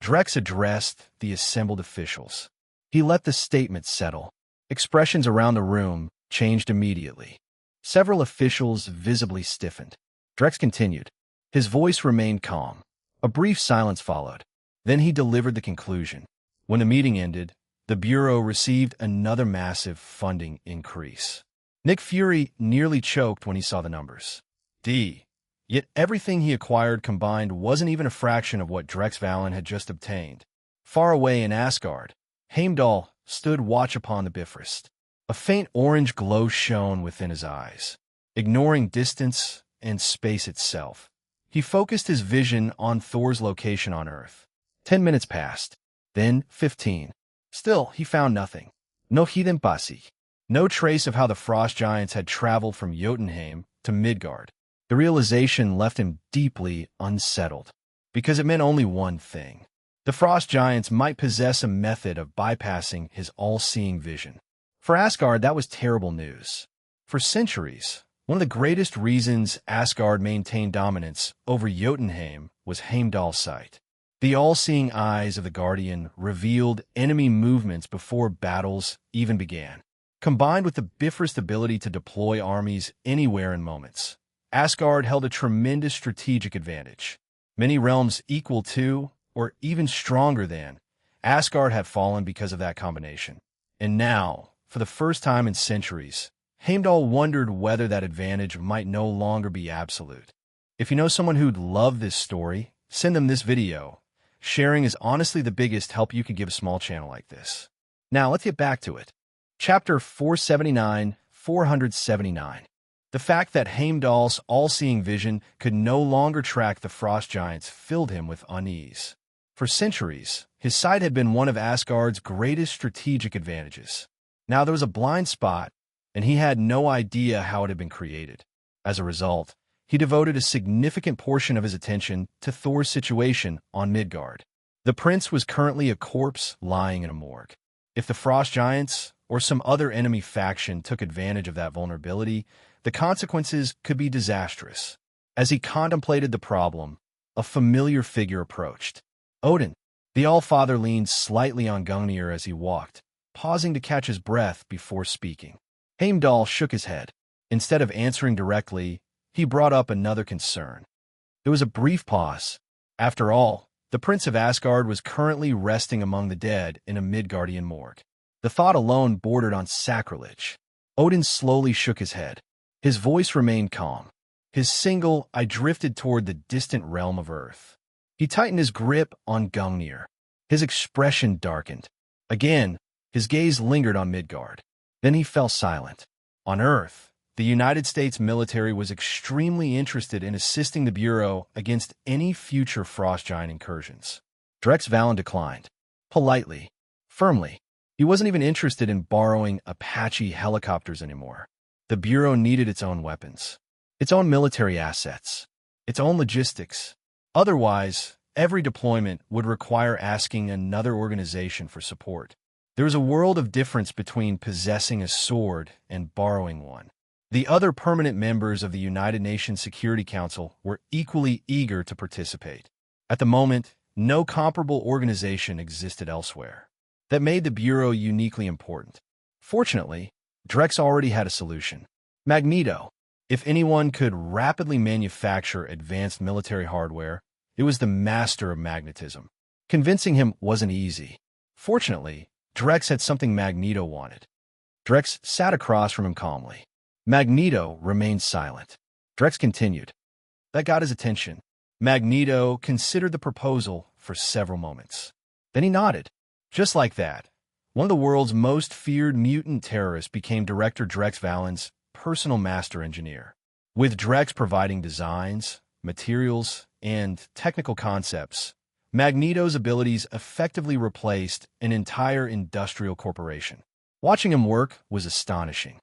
A: Drex addressed the assembled officials. He let the statement settle. Expressions around the room changed immediately. Several officials visibly stiffened. Drex continued. His voice remained calm. A brief silence followed. Then he delivered the conclusion. When the meeting ended, the Bureau received another massive funding increase. Nick Fury nearly choked when he saw the numbers. Yet everything he acquired combined wasn't even a fraction of what Drex Valen had just obtained. Far away in Asgard, Heimdall stood watch upon the Bifrost. A faint orange glow shone within his eyes. Ignoring distance and space itself, he focused his vision on Thor's location on Earth. 10 minutes passed, then 15. Still, he found nothing. No hidden pasi. No trace of how the frost giants had traveled from Jotunheim to Midgard. The realization left him deeply unsettled, because it meant only one thing. The frost giants might possess a method of bypassing his all-seeing vision. For Asgard, that was terrible news. For centuries, one of the greatest reasons Asgard maintained dominance over Jotunheim was Heimdall's sight. The all-seeing eyes of the Guardian revealed enemy movements before battles even began. Combined with the Bifrost ability to deploy armies anywhere in moments, Asgard held a tremendous strategic advantage. Many realms equal to, or even stronger than, Asgard had fallen because of that combination. And now, for the first time in centuries, Heimdall wondered whether that advantage might no longer be absolute. If you know someone who'd love this story, send them this video. Sharing is honestly the biggest help you could give a small channel like this. Now, let's get back to it. Chapter 479. The fact that Heimdall's all-seeing vision could no longer track the frost giants filled him with unease. For centuries, his sight had been one of Asgard's greatest strategic advantages. Now there was a blind spot, and he had no idea how it had been created. As a result, he devoted a significant portion of his attention to Thor's situation on Midgard. The prince was currently a corpse lying in a morgue. If the frost giants or some other enemy faction took advantage of that vulnerability, the consequences could be disastrous. As he contemplated the problem, a familiar figure approached. Odin. The All-Father leaned slightly on Gungnir as he walked, pausing to catch his breath before speaking. Heimdall shook his head. Instead of answering directly, he brought up another concern. There was a brief pause. After all, the Prince of Asgard was currently resting among the dead in a Midgardian morgue. The thought alone bordered on sacrilege. Odin slowly shook his head. His voice remained calm. I drifted toward the distant realm of Earth. He tightened his grip on Gungnir. His expression darkened. Again, his gaze lingered on Midgard. Then he fell silent. On Earth, the United States military was extremely interested in assisting the Bureau against any future frost giant incursions. Drex Valen declined. Politely. Firmly. He wasn't even interested in borrowing Apache helicopters anymore. The Bureau needed its own weapons, its own military assets, its own logistics. Otherwise, every deployment would require asking another organization for support. There was a world of difference between possessing a sword and borrowing one. The other permanent members of the United Nations Security Council were equally eager to participate. At the moment, no comparable organization existed elsewhere. That made the Bureau uniquely important. Fortunately, Drex already had a solution. Magneto. If anyone could rapidly manufacture advanced military hardware, it was the master of magnetism. Convincing him wasn't easy. Fortunately, Drex had something Magneto wanted. Drex sat across from him calmly. Magneto remained silent. Drex continued. That got his attention. Magneto considered the proposal for several moments. Then he nodded. Just like that, one of the world's most feared mutant terrorists became Director Drex Valen's personal master engineer. With Drex providing designs, materials, and technical concepts, Magneto's abilities effectively replaced an entire industrial corporation. Watching him work was astonishing.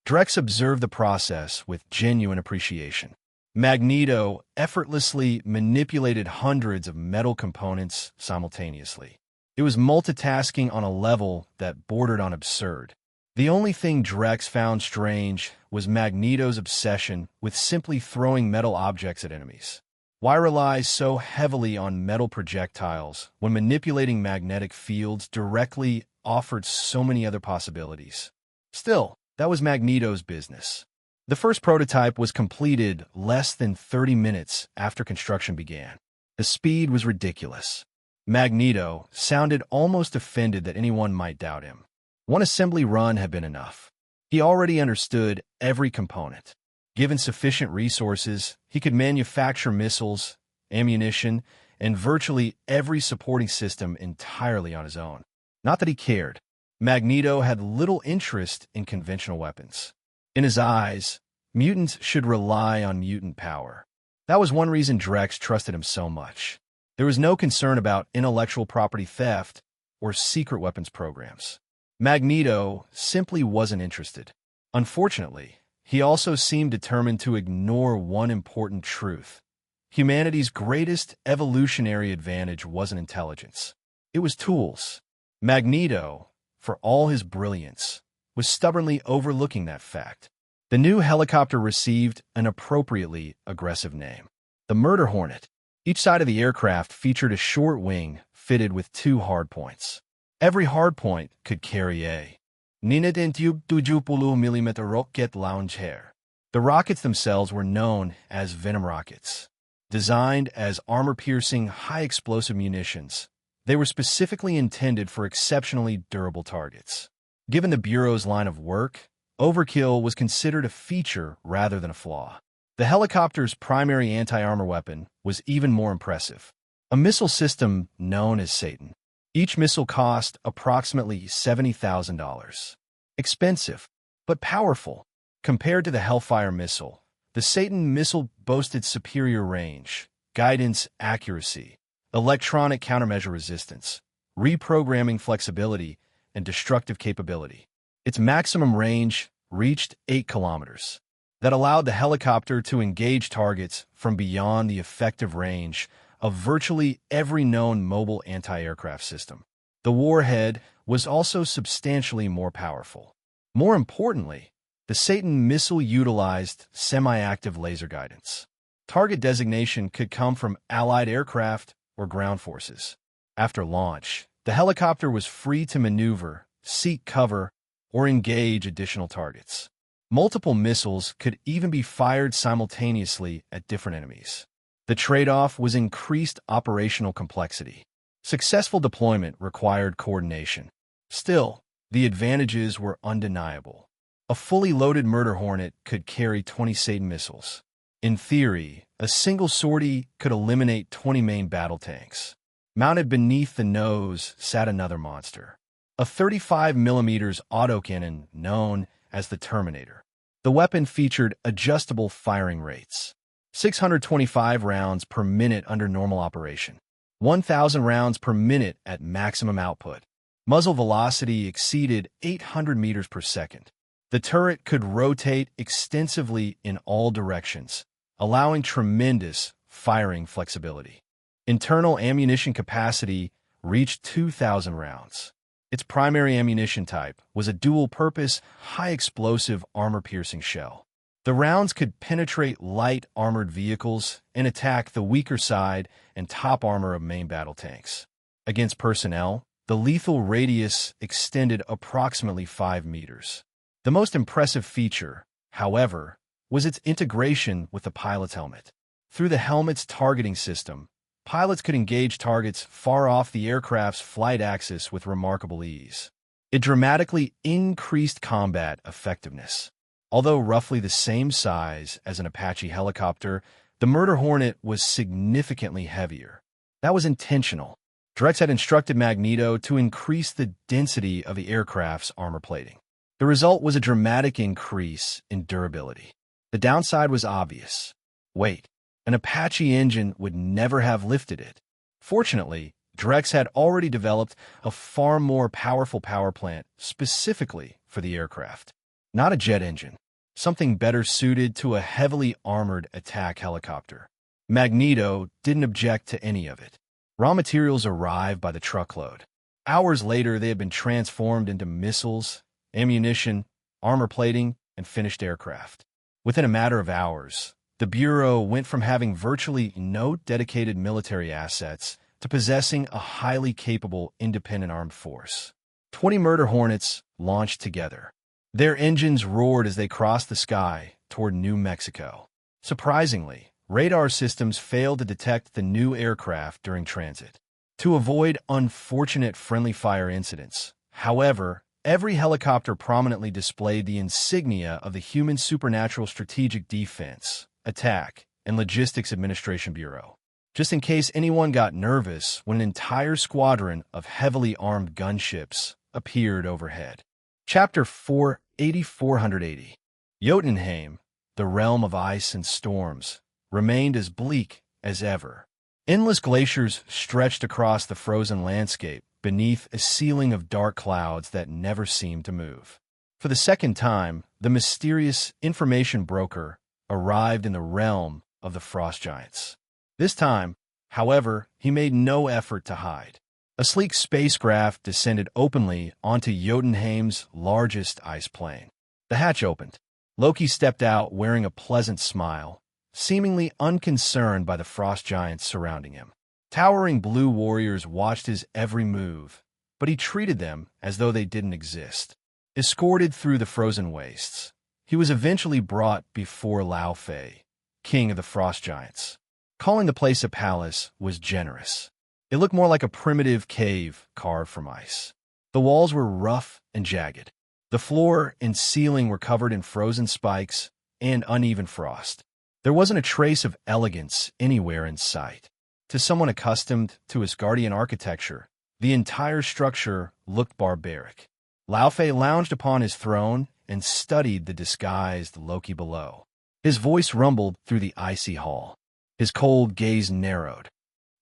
A: Drex observed the process with genuine appreciation. Magneto effortlessly manipulated hundreds of metal components simultaneously. It was multitasking on a level that bordered on absurd. The only thing Drex found strange was Magneto's obsession with simply throwing metal objects at enemies. Why rely so heavily on metal projectiles when manipulating magnetic fields directly offered so many other possibilities? Still, that was Magneto's business. The first prototype was completed less than 30 minutes after construction began. The speed was ridiculous. Magneto sounded almost offended that anyone might doubt him. One assembly run had been enough. He already understood every component. Given sufficient resources, he could manufacture missiles, ammunition, and virtually every supporting system entirely on his own. Not that he cared. Magneto had little interest in conventional weapons. In his eyes, mutants should rely on mutant power. That was one reason Drex trusted him so much. There was no concern about intellectual property theft or secret weapons programs. Magneto simply wasn't interested. Unfortunately, he also seemed determined to ignore one important truth. Humanity's greatest evolutionary advantage wasn't intelligence. It was tools. Magneto, for all his brilliance, was stubbornly overlooking that fact. The new helicopter received an appropriately aggressive name, the Murder Hornet. Each side of the aircraft featured a short wing fitted with 2 hardpoints. Every hardpoint could carry a 9.70mm rocket launcher. The rockets themselves were known as Venom rockets. Designed as armor-piercing, high-explosive munitions, they were specifically intended for exceptionally durable targets. Given the Bureau's line of work, overkill was considered a feature rather than a flaw. The helicopter's primary anti-armor weapon was even more impressive. A missile system known as Satan. Each missile cost approximately $70,000. Expensive, but powerful. Compared to the Hellfire missile, the Satan missile boasted superior range, guidance accuracy, electronic countermeasure resistance, reprogramming flexibility, and destructive capability. Its maximum range reached 8 kilometers. That allowed the helicopter to engage targets from beyond the effective range of virtually every known mobile anti-aircraft system. The warhead was also substantially more powerful. More importantly, the Satan missile utilized semi-active laser guidance. Target designation could come from Allied aircraft or ground forces. After launch, the helicopter was free to maneuver, seek cover, or engage additional targets. Multiple missiles could even be fired simultaneously at different enemies. The trade-off was increased operational complexity. Successful deployment required coordination. Still, the advantages were undeniable. A fully loaded murder hornet could carry 20 Satan missiles. In theory, a single sortie could eliminate 20 main battle tanks. Mounted beneath the nose sat another monster. A 35mm autocannon known as the Terminator. The weapon featured adjustable firing rates. 625 rounds per minute under normal operation. 1,000 rounds per minute at maximum output. Muzzle velocity exceeded 800 meters per second. The turret could rotate extensively in all directions, allowing tremendous firing flexibility. Internal ammunition capacity reached 2,000 rounds. Its primary ammunition type was a dual-purpose, high-explosive, armor-piercing shell. The rounds could penetrate light armored vehicles and attack the weaker side and top armor of main battle tanks. Against personnel, the lethal radius extended approximately 5 meters. The most impressive feature, however, was its integration with the pilot's helmet. Through the helmet's targeting system, pilots could engage targets far off the aircraft's flight axis with remarkable ease. It dramatically increased combat effectiveness. Although roughly the same size as an Apache helicopter, the Murder Hornet was significantly heavier. That was intentional. Drex had instructed Magneto to increase the density of the aircraft's armor plating. The result was a dramatic increase in durability. The downside was obvious. Weight. An Apache engine would never have lifted it. Fortunately, Drex had already developed a far more powerful power plant specifically for the aircraft. Not a jet engine, something better suited to a heavily armored attack helicopter. Magneto didn't object to any of it. Raw materials arrived by the truckload. Hours later, they had been transformed into missiles, ammunition, armor plating, and finished aircraft. Within a matter of hours, the Bureau went from having virtually no dedicated military assets to possessing a highly capable independent armed force. 20 Murder Hornets launched together. Their engines roared as they crossed the sky toward New Mexico. Surprisingly, radar systems failed to detect the new aircraft during transit. To avoid unfortunate friendly fire incidents, however, every helicopter prominently displayed the insignia of the Human Supernatural Strategic Defense, Attack, and Logistics Administration Bureau, just in case anyone got nervous when an entire squadron of heavily armed gunships appeared overhead. Chapter 4, 8480. Jotunheim, the realm of ice and storms, remained as bleak as ever. Endless glaciers stretched across the frozen landscape beneath a ceiling of dark clouds that never seemed to move. For the second time, the mysterious information broker arrived in the realm of the frost giants. This time, however, he made no effort to hide. A sleek spacecraft descended openly onto Jotunheim's largest ice plain. The hatch opened. Loki stepped out wearing a pleasant smile, seemingly unconcerned by the frost giants surrounding him. Towering blue warriors watched his every move, but he treated them as though they didn't exist. Escorted through the frozen wastes, he was eventually brought before Laufey, king of the frost giants. Calling the place a palace was generous. It looked more like a primitive cave carved from ice. The walls were rough and jagged. The floor and ceiling were covered in frozen spikes and uneven frost. There wasn't a trace of elegance anywhere in sight. To someone accustomed to Asgardian architecture, the entire structure looked barbaric. Lao Fei lounged upon his throne and studied the disguised Loki below. His voice rumbled through the icy hall. His cold gaze narrowed.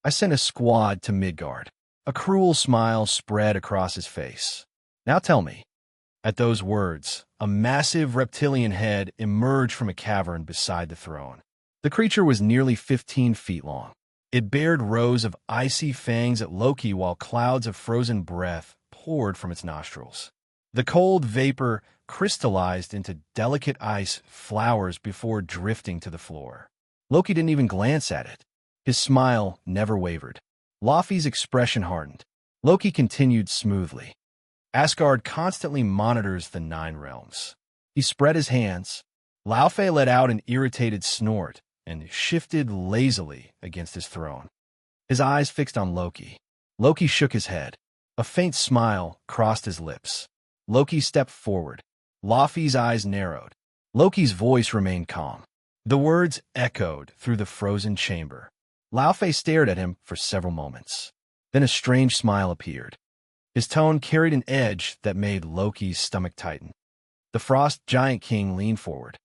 A: I sent a squad to Midgard. A cruel smile spread across his face. Now tell me. At those words, a massive reptilian head emerged from a cavern beside the throne. The creature was nearly 15 feet long. It bared rows of icy fangs at Loki while clouds of frozen breath poured from its nostrils. The cold vapor crystallized into delicate ice flowers before drifting to the floor. Loki didn't even glance at it. His smile never wavered. Laufey's expression hardened. Loki continued smoothly. Asgard constantly monitors the Nine Realms. He spread his hands. Laufey let out an irritated snort and shifted lazily against his throne. His eyes fixed on Loki. Loki shook his head. A faint smile crossed his lips. Loki stepped forward. Laufey's eyes narrowed. Loki's voice remained calm. The words echoed through the frozen chamber. Laufey stared at him for several moments. Then a strange smile appeared. His tone carried an edge that made Loki's stomach tighten. The Frost Giant King leaned forward.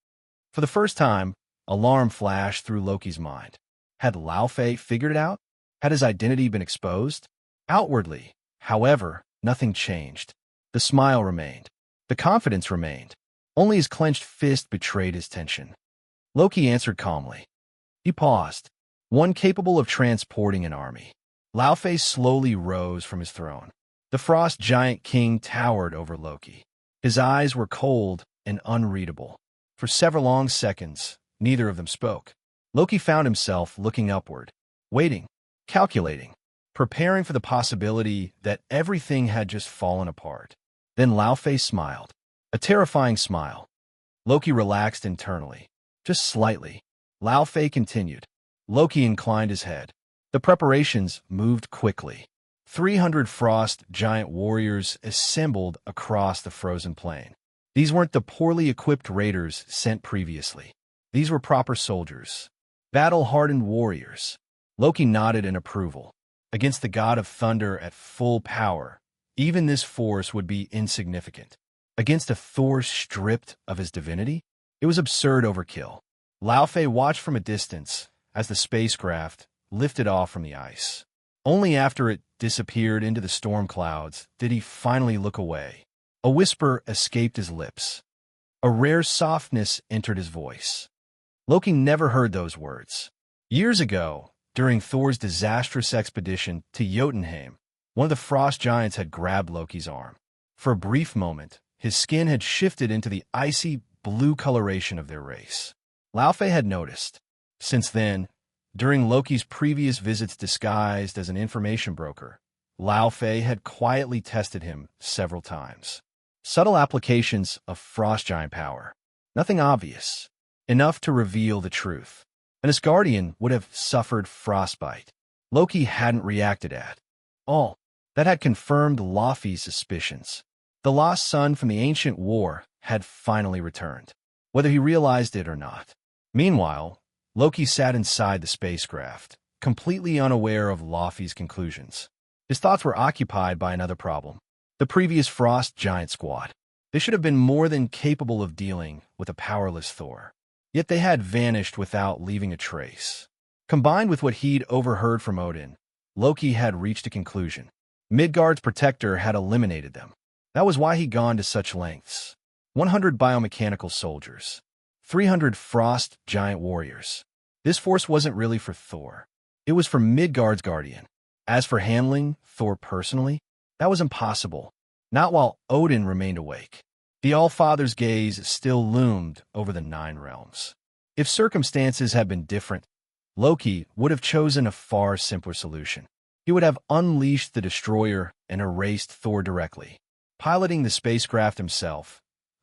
A: For the first time, alarm flashed through Loki's mind. Had Laufey figured it out? Had his identity been exposed? Outwardly, however, nothing changed. The smile remained. The confidence remained. Only his clenched fist betrayed his tension. Loki answered calmly. He paused. One capable of transporting an army. Laufey slowly rose from his throne. The Frost Giant King towered over Loki. His eyes were cold and unreadable. For several long seconds, neither of them spoke. Loki found himself looking upward, waiting, calculating, preparing for the possibility that everything had just fallen apart. Then Laufey smiled. A terrifying smile. Loki relaxed internally. Just slightly. Laufey continued. Loki inclined his head. The preparations moved quickly. 300 Frost Giant warriors assembled across the frozen plain. These weren't the poorly equipped raiders sent previously. These were proper soldiers. Battle-hardened warriors. Loki nodded in approval. Against the god of thunder at full power, even this force would be insignificant. Against a Thor stripped of his divinity? It was absurd overkill. Laufey watched from a distance as the spacecraft lifted off from the ice. Only after it disappeared into the storm clouds did he finally look away. A whisper escaped his lips. A rare softness entered his voice. Loki never heard those words. Years ago, during Thor's disastrous expedition to Jotunheim, one of the frost giants had grabbed Loki's arm. For a brief moment, his skin had shifted into the icy blue coloration of their race. Laufey had noticed. Since then, during Loki's previous visits disguised as an information broker, Laufey had quietly tested him several times. Subtle applications of frost giant power. Nothing obvious. Enough to reveal the truth. An Asgardian would have suffered frostbite. Loki hadn't reacted at all. That had confirmed Laufey's suspicions. The lost son from the ancient war had finally returned, whether he realized it or not. Meanwhile, Loki sat inside the spacecraft, completely unaware of Laufey's conclusions. His thoughts were occupied by another problem. The previous Frost Giant Squad. They should have been more than capable of dealing with a powerless Thor. Yet they had vanished without leaving a trace. Combined with what he'd overheard from Odin, Loki had reached a conclusion. Midgard's protector had eliminated them. That was why he'd gone to such lengths. 100 biomechanical soldiers. 300 Frost Giant warriors. This force wasn't really for Thor. It was for Midgard's guardian. As for handling Thor personally, that was impossible. Not while Odin remained awake. The All-Father's gaze still loomed over the Nine Realms. If circumstances had been different, Loki would have chosen a far simpler solution. He would have unleashed the destroyer and erased Thor directly. Piloting the spacecraft himself,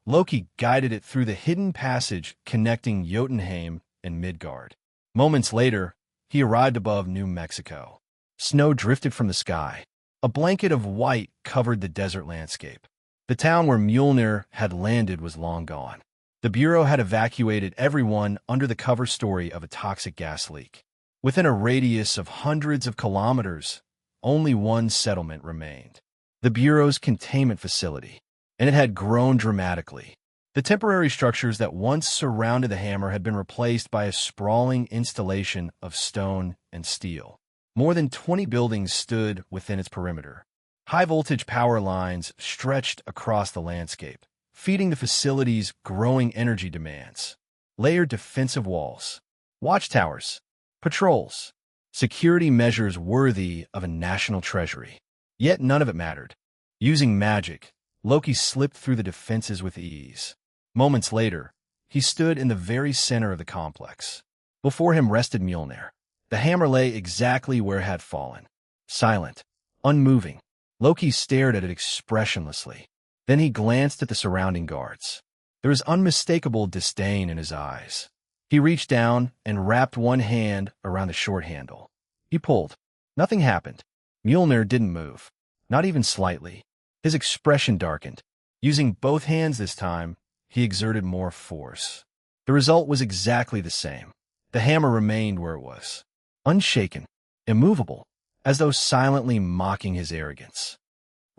A: Loki guided it through the hidden passage connecting Jotunheim and Midgard. Moments later, he arrived above New Mexico. Snow drifted from the sky. A blanket of white covered the desert landscape. The town where Mjolnir had landed was long gone. The Bureau had evacuated everyone under the cover story of a toxic gas leak. Within a radius of hundreds of kilometers, only one settlement remained: the Bureau's containment facility, and it had grown dramatically. The temporary structures that once surrounded the hammer had been replaced by a sprawling installation of stone and steel. More than 20 buildings stood within its perimeter. High-voltage power lines stretched across the landscape, feeding the facility's growing energy demands. Layered defensive walls, watchtowers, patrols, security measures worthy of a national treasury. Yet none of it mattered. Using magic, Loki slipped through the defenses with ease. Moments later, he stood in the very center of the complex. Before him rested Mjolnir. The hammer lay exactly where it had fallen. Silent, unmoving, Loki stared at it expressionlessly. Then he glanced at the surrounding guards. There was unmistakable disdain in his eyes. He reached down and wrapped one hand around the short handle. He pulled. Nothing happened. Mjolnir didn't move, not even slightly. His expression darkened. Using both hands this time, he exerted more force. The result was exactly the same. The hammer remained where it was, unshaken, immovable, as though silently mocking his arrogance.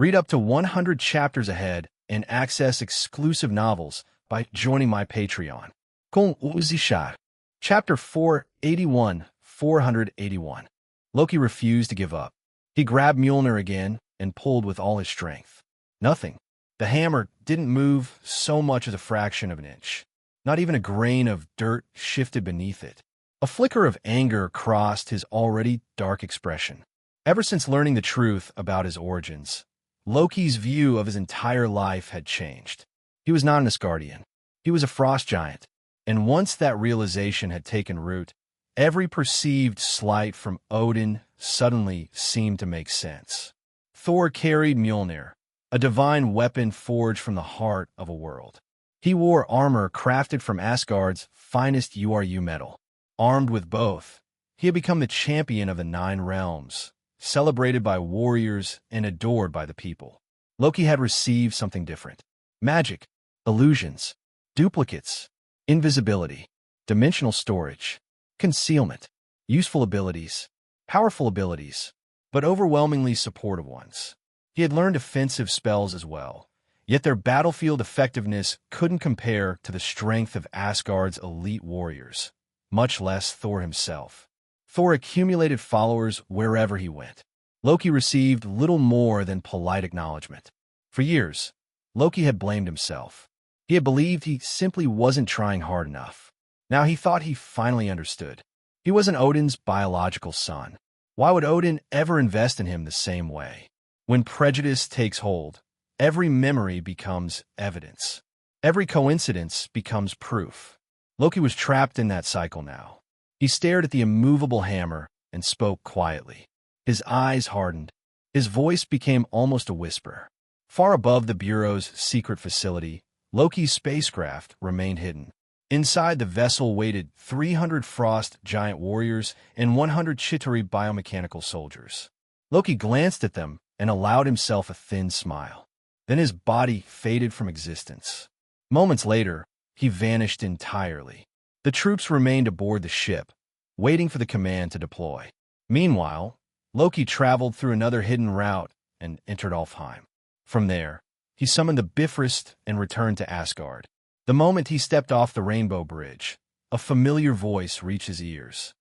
A: Read up to 100 chapters ahead and access exclusive novels by joining my Patreon. Kung Uzishar. Chapter 481, 481. Loki refused to give up. He grabbed Mjolnir again and pulled with all his strength. Nothing. The hammer didn't move so much as a fraction of an inch. Not even a grain of dirt shifted beneath it. A flicker of anger crossed his already dark expression. Ever since learning the truth about his origins, Loki's view of his entire life had changed. He was not an Asgardian. He was a frost giant. And once that realization had taken root, every perceived slight from Odin suddenly seemed to make sense. Thor carried Mjolnir, a divine weapon forged from the heart of a world. He wore armor crafted from Asgard's finest URU metal. Armed with both, he had become the champion of the 9 realms, celebrated by warriors and adored by the people. Loki had received something different: magic, illusions, duplicates, invisibility, dimensional storage, concealment, useful abilities, powerful abilities, but overwhelmingly supportive ones. He had learned offensive spells as well, yet their battlefield effectiveness couldn't compare to the strength of Asgard's elite warriors, much less Thor himself. Thor accumulated followers wherever he went. Loki received little more than polite acknowledgement. For years, Loki had blamed himself. He had believed he simply wasn't trying hard enough. Now he thought he finally understood. He wasn't Odin's biological son. Why would Odin ever invest in him the same way? When prejudice takes hold, every memory becomes evidence. Every coincidence becomes proof. Loki was trapped in that cycle now. He stared at the immovable hammer and spoke quietly. His eyes hardened. His voice became almost a whisper. Far above the Bureau's secret facility, Loki's spacecraft remained hidden. Inside the vessel waited 300 frost giant warriors and 100 Chitauri biomechanical soldiers. Loki glanced at them and allowed himself a thin smile. Then his body faded from existence. Moments later, he vanished entirely. The troops remained aboard the ship, waiting for the command to deploy. Meanwhile, Loki traveled through another hidden route and entered Alfheim. From there, he summoned the Bifrost and returned to Asgard. The moment he stepped off the Rainbow Bridge, a familiar voice reached his ears.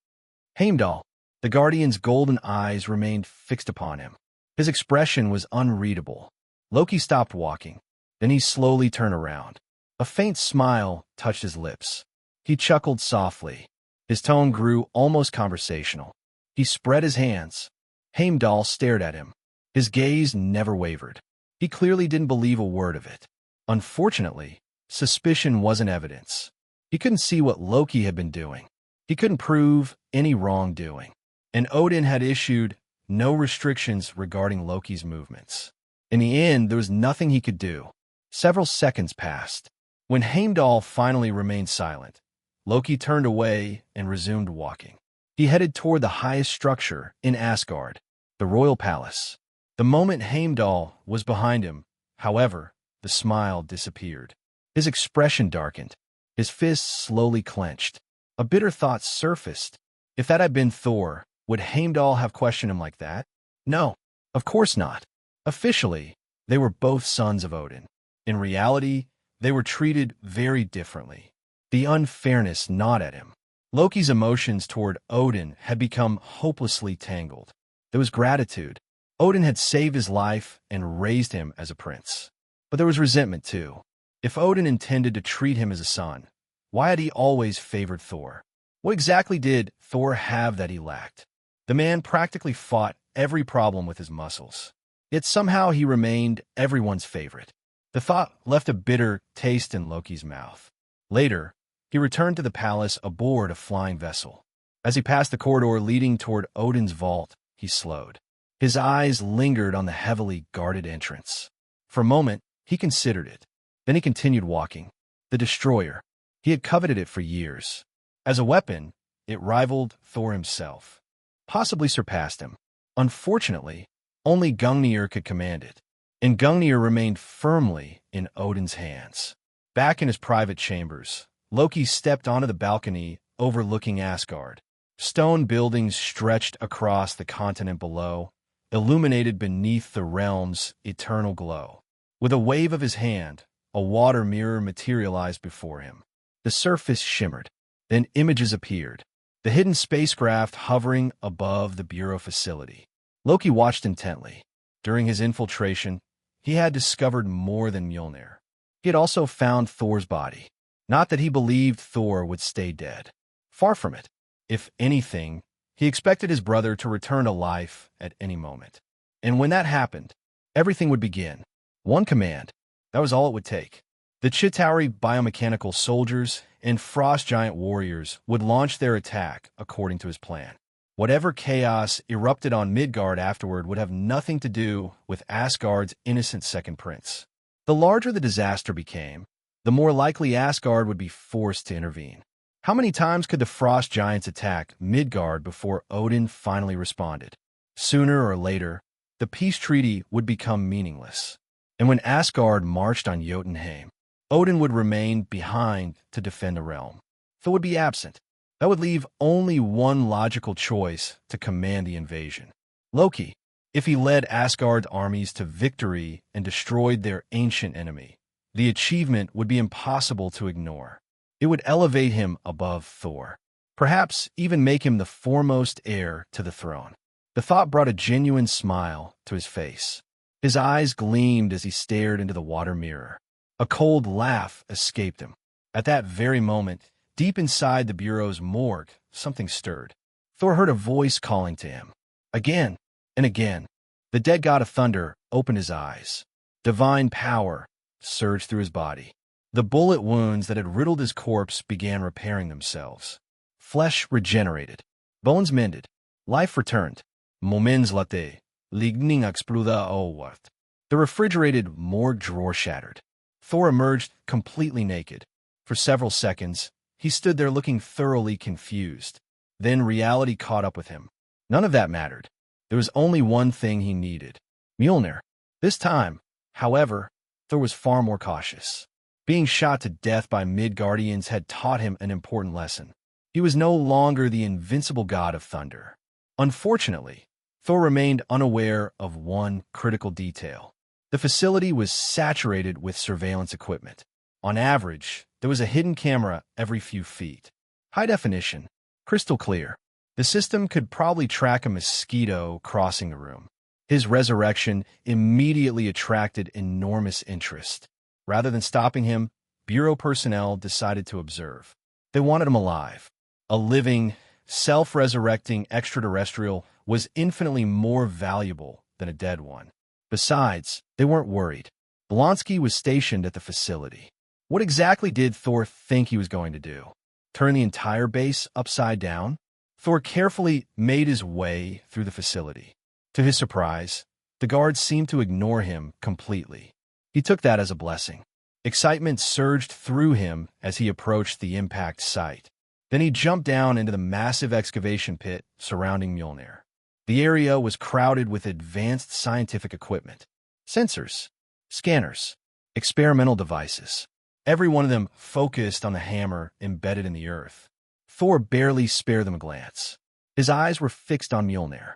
A: Heimdall. The Guardian's golden eyes remained fixed upon him. His expression was unreadable. Loki stopped walking. Then he slowly turned around. A faint smile touched his lips. He chuckled softly. His tone grew almost conversational. He spread his hands. Heimdall stared at him. His gaze never wavered. He clearly didn't believe a word of it. Unfortunately, suspicion wasn't evidence. He couldn't see what Loki had been doing. He couldn't prove any wrongdoing. And Odin had issued no restrictions regarding Loki's movements. In the end, there was nothing he could do. Several seconds passed. When Heimdall finally remained silent, Loki turned away and resumed walking. He headed toward the highest structure in Asgard, the royal palace. The moment Heimdall was behind him, however, the smile disappeared. His expression darkened. His fists slowly clenched. A bitter thought surfaced. If that had been Thor, would Heimdall have questioned him like that? No, of course not. Officially, they were both sons of Odin. In reality, they were treated very differently. The unfairness gnawed at him. Loki's emotions toward Odin had become hopelessly tangled. There was gratitude. Odin had saved his life and raised him as a prince. But there was resentment, too. If Odin intended to treat him as a son, why had he always favored Thor? What exactly did Thor have that he lacked? The man practically fought every problem with his muscles. Yet somehow he remained everyone's favorite. The thought left a bitter taste in Loki's mouth. Later, he returned to the palace aboard a flying vessel. As he passed the corridor leading toward Odin's vault, he slowed. His eyes lingered on the heavily guarded entrance. For a moment, he considered it. Then he continued walking. The destroyer. He had coveted it for years. As a weapon, it rivaled Thor himself. Possibly surpassed him. Unfortunately, only Gungnir could command it. And Gungnir remained firmly in Odin's hands. Back in his private chambers, Loki stepped onto the balcony overlooking Asgard. Stone buildings stretched across the continent below, illuminated beneath the realm's eternal glow. With a wave of his hand, a water mirror materialized before him. The surface shimmered. Then images appeared. The hidden spacecraft hovering above the Bureau facility. Loki watched intently. During his infiltration, he had discovered more than Mjolnir. He had also found Thor's body. Not that he believed Thor would stay dead. Far from it. If anything, he expected his brother to return to life at any moment. And when that happened, everything would begin. One command. That was all it would take. The Chitauri biomechanical soldiers and frost giant warriors would launch their attack according to his plan. Whatever chaos erupted on Midgard afterward would have nothing to do with Asgard's innocent second prince. The larger the disaster became, the more likely Asgard would be forced to intervene. How many times could the frost giants attack Midgard before Odin finally responded? Sooner or later, the peace treaty would become meaningless. And when Asgard marched on Jotunheim, Odin would remain behind to defend the realm. Thor would be absent. That would leave only one logical choice to command the invasion. Loki, if he led Asgard's armies to victory and destroyed their ancient enemy, the achievement would be impossible to ignore. It would elevate him above Thor, perhaps even make him the foremost heir to the throne. The thought brought a genuine smile to his face. His eyes gleamed as he stared into the water mirror. A cold laugh escaped him. At that very moment, deep inside the Bureau's morgue, something stirred. Thor heard a voice calling to him. Again and again. The dead god of thunder opened his eyes. Divine power surged through his body. The bullet wounds that had riddled his corpse began repairing themselves. Flesh regenerated. Bones mended. Life returned. Moments late, ligning exploda ovart. The refrigerated morgue drawer shattered. Thor emerged completely naked. For several seconds, he stood there looking thoroughly confused. Then reality caught up with him. None of that mattered. There was only one thing he needed. Mjolnir. This time, however, Thor was far more cautious. Being shot to death by Midgardians had taught him an important lesson. He was no longer the invincible god of thunder. Unfortunately, Thor remained unaware of one critical detail. The facility was saturated with surveillance equipment. On average, there was a hidden camera every few feet. High definition, crystal clear. The system could probably track a mosquito crossing the room. His resurrection immediately attracted enormous interest. Rather than stopping him, Bureau personnel decided to observe. They wanted him alive. A living, self-resurrecting extraterrestrial was infinitely more valuable than a dead one. Besides, they weren't worried. Blonsky was stationed at the facility. What exactly did Thor think he was going to do? Turn the entire base upside down? Thor carefully made his way through the facility. To his surprise, the guards seemed to ignore him completely. He took that as a blessing. Excitement surged through him as he approached the impact site. Then he jumped down into the massive excavation pit surrounding Mjolnir. The area was crowded with advanced scientific equipment. Sensors, scanners, experimental devices. every one of them focused on the hammer embedded in the earth. Thor barely spared them a glance. His eyes were fixed on Mjolnir.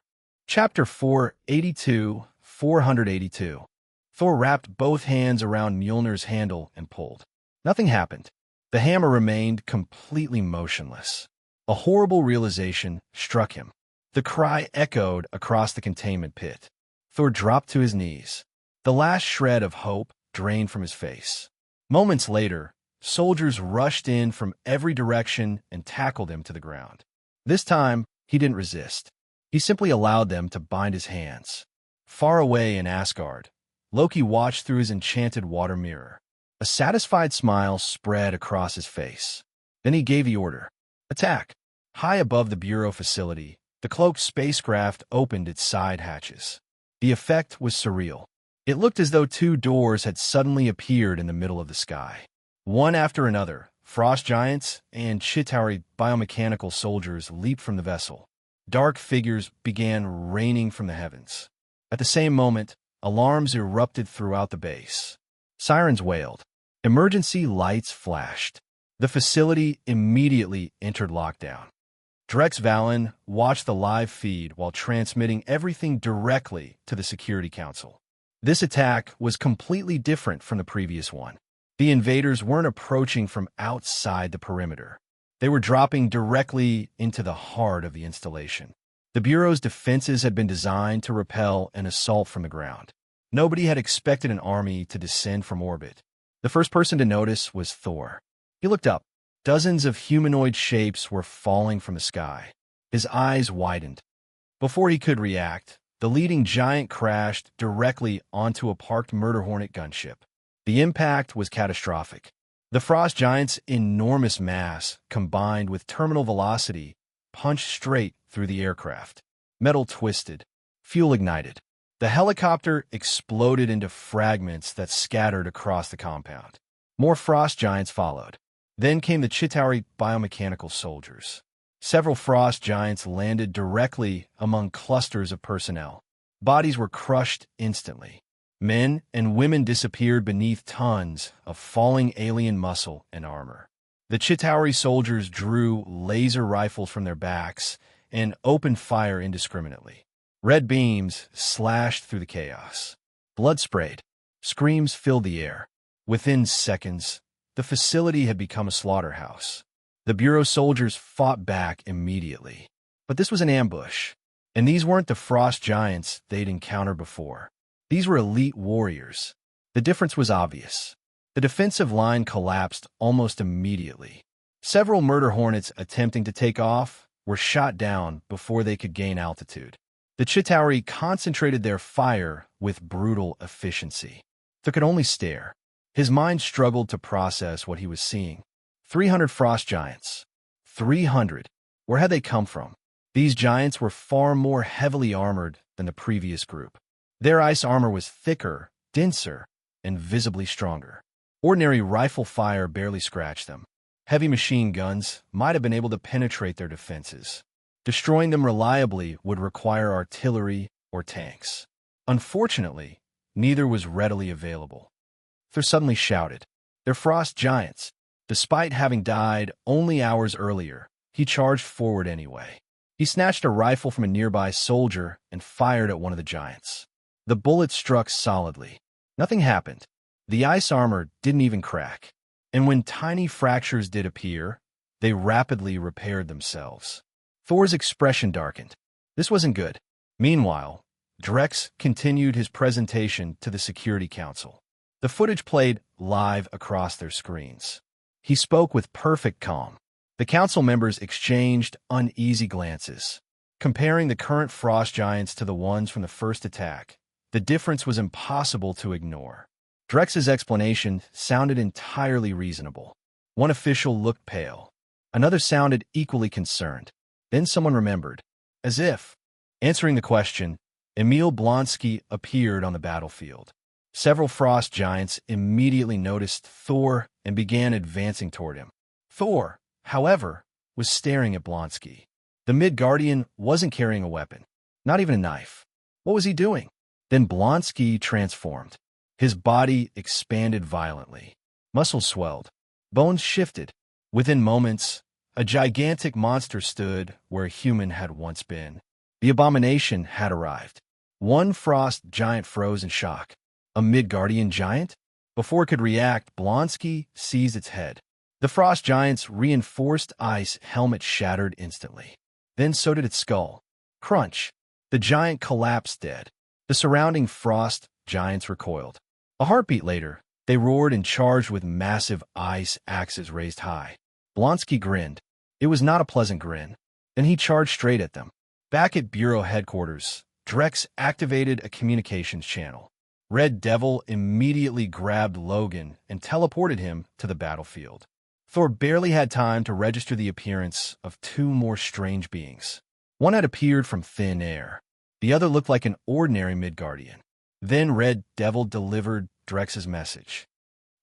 A: Chapter 482, 482. Thor wrapped both hands around Mjolnir's handle and pulled. Nothing happened. The hammer remained completely motionless. A horrible realization struck him. The cry echoed across the containment pit. Thor dropped to his knees. The last shred of hope drained from his face. Moments later, soldiers rushed in from every direction and tackled him to the ground. This time, he didn't resist. He simply allowed them to bind his hands. Far away in Asgard, Loki watched through his enchanted water mirror. A satisfied smile spread across his face. Then he gave the order. Attack! High above the Bureau facility, the cloaked spacecraft opened its side hatches. The effect was surreal. It looked as though two doors had suddenly appeared in the middle of the sky. One after another, frost giants and Chitauri biomechanical soldiers leaped from the vessel. Dark figures began raining from the heavens. At the same moment, alarms erupted throughout the base. Sirens wailed. Emergency lights flashed. The facility immediately entered lockdown. Drex Valen watched the live feed while transmitting everything directly to the Security Council. This attack was completely different from the previous one. The invaders weren't approaching from outside the perimeter. They were dropping directly into the heart of the installation. The Bureau's defenses had been designed to repel an assault from the ground. Nobody had expected an army to descend from orbit. The first person to notice was Thor. He looked up. Dozens of humanoid shapes were falling from the sky. His eyes widened. Before he could react, the leading giant crashed directly onto a parked murder hornet gunship. The impact was catastrophic. The frost giant's enormous mass, combined with terminal velocity, punched straight through the aircraft. Metal twisted. Fuel ignited. The helicopter exploded into fragments that scattered across the compound. More frost giants followed. Then came the Chitauri biomechanical soldiers. Several frost giants landed directly among clusters of personnel. Bodies were crushed instantly. Men and women disappeared beneath tons of falling alien muscle and armor. The Chitauri soldiers drew laser rifles from their backs and opened fire indiscriminately. Red beams slashed through the chaos. Blood sprayed. Screams filled the air. Within seconds, the facility had become a slaughterhouse. The Bureau soldiers fought back immediately. But this was an ambush. And these weren't the frost giants they'd encountered before. These were elite warriors. The difference was obvious. The defensive line collapsed almost immediately. Several murder hornets attempting to take off were shot down before they could gain altitude. The Chitauri concentrated their fire with brutal efficiency. Thor could only stare. His mind struggled to process what he was seeing. 300 frost giants. 300. Where had they come from? These giants were far more heavily armored than the previous group. Their ice armor was thicker, denser, and visibly stronger. Ordinary rifle fire barely scratched them. Heavy machine guns might have been able to penetrate their defenses. Destroying them reliably would require artillery or tanks. Unfortunately, neither was readily available. Thor suddenly shouted, "They're frost giants." Despite having died only hours earlier, he charged forward anyway. He snatched a rifle from a nearby soldier and fired at one of the giants. The bullet struck solidly. Nothing happened. The ice armor didn't even crack. And when tiny fractures did appear, they rapidly repaired themselves. Thor's expression darkened. This wasn't good. Meanwhile, Drex continued his presentation to the Security Council. The footage played live across their screens. He spoke with perfect calm. The council members exchanged uneasy glances. Comparing the current frost giants to the ones from the first attack, the difference was impossible to ignore. Drex's explanation sounded entirely reasonable. One official looked pale. Another sounded equally concerned. Then someone remembered. As if answering the question, Emil Blonsky appeared on the battlefield. Several frost giants immediately noticed Thor and began advancing toward him. Thor, however, was staring at Blonsky. The Midgardian wasn't carrying a weapon, not even a knife. What was he doing? Then Blonsky transformed. His body expanded violently. Muscles swelled. Bones shifted. Within moments, a gigantic monster stood where a human had once been. The abomination had arrived. One frost giant froze in shock. A Midgardian giant? Before it could react, Blonsky seized its head. The frost giant's reinforced ice helmet shattered instantly. Then so did its skull. Crunch! The giant collapsed dead. The surrounding frost giants recoiled. A heartbeat later, they roared and charged with massive ice axes raised high. Blonsky grinned. It was not a pleasant grin. Then he charged straight at them. Back at Bureau headquarters, Drex activated a communications channel. Red Devil immediately grabbed Logan and teleported him to the battlefield. Thor barely had time to register the appearance of two more strange beings. One had appeared from thin air. The other looked like an ordinary Midgardian. Then Red Devil delivered Drex's message.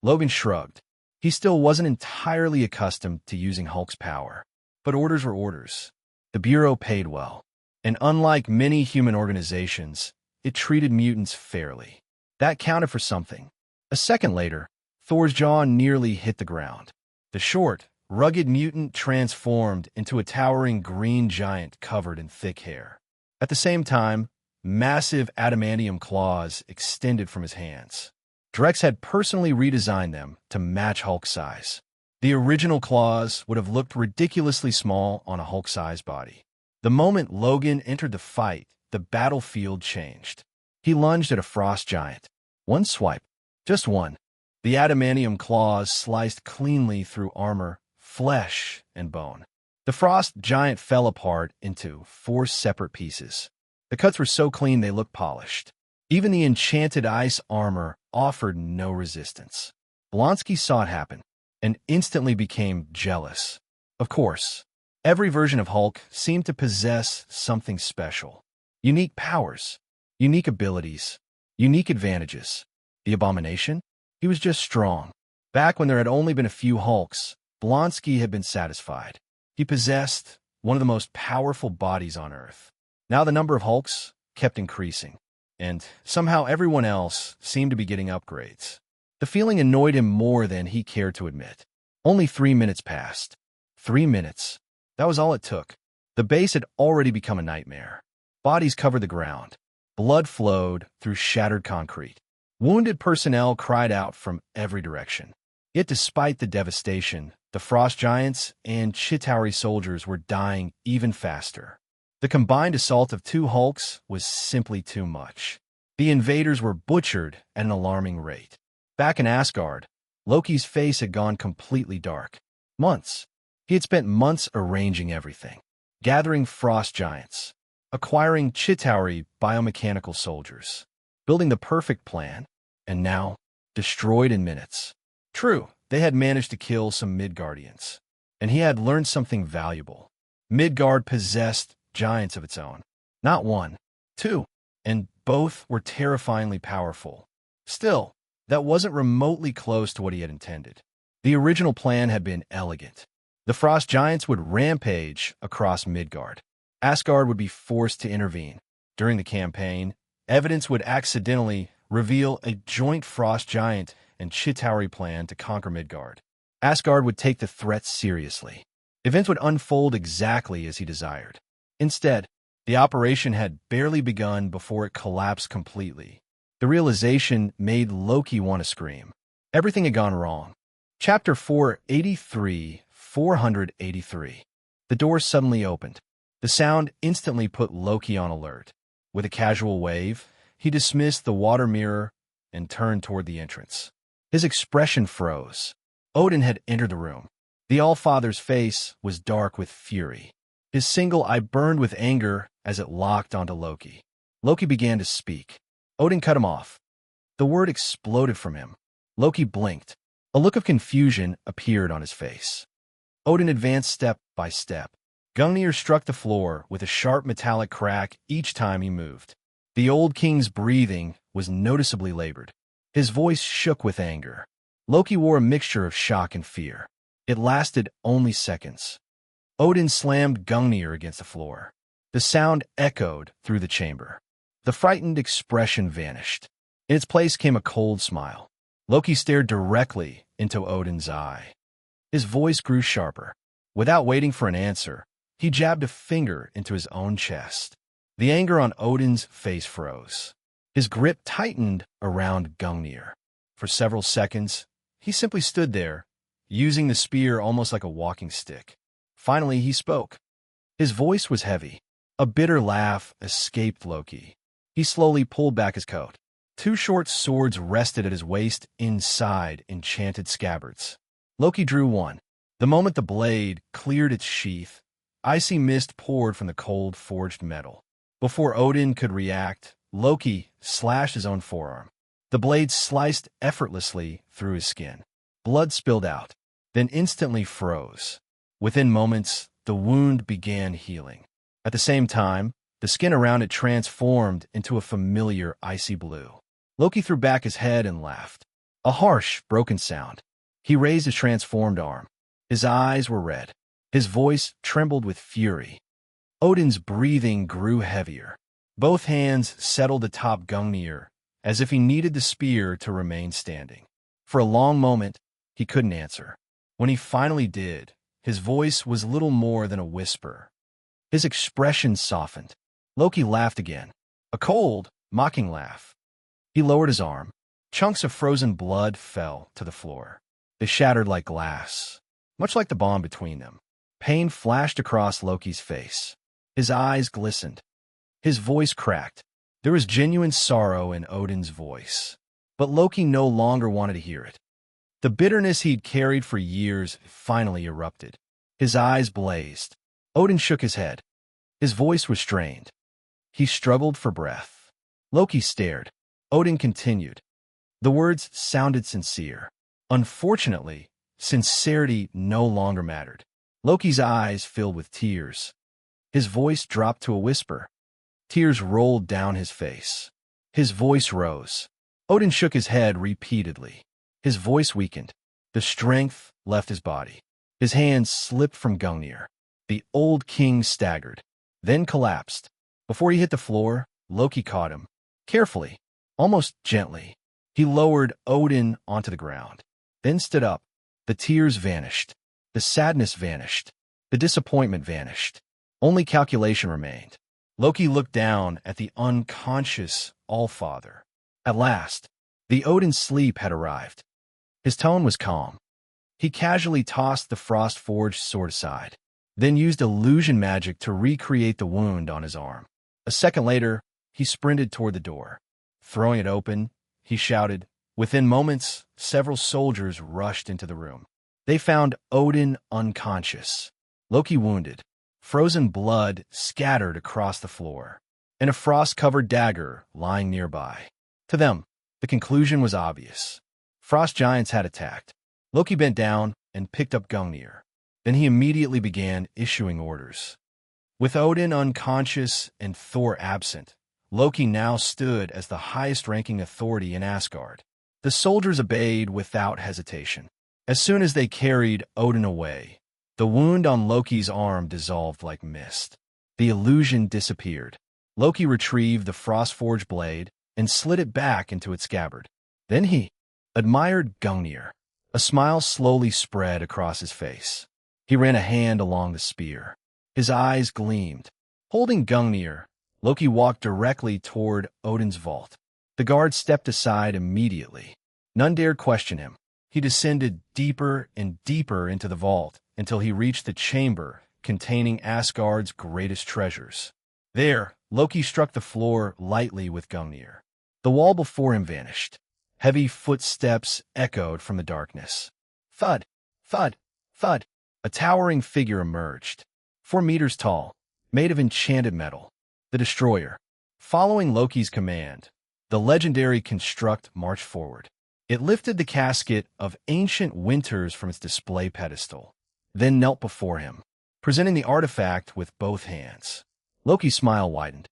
A: Logan shrugged. He still wasn't entirely accustomed to using Hulk's power. But orders were orders. The Bureau paid well. And unlike many human organizations, it treated mutants fairly. That counted for something. A second later, Thor's jaw nearly hit the ground. The short, rugged mutant transformed into a towering green giant covered in thick hair. At the same time, massive adamantium claws extended from his hands. Drex had personally redesigned them to match Hulk's size. The original claws would have looked ridiculously small on a Hulk-sized body. The moment Logan entered the fight, the battlefield changed. He lunged at a frost giant. One swipe. Just one. The adamantium claws sliced cleanly through armor, flesh, and bone. The frost giant fell apart into 4 separate pieces. The cuts were so clean they looked polished. Even the enchanted ice armor offered no resistance. Blonsky saw it happen and instantly became jealous. Of course, every version of Hulk seemed to possess something special. Unique powers, unique abilities, unique advantages. The Abomination? He was just strong. Back when there had only been a few Hulks, Blonsky had been satisfied. He possessed one of the most powerful bodies on Earth. Now the number of Hulks kept increasing, and somehow everyone else seemed to be getting upgrades. The feeling annoyed him more than he cared to admit. Only 3 minutes passed. 3 minutes. That was all it took. The base had already become a nightmare. Bodies covered the ground. Blood flowed through shattered concrete. Wounded personnel cried out from every direction. Yet despite the devastation, the Frost Giants and Chitauri soldiers were dying even faster. The combined assault of 2 Hulks was simply too much. The invaders were butchered at an alarming rate. Back in Asgard, Loki's face had gone completely dark. Months. He had spent months arranging everything. Gathering Frost Giants. Acquiring Chitauri biomechanical soldiers. Building the perfect plan. And now, destroyed in minutes. True, they had managed to kill some Midgardians. And he had learned something valuable. Midgard possessed giants of its own. Not 1, 2. And both were terrifyingly powerful. Still, that wasn't remotely close to what he had intended. The original plan had been elegant. The Frost Giants would rampage across Midgard. Asgard would be forced to intervene. During the campaign, evidence would accidentally reveal a joint Frost Giant and Chitauri plan to conquer Midgard. Asgard would take the threat seriously. Events would unfold exactly as he desired. Instead, the operation had barely begun before it collapsed completely. The realization made Loki want to scream. Everything had gone wrong. Chapter 483, 483. The door suddenly opened. The sound instantly put Loki on alert. With a casual wave, he dismissed the water mirror and turned toward the entrance. His expression froze. Odin had entered the room. The Allfather's face was dark with fury. His single eye burned with anger as it locked onto Loki. Loki began to speak. Odin cut him off. The word exploded from him. Loki blinked. A look of confusion appeared on his face. Odin advanced step by step. Gungnir struck the floor with a sharp metallic crack each time he moved. The old king's breathing was noticeably labored. His voice shook with anger. Loki wore a mixture of shock and fear. It lasted only seconds. Odin slammed Gungnir against the floor. The sound echoed through the chamber. The frightened expression vanished. In its place came a cold smile. Loki stared directly into Odin's eye. His voice grew sharper. Without waiting for an answer, he jabbed a finger into his own chest. The anger on Odin's face froze. His grip tightened around Gungnir. For several seconds, he simply stood there, using the spear almost like a walking stick. Finally, he spoke. His voice was heavy. A bitter laugh escaped Loki. He slowly pulled back his coat. Two short swords rested at his waist inside enchanted scabbards. Loki drew one. The moment the blade cleared its sheath, icy mist poured from the cold forged metal. Before Odin could react, Loki slashed his own forearm. The blade sliced effortlessly through his skin. Blood spilled out, then instantly froze. Within moments, the wound began healing. At the same time, the skin around it transformed into a familiar icy blue. Loki threw back his head and laughed. A harsh, broken sound. He raised his transformed arm. His eyes were red. His voice trembled with fury. Odin's breathing grew heavier. Both hands settled atop Gungnir, as if he needed the spear to remain standing. For a long moment, he couldn't answer. When he finally did, his voice was little more than a whisper. His expression softened. Loki laughed again. A cold, mocking laugh. He lowered his arm. Chunks of frozen blood fell to the floor. They shattered like glass, much like the bond between them. Pain flashed across Loki's face. His eyes glistened. His voice cracked. There was genuine sorrow in Odin's voice. But Loki no longer wanted to hear it. The bitterness he'd carried for years finally erupted. His eyes blazed. Odin shook his head. His voice was strained. He struggled for breath. Loki stared. Odin continued. The words sounded sincere. Unfortunately, sincerity no longer mattered. Loki's eyes filled with tears. His voice dropped to a whisper. Tears rolled down his face. His voice rose. Odin shook his head repeatedly. His voice weakened. The strength left his body. His hands slipped from Gungnir. The old king staggered, then collapsed. Before he hit the floor, Loki caught him. Carefully, almost gently. He lowered Odin onto the ground, then stood up. The tears vanished. The sadness vanished. The disappointment vanished. Only calculation remained. Loki looked down at the unconscious Allfather. At last, the Odin sleep had arrived. His tone was calm. He casually tossed the frost-forged sword aside, then used illusion magic to recreate the wound on his arm. A second later, he sprinted toward the door. Throwing it open, he shouted. Within moments, several soldiers rushed into the room. They found Odin unconscious, Loki wounded, frozen blood scattered across the floor, and a frost-covered dagger lying nearby. To them, the conclusion was obvious. Frost giants had attacked. Loki bent down and picked up Gungnir. Then he immediately began issuing orders. With Odin unconscious and Thor absent, Loki now stood as the highest-ranking authority in Asgard. The soldiers obeyed without hesitation. As soon as they carried Odin away, the wound on Loki's arm dissolved like mist. The illusion disappeared. Loki retrieved the frost-forged blade and slid it back into its scabbard. Then he admired Gungnir. A smile slowly spread across his face. He ran a hand along the spear. His eyes gleamed. Holding Gungnir, Loki walked directly toward Odin's vault. The guards stepped aside immediately. None dared question him. He descended deeper and deeper into the vault until he reached the chamber containing Asgard's greatest treasures. There, Loki struck the floor lightly with Gungnir. The wall before him vanished. Heavy footsteps echoed from the darkness. Thud, thud, thud. A towering figure emerged, 4 meters tall, made of enchanted metal. The destroyer. Following Loki's command, the legendary construct marched forward. It lifted the casket of ancient winters from its display pedestal, then knelt before him, presenting the artifact with both hands. Loki's smile widened.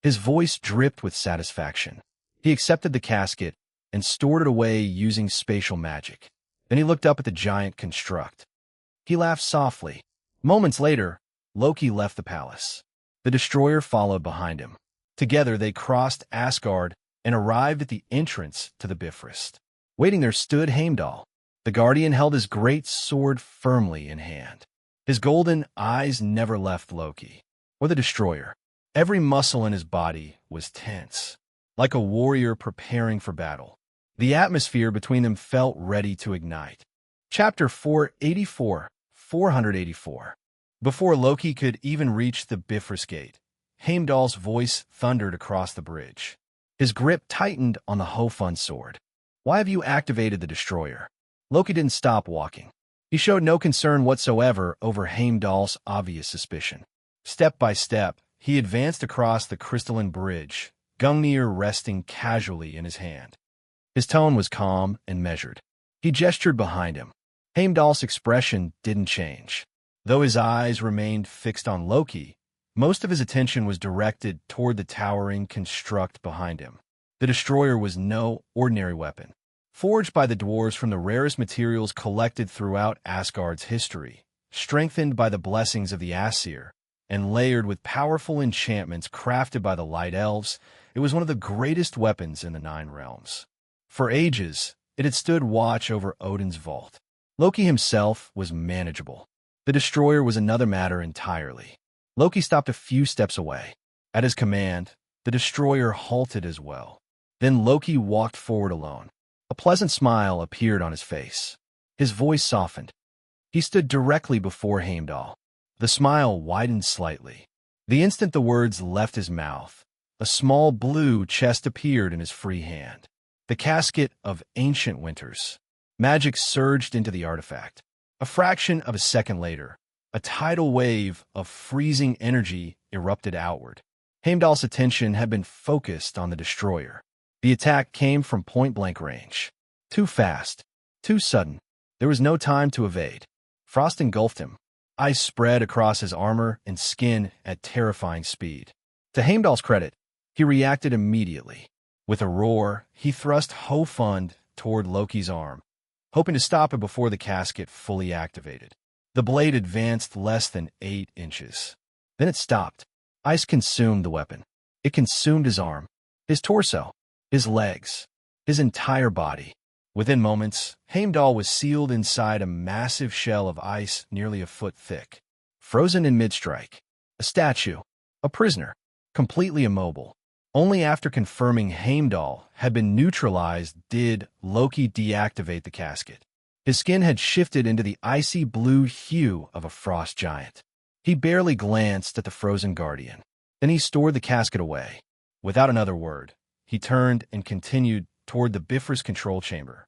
A: His voice dripped with satisfaction. He accepted the casket and stored it away using spatial magic. Then he looked up at the giant construct. He laughed softly. Moments later, Loki left the palace. The destroyer followed behind him. Together they crossed Asgard and arrived at the entrance to the Bifrost. Waiting there stood Heimdall. The Guardian held his great sword firmly in hand. His golden eyes never left Loki or the Destroyer. Every muscle in his body was tense, like a warrior preparing for battle. The atmosphere between them felt ready to ignite. Chapter 484. Before Loki could even reach the Bifrost Gate, Heimdall's voice thundered across the bridge. His grip tightened on the Hofund sword. "Why have you activated the Destroyer?" Loki didn't stop walking. He showed no concern whatsoever over Heimdall's obvious suspicion. Step by step, he advanced across the crystalline bridge, Gungnir resting casually in his hand. His tone was calm and measured. He gestured behind him. Heimdall's expression didn't change. Though his eyes remained fixed on Loki, most of his attention was directed toward the towering construct behind him. The Destroyer was no ordinary weapon. Forged by the dwarves from the rarest materials collected throughout Asgard's history, strengthened by the blessings of the Aesir, and layered with powerful enchantments crafted by the Light Elves, it was one of the greatest weapons in the Nine Realms. For ages, it had stood watch over Odin's vault. Loki himself was manageable. The Destroyer was another matter entirely. Loki stopped a few steps away. At his command, the Destroyer halted as well. Then Loki walked forward alone. A pleasant smile appeared on his face. His voice softened. He stood directly before Heimdall. The smile widened slightly. The instant the words left his mouth, a small blue chest appeared in his free hand. The casket of ancient winters. Magic surged into the artifact. A fraction of a second later, a tidal wave of freezing energy erupted outward. Heimdall's attention had been focused on the Destroyer. The attack came from point-blank range. Too fast, too sudden. There was no time to evade. Frost engulfed him. Ice spread across his armor and skin at terrifying speed. To Heimdall's credit, he reacted immediately. With a roar, he thrust Hofund toward Loki's arm, hoping to stop it before the casket fully activated. The blade advanced less than 8 inches. Then it stopped. Ice consumed the weapon. It consumed his arm, his torso, his legs, his entire body. Within moments, Heimdall was sealed inside a massive shell of ice nearly a foot thick. Frozen in mid-strike. A statue. A prisoner. Completely immobile. Only after confirming Heimdall had been neutralized did Loki deactivate the casket. His skin had shifted into the icy blue hue of a frost giant. He barely glanced at the frozen Guardian. Then he stored the casket away. Without another word, he turned and continued toward the Bifrost control chamber.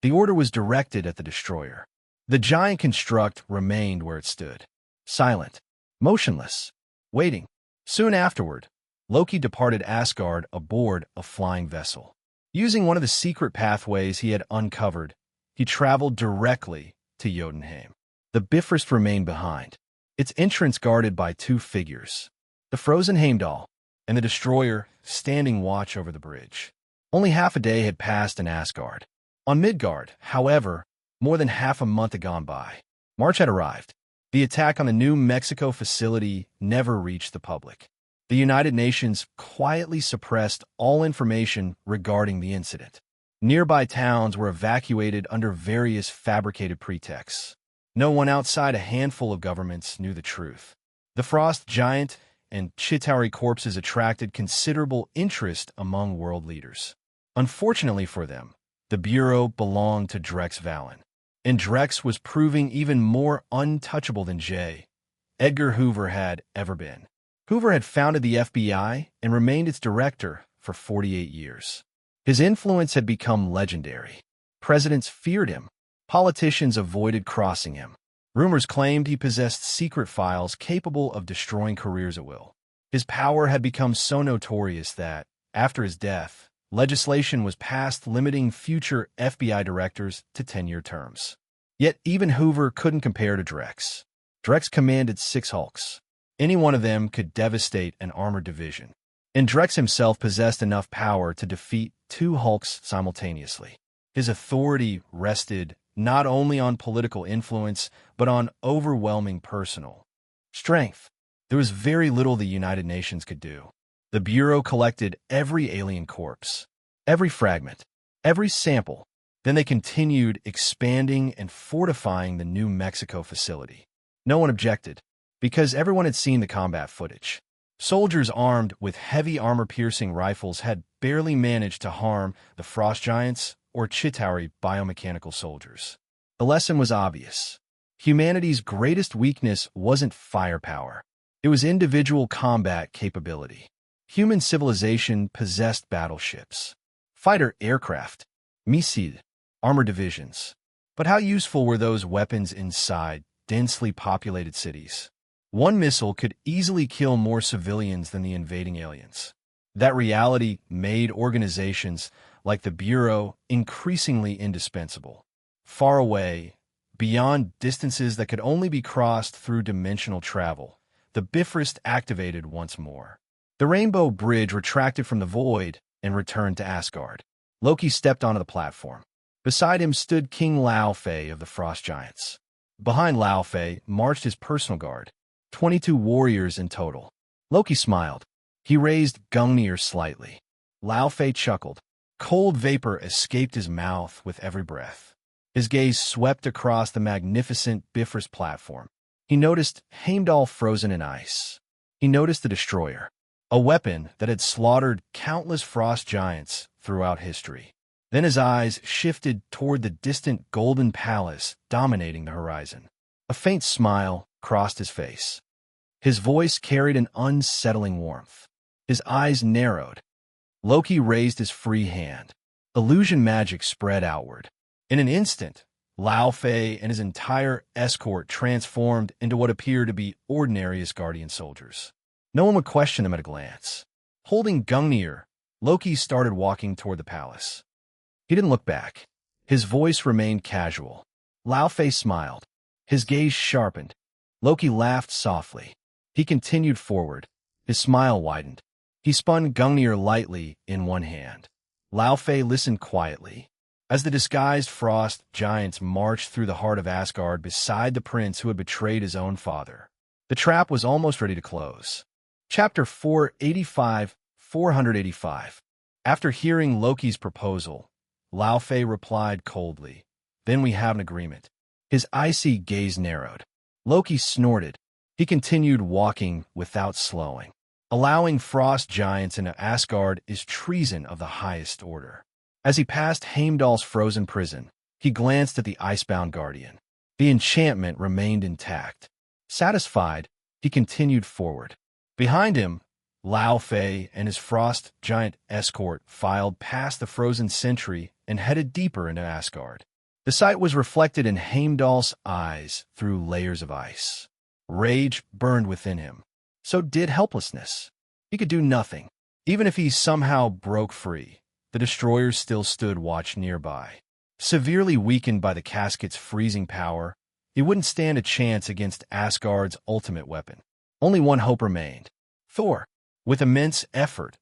A: The order was directed at the Destroyer. The giant construct remained where it stood, silent, motionless, waiting. Soon afterward, Loki departed Asgard aboard a flying vessel. Using one of the secret pathways he had uncovered, he traveled directly to Jotunheim. The Bifrost remained behind, its entrance guarded by 2 figures, the frozen Heimdall and the Destroyer standing watch over the bridge. Only half a day had passed in Asgard. On Midgard, however, more than half a month had gone by. March had arrived. The attack on the New Mexico facility never reached the public. The United Nations quietly suppressed all information regarding the incident. Nearby towns were evacuated under various fabricated pretexts. No one outside a handful of governments knew the truth. The frost giant and Chitauri corpses attracted considerable interest among world leaders. Unfortunately for them, the Bureau belonged to Drex Valen, and Drex was proving even more untouchable than J. Edgar Hoover had ever been. Hoover had founded the FBI and remained its director for 48 years. His influence had become legendary. Presidents feared him. Politicians avoided crossing him. Rumors claimed he possessed secret files capable of destroying careers at will. His power had become so notorious that, after his death, legislation was passed limiting future FBI directors to 10-year terms. Yet even Hoover couldn't compare to Drex. Drex commanded 6 Hulks. Any one of them could devastate an armored division. And Drex himself possessed enough power to defeat 2 Hulks simultaneously. His authority rested not only on political influence, but on overwhelming personal strength. There was very little the United Nations could do. The Bureau collected every alien corpse, every fragment, every sample, Then they continued expanding and fortifying the New Mexico facility. No one objected, because everyone had seen the combat footage. Soldiers armed with heavy armor-piercing rifles had barely managed to harm the frost giants or Chitauri biomechanical soldiers. The lesson was obvious. Humanity's greatest weakness wasn't firepower. It was individual combat capability. Human civilization possessed battleships, fighter aircraft, missiles, armor divisions. But how useful were those weapons inside densely populated cities? One missile could easily kill more civilians than the invading aliens. That reality made organizations like the Bureau increasingly indispensable. Far away, beyond distances that could only be crossed through dimensional travel, the Bifrost activated once more. The Rainbow Bridge retracted from the void and returned to Asgard. Loki stepped onto the platform. Beside him stood King Laufey of the Frost Giants. Behind Laufey marched his personal guard, 22 warriors in total. Loki smiled. He raised Gungnir slightly. Laufey chuckled. Cold vapor escaped his mouth with every breath. His gaze swept across the magnificent Bifrost platform. He noticed Heimdall frozen in ice. He noticed the Destroyer, a weapon that had slaughtered countless frost giants throughout history. Then his eyes shifted toward the distant Golden Palace dominating the horizon. A faint smile crossed his face. His voice carried an unsettling warmth. His eyes narrowed. Loki raised his free hand. Illusion magic spread outward. In an instant, Laufey and his entire escort transformed into what appeared to be ordinary Asgardian soldiers. No one would question them at a glance. Holding Gungnir, Loki started walking toward the palace. He didn't look back. His voice remained casual. Laufey smiled. His gaze sharpened. Loki laughed softly. He continued forward. His smile widened. He spun Gungnir lightly in one hand. Laufey listened quietly. As the disguised frost giants marched through the heart of Asgard beside the prince who had betrayed his own father, the trap was almost ready to close. Chapter 485. After hearing Loki's proposal, Laufey replied coldly, "Then we have an agreement." His icy gaze narrowed. Loki snorted. He continued walking without slowing. Allowing frost giants into Asgard is treason of the highest order. As he passed Heimdall's frozen prison, he glanced at the icebound guardian. The enchantment remained intact. Satisfied, he continued forward. Behind him, Laufey and his frost giant escort filed past the frozen sentry and headed deeper into Asgard. The sight was reflected in Heimdall's eyes through layers of ice. Rage burned within him. So did helplessness. He could do nothing. Even if he somehow broke free, the destroyers still stood watch nearby. Severely weakened by the casket's freezing power, he wouldn't stand a chance against Asgard's ultimate weapon. Only one hope remained. Thor. With immense effort,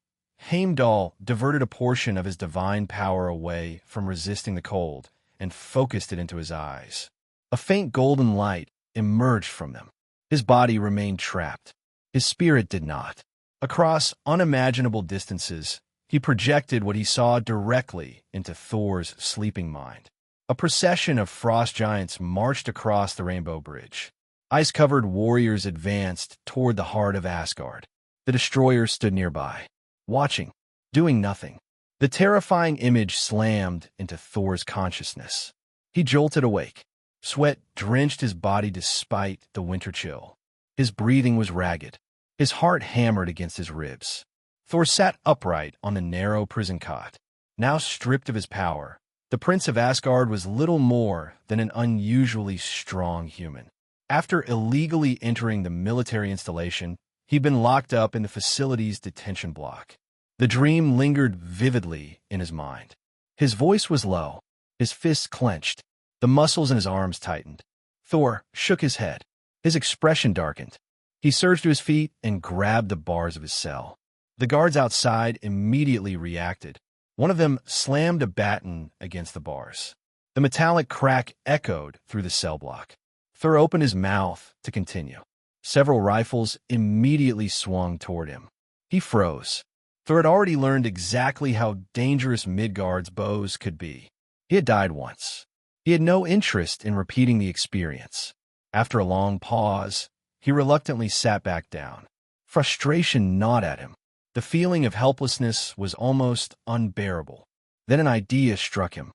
A: Heimdall diverted a portion of his divine power away from resisting the cold and focused it into his eyes. A faint golden light emerged from them. His body remained trapped. His spirit did not. Across unimaginable distances, he projected what he saw directly into Thor's sleeping mind. A procession of frost giants marched across the Rainbow Bridge. Ice-covered warriors advanced toward the heart of Asgard. The destroyer stood nearby, watching, doing nothing. The terrifying image slammed into Thor's consciousness. He jolted awake. Sweat drenched his body despite the winter chill. His breathing was ragged. His heart hammered against his ribs. Thor sat upright on the narrow prison cot. Now stripped of his power, the Prince of Asgard was little more than an unusually strong human. After illegally entering the military installation, he'd been locked up in the facility's detention block. The dream lingered vividly in his mind. His voice was low, his fists clenched, the muscles in his arms tightened. Thor shook his head. His expression darkened. He surged to his feet and grabbed the bars of his cell. The guards outside immediately reacted. One of them slammed a baton against the bars. The metallic crack echoed through the cell block. Thor opened his mouth to continue. Several rifles immediately swung toward him. He froze. Thor had already learned exactly how dangerous Midgard's bows could be. He had died once. He had no interest in repeating the experience. After a long pause, he reluctantly sat back down. Frustration gnawed at him. The feeling of helplessness was almost unbearable. Then an idea struck him.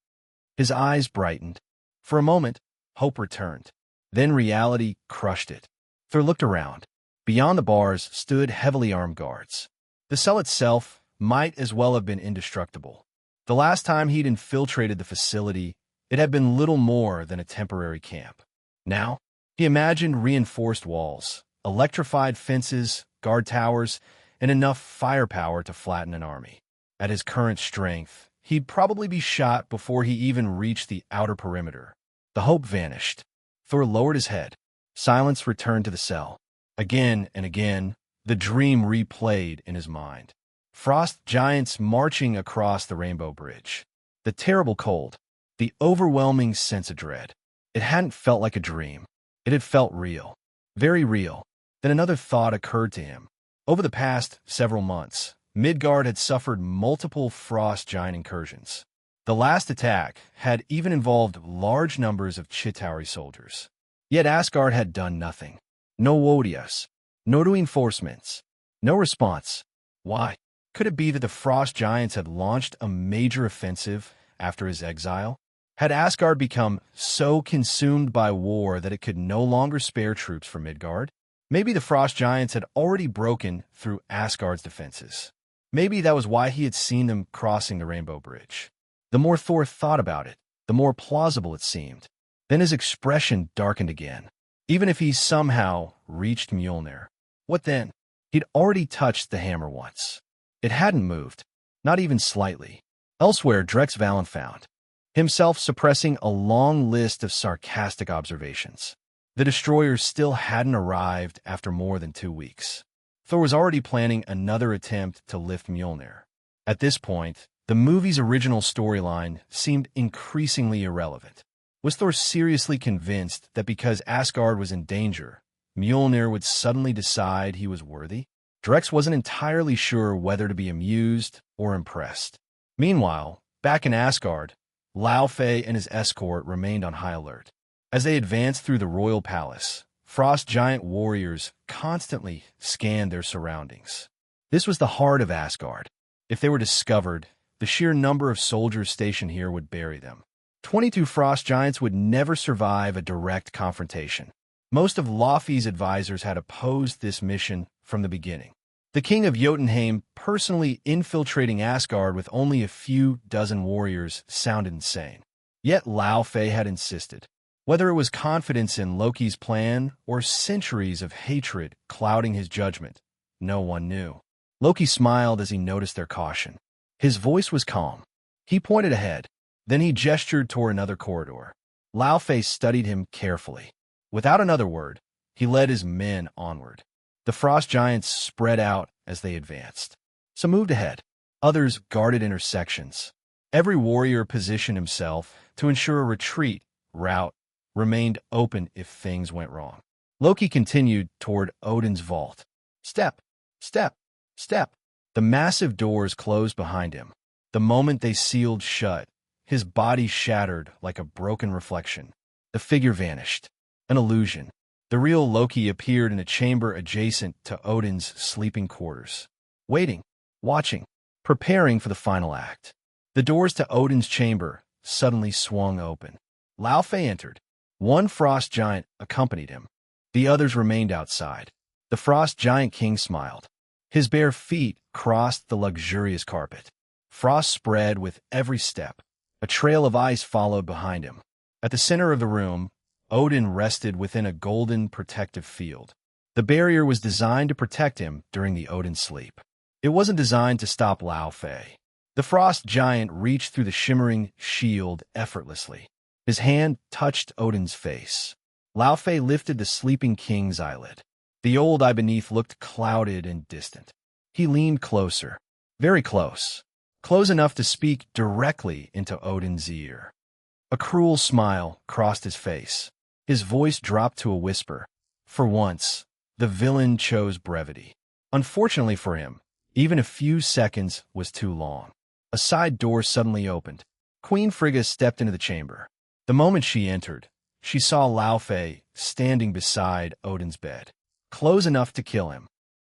A: His eyes brightened. For a moment, hope returned. Then reality crushed it. Thor looked around. Beyond the bars stood heavily armed guards. The cell itself might as well have been indestructible. The last time he'd infiltrated the facility, it had been little more than a temporary camp. Now, he imagined reinforced walls, electrified fences, guard towers, and enough firepower to flatten an army. At his current strength, he'd probably be shot before he even reached the outer perimeter. The hope vanished. Thor lowered his head. Silence returned to the cell. Again and again, the dream replayed in his mind. Frost giants marching across the Rainbow Bridge. The terrible cold. The overwhelming sense of dread. It hadn't felt like a dream. It had felt real. Very real. Then another thought occurred to him. Over the past several months, Midgard had suffered multiple frost giant incursions. The last attack had even involved large numbers of Chitauri soldiers. Yet Asgard had done nothing. No Odious. No reinforcements. No response. Why? Could it be that the frost giants had launched a major offensive after his exile? Had Asgard become so consumed by war that it could no longer spare troops for Midgard? Maybe the frost giants had already broken through Asgard's defenses. Maybe that was why he had seen them crossing the Rainbow Bridge. The more Thor thought about it, the more plausible it seemed. Then his expression darkened again. Even if he somehow reached Mjolnir, what then? He'd already touched the hammer once. It hadn't moved, not even slightly. Elsewhere, Drex Valen found himself suppressing a long list of sarcastic observations. The destroyers still hadn't arrived after more than 2 weeks. Thor was already planning another attempt to lift Mjolnir. At this point, the movie's original storyline seemed increasingly irrelevant. Was Thor seriously convinced that because Asgard was in danger, Mjolnir would suddenly decide he was worthy? Drex wasn't entirely sure whether to be amused or impressed. Meanwhile, back in Asgard, Laufey and his escort remained on high alert. As they advanced through the royal palace, frost giant warriors constantly scanned their surroundings. This was the heart of Asgard. If they were discovered, the sheer number of soldiers stationed here would bury them. 22 frost giants would never survive a direct confrontation. Most of Laufey's advisors had opposed this mission from the beginning. The king of Jotunheim personally infiltrating Asgard with only a few dozen warriors sounded insane. Yet Laufey had insisted. Whether it was confidence in Loki's plan or centuries of hatred clouding his judgment, no one knew. Loki smiled as he noticed their caution. His voice was calm. He pointed ahead. Then he gestured toward another corridor. Laufey studied him carefully. Without another word, he led his men onward. The frost giants spread out as they advanced. Some moved ahead. Others guarded intersections. Every warrior positioned himself to ensure a retreat route remained open if things went wrong. Loki continued toward Odin's vault. Step, step, step. The massive doors closed behind him. The moment they sealed shut, his body shattered like a broken reflection. The figure vanished. An illusion. The real Loki appeared in a chamber adjacent to Odin's sleeping quarters. Waiting, watching, preparing for the final act. The doors to Odin's chamber suddenly swung open. Laufey entered. One frost giant accompanied him. The others remained outside. The frost giant king smiled. His bare feet crossed the luxurious carpet. Frost spread with every step. A trail of ice followed behind him. At the center of the room, Odin rested within a golden protective field. The barrier was designed to protect him during the Odin sleep. It wasn't designed to stop Laufey. The frost giant reached through the shimmering shield effortlessly. His hand touched Odin's face. Laufey lifted the sleeping king's eyelid. The old eye beneath looked clouded and distant. He leaned closer, very close, close enough to speak directly into Odin's ear. A cruel smile crossed his face. His voice dropped to a whisper. For once, the villain chose brevity. Unfortunately for him, even a few seconds was too long. A side door suddenly opened. Queen Frigga stepped into the chamber. The moment she entered, she saw Laufey standing beside Odin's bed, close enough to kill him.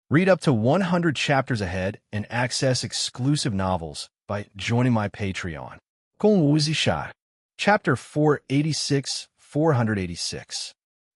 A: Read up to 100 chapters ahead and access exclusive novels by joining my Patreon. Chapter 486.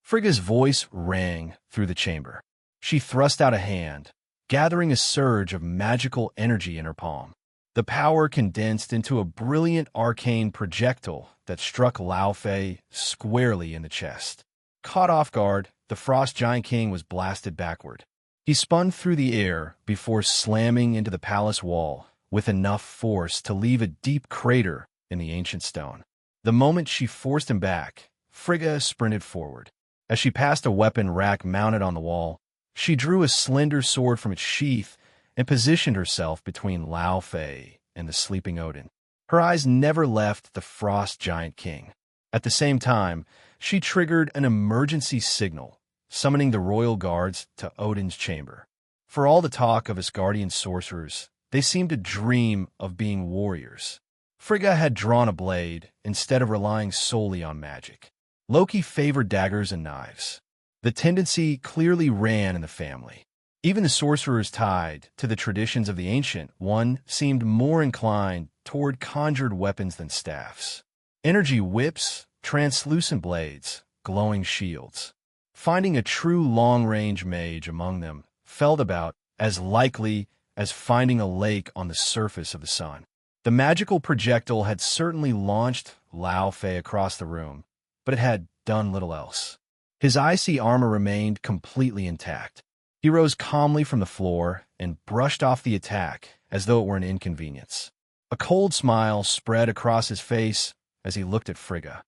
A: Frigga's voice rang through the chamber. She thrust out a hand, gathering a surge of magical energy in her palm. The power condensed into a brilliant arcane projectile that struck Laufey squarely in the chest. Caught off guard, the Frost Giant King was blasted backward. He spun through the air before slamming into the palace wall with enough force to leave a deep crater in the ancient stone. The moment she forced him back, Frigga sprinted forward. As she passed a weapon rack mounted on the wall, she drew a slender sword from its sheath and positioned herself between Laufey and the sleeping Odin. Her eyes never left the Frost Giant King. At the same time, she triggered an emergency signal, summoning the royal guards to Odin's chamber. For all the talk of Asgardian sorcerers, they seemed to dream of being warriors. Frigga had drawn a blade instead of relying solely on magic. Loki favored daggers and knives. The tendency clearly ran in the family. Even the sorcerers tied to the traditions of the Ancient One seemed more inclined toward conjured weapons than staffs. Energy whips, translucent blades, glowing shields. Finding a true long-range mage among them felt about as likely as finding a lake on the surface of the sun. The magical projectile had certainly launched Laufey across the room, but it had done little else. His icy armor remained completely intact. He rose calmly from the floor and brushed off the attack as though it were an inconvenience. A cold smile spread across his face as he looked at Frigga.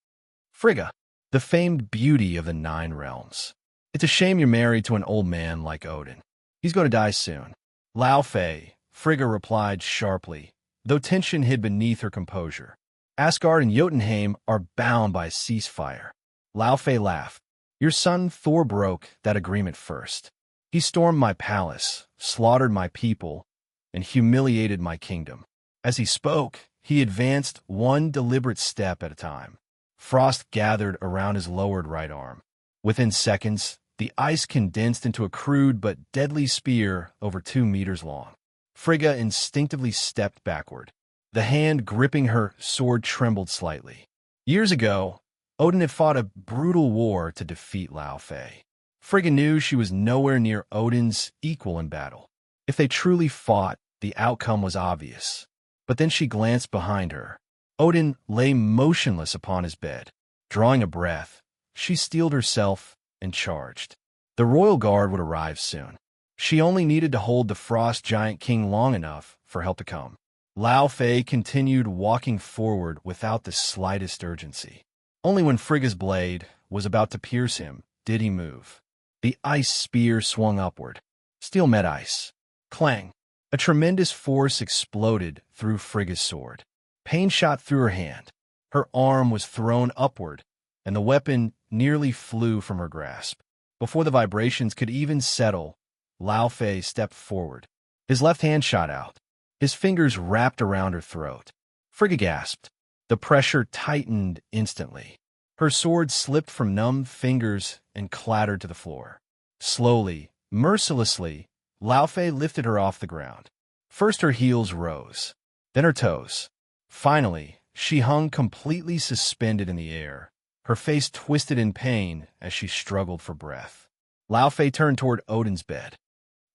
A: Frigga, the famed beauty of the Nine Realms. It's a shame you're married to an old man like Odin. He's going to die soon. Laufey, Frigga replied sharply, though tension hid beneath her composure. Asgard and Jotunheim are bound by a ceasefire. Laufey laughed. Your son Thor broke that agreement first. He stormed my palace, slaughtered my people, and humiliated my kingdom. As he spoke, he advanced one deliberate step at a time. Frost gathered around his lowered right arm. Within seconds, the ice condensed into a crude but deadly spear over 2 meters long. Frigga instinctively stepped backward. The hand gripping her sword trembled slightly. Years ago, Odin had fought a brutal war to defeat Laufey. Frigga knew she was nowhere near Odin's equal in battle. If they truly fought, the outcome was obvious. But then she glanced behind her. Odin lay motionless upon his bed. Drawing a breath, she steeled herself and charged. The royal guard would arrive soon. She only needed to hold the Frost Giant King long enough for help to come. Laufey continued walking forward without the slightest urgency. Only when Frigga's blade was about to pierce him did he move. The ice spear swung upward. Steel met ice. Clang. A tremendous force exploded through Frigga's sword. Pain shot through her hand. Her arm was thrown upward, and the weapon nearly flew from her grasp. Before the vibrations could even settle, Laufey stepped forward. His left hand shot out. His fingers wrapped around her throat. Frigga gasped. The pressure tightened instantly. Her sword slipped from numb fingers and clattered to the floor. Slowly, mercilessly, Laufey lifted her off the ground. First her heels rose, then her toes. Finally, she hung completely suspended in the air, her face twisted in pain as she struggled for breath. Laufey turned toward Odin's bed.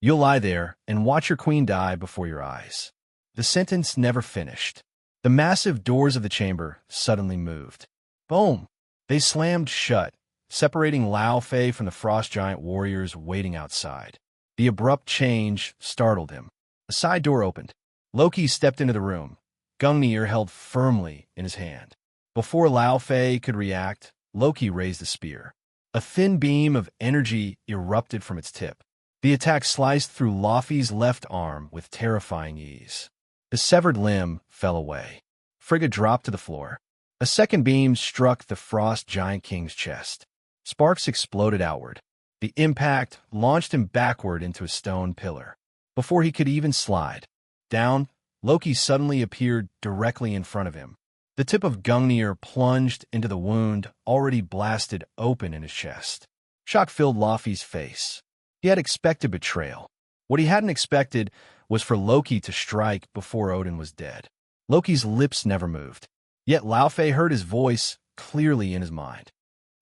A: You'll lie there and watch your queen die before your eyes. The sentence never finished. The massive doors of the chamber suddenly moved. Boom! They slammed shut, separating Laufey from the frost giant warriors waiting outside. The abrupt change startled him. A side door opened. Loki stepped into the room, Gungnir held firmly in his hand. Before Laufey could react, Loki raised the spear. A thin beam of energy erupted from its tip. The attack sliced through Laufey's left arm with terrifying ease. The severed limb fell away. Frigga dropped to the floor. A second beam struck the Frost Giant King's chest. Sparks exploded outward. The impact launched him backward into a stone pillar. Before he could even slide down, Loki suddenly appeared directly in front of him. The tip of Gungnir plunged into the wound already blasted open in his chest. Shock filled Laufey's face. He had expected betrayal. What he hadn't expected was for Loki to strike before Odin was dead. Loki's lips never moved, yet Laufey heard his voice clearly in his mind.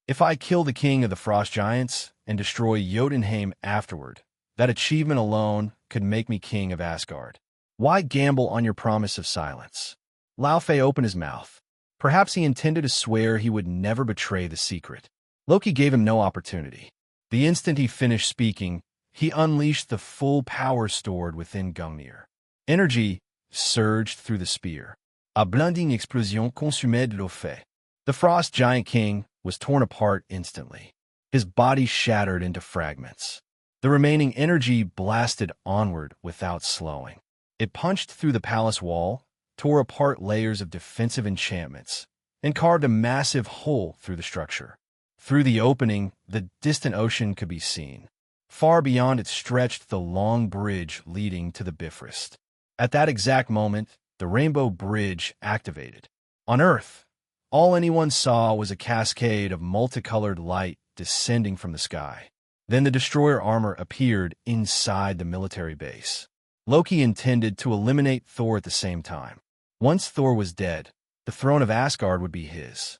A: If I kill the king of the Frost Giants and destroy Jotunheim afterward, that achievement alone could make me king of Asgard. Why gamble on your promise of silence? Laufey opened his mouth. Perhaps he intended to swear he would never betray the secret. Loki gave him no opportunity. The instant he finished speaking, he unleashed the full power stored within Gungnir. Energy surged through the spear. A blinding explosion consumait Laufey. The Frost Giant King was torn apart instantly. His body shattered into fragments. The remaining energy blasted onward without slowing. It punched through the palace wall, tore apart layers of defensive enchantments, and carved a massive hole through the structure. Through the opening, the distant ocean could be seen. Far beyond it stretched the long bridge leading to the Bifrost. At that exact moment, the Rainbow Bridge activated. On Earth, all anyone saw was a cascade of multicolored light descending from the sky. Then the destroyer armor appeared inside the military base. Loki intended to eliminate Thor at the same time. Once Thor was dead, the throne of Asgard would be his.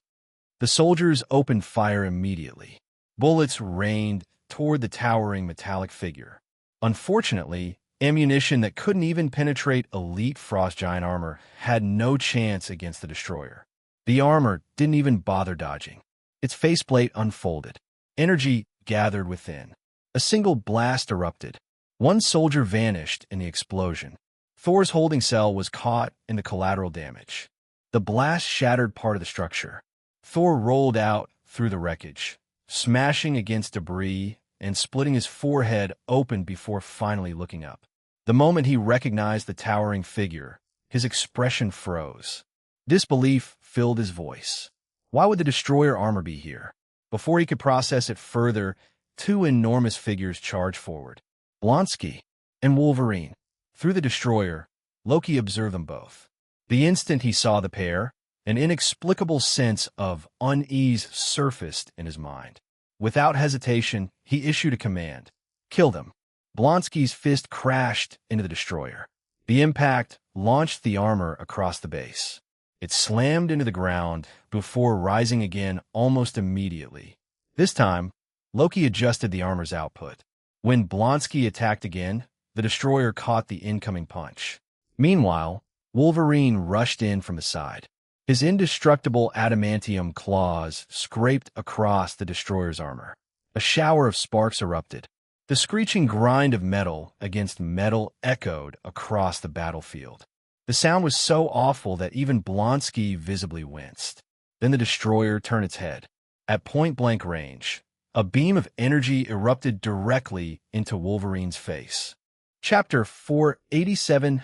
A: The soldiers opened fire immediately. Bullets rained toward the towering metallic figure. Unfortunately, ammunition that couldn't even penetrate elite frost giant armor had no chance against the destroyer. The armor didn't even bother dodging. Its faceplate unfolded. Energy gathered within. A single blast erupted. One soldier vanished in the explosion. Thor's holding cell was caught in the collateral damage. The blast shattered part of the structure. Thor rolled out through the wreckage, smashing against debris and splitting his forehead open before finally looking up. The moment he recognized the towering figure, his expression froze. Disbelief filled his voice. Why would the destroyer armor be here? Before he could process it further, two enormous figures charged forward. Blonsky and Wolverine. Through the destroyer, Loki observed them both. The instant he saw the pair, an inexplicable sense of unease surfaced in his mind. Without hesitation, he issued a command. Kill them. Blonsky's fist crashed into the destroyer. The impact launched the armor across the base. It slammed into the ground before rising again almost immediately. This time, Loki adjusted the armor's output. When Blonsky attacked again, the destroyer caught the incoming punch. Meanwhile, Wolverine rushed in from the side. His indestructible adamantium claws scraped across the destroyer's armor. A shower of sparks erupted. The screeching grind of metal against metal echoed across the battlefield. The sound was so awful that even Blonsky visibly winced. Then the destroyer turned its head. At point-blank range, a beam of energy erupted directly into Wolverine's face. Chapter 487.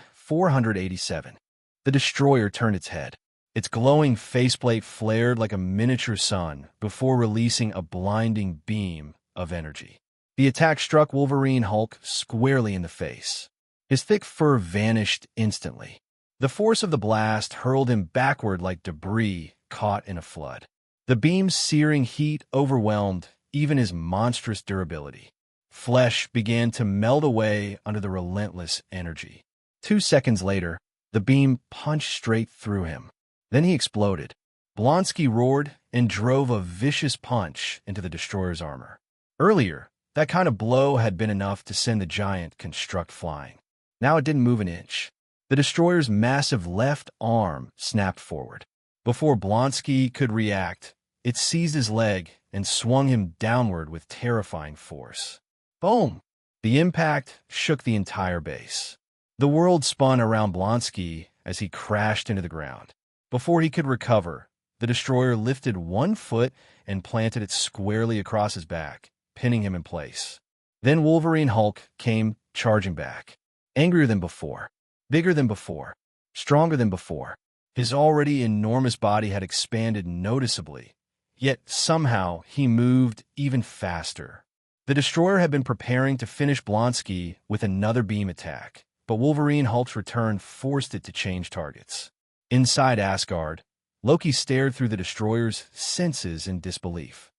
A: The destroyer turned its head. Its glowing faceplate flared like a miniature sun before releasing a blinding beam of energy. The attack struck Wolverine Hulk squarely in the face. His thick fur vanished instantly. The force of the blast hurled him backward like debris caught in a flood. The beam's searing heat overwhelmed even his monstrous durability. Flesh began to melt away under the relentless energy. 2 seconds later, the beam punched straight through him. Then he exploded. Blonsky roared and drove a vicious punch into the destroyer's armor. Earlier, that kind of blow had been enough to send the giant construct flying. Now it didn't move an inch. The destroyer's massive left arm snapped forward. Before Blonsky could react, it seized his leg and swung him downward with terrifying force. Boom! The impact shook the entire base. The world spun around Blonsky as he crashed into the ground. Before he could recover, the destroyer lifted one foot and planted it squarely across his back, pinning him in place. Then Wolverine Hulk came charging back. Angrier than before, bigger than before, stronger than before. His already enormous body had expanded noticeably, yet somehow he moved even faster. The destroyer had been preparing to finish Blonsky with another beam attack, but Wolverine Hulk's return forced it to change targets. Inside Asgard, Loki stared through the destroyer's senses in disbelief.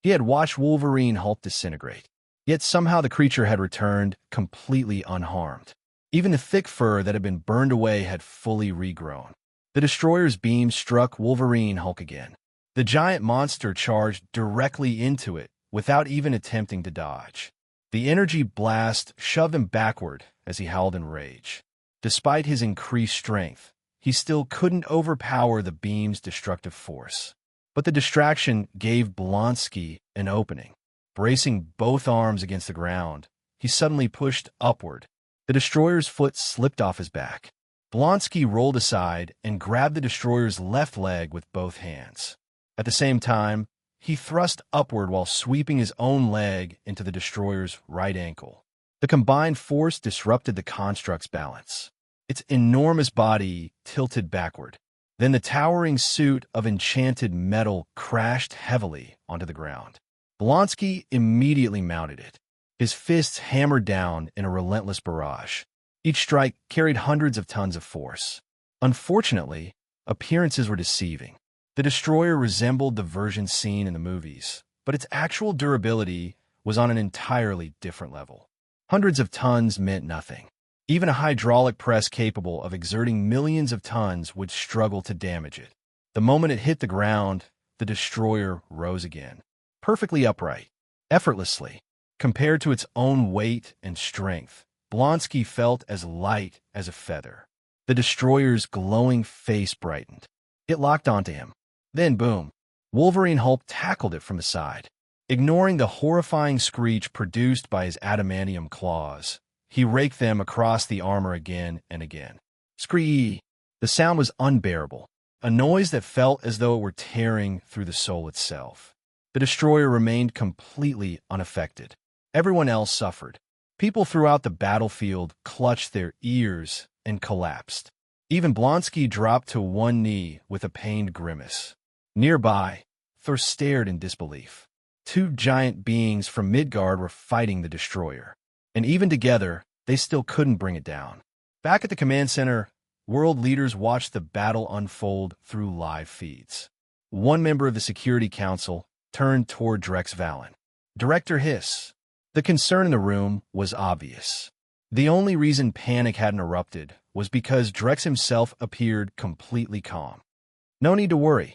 A: He had watched Wolverine Hulk disintegrate, yet somehow the creature had returned completely unharmed. Even the thick fur that had been burned away had fully regrown. The destroyer's beam struck Wolverine Hulk again. The giant monster charged directly into it without even attempting to dodge. The energy blast shoved him backward as he howled in rage. Despite his increased strength, he still couldn't overpower the beam's destructive force. But the distraction gave Blonsky an opening. Bracing both arms against the ground, he suddenly pushed upward. The destroyer's foot slipped off his back. Blonsky rolled aside and grabbed the destroyer's left leg with both hands. At the same time, he thrust upward while sweeping his own leg into the destroyer's right ankle. The combined force disrupted the construct's balance. Its enormous body tilted backward. Then the towering suit of enchanted metal crashed heavily onto the ground. Blonsky immediately mounted it. His fists hammered down in a relentless barrage. Each strike carried hundreds of tons of force. Unfortunately, appearances were deceiving. The destroyer resembled the version seen in the movies, but its actual durability was on an entirely different level. Hundreds of tons meant nothing. Even a hydraulic press capable of exerting millions of tons would struggle to damage it. The moment it hit the ground, the destroyer rose again, perfectly upright, effortlessly. Compared to its own weight and strength, Blonsky felt as light as a feather. The destroyer's glowing face brightened. It locked onto him. Then, boom, Wolverine Hulk tackled it from the side. Ignoring the horrifying screech produced by his adamantium claws, he raked them across the armor again and again. Scree! The sound was unbearable, a noise that felt as though it were tearing through the soul itself. The destroyer remained completely unaffected. Everyone else suffered. People throughout the battlefield clutched their ears and collapsed. Even Blonsky dropped to one knee with a pained grimace. Nearby, Thor stared in disbelief. Two giant beings from Midgard were fighting the destroyer. And even together, they still couldn't bring it down. Back at the command center, world leaders watched the battle unfold through live feeds. One member of the Security Council turned toward Drex Valen. Director Hiss. The concern in the room was obvious. The only reason panic hadn't erupted was because Drex himself appeared completely calm. No need to worry,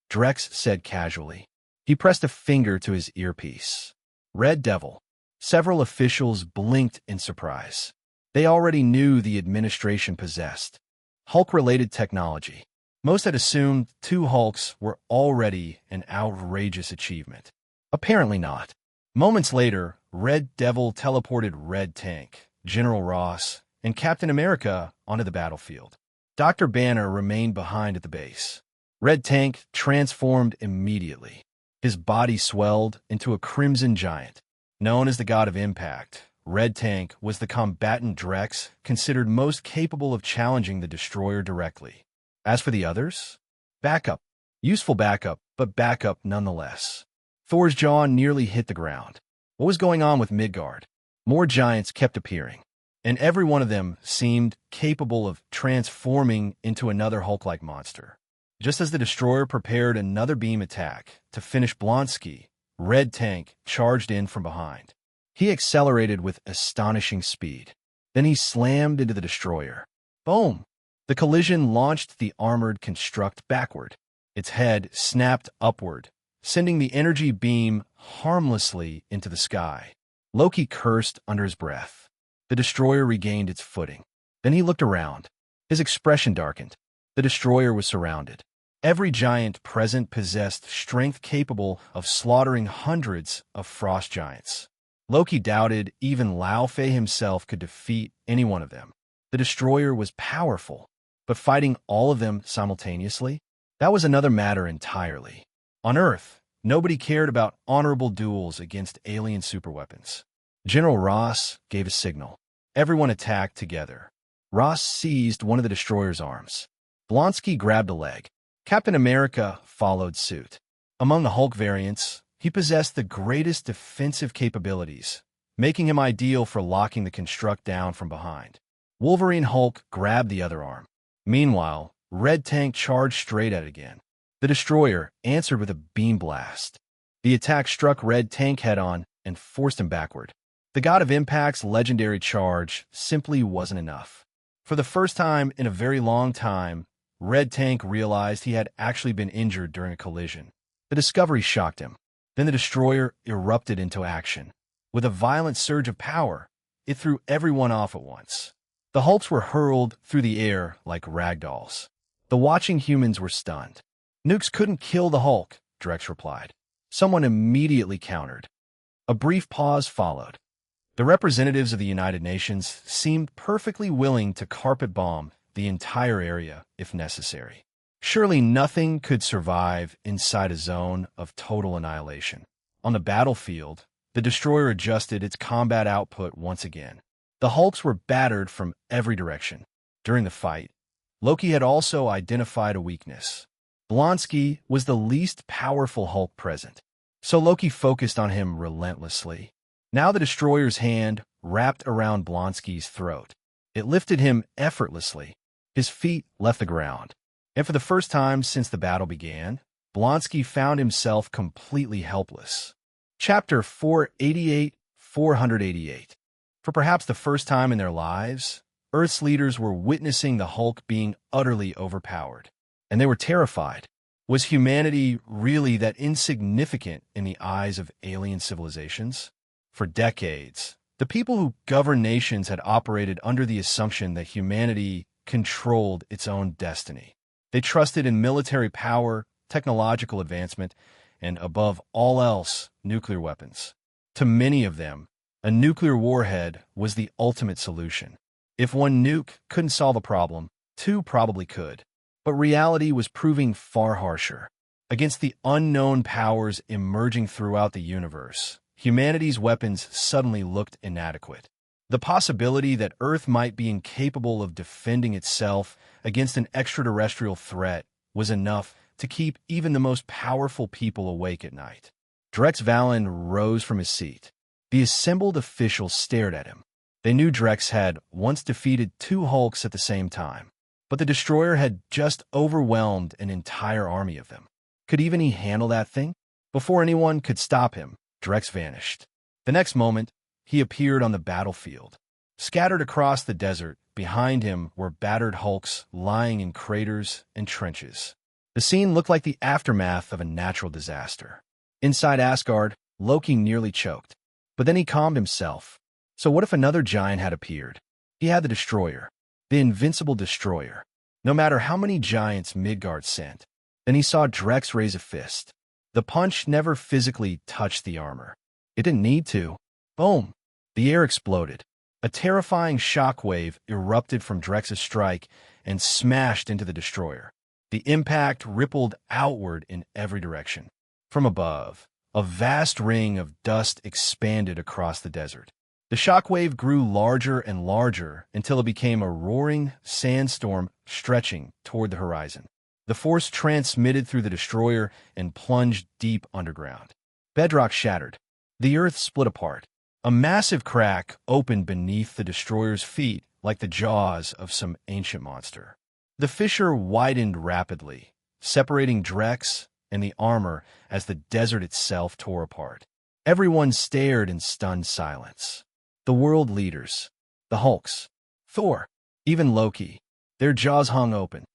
A: Drex said casually. He pressed a finger to his earpiece. Red Devil. Several officials blinked in surprise. They already knew the administration possessed Hulk-related technology. Most had assumed two Hulks were already an outrageous achievement. Apparently not. Moments later, Red Devil teleported Red Tank, General Ross, and Captain America onto the battlefield. Dr. Banner remained behind at the base. Red Tank transformed immediately. His body swelled into a crimson giant. Known as the God of Impact, Red Tank was the combatant Drex considered most capable of challenging the destroyer directly. As for the others, backup. Useful backup, but backup nonetheless. Thor's jaw nearly hit the ground. What was going on with Midgard? More giants kept appearing, and every one of them seemed capable of transforming into another Hulk-like monster. Just as the destroyer prepared another beam attack to finish Blonsky, Red Tank charged in from behind. He accelerated with astonishing speed. Then he slammed into the destroyer. Boom! The collision launched the armored construct backward. Its head snapped upward, sending the energy beam harmlessly into the sky. Loki cursed under his breath. The destroyer regained its footing. Then he looked around. His expression darkened. The destroyer was surrounded. Every giant present possessed strength capable of slaughtering hundreds of frost giants. Loki doubted even Lao Fei himself could defeat any one of them. The destroyer was powerful, but fighting all of them simultaneously? That was another matter entirely. On Earth, nobody cared about honorable duels against alien superweapons. General Ross gave a signal. Everyone attacked together. Ross seized one of the destroyer's arms. Blonsky grabbed a leg. Captain America followed suit. Among the Hulk variants, he possessed the greatest defensive capabilities, making him ideal for locking the construct down from behind. Wolverine Hulk grabbed the other arm. Meanwhile, Red Tank charged straight at it again. The destroyer answered with a beam blast. The attack struck Red Tank head-on and forced him backward. The God of Impact's legendary charge simply wasn't enough. For the first time in a very long time, Red Tank realized he had actually been injured during a collision. The discovery shocked him. Then the destroyer erupted into action. With a violent surge of power, it threw everyone off at once. The Hulks were hurled through the air like ragdolls. The watching humans were stunned. "Nukes couldn't kill the Hulk," Drex replied. Someone immediately countered. A brief pause followed. The representatives of the United Nations seemed perfectly willing to carpet bomb the entire area if necessary. Surely nothing could survive inside a zone of total annihilation. On the battlefield, the destroyer adjusted its combat output once again. The Hulks were battered from every direction. During the fight, Loki had also identified a weakness. Blonsky was the least powerful Hulk present, so Loki focused on him relentlessly. Now the destroyer's hand wrapped around Blonsky's throat. It lifted him effortlessly. His feet left the ground. And for the first time since the battle began, Blonsky found himself completely helpless. Chapter 488. For perhaps the first time in their lives, Earth's leaders were witnessing the Hulk being utterly overpowered. And they were terrified. Was humanity really that insignificant in the eyes of alien civilizations? For decades, the people who govern nations had operated under the assumption that humanity controlled its own destiny. They trusted in military power, technological advancement, and above all else, nuclear weapons. To many of them, a nuclear warhead was the ultimate solution. If one nuke couldn't solve a problem, two probably could. But reality was proving far harsher. Against the unknown powers emerging throughout the universe, humanity's weapons suddenly looked inadequate. The possibility that Earth might be incapable of defending itself against an extraterrestrial threat was enough to keep even the most powerful people awake at night. Drex Valen rose from his seat. The assembled officials stared at him. They knew Drex had once defeated two Hulks at the same time, but the destroyer had just overwhelmed an entire army of them. Could even he handle that thing? Before anyone could stop him, Drex vanished. The next moment, he appeared on the battlefield. Scattered across the desert, behind him were battered Hulks lying in craters and trenches. The scene looked like the aftermath of a natural disaster. Inside Asgard, Loki nearly choked. But then he calmed himself. So what if another giant had appeared? He had the destroyer, the invincible destroyer. No matter how many giants Midgard sent. Then he saw Drex raise a fist. The punch never physically touched the armor. It didn't need to. Boom! The air exploded. A terrifying shockwave erupted from Drex's strike and smashed into the destroyer. The impact rippled outward in every direction. From above, a vast ring of dust expanded across the desert. The shockwave grew larger and larger until it became a roaring sandstorm stretching toward the horizon. The force transmitted through the destroyer and plunged deep underground. Bedrock shattered. The earth split apart. A massive crack opened beneath the destroyer's feet like the jaws of some ancient monster. The fissure widened rapidly, separating Drex and the armor as the desert itself tore apart. Everyone stared in stunned silence. The world leaders, the Hulks, Thor, even Loki, their jaws hung open.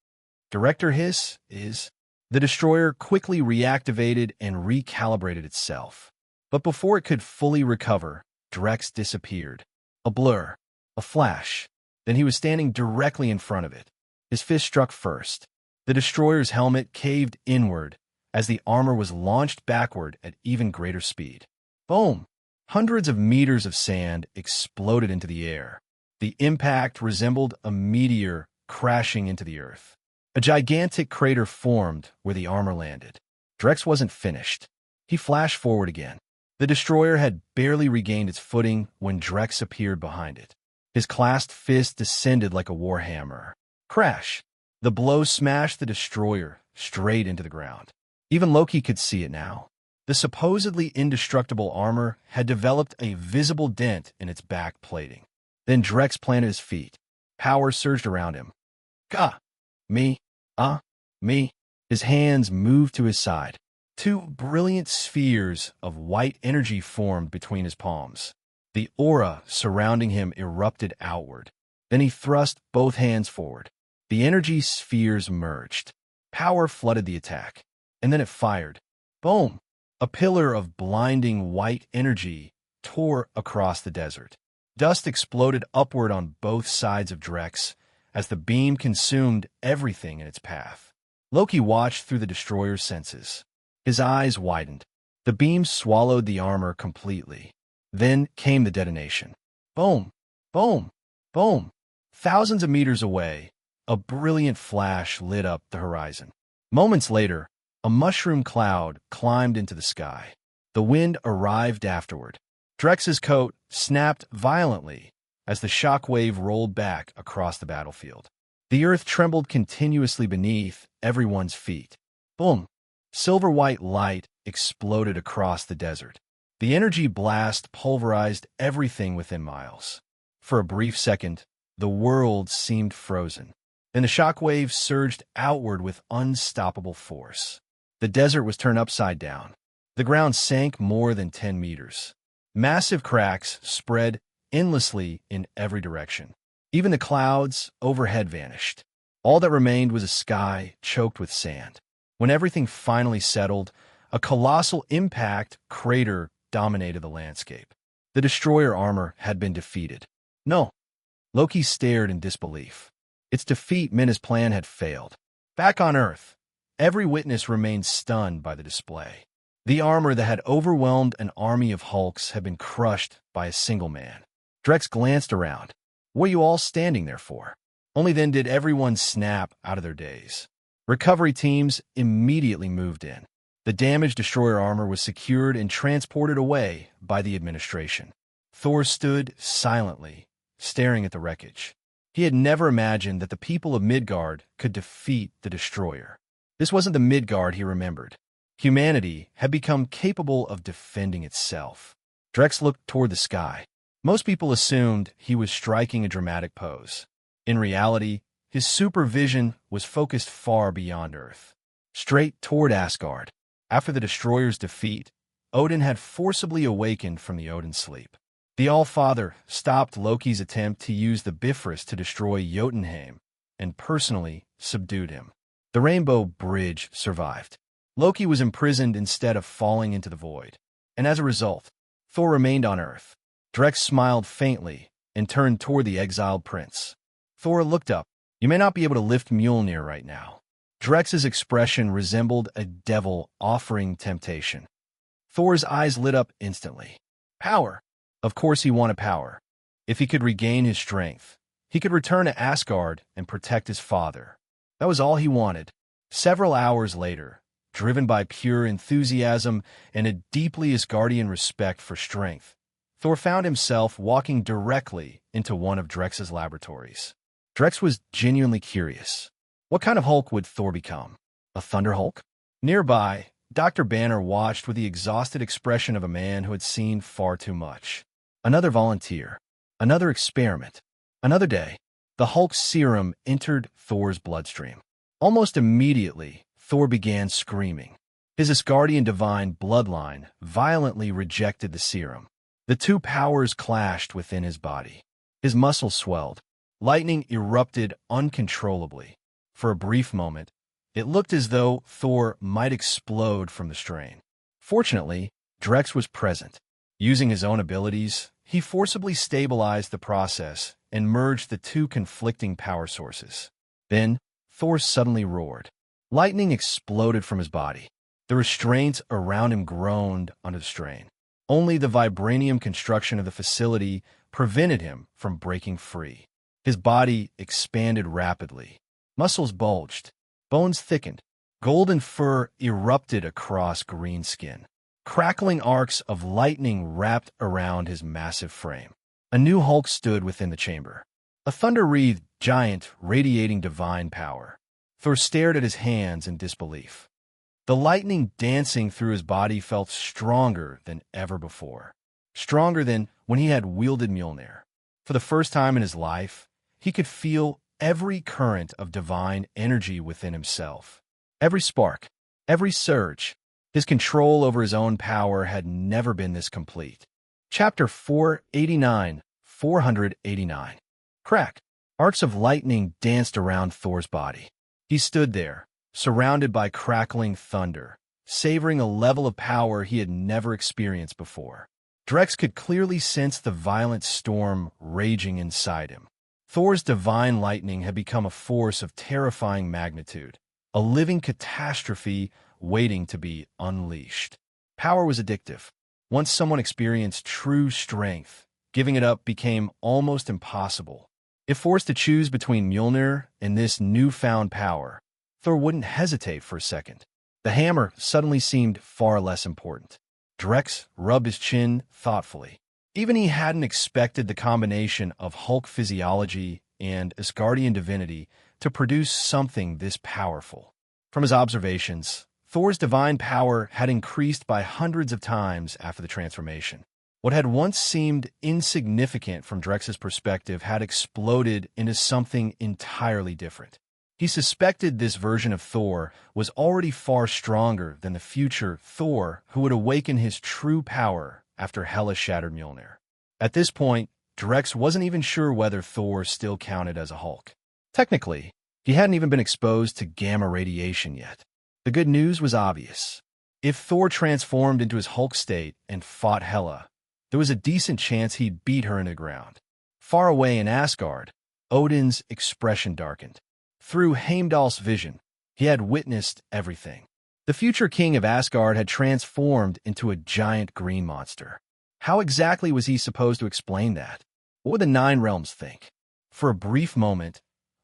A: Director Hiss is... The destroyer quickly reactivated and recalibrated itself. But before it could fully recover, Drex disappeared. A blur, a flash. Then he was standing directly in front of it. His fist struck first. The destroyer's helmet caved inward as the armor was launched backward at even greater speed. Boom! Hundreds of meters of sand exploded into the air. The impact resembled a meteor crashing into the earth. A gigantic crater formed where the armor landed. Drex wasn't finished. He flashed forward again. The destroyer had barely regained its footing when Drex appeared behind it. His clasped fist descended like a warhammer. Crash! The blow smashed the destroyer straight into the ground. Even Loki could see it now. The supposedly indestructible armor had developed a visible dent in its back plating. Then Drex planted his feet. Power surged around him. Gah! Me? Me? His hands moved to his side. Two brilliant spheres of white energy formed between his palms. The aura surrounding him erupted outward. Then he thrust both hands forward. The energy spheres merged. Power flooded the attack. And then it fired. Boom! A pillar of blinding white energy tore across the desert. Dust exploded upward on both sides of Drex as the beam consumed everything in its path. Loki watched through the destroyer's senses. His eyes widened. The beam swallowed the armor completely. Then came the detonation. Boom! Boom! Boom! Thousands of meters away, a brilliant flash lit up the horizon. Moments later, a mushroom cloud climbed into the sky. The wind arrived afterward. Drex's coat snapped violently as the shockwave rolled back across the battlefield. The earth trembled continuously beneath everyone's feet. Boom! Silver-white light exploded across the desert. The energy blast pulverized everything within miles. For a brief second, the world seemed frozen. Then the shockwave surged outward with unstoppable force. The desert was turned upside down. The ground sank more than 10 meters. Massive cracks spread endlessly in every direction. Even the clouds overhead vanished. All that remained was a sky choked with sand. When everything finally settled, a colossal impact crater dominated the landscape. The destroyer armor had been defeated. No. Loki stared in disbelief. Its defeat meant his plan had failed. Back on Earth, every witness remained stunned by the display. The armor that had overwhelmed an army of Hulks had been crushed by a single man. Drex glanced around. What are you all standing there for? Only then did everyone snap out of their daze. Recovery teams immediately moved in. The damaged destroyer armor was secured and transported away by the administration. Thor stood silently, staring at the wreckage. He had never imagined that the people of Midgard could defeat the destroyer. This wasn't the Midgard he remembered. Humanity had become capable of defending itself. Drex looked toward the sky. Most people assumed he was striking a dramatic pose. In reality, his supervision was focused far beyond Earth, straight toward Asgard. After the destroyer's defeat, Odin had forcibly awakened from the Odin sleep. The All-Father stopped Loki's attempt to use the Bifrost to destroy Jotunheim and personally subdued him. The Rainbow Bridge survived. Loki was imprisoned instead of falling into the void. And as a result, Thor remained on Earth. Drex smiled faintly and turned toward the exiled prince. Thor looked up. You may not be able to lift Mjolnir right now. Drex's expression resembled a devil offering temptation. Thor's eyes lit up instantly. Power. Of course he wanted power. If he could regain his strength, he could return to Asgard and protect his father. That was all he wanted. Several hours later, driven by pure enthusiasm and a deeply Asgardian respect for strength, Thor found himself walking directly into one of Drex's laboratories. Drex was genuinely curious. What kind of Hulk would Thor become? A Thunder Hulk? Nearby, Dr. Banner watched with the exhausted expression of a man who had seen far too much. Another volunteer. Another experiment. Another day. The Hulk's serum entered Thor's bloodstream. Almost immediately, Thor began screaming. His Asgardian divine bloodline violently rejected the serum. The two powers clashed within his body. His muscles swelled. Lightning erupted uncontrollably. For a brief moment, it looked as though Thor might explode from the strain. Fortunately, Drex was present. Using his own abilities, he forcibly stabilized the process and merged the two conflicting power sources. Then, Thor suddenly roared. Lightning exploded from his body. The restraints around him groaned under the strain. Only the vibranium construction of the facility prevented him from breaking free. His body expanded rapidly. Muscles bulged. Bones thickened. Golden fur erupted across green skin. Crackling arcs of lightning wrapped around his massive frame. A new Hulk stood within the chamber. A thunder-wreathed giant radiating divine power. Thor stared at his hands in disbelief. The lightning dancing through his body felt stronger than ever before. Stronger than when he had wielded Mjolnir. For the first time in his life, he could feel every current of divine energy within himself. Every spark, every surge. His control over his own power had never been this complete. Chapter 489, 489. Crack. Arcs of lightning danced around Thor's body. He stood there, surrounded by crackling thunder, savoring a level of power he had never experienced before. Drex could clearly sense the violent storm raging inside him. Thor's divine lightning had become a force of terrifying magnitude, a living catastrophe waiting to be unleashed. Power was addictive. Once someone experienced true strength, giving it up became almost impossible. If forced to choose between Mjolnir and this newfound power, Thor wouldn't hesitate for a second. The hammer suddenly seemed far less important. Drex rubbed his chin thoughtfully. Even he hadn't expected the combination of Hulk physiology and Asgardian divinity to produce something this powerful. From his observations, Thor's divine power had increased by hundreds of times after the transformation. What had once seemed insignificant from Drex's perspective had exploded into something entirely different. He suspected this version of Thor was already far stronger than the future Thor who would awaken his true power after Hela shattered Mjolnir. At this point, Drex wasn't even sure whether Thor still counted as a Hulk. Technically, he hadn't even been exposed to gamma radiation yet. The good news was obvious. If Thor transformed into his Hulk state and fought Hela, there was a decent chance he'd beat her into the ground. Far away in Asgard, Odin's expression darkened. Through Heimdall's vision, he had witnessed everything. The future king of Asgard had transformed into a giant green monster. How exactly was he supposed to explain that? What would the Nine Realms think? For a brief moment,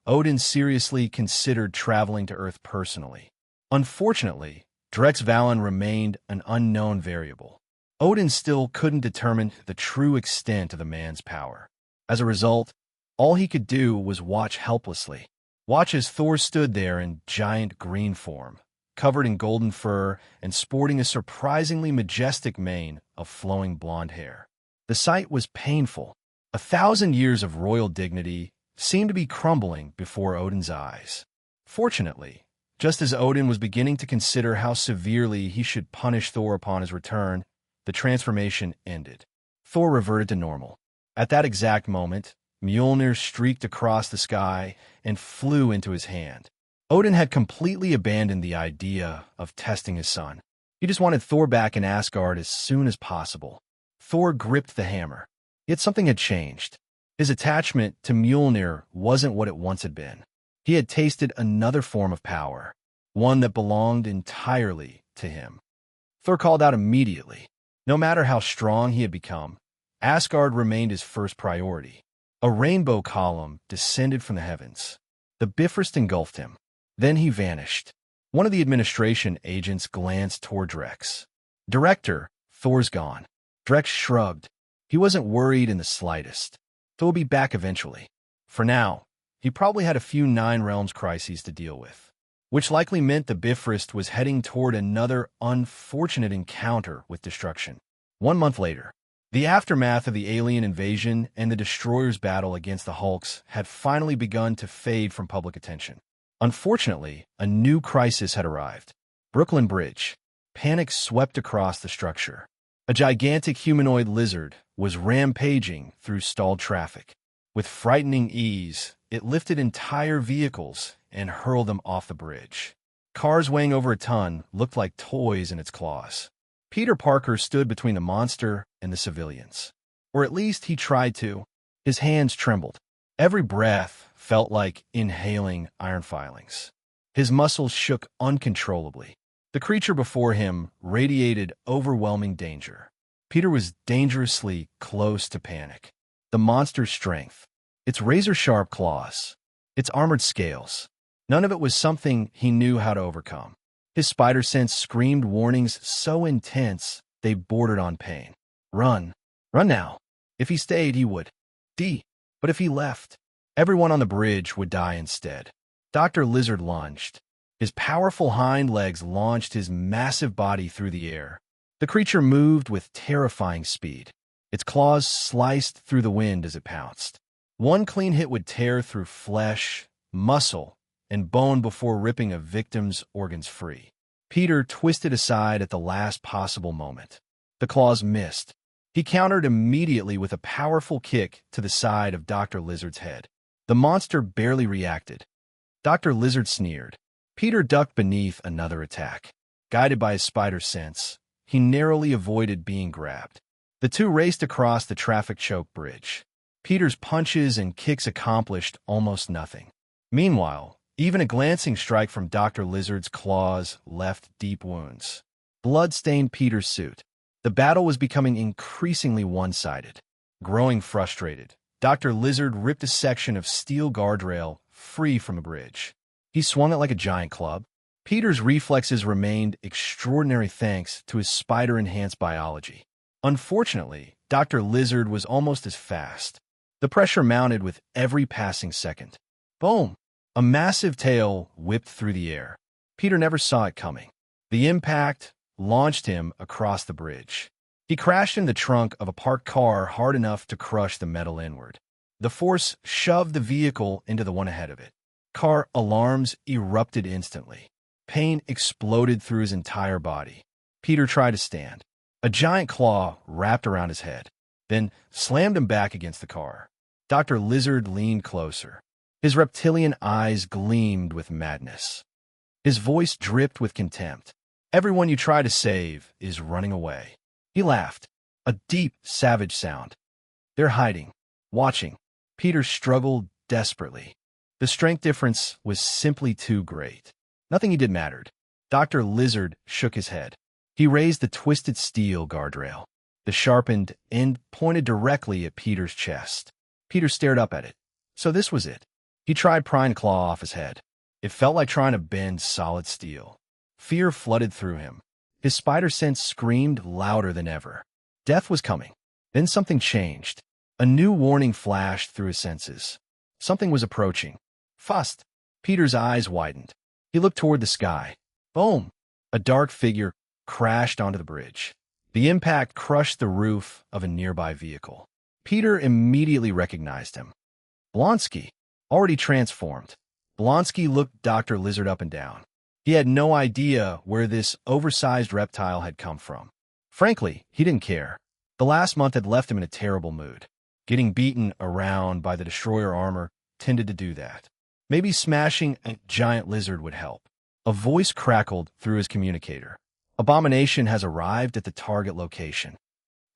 A: Odin seriously considered traveling to Earth personally. Unfortunately, Drex Valen remained an unknown variable. Odin still couldn't determine the true extent of the man's power. As a result, all he could do was watch helplessly. Watch as Thor stood there in giant green form, covered in golden fur and sporting a surprisingly majestic mane of flowing blonde hair. The sight was painful. 1,000 years of royal dignity seemed to be crumbling before Odin's eyes. Fortunately, just as Odin was beginning to consider how severely he should punish Thor upon his return, the transformation ended. Thor reverted to normal. At that exact moment, Mjolnir streaked across the sky and flew into his hand. Odin had completely abandoned the idea of testing his son. He just wanted Thor back in Asgard as soon as possible. Thor gripped the hammer. Yet something had changed. His attachment to Mjolnir wasn't what it once had been. He had tasted another form of power, one that belonged entirely to him. Thor called out immediately. No matter how strong he had become, Asgard remained his first priority. A rainbow column descended from the heavens. The Bifrost engulfed him. Then he vanished. One of the administration agents glanced toward Drex. Director, Thor's gone. Drex shrugged. He wasn't worried in the slightest. Thor would be back eventually. For now, he probably had a few Nine Realms crises to deal with, which likely meant the Bifrost was heading toward another unfortunate encounter with destruction. 1 month later, the aftermath of the alien invasion and the Destroyer's battle against the Hulks had finally begun to fade from public attention. Unfortunately, a new crisis had arrived. Brooklyn Bridge. Panic swept across the structure. A gigantic humanoid lizard was rampaging through stalled traffic. With frightening ease, it lifted entire vehicles and hurled them off the bridge. Cars weighing over a ton looked like toys in its claws. Peter Parker stood between the monster and the civilians. Or at least he tried to. His hands trembled. Every breath felt like inhaling iron filings. His muscles shook uncontrollably. The creature before him radiated overwhelming danger. Peter was dangerously close to panic. The monster's strength, its razor-sharp claws, its armored scales, none of it was something he knew how to overcome. His spider sense screamed warnings so intense they bordered on pain. Run. Run now. If he stayed, he would. But if he left, everyone on the bridge would die instead. Dr. Lizard lunged. His powerful hind legs launched his massive body through the air. The creature moved with terrifying speed. Its claws sliced through the wind as it pounced. One clean hit would tear through flesh, muscle, and bone before ripping a victim's organs free. Peter twisted aside at the last possible moment. The claws missed. He countered immediately with a powerful kick to the side of Dr. Lizard's head. The monster barely reacted. Dr. Lizard sneered. Peter ducked beneath another attack. Guided by his spider sense, he narrowly avoided being grabbed. The two raced across the traffic-choked bridge. Peter's punches and kicks accomplished almost nothing. Meanwhile, even a glancing strike from Dr. Lizard's claws left deep wounds. Blood stained Peter's suit. The battle was becoming increasingly one-sided. Growing frustrated, Dr. Lizard ripped a section of steel guardrail free from a bridge. He swung it like a giant club. Peter's reflexes remained extraordinary thanks to his spider-enhanced biology. Unfortunately, Dr. Lizard was almost as fast. The pressure mounted with every passing second. Boom! A massive tail whipped through the air. Peter never saw it coming. The impact launched him across the bridge. He crashed in the trunk of a parked car hard enough to crush the metal inward. The force shoved the vehicle into the one ahead of it. Car alarms erupted instantly. Pain exploded through his entire body. Peter tried to stand. A giant claw wrapped around his head, then slammed him back against the car. Dr. Lizard leaned closer. His reptilian eyes gleamed with madness. His voice dripped with contempt. Everyone you try to save is running away. He laughed, a deep, savage sound. They're hiding, watching. Peter struggled desperately. The strength difference was simply too great. Nothing he did mattered. Dr. Lizard shook his head. He raised the twisted steel guardrail. The sharpened end pointed directly at Peter's chest. Peter stared up at it. So this was it. He tried prying a claw off his head. It felt like trying to bend solid steel. Fear flooded through him. His spider sense screamed louder than ever. Death was coming. Then something changed. A new warning flashed through his senses. Something was approaching. Fast. Peter's eyes widened. He looked toward the sky. Boom! A dark figure crashed onto the bridge. The impact crushed the roof of a nearby vehicle. Peter immediately recognized him. Blonsky, already transformed. Blonsky looked Dr. Lizard up and down. He had no idea where this oversized reptile had come from. Frankly, he didn't care. The last month had left him in a terrible mood. Getting beaten around by the destroyer armor tended to do that. Maybe smashing a giant lizard would help. A voice crackled through his communicator. Abomination has arrived at the target location.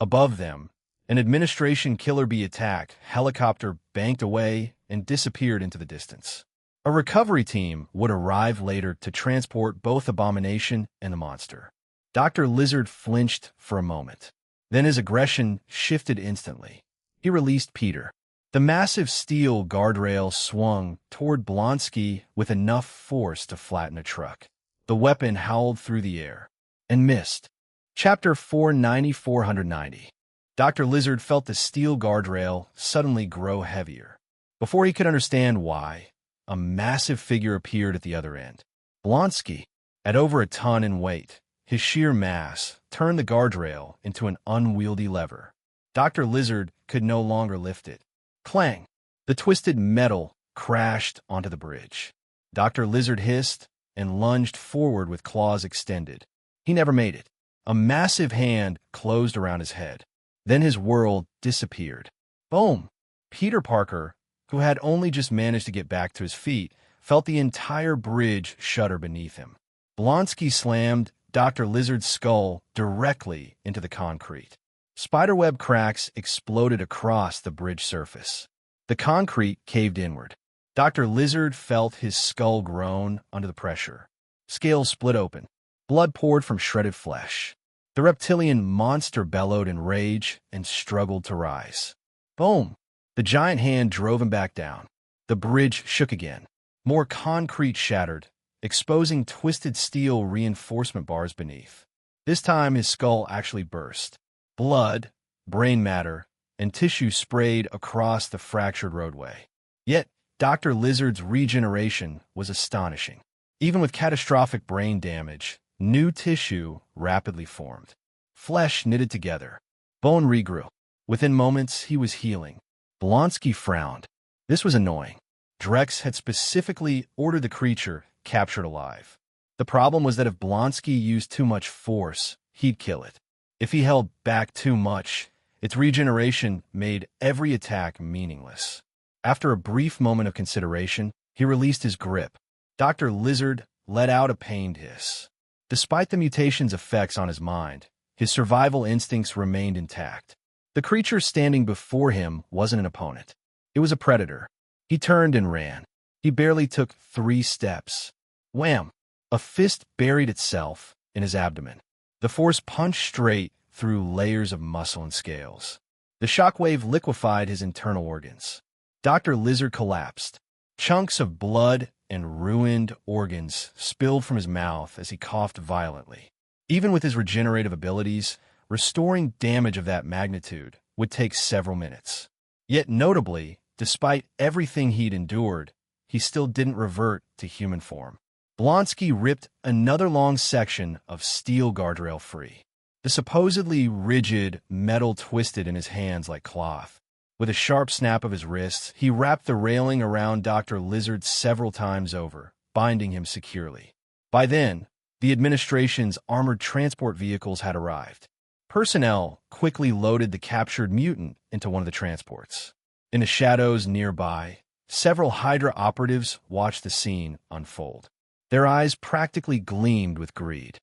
A: Above them, an administration killer bee attack helicopter banked away and disappeared into the distance. A recovery team would arrive later to transport both Abomination and the monster. Dr. Lizard flinched for a moment. Then his aggression shifted instantly. He released Peter. The massive steel guardrail swung toward Blonsky with enough force to flatten a truck. The weapon howled through the air and missed. Chapter 490. Dr. Lizard felt the steel guardrail suddenly grow heavier. Before he could understand why, a massive figure appeared at the other end. Blonsky, at over a ton in weight, his sheer mass turned the guardrail into an unwieldy lever. Dr. Lizard could no longer lift it. Clang! The twisted metal crashed onto the bridge. Dr. Lizard hissed and lunged forward with claws extended. He never made it. A massive hand closed around his head. Then his world disappeared. Boom! Peter Parker, who had only just managed to get back to his feet, felt the entire bridge shudder beneath him. Blonsky slammed Dr. Lizard's skull directly into the concrete. Spiderweb cracks exploded across the bridge surface. The concrete caved inward. Dr. Lizard felt his skull groan under the pressure. Scales split open. Blood poured from shredded flesh. The reptilian monster bellowed in rage and struggled to rise. Boom! The giant hand drove him back down. The bridge shook again. More concrete shattered, exposing twisted steel reinforcement bars beneath. This time his skull actually burst. Blood, brain matter, and tissue sprayed across the fractured roadway. Yet, Dr. Lizard's regeneration was astonishing. Even with catastrophic brain damage, new tissue rapidly formed. Flesh knitted together. Bone regrew. Within moments, he was healing. Blonsky frowned. This was annoying. Drex had specifically ordered the creature captured alive. The problem was that if Blonsky used too much force, he'd kill it. If he held back too much, its regeneration made every attack meaningless. After a brief moment of consideration, he released his grip. Dr. Lizard let out a pained hiss. Despite the mutation's effects on his mind, his survival instincts remained intact. The creature standing before him wasn't an opponent. It was a predator. He turned and ran. He barely took 3 steps. Wham! A fist buried itself in his abdomen. The force punched straight through layers of muscle and scales. The shockwave liquefied his internal organs. Dr. Lizard collapsed. Chunks of blood and ruined organs spilled from his mouth as he coughed violently. Even with his regenerative abilities, restoring damage of that magnitude would take several minutes. Yet notably, despite everything he'd endured, he still didn't revert to human form. Blonsky ripped another long section of steel guardrail free. The supposedly rigid metal twisted in his hands like cloth. With a sharp snap of his wrists, he wrapped the railing around Dr. Lizard several times over, binding him securely. By then, the administration's armored transport vehicles had arrived. Personnel quickly loaded the captured mutant into one of the transports. In the shadows nearby, several Hydra operatives watched the scene unfold. Their eyes practically gleamed with greed.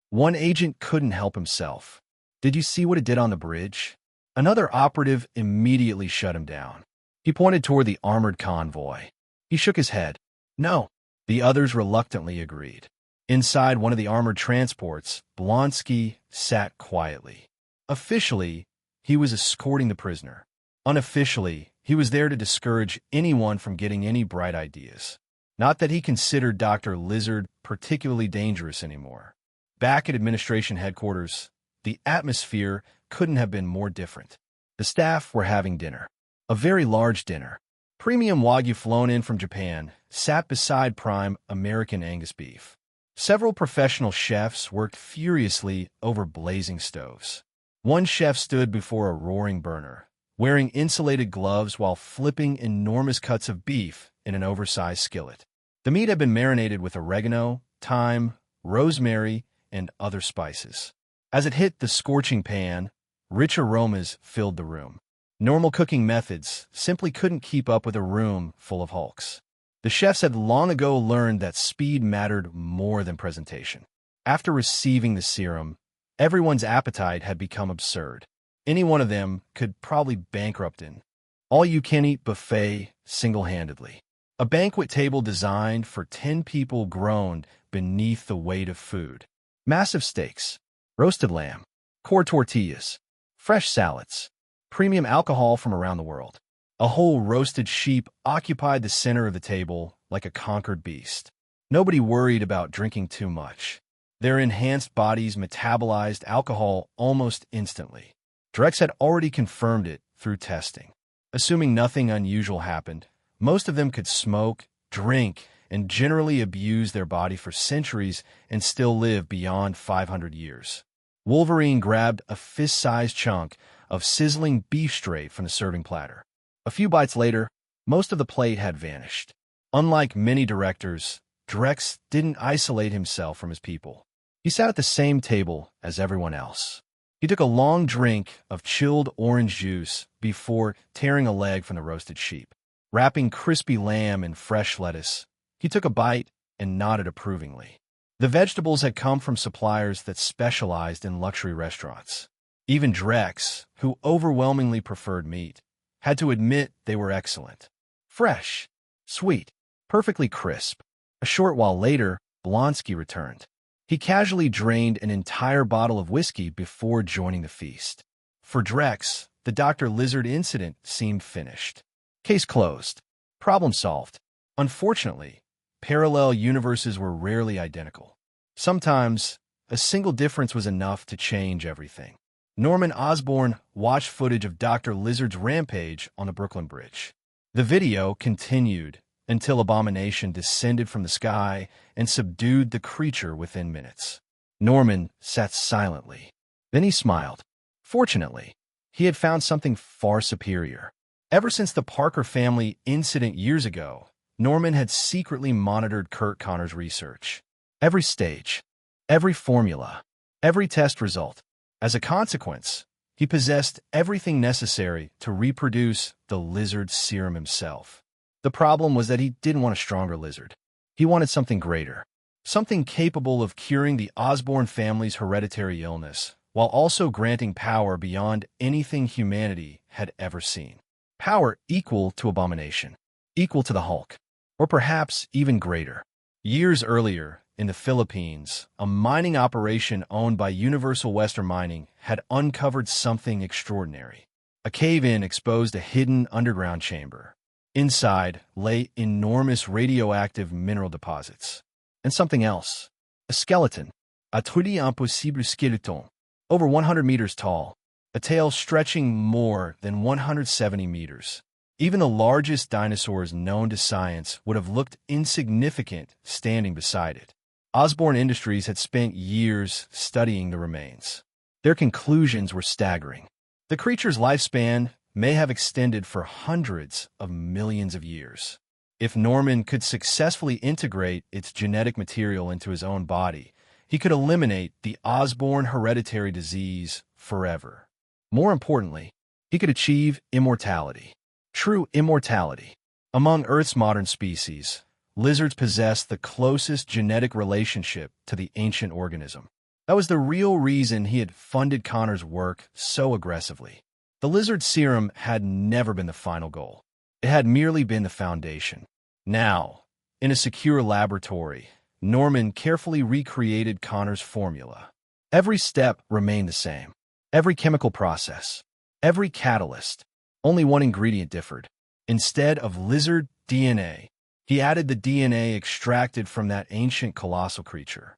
A: One agent couldn't help himself. "Did you see what it did on the bridge?" Another operative immediately shut him down. He pointed toward the armored convoy. He shook his head. "No." The others reluctantly agreed. Inside one of the armored transports, Blonsky sat quietly. Officially, he was escorting the prisoner. Unofficially, he was there to discourage anyone from getting any bright ideas. Not that he considered Dr. Lizard particularly dangerous anymore. Back at administration headquarters, the atmosphere couldn't have been more different. The staff were having dinner. A very large dinner. Premium Wagyu flown in from Japan sat beside prime American Angus beef. Several professional chefs worked furiously over blazing stoves. One chef stood before a roaring burner, wearing insulated gloves while flipping enormous cuts of beef in an oversized skillet. The meat had been marinated with oregano, thyme, rosemary, and other spices. As it hit the scorching pan, rich aromas filled the room. Normal cooking methods simply couldn't keep up with a room full of Hulks. The chefs had long ago learned that speed mattered more than presentation. After receiving the serum, everyone's appetite had become absurd. Any one of them could probably bankrupt an all-you-can-eat buffet single-handedly. A banquet table designed for 10 people groaned beneath the weight of food. Massive steaks, roasted lamb, core tortillas, fresh salads, premium alcohol from around the world. A whole roasted sheep occupied the center of the table like a conquered beast. Nobody worried about drinking too much. Their enhanced bodies metabolized alcohol almost instantly. Drex had already confirmed it through testing. Assuming nothing unusual happened, most of them could smoke, drink, and generally abuse their body for centuries and still live beyond 500 years. Wolverine grabbed a fist-sized chunk of sizzling beef straight from the serving platter. A few bites later, most of the plate had vanished. Unlike many directors, Drex didn't isolate himself from his people. He sat at the same table as everyone else. He took a long drink of chilled orange juice before tearing a leg from the roasted sheep. Wrapping crispy lamb in fresh lettuce, he took a bite and nodded approvingly. The vegetables had come from suppliers that specialized in luxury restaurants. Even Drex, who overwhelmingly preferred meat, had to admit they were excellent. Fresh, sweet, perfectly crisp. A short while later, Blonsky returned. He casually drained an entire bottle of whiskey before joining the feast. For Drex, the Dr. Lizard incident seemed finished. Case closed. Problem solved. Unfortunately, parallel universes were rarely identical. Sometimes, a single difference was enough to change everything. Norman Osborn watched footage of Dr. Lizard's rampage on the Brooklyn Bridge. The video continued until Abomination descended from the sky and subdued the creature within minutes. Norman sat silently. Then he smiled. Fortunately, he had found something far superior. Ever since the Parker family incident years ago, Norman had secretly monitored Kurt Connor's research. Every stage, every formula, every test result. As a consequence, he possessed everything necessary to reproduce the lizard serum himself. The problem was that he didn't want a stronger lizard. He wanted something greater, something capable of curing the Osborn family's hereditary illness, while also granting power beyond anything humanity had ever seen. Power equal to abomination, equal to the Hulk, or perhaps even greater. Years earlier, in the Philippines, a mining operation owned by Universal Western Mining had uncovered something extraordinary. A cave-in exposed a hidden underground chamber. Inside lay enormous radioactive mineral deposits. And something else. A skeleton. A truly impossible skeleton. Over 100 meters tall. A tail stretching more than 170 meters. Even the largest dinosaurs known to science would have looked insignificant standing beside it. Osborn Industries had spent years studying the remains. Their conclusions were staggering. The creature's lifespan may have extended for hundreds of millions of years. If Norman could successfully integrate its genetic material into his own body, he could eliminate the Osborn hereditary disease forever. More importantly, he could achieve immortality. True immortality. Among Earth's modern species, lizards possess the closest genetic relationship to the ancient organism. That was the real reason he had funded Connor's work so aggressively. The lizard serum had never been the final goal. It had merely been the foundation. Now, in a secure laboratory, Norman carefully recreated Connor's formula. Every step remained the same. Every chemical process. Every catalyst. Only one ingredient differed. Instead of lizard DNA, he added the DNA extracted from that ancient colossal creature.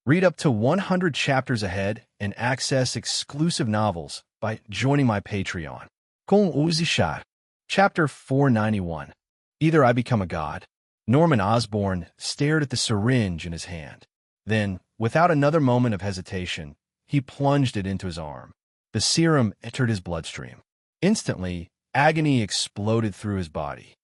A: Read up to 100 chapters ahead and access exclusive novels by joining my Patreon. Kung Uzishar. Chapter 491. Either I Become a God. Norman Osborn stared at the syringe in his hand. Then, without another moment of hesitation, he plunged it into his arm. The serum entered his bloodstream. Instantly, agony exploded through his body.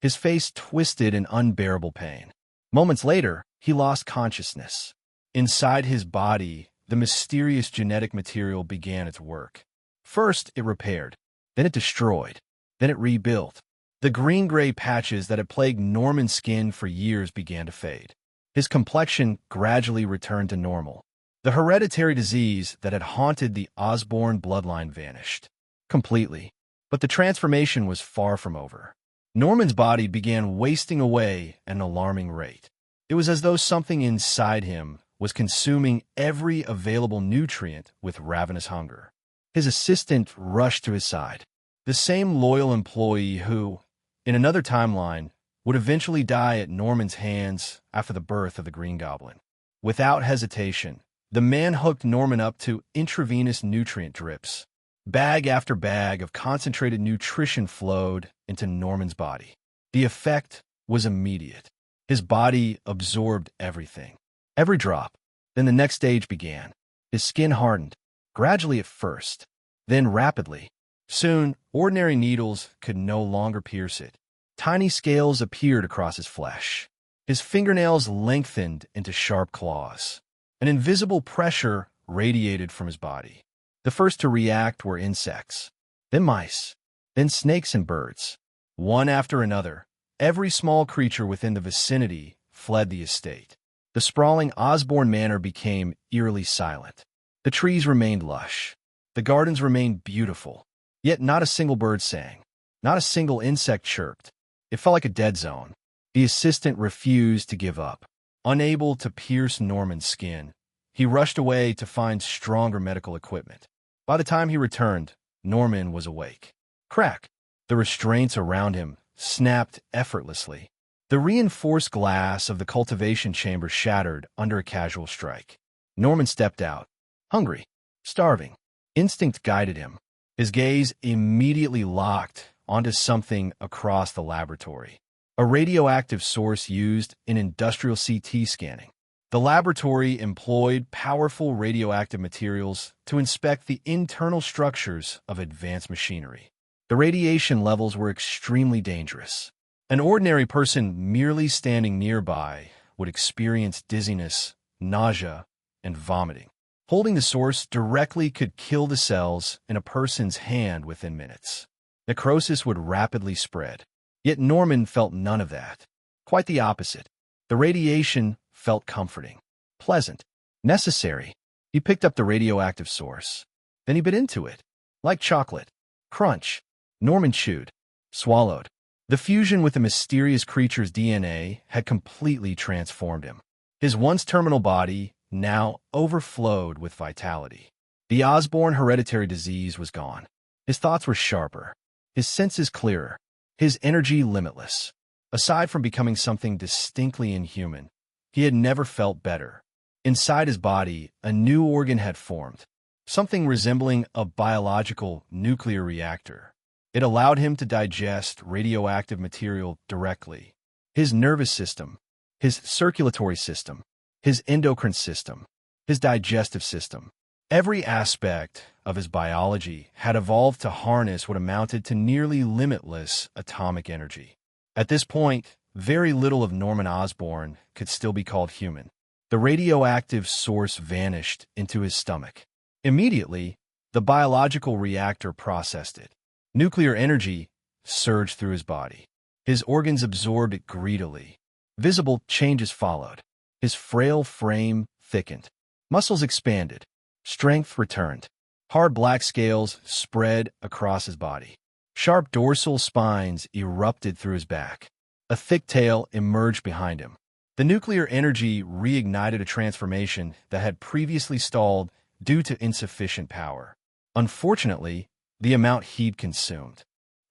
A: His face twisted in unbearable pain. Moments later, he lost consciousness. Inside his body, the mysterious genetic material began its work. First, it repaired. Then it destroyed. Then it rebuilt. The green-gray patches that had plagued Norman's skin for years began to fade. His complexion gradually returned to normal. The hereditary disease that had haunted the Osborn bloodline vanished. Completely. But the transformation was far from over. Norman's body began wasting away at an alarming rate. It was as though something inside him was consuming every available nutrient with ravenous hunger. His assistant rushed to his side. The same loyal employee who, in another timeline, would eventually die at Norman's hands after the birth of the Green Goblin. Without hesitation, the man hooked Norman up to intravenous nutrient drips. Bag after bag of concentrated nutrition flowed into Norman's body. The effect was immediate. His body absorbed everything. Every drop. Then the next stage began. His skin hardened, gradually at first, then rapidly. Soon, ordinary needles could no longer pierce it. Tiny scales appeared across his flesh. His fingernails lengthened into sharp claws. An invisible pressure radiated from his body. The first to react were insects, then mice, then snakes and birds. One after another, every small creature within the vicinity fled the estate. The sprawling Osborn manor became eerily silent. The trees remained lush. The gardens remained beautiful. Yet not a single bird sang. Not a single insect chirped. It felt like a dead zone. The assistant refused to give up. Unable to pierce Norman's skin, he rushed away to find stronger medical equipment. By the time he returned, Norman was awake. Crack! The restraints around him snapped effortlessly. The reinforced glass of the cultivation chamber shattered under a casual strike. Norman stepped out. Hungry. Starving. Instinct guided him. His gaze immediately locked onto something across the laboratory. A radioactive source used in industrial CT scanning. The laboratory employed powerful radioactive materials to inspect the internal structures of advanced machinery. The radiation levels were extremely dangerous. An ordinary person merely standing nearby would experience dizziness, nausea, and vomiting. Holding the source directly could kill the cells in a person's hand within minutes. Necrosis would rapidly spread. Yet Norman felt none of that. Quite the opposite. The radiation felt comforting, pleasant, necessary. He picked up the radioactive source. Then he bit into it. Like chocolate. Crunch. Norman chewed. Swallowed. The fusion with the mysterious creature's DNA had completely transformed him. His once terminal body now overflowed with vitality. The Osborn hereditary disease was gone. His thoughts were sharper. His senses clearer. His energy limitless. Aside from becoming something distinctly inhuman, he had never felt better. Inside his body, a new organ had formed, something resembling a biological nuclear reactor. It allowed him to digest radioactive material directly. His nervous system, his circulatory system, his endocrine system, his digestive system. Every aspect of his biology had evolved to harness what amounted to nearly limitless atomic energy. At this point, very little of Norman Osborn could still be called human. The radioactive source vanished into his stomach. Immediately, the biological reactor processed it. Nuclear energy surged through his body. His organs absorbed it greedily. Visible changes followed. His frail frame thickened. Muscles expanded. Strength returned. Hard black scales spread across his body. Sharp dorsal spines erupted through his back. A thick tail emerged behind him. The nuclear energy reignited a transformation that had previously stalled due to insufficient power. Unfortunately, the amount he'd consumed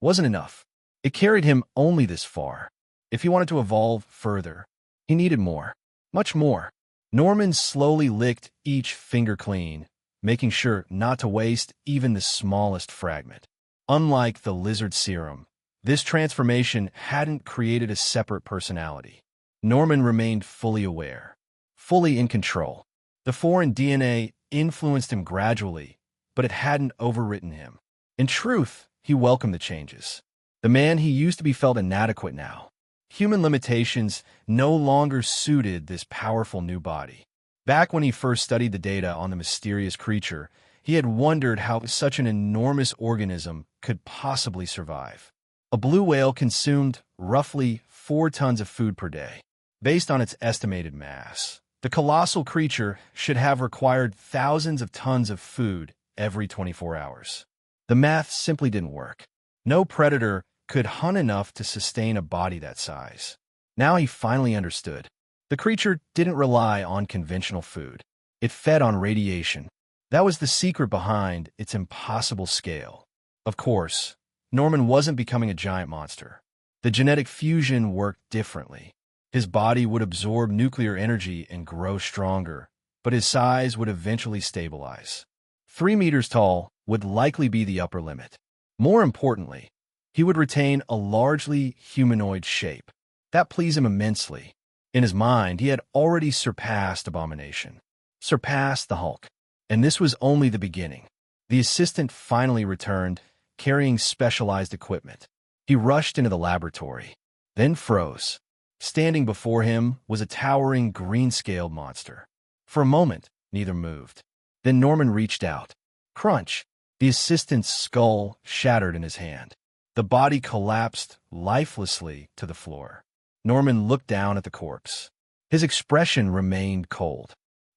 A: wasn't enough. It carried him only this far. If he wanted to evolve further, he needed more. Much more. Norman slowly licked each finger clean, making sure not to waste even the smallest fragment. Unlike the lizard serum, this transformation hadn't created a separate personality. Norman remained fully aware, fully in control. The foreign DNA influenced him gradually, but it hadn't overwritten him. In truth, he welcomed the changes. The man he used to be felt inadequate now. Human limitations no longer suited this powerful new body. Back when he first studied the data on the mysterious creature, he had wondered how such an enormous organism could possibly survive. A blue whale consumed roughly 4 tons of food per day. Based on its estimated mass, the colossal creature should have required thousands of tons of food every 24 hours. The math simply didn't work. No predator could hunt enough to sustain a body that size. Now he finally understood. The creature didn't rely on conventional food. It fed on radiation. That was the secret behind its impossible scale. Of course, Norman wasn't becoming a giant monster. The genetic fusion worked differently. His body would absorb nuclear energy and grow stronger, but his size would eventually stabilize. 3 meters tall would likely be the upper limit. More importantly, he would retain a largely humanoid shape. That pleased him immensely. In his mind, he had already surpassed Abomination, surpassed the Hulk. And this was only the beginning. The assistant finally returned, carrying specialized equipment. He rushed into the laboratory, then froze. Standing before him was a towering green-scaled monster. For a moment, neither moved. Then Norman reached out. Crunch! The assistant's skull shattered in his hand. The body collapsed lifelessly to the floor. Norman looked down at the corpse. His expression remained cold,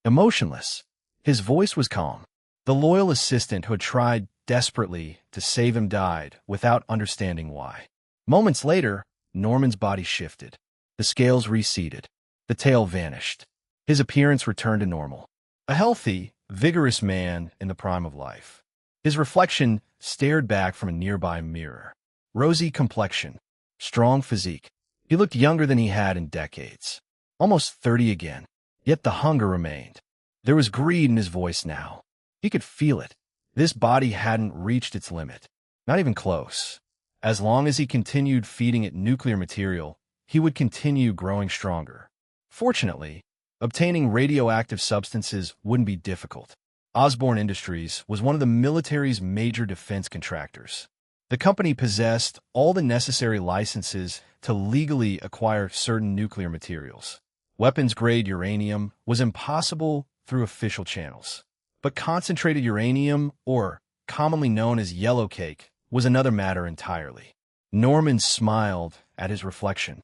A: emotionless. His voice was calm. The loyal assistant who had tried desperately to save him died without understanding why. Moments later, Norman's body shifted. The scales receded. The tail vanished. His appearance returned to normal. A healthy, vigorous man in the prime of life. His reflection stared back from a nearby mirror. Rosy complexion, strong physique. He looked younger than he had in decades. Almost 30 again. Yet the hunger remained. There was greed in his voice now. He could feel it. This body hadn't reached its limit. Not even close. As long as he continued feeding it nuclear material, he would continue growing stronger. Fortunately, obtaining radioactive substances wouldn't be difficult. Osborn Industries was one of the military's major defense contractors. The company possessed all the necessary licenses to legally acquire certain nuclear materials. Weapons-grade uranium was impossible through official channels. But concentrated uranium, or commonly known as yellow cake, was another matter entirely. Norman smiled at his reflection.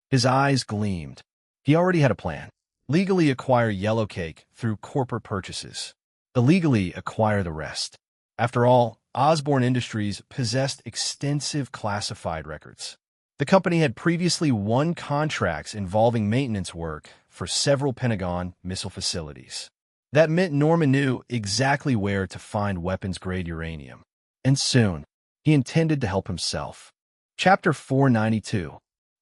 A: His eyes gleamed. He already had a plan. Legally acquire yellow cake through corporate purchases. Illegally acquire the rest. After all, Osborne Industries possessed extensive classified records. The company had previously won contracts involving maintenance work for several Pentagon missile facilities. That meant Norman knew exactly where to find weapons-grade uranium. And soon, he intended to help himself. Chapter 492.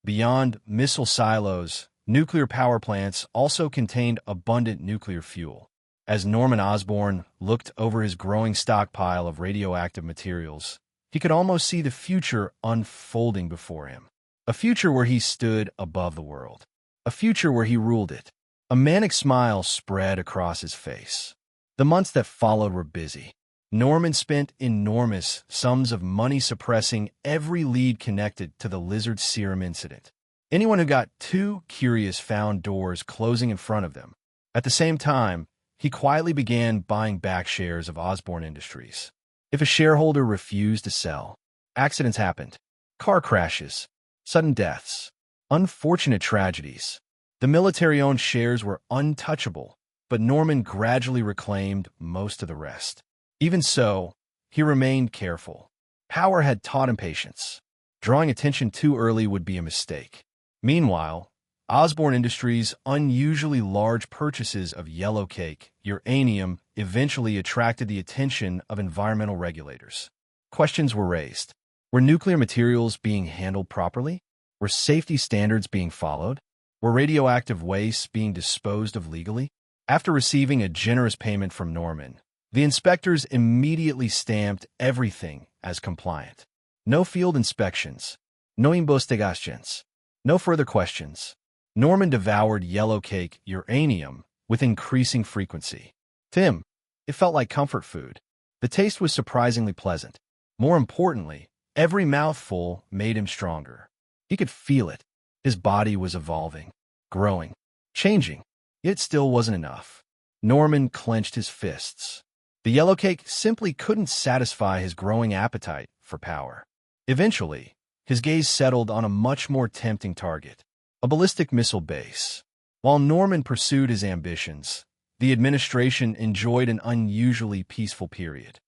A: Beyond missile silos, nuclear power plants also contained abundant nuclear fuel. As Norman Osborn looked over his growing stockpile of radioactive materials, he could almost see the future unfolding before him. A future where he stood above the world. A future where he ruled it. A manic smile spread across his face. The months that followed were busy. Norman spent enormous sums of money suppressing every lead connected to the lizard serum incident. Anyone who got too curious found doors closing in front of them. At the same time, he quietly began buying back shares of Osborne Industries. If a shareholder refused to sell, accidents happened. Car crashes, sudden deaths, unfortunate tragedies. The military-owned shares were untouchable, but Norman gradually reclaimed most of the rest. Even so, he remained careful. Power had taught him patience. Drawing attention too early would be a mistake. Meanwhile, Osborne Industries' unusually large purchases of yellow cake, uranium, eventually attracted the attention of environmental regulators. Questions were raised. Were nuclear materials being handled properly? Were safety standards being followed? Were radioactive wastes being disposed of legally? After receiving a generous payment from Norman, the inspectors immediately stamped everything as compliant. No field inspections, no investigations, no further questions. Norman devoured yellow cake uranium with increasing frequency. To him, it felt like comfort food. The taste was surprisingly pleasant. More importantly, every mouthful made him stronger. He could feel it. His body was evolving, growing, changing. Yet it still wasn't enough. Norman clenched his fists. The yellow cake simply couldn't satisfy his growing appetite for power. Eventually, his gaze settled on a much more tempting target. A ballistic missile base. While Norman pursued his ambitions, the administration enjoyed an unusually peaceful period.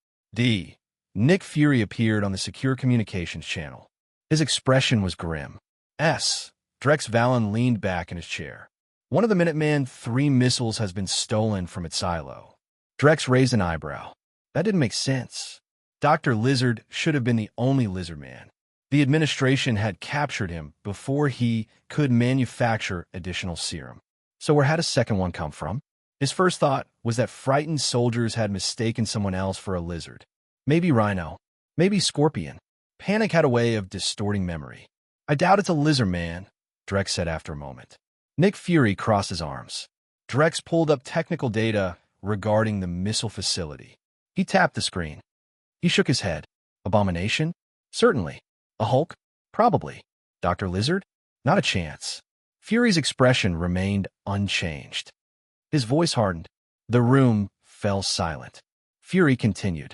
A: Nick Fury appeared on the secure communications channel. His expression was grim. Drex Valen leaned back in his chair. One of the Minuteman III missiles has been stolen from its silo. Drex raised an eyebrow. That didn't make sense. Dr. Lizard should have been the only lizard man. The administration had captured him before he could manufacture additional serum. So where had a second one come from? His first thought was that frightened soldiers had mistaken someone else for a lizard. Maybe Rhino. Maybe Scorpion. Panic had a way of distorting memory. I doubt it's a lizard man, Drex said after a moment. Nick Fury crossed his arms. Drex pulled up technical data regarding the missile facility. He tapped the screen. He shook his head. Abomination? Certainly. A Hulk? Probably. Dr. Lizard? Not a chance. Fury's expression remained unchanged. His voice hardened. The room fell silent. Fury continued.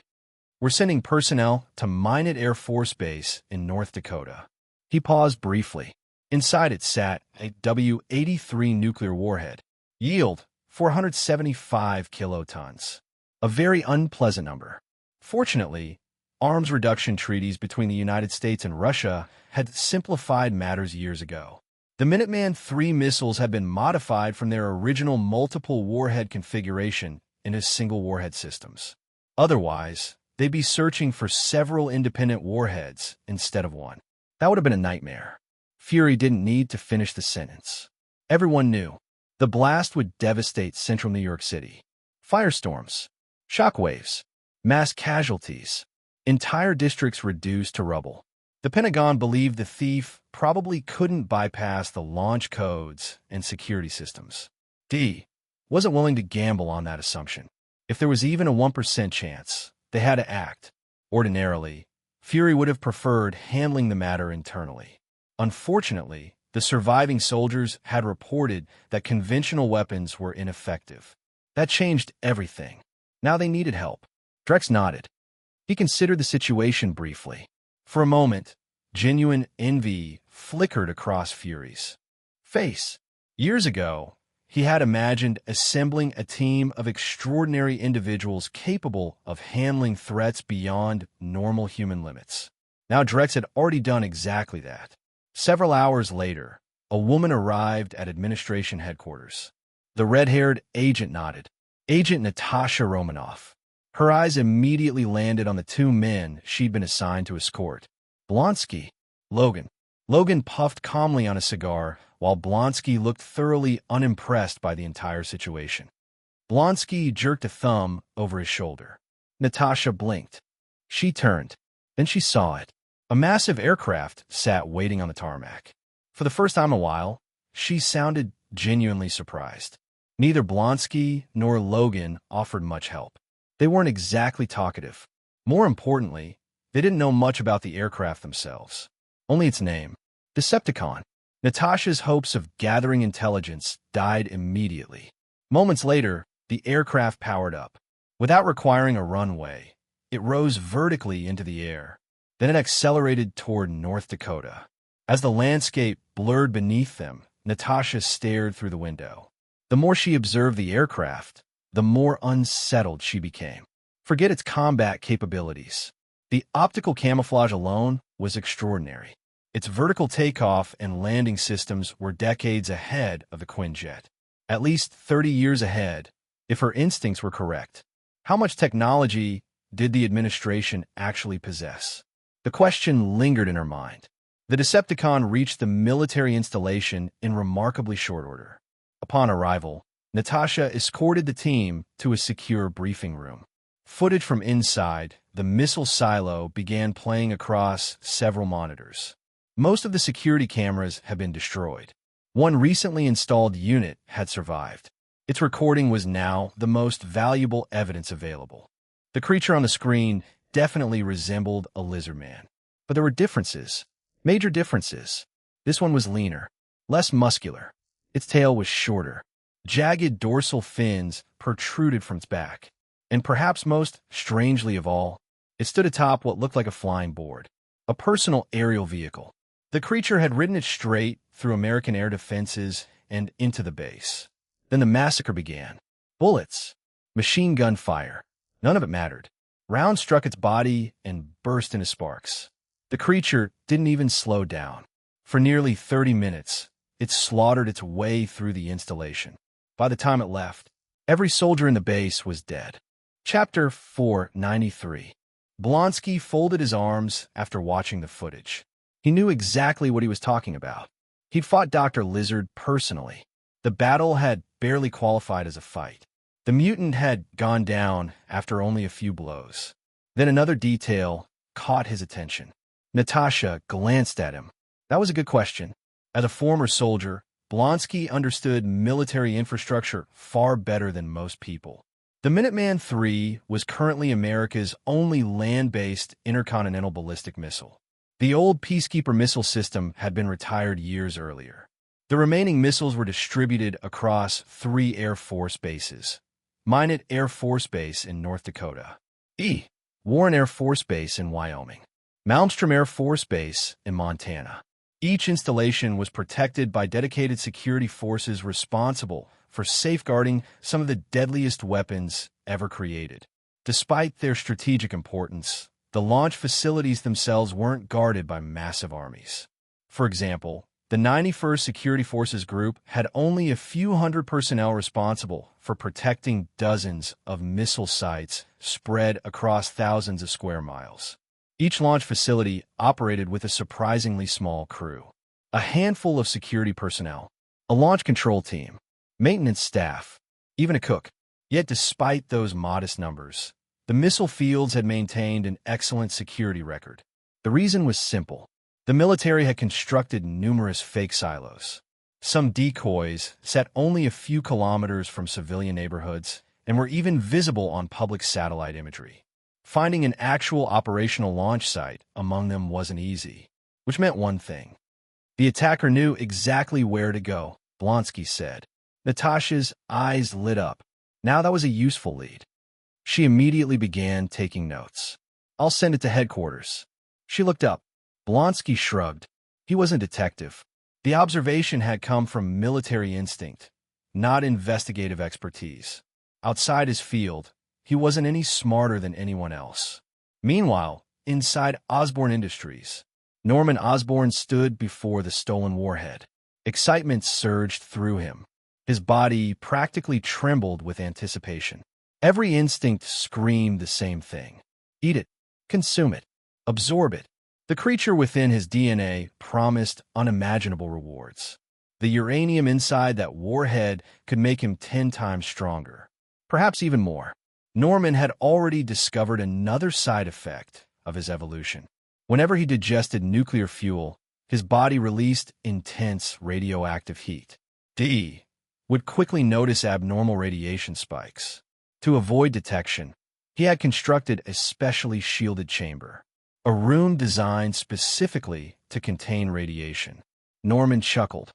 A: We're sending personnel to Minot Air Force Base in North Dakota. He paused briefly. Inside it sat a W-83 nuclear warhead. Yield, 475 kilotons. A very unpleasant number. Fortunately, arms reduction treaties between the United States and Russia had simplified matters years ago. The Minuteman III missiles had been modified from their original multiple warhead configuration into single warhead systems. Otherwise, they'd be searching for several independent warheads instead of one. That would have been a nightmare. Fury didn't need to finish the sentence. Everyone knew. The blast would devastate central New York City. Firestorms, shockwaves, mass casualties, entire districts reduced to rubble. The Pentagon believed the thief probably couldn't bypass the launch codes and security systems. Wasn't willing to gamble on that assumption. If there was even a 1% chance, they had to act. Ordinarily, Fury would have preferred handling the matter internally. Unfortunately, the surviving soldiers had reported that conventional weapons were ineffective. That changed everything. Now they needed help. Drex nodded. He considered the situation briefly. For a moment, genuine envy flickered across Fury's face. Years ago, he had imagined assembling a team of extraordinary individuals capable of handling threats beyond normal human limits. Now Drex had already done exactly that. Several hours later, a woman arrived at administration headquarters. The red-haired agent nodded. Agent Natasha Romanoff. Her eyes immediately landed on the two men she'd been assigned to escort. Blonsky. Logan. Logan puffed calmly on a cigar, while Blonsky looked thoroughly unimpressed by the entire situation. Blonsky jerked a thumb over his shoulder. Natasha blinked. She turned. Then she saw it. A massive aircraft sat waiting on the tarmac. For the first time in a while, she sounded genuinely surprised. Neither Blonsky nor Logan offered much help. They weren't exactly talkative. More importantly, they didn't know much about the aircraft themselves. Only its name. Decepticon. Natasha's hopes of gathering intelligence died immediately. Moments later, the aircraft powered up. Without requiring a runway, it rose vertically into the air. Then it accelerated toward North Dakota. As the landscape blurred beneath them, Natasha stared through the window. The more she observed the aircraft, the more unsettled she became. Forget its combat capabilities. The optical camouflage alone was extraordinary. Its vertical takeoff and landing systems were decades ahead of the Quinjet. At least 30 years ahead, if her instincts were correct. How much technology did the administration actually possess? The question lingered in her mind. The Decepticon reached the military installation in remarkably short order. Upon arrival, Natasha escorted the team to a secure briefing room. Footage from inside, the missile silo began playing across several monitors. Most of the security cameras had been destroyed. One recently installed unit had survived. Its recording was now the most valuable evidence available. The creature on the screen definitely resembled a lizard man. But there were differences. Major differences. This one was leaner, less muscular. Its tail was shorter. Jagged dorsal fins protruded from its back. And perhaps most strangely of all, it stood atop what looked like a flying board, a personal aerial vehicle. The creature had ridden it straight through American air defenses and into the base. Then the massacre began. Bullets, machine gun fire. None of it mattered. Rounds struck its body and burst into sparks. The creature didn't even slow down. For nearly 30 minutes, it slaughtered its way through the installation. By the time it left, every soldier in the base was dead. Chapter 493. Blonsky folded his arms after watching the footage. He knew exactly what he was talking about. He'd fought Dr. Lizard personally. The battle had barely qualified as a fight. The mutant had gone down after only a few blows. Then another detail caught his attention. Natasha glanced at him. That was a good question. As a former soldier, Blonsky understood military infrastructure far better than most people. The Minuteman III was currently America's only land-based intercontinental ballistic missile. The old Peacekeeper missile system had been retired years earlier. The remaining missiles were distributed across 3 Air Force bases. Minot Air Force Base in North Dakota. Warren Air Force Base in Wyoming. Malmstrom Air Force Base in Montana. Each installation was protected by dedicated security forces responsible for safeguarding some of the deadliest weapons ever created. Despite their strategic importance, the launch facilities themselves weren't guarded by massive armies. For example, the 91st Security Forces Group had only a few hundred personnel responsible for protecting dozens of missile sites spread across thousands of square miles. Each launch facility operated with a surprisingly small crew. A handful of security personnel, a launch control team, maintenance staff, even a cook. Yet despite those modest numbers, the missile fields had maintained an excellent security record. The reason was simple. The military had constructed numerous fake silos. Some decoys set only a few kilometers from civilian neighborhoods and were even visible on public satellite imagery. Finding an actual operational launch site among them wasn't easy, which meant one thing. The attacker knew exactly where to go, Blonsky said. Natasha's eyes lit up. Now that was a useful lead. She immediately began taking notes. I'll send it to headquarters. She looked up. Blonsky shrugged. He wasn't a detective. The observation had come from military instinct, not investigative expertise. Outside his field, he wasn't any smarter than anyone else. Meanwhile, inside Osborn Industries, Norman Osborn stood before the stolen warhead. Excitement surged through him. His body practically trembled with anticipation. Every instinct screamed the same thing. Eat it, consume it, absorb it. The creature within his DNA promised unimaginable rewards. The uranium inside that warhead could make him 10 times stronger, perhaps even more. Norman had already discovered another side effect of his evolution. Whenever he digested nuclear fuel, his body released intense radioactive heat. D would quickly notice abnormal radiation spikes. To avoid detection, he had constructed a specially shielded chamber, a room designed specifically to contain radiation. Norman chuckled.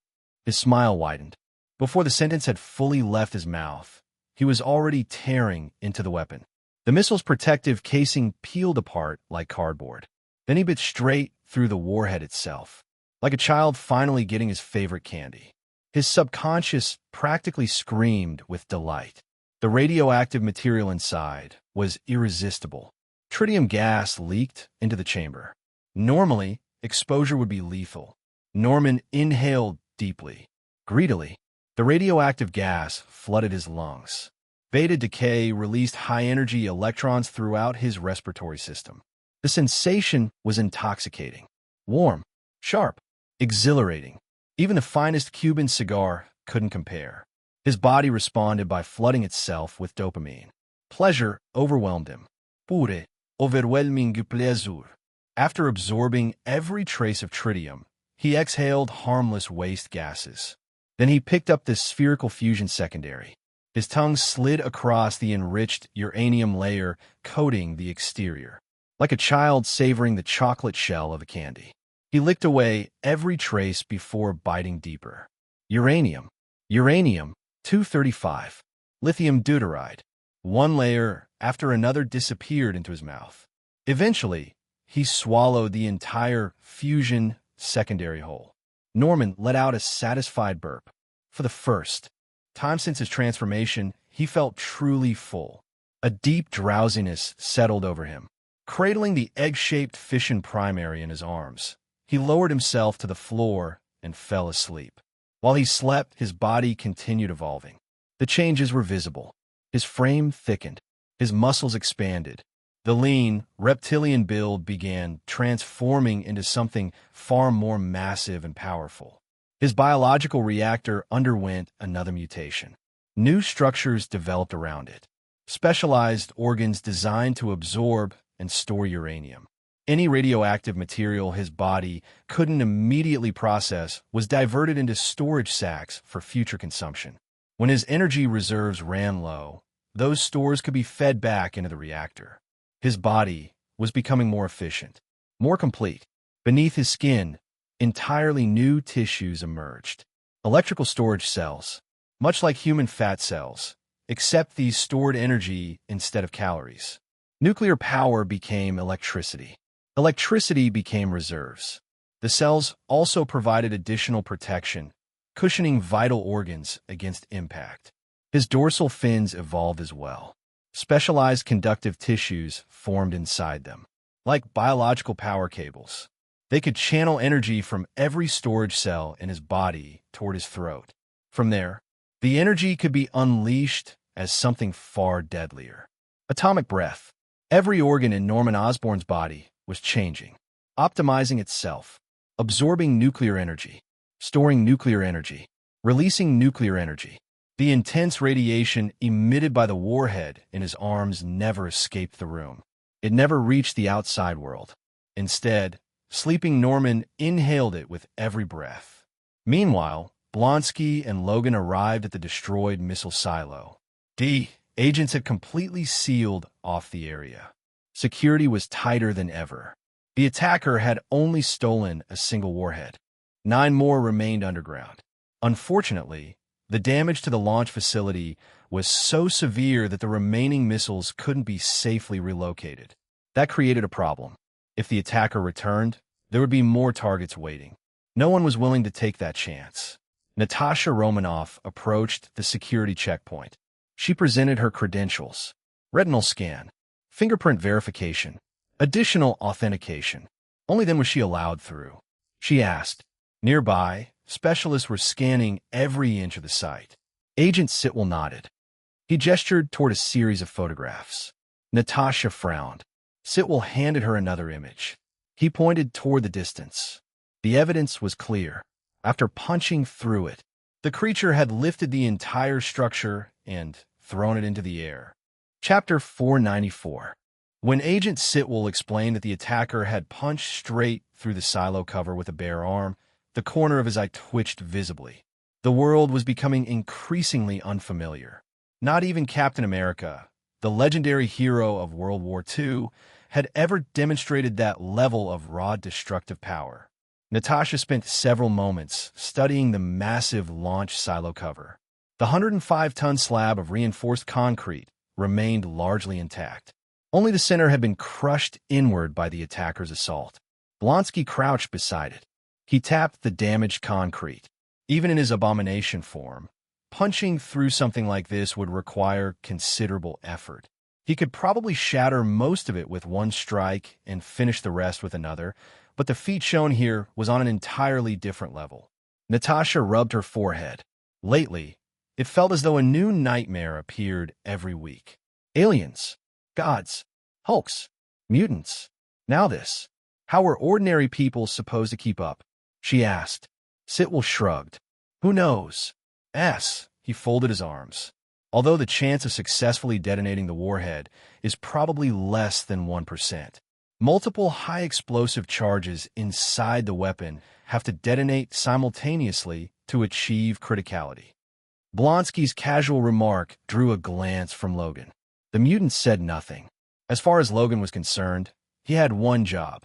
A: His smile widened. Before the sentence had fully left his mouth, he was already tearing into the weapon. The missile's protective casing peeled apart like cardboard. Then he bit straight through the warhead itself, like a child finally getting his favorite candy. His subconscious practically screamed with delight. The radioactive material inside was irresistible. Tritium gas leaked into the chamber. Normally, exposure would be lethal. Norman inhaled deeply, greedily. The radioactive gas flooded his lungs. Beta decay released high-energy electrons throughout his respiratory system. The sensation was intoxicating. Warm, sharp, exhilarating. Even the finest Cuban cigar couldn't compare. His body responded by flooding itself with dopamine. Pleasure overwhelmed him. Pure, overwhelming plaisir. After absorbing every trace of tritium, he exhaled harmless waste gases. Then he picked up the spherical fusion secondary. His tongue slid across the enriched uranium layer coating the exterior, like a child savoring the chocolate shell of a candy. He licked away every trace before biting deeper. Uranium. Uranium-235. Lithium deuteride. One layer after another disappeared into his mouth. Eventually, he swallowed the entire fusion secondary whole. Norman let out a satisfied burp. For the first time since his transformation, he felt truly full. A deep drowsiness settled over him. Cradling the egg-shaped fission primary in his arms, he lowered himself to the floor and fell asleep. While he slept, his body continued evolving. The changes were visible. His frame thickened. His muscles expanded. The lean, reptilian build began transforming into something far more massive and powerful. His biological reactor underwent another mutation. New structures developed around it. Specialized organs designed to absorb and store uranium. Any radioactive material his body couldn't immediately process was diverted into storage sacks for future consumption. When his energy reserves ran low, those stores could be fed back into the reactor. His body was becoming more efficient, more complete. Beneath his skin, entirely new tissues emerged. Electrical storage cells, much like human fat cells, except these stored energy instead of calories. Nuclear power became electricity. Electricity became reserves. The cells also provided additional protection, cushioning vital organs against impact. His dorsal fins evolved as well. Specialized conductive tissues formed inside them. Like biological power cables, they could channel energy from every storage cell in his body toward his throat. From there, the energy could be unleashed as something far deadlier. Atomic breath. Every organ in Norman Osborn's body was changing, optimizing itself, absorbing nuclear energy, storing nuclear energy, releasing nuclear energy. The intense radiation emitted by the warhead in his arms never escaped the room. It never reached the outside world. Instead, sleeping Norman inhaled it with every breath. Meanwhile, Blonsky and Logan arrived at the destroyed missile silo. Agents had completely sealed off the area. Security was tighter than ever. The attacker had only stolen a single warhead. 9 more remained underground. Unfortunately, the damage to the launch facility was so severe that the remaining missiles couldn't be safely relocated. That created a problem. If the attacker returned, there would be more targets waiting. No one was willing to take that chance. Natasha Romanoff approached the security checkpoint. She presented her credentials: retinal scan, fingerprint verification, additional authentication. Only then was she allowed through. She asked. Nearby, specialists were scanning every inch of the site. Agent Sitwell nodded. He gestured toward a series of photographs. Natasha frowned. Sitwell handed her another image. He pointed toward the distance. The evidence was clear. After punching through it, the creature had lifted the entire structure and thrown it into the air. Chapter 494. When Agent Sitwell explained that the attacker had punched straight through the silo cover with a bare arm, the corner of his eye twitched visibly. The world was becoming increasingly unfamiliar. Not even Captain America, the legendary hero of World War II, had ever demonstrated that level of raw destructive power. Natasha spent several moments studying the massive launch silo cover. The 105-ton slab of reinforced concrete remained largely intact. Only the center had been crushed inward by the attacker's assault. Blonsky crouched beside it. He tapped the damaged concrete. Even in his abomination form, punching through something like this would require considerable effort. He could probably shatter most of it with one strike and finish the rest with another, but the feat shown here was on an entirely different level. Natasha rubbed her forehead. Lately, it felt as though a new nightmare appeared every week. Aliens, gods, hulks, mutants. Now this. How were ordinary people supposed to keep up? She asked. Sitwell shrugged. Who knows? He folded his arms. Although the chance of successfully detonating the warhead is probably less than 1%. Multiple high-explosive charges inside the weapon have to detonate simultaneously to achieve criticality. Blonsky's casual remark drew a glance from Logan. The mutant said nothing. As far as Logan was concerned, he had one job: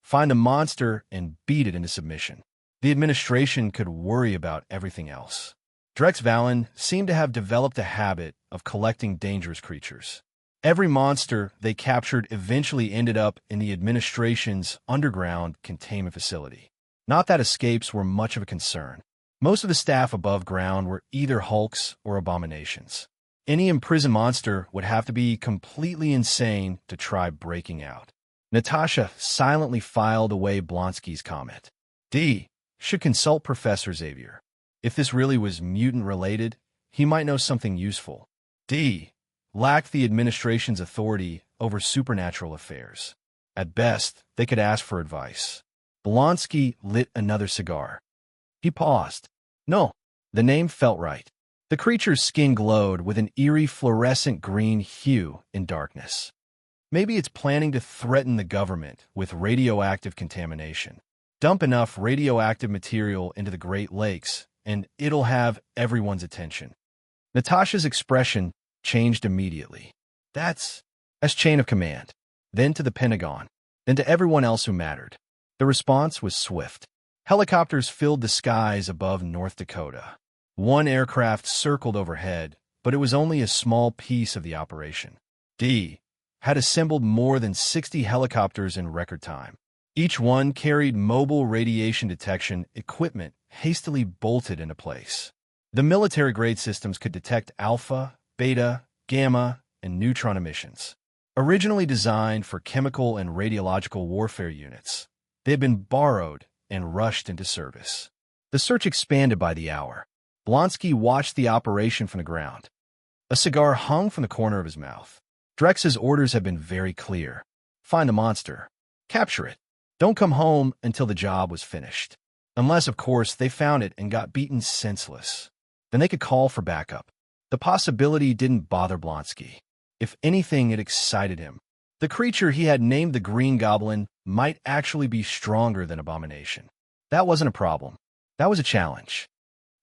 A: find the monster and beat it into submission. The administration could worry about everything else. Drex Valen seemed to have developed a habit of collecting dangerous creatures. Every monster they captured eventually ended up in the administration's underground containment facility. Not that escapes were much of a concern. Most of the staff above ground were either hulks or abominations. Any imprisoned monster would have to be completely insane to try breaking out. Natasha silently filed away Blonsky's comment. D. should consult Professor Xavier. If this really was mutant-related, he might know something useful. D. lacked the administration's authority over supernatural affairs. At best, they could ask for advice. Blonsky lit another cigar. He paused. No, the name felt right. The creature's skin glowed with an eerie fluorescent green hue in darkness. Maybe it's planning to threaten the government with radioactive contamination. Dump enough radioactive material into the Great Lakes, and it'll have everyone's attention. Natasha's expression changed immediately. That's chain of command. Then to the Pentagon. Then to everyone else who mattered. The response was swift. Helicopters filled the skies above North Dakota. One aircraft circled overhead, but it was only a small piece of the operation. D. had assembled more than 60 helicopters in record time. Each one carried mobile radiation detection equipment hastily bolted into place. The military-grade systems could detect alpha, beta, gamma, and neutron emissions. Originally designed for chemical and radiological warfare units, they had been borrowed and rushed into service. The search expanded by the hour. Blonsky watched the operation from the ground. A cigar hung from the corner of his mouth. Drex's orders had been very clear. Find the monster. Capture it. Don't come home until the job was finished. Unless, of course, they found it and got beaten senseless. Then they could call for backup. The possibility didn't bother Blonsky. If anything, it excited him. The creature he had named the Green Goblin might actually be stronger than Abomination. That wasn't a problem. That was a challenge.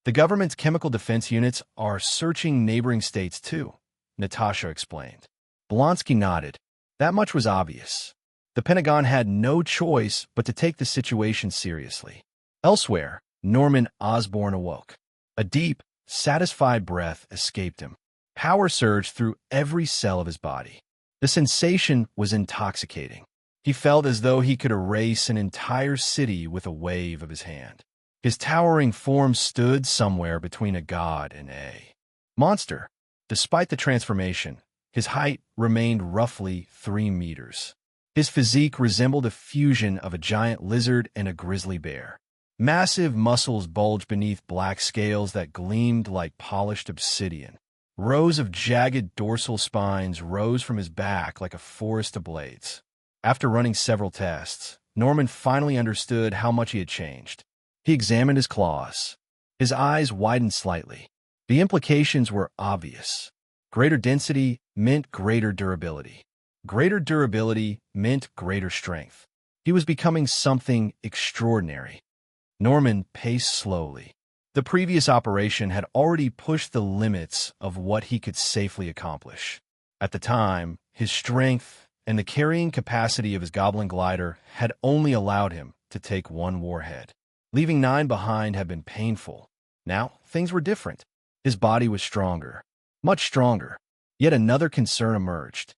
A: The government's chemical defense units are searching neighboring states too, Natasha explained. Blonsky nodded. That much was obvious. The Pentagon had no choice but to take the situation seriously. Elsewhere, Norman Osborn awoke. A deep, satisfied breath escaped him. Power surged through every cell of his body. The sensation was intoxicating. He felt as though he could erase an entire city with a wave of his hand. His towering form stood somewhere between a god and a monster. Despite the transformation, his height remained roughly 3 meters. His physique resembled a fusion of a giant lizard and a grizzly bear. Massive muscles bulged beneath black scales that gleamed like polished obsidian. Rows of jagged dorsal spines rose from his back like a forest of blades. After running several tests, Norman finally understood how much he had changed. He examined his claws. His eyes widened slightly. The implications were obvious. Greater density meant greater durability. Greater durability meant greater strength. He was becoming something extraordinary. Norman paced slowly. The previous operation had already pushed the limits of what he could safely accomplish. At the time, his strength and the carrying capacity of his goblin glider had only allowed him to take 1 warhead. Leaving 9 behind had been painful. Now, things were different. His body was stronger, much stronger. Yet another concern emerged.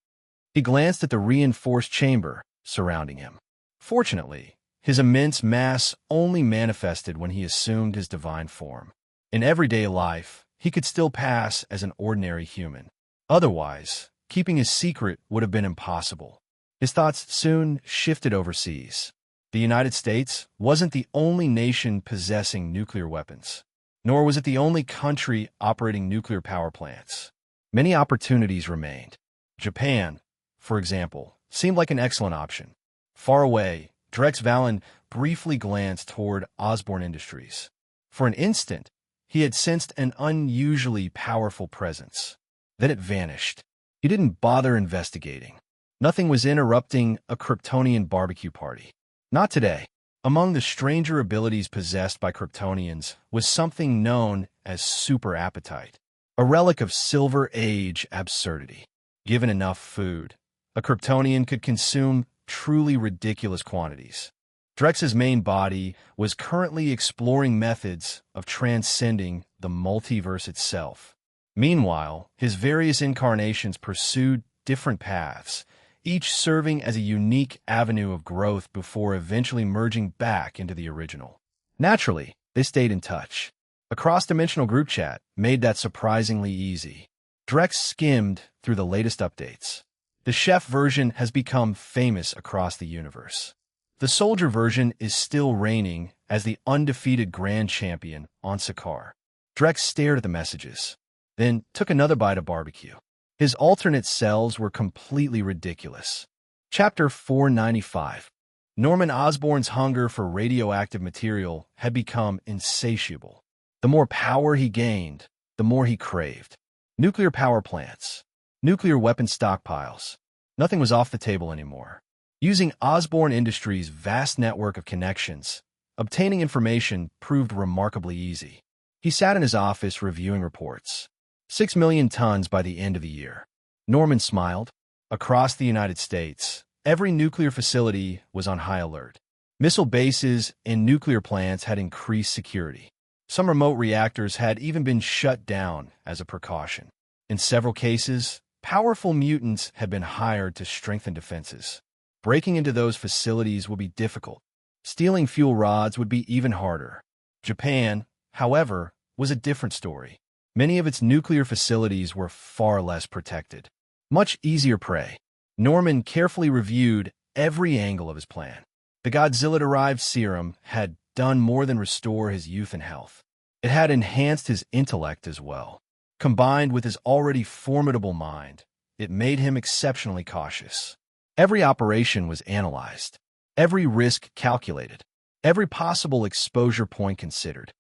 A: He glanced at the reinforced chamber surrounding him. Fortunately, his immense mass only manifested when he assumed his divine form. In everyday life, he could still pass as an ordinary human. Otherwise, keeping his secret would have been impossible. His thoughts soon shifted overseas. The United States wasn't the only nation possessing nuclear weapons, nor was it the only country operating nuclear power plants. Many opportunities remained. Japan, for example, seemed like an excellent option. Far away, Drex Valen briefly glanced toward Osborn Industries. For an instant, he had sensed an unusually powerful presence. Then it vanished. He didn't bother investigating. Nothing was interrupting a Kryptonian barbecue party. Not today. Among the stranger abilities possessed by Kryptonians was something known as super appetite, a relic of Silver Age absurdity. Given enough food, a Kryptonian could consume truly ridiculous quantities. Drex's main body was currently exploring methods of transcending the multiverse itself. Meanwhile, his various incarnations pursued different paths, each serving as a unique avenue of growth before eventually merging back into the original. Naturally, they stayed in touch. A cross-dimensional group chat made that surprisingly easy. Drex skimmed through the latest updates. The chef version has become famous across the universe. The soldier version is still reigning as the undefeated grand champion on Sakaar. Drex stared at the messages, then took another bite of barbecue. His alternate selves were completely ridiculous. Chapter 495. Norman Osborn's hunger for radioactive material had become insatiable. The more power he gained, the more he craved. Nuclear power plants, nuclear weapon stockpiles. Nothing was off the table anymore. Using Osborn Industries' vast network of connections, obtaining information proved remarkably easy. He sat in his office reviewing reports. 6 million tons by the end of the year. Norman smiled. Across the United States, every nuclear facility was on high alert. Missile bases and nuclear plants had increased security. Some remote reactors had even been shut down as a precaution. In several cases, powerful mutants had been hired to strengthen defenses. Breaking into those facilities would be difficult. Stealing fuel rods would be even harder. Japan, however, was a different story. Many of its nuclear facilities were far less protected. Much easier prey. Norman carefully reviewed every angle of his plan. The Godzilla-derived serum had done more than restore his youth and health. It had enhanced his intellect as well. Combined with his already formidable mind, it made him exceptionally cautious. Every operation was analyzed, every risk calculated, every possible exposure point considered.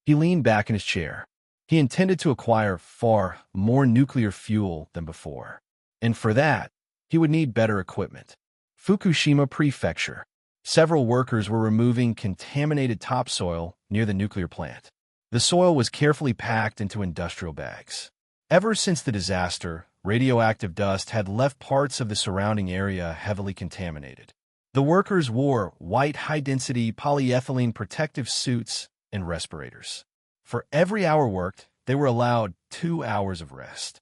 A: He leaned back in his chair. He intended to acquire far more nuclear fuel than before. And for that, he would need better equipment. Fukushima Prefecture. Several workers were removing contaminated topsoil near the nuclear plant. The soil was carefully packed into industrial bags. Ever since the disaster, radioactive dust had left parts of the surrounding area heavily contaminated. The workers wore white high-density polyethylene protective suits and respirators. For every hour worked, they were allowed 2 hours of rest.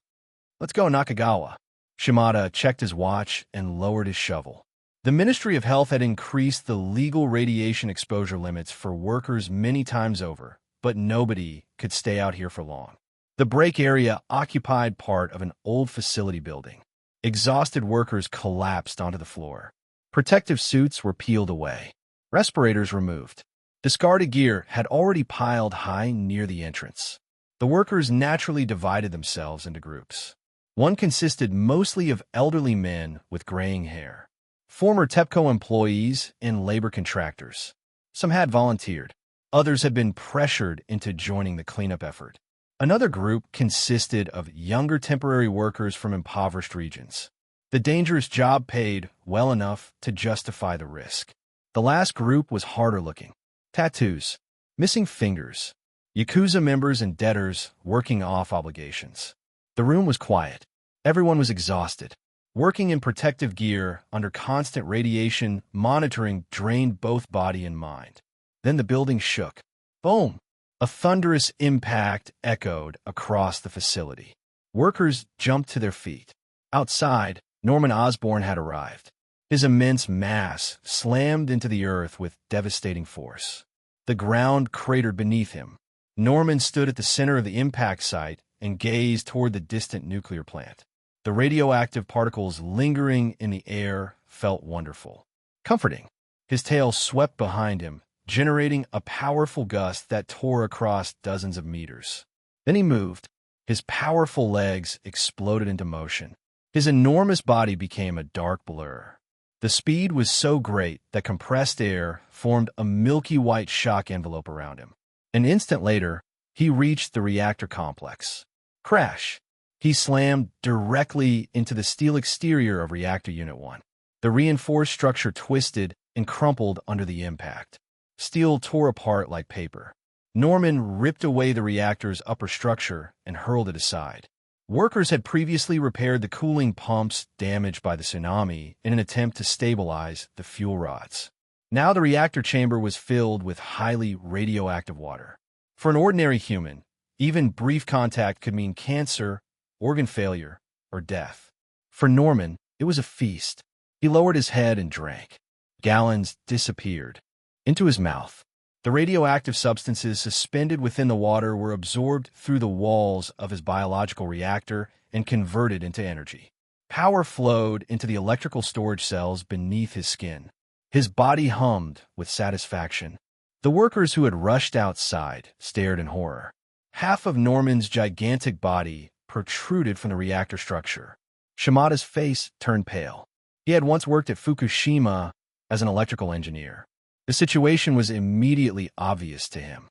A: "Let's go, Nakagawa." Shimada checked his watch and lowered his shovel. The Ministry of Health had increased the legal radiation exposure limits for workers many times over, but nobody could stay out here for long. The break area occupied part of an old facility building. Exhausted workers collapsed onto the floor. Protective suits were peeled away. Respirators removed. Discarded gear had already piled high near the entrance. The workers naturally divided themselves into groups. One consisted mostly of elderly men with graying hair, former TEPCO employees and labor contractors. Some had volunteered. Others had been pressured into joining the cleanup effort. Another group consisted of younger temporary workers from impoverished regions. The dangerous job paid well enough to justify the risk. The last group was harder looking. Tattoos, missing fingers, Yakuza members and debtors working off obligations. The room was quiet. Everyone was exhausted. Working in protective gear under constant radiation monitoring drained both body and mind. Then the building shook. Boom! A thunderous impact echoed across the facility. Workers jumped to their feet. Outside, Norman Osborn had arrived. His immense mass slammed into the earth with devastating force. The ground cratered beneath him. Norman stood at the center of the impact site and gazed toward the distant nuclear plant. The radioactive particles lingering in the air felt wonderful, comforting. His tail swept behind him, generating a powerful gust that tore across dozens of meters. Then he moved. His powerful legs exploded into motion. His enormous body became a dark blur. The speed was so great that compressed air formed a milky white shock envelope around him. An instant later, he reached the reactor complex. Crash! He slammed directly into the steel exterior of Reactor Unit 1. The reinforced structure twisted and crumpled under the impact. Steel tore apart like paper. Norman ripped away the reactor's upper structure and hurled it aside. Workers had previously repaired the cooling pumps damaged by the tsunami in an attempt to stabilize the fuel rods. Now the reactor chamber was filled with highly radioactive water. For an ordinary human, even brief contact could mean cancer, organ failure, or death. For Norman, it was a feast. He lowered his head and drank. Gallons disappeared into his mouth. The radioactive substances suspended within the water were absorbed through the walls of his biological reactor and converted into energy. Power flowed into the electrical storage cells beneath his skin. His body hummed with satisfaction. The workers who had rushed outside stared in horror. Half of Norman's gigantic body protruded from the reactor structure. Shimada's face turned pale. He had once worked at Fukushima as an electrical engineer. The situation was immediately obvious to him.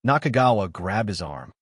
A: Nakagawa grabbed his arm.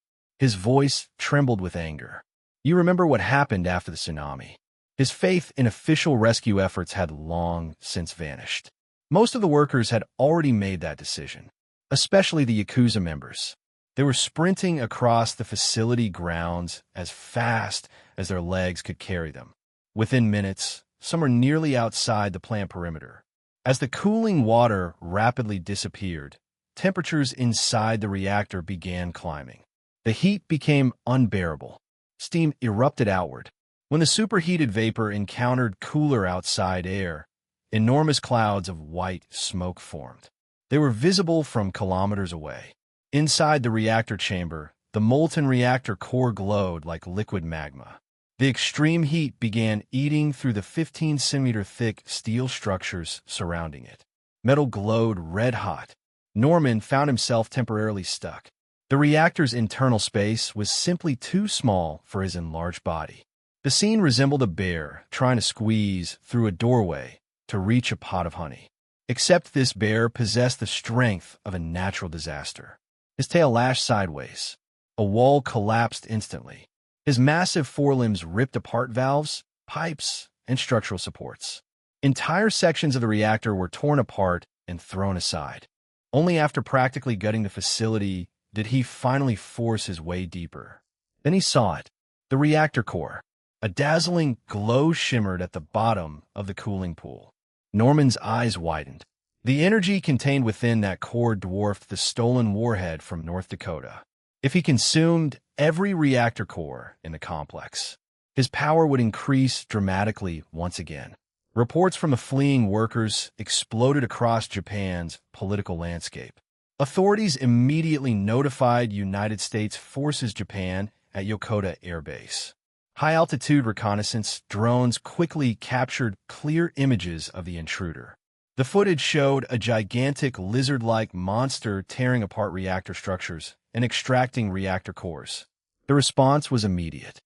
A: His voice trembled with anger. "You remember what happened after the tsunami?" His faith in official rescue efforts had long since vanished. Most of the workers had already made that decision, especially the Yakuza members. They were sprinting across the facility grounds as fast as their legs could carry them. Within minutes, some were nearly outside the plant perimeter. As the cooling water rapidly disappeared, temperatures inside the reactor began climbing. The heat became unbearable. Steam erupted outward. When the superheated vapor encountered cooler outside air, enormous clouds of white smoke formed. They were visible from kilometers away. Inside the reactor chamber, the molten reactor core glowed like liquid magma. The extreme heat began eating through the 15-centimeter thick steel structures surrounding it. Metal glowed red-hot. Norman found himself temporarily stuck. The reactor's internal space was simply too small for his enlarged body. The scene resembled a bear trying to squeeze through a doorway to reach a pot of honey. Except this bear possessed the strength of a natural disaster. His tail lashed sideways. A wall collapsed instantly. His massive forelimbs ripped apart valves, pipes, and structural supports. Entire sections of the reactor were torn apart and thrown aside. Only after practically gutting the facility did he finally force his way deeper. Then he saw it, the reactor core. A dazzling glow shimmered at the bottom of the cooling pool. Norman's eyes widened. The energy contained within that core dwarfed the stolen warhead from North Dakota. If he consumed every reactor core in the complex, his power would increase dramatically once again. Reports from the fleeing workers exploded across Japan's political landscape. Authorities immediately notified United States Forces Japan at Yokota Air Base. High-altitude reconnaissance drones quickly captured clear images of the intruder. The footage showed a gigantic lizard-like monster tearing apart reactor structures and extracting reactor cores. The response was immediate.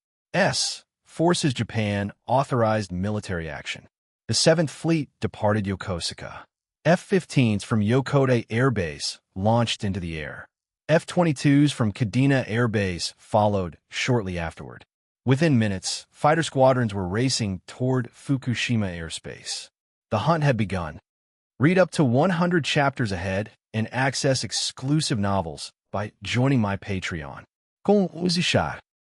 A: Forces Japan authorized military action. The 7th Fleet departed Yokosuka. F-15s from Yokota Air Base launched into the air. F-22s from Kadena Air Base followed shortly afterward. Within minutes, fighter squadrons were racing toward Fukushima airspace. The hunt had begun. Read up to 100 chapters ahead and access exclusive novels by joining my Patreon.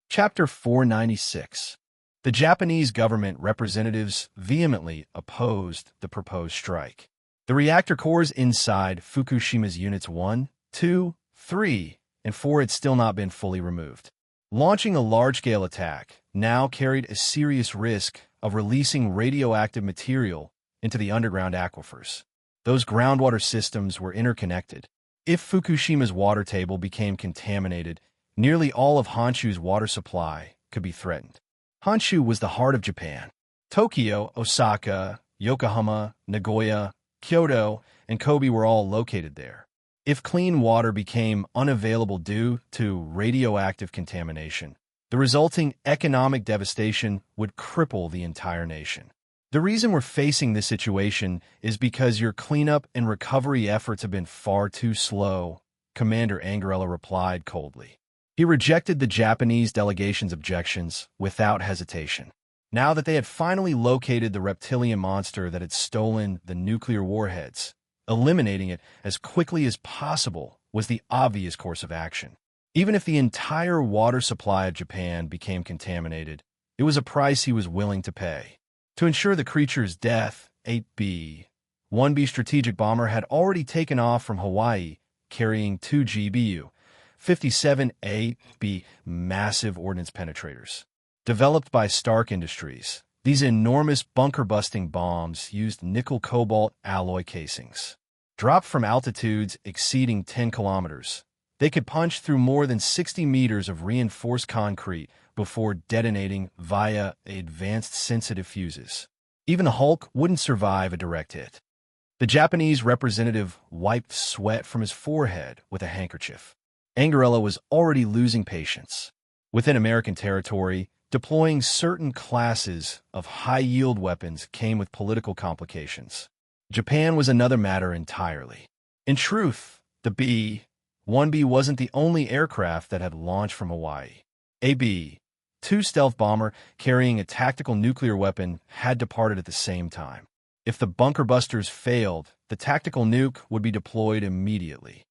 A: Chapter 496. The Japanese government representatives vehemently opposed the proposed strike. The reactor cores inside Fukushima's Units 1, 2, 3, and 4 had still not been fully removed. Launching a large-scale attack now carried a serious risk of releasing radioactive material into the underground aquifers. Those groundwater systems were interconnected. If Fukushima's water table became contaminated, nearly all of Honshu's water supply could be threatened. Honshu was the heart of Japan. Tokyo, Osaka, Yokohama, Nagoya, Kyoto, and Kobe were all located there. If clean water became unavailable due to radioactive contamination, the resulting economic devastation would cripple the entire nation. The reason we're facing this situation is because your cleanup and recovery efforts have been far too slow, Commander Angarella replied coldly. He rejected the Japanese delegation's objections without hesitation. Now that they had finally located the reptilian monster that had stolen the nuclear warheads, eliminating it as quickly as possible was the obvious course of action. Even if the entire water supply of Japan became contaminated, it was a price he was willing to pay. To ensure the creature's death, 1B strategic bomber had already taken off from Hawaii, carrying 2 GBU, 57 AB massive ordnance penetrators. Developed by Stark Industries, these enormous bunker-busting bombs used nickel-cobalt alloy casings. Dropped from altitudes exceeding 10 kilometers, they could punch through more than 60 meters of reinforced concrete before detonating via advanced sensitive fuses. Even the Hulk wouldn't survive a direct hit. The Japanese representative wiped sweat from his forehead with a handkerchief. Angarella was already losing patience. Within American territory, deploying certain classes of high-yield weapons came with political complications. Japan was another matter entirely. In truth, the B-1B wasn't the only aircraft that had launched from Hawaii. A B-2 stealth bomber carrying a tactical nuclear weapon had departed at the same time. If the bunker busters failed, the tactical nuke would be deployed immediately.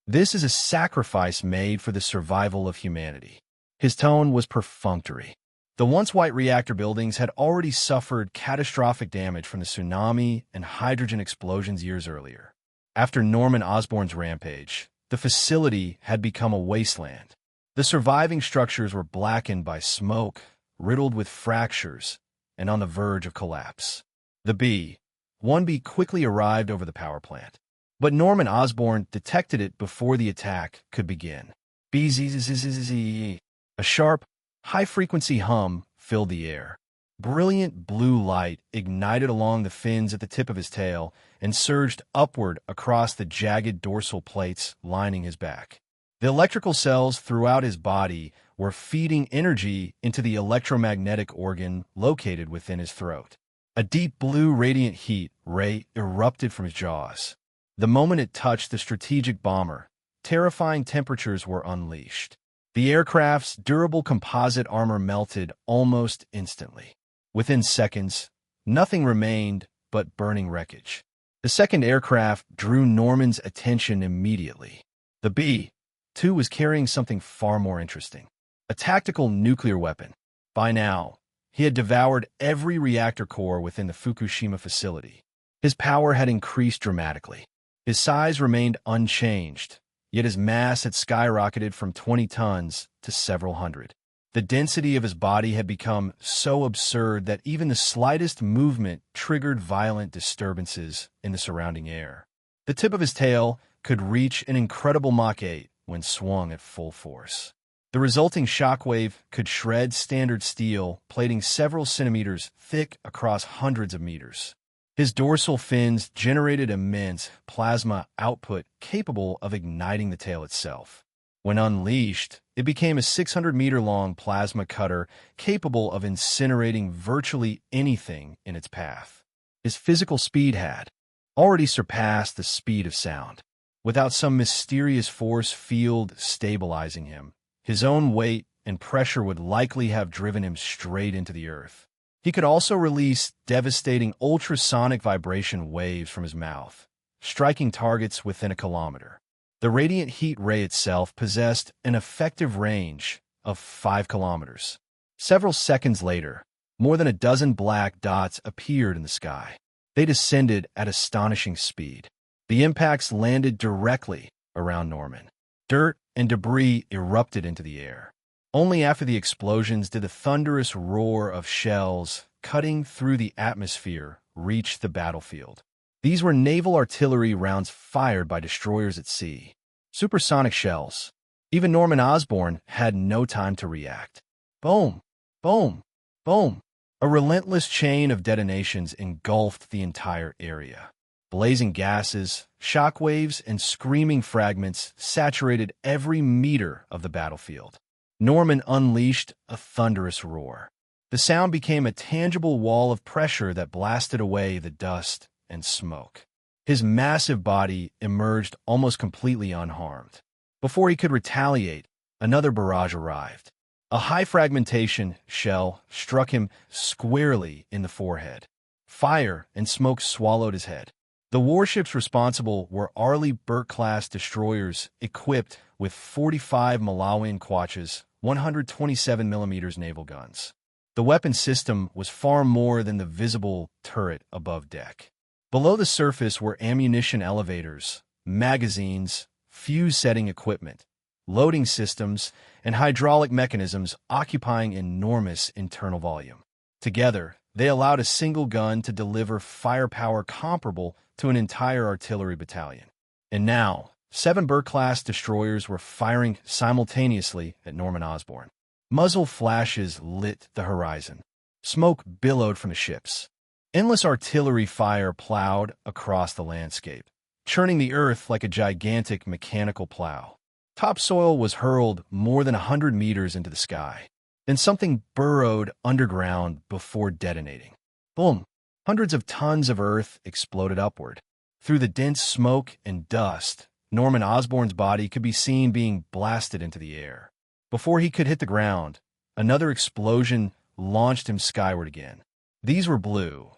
A: This is a sacrifice made for the survival of humanity. His tone was perfunctory. The once white reactor buildings had already suffered catastrophic damage from the tsunami and hydrogen explosions years earlier. After Norman Osborn's rampage, the facility had become a wasteland. The surviving structures were blackened by smoke, riddled with fractures, and on the verge of collapse. The B-1B quickly arrived over the power plant, but Norman Osborn detected it before the attack could begin. Bzzz. A sharp, high-frequency hum filled the air. Brilliant blue light ignited along the fins at the tip of his tail and surged upward across the jagged dorsal plates lining his back. The electrical cells throughout his body were feeding energy into the electromagnetic organ located within his throat. A deep blue radiant heat ray erupted from his jaws. The moment it touched the strategic bomber, terrifying temperatures were unleashed. The aircraft's durable composite armor melted almost instantly. Within seconds, nothing remained but burning wreckage. The second aircraft drew Norman's attention immediately. The B-2 was carrying something far more interesting. A tactical nuclear weapon. By now, he had devoured every reactor core within the Fukushima facility. His power had increased dramatically. His size remained unchanged, yet his mass had skyrocketed from 20 tons to several hundred. The density of his body had become so absurd that even the slightest movement triggered violent disturbances in the surrounding air. The tip of his tail could reach an incredible Mach 8 when swung at full force. The resulting shockwave could shred standard steel, plating several centimeters thick across hundreds of meters. His dorsal fins generated immense plasma output capable of igniting the tail itself. When unleashed, it became a 600-meter-long plasma cutter capable of incinerating virtually anything in its path. His physical speed had already surpassed the speed of sound. Without some mysterious force field stabilizing him, his own weight and pressure would likely have driven him straight into the earth. He could also release devastating ultrasonic vibration waves from his mouth, striking targets within a kilometer. The radiant heat ray itself possessed an effective range of 5 kilometers. Several seconds later, more than a dozen black dots appeared in the sky. They descended at astonishing speed. The impacts landed directly around Norman. Dirt and debris erupted into the air. Only after the explosions did the thunderous roar of shells cutting through the atmosphere reach the battlefield. These were naval artillery rounds fired by destroyers at sea. Supersonic shells. Even Norman Osborn had no time to react. Boom! Boom! Boom! A relentless chain of detonations engulfed the entire area. Blazing gases, shockwaves, and screaming fragments saturated every meter of the battlefield. Norman unleashed a thunderous roar. The sound became a tangible wall of pressure that blasted away the dust and smoke. His massive body emerged almost completely unharmed. Before he could retaliate, another barrage arrived. A high-fragmentation shell struck him squarely in the forehead. Fire and smoke swallowed his head. The warships responsible were Arleigh Burke-class destroyers equipped with 45 Malawian Quachas, 127mm naval guns. The weapon system was far more than the visible turret above deck. Below the surface were ammunition elevators, magazines, fuse-setting equipment, loading systems, and hydraulic mechanisms occupying enormous internal volume. Together, they allowed a single gun to deliver firepower comparable to an entire artillery battalion. And now, 7 Burke-class destroyers were firing simultaneously at Norman Osborn. Muzzle flashes lit the horizon. Smoke billowed from the ships. Endless artillery fire plowed across the landscape, churning the earth like a gigantic mechanical plow. Topsoil was hurled more than 100 meters into the sky. Then something burrowed underground before detonating. Boom! Hundreds of tons of earth exploded upward. Through the dense smoke and dust, Norman Osborn's body could be seen being blasted into the air. Before he could hit the ground, another explosion launched him skyward again. These were blue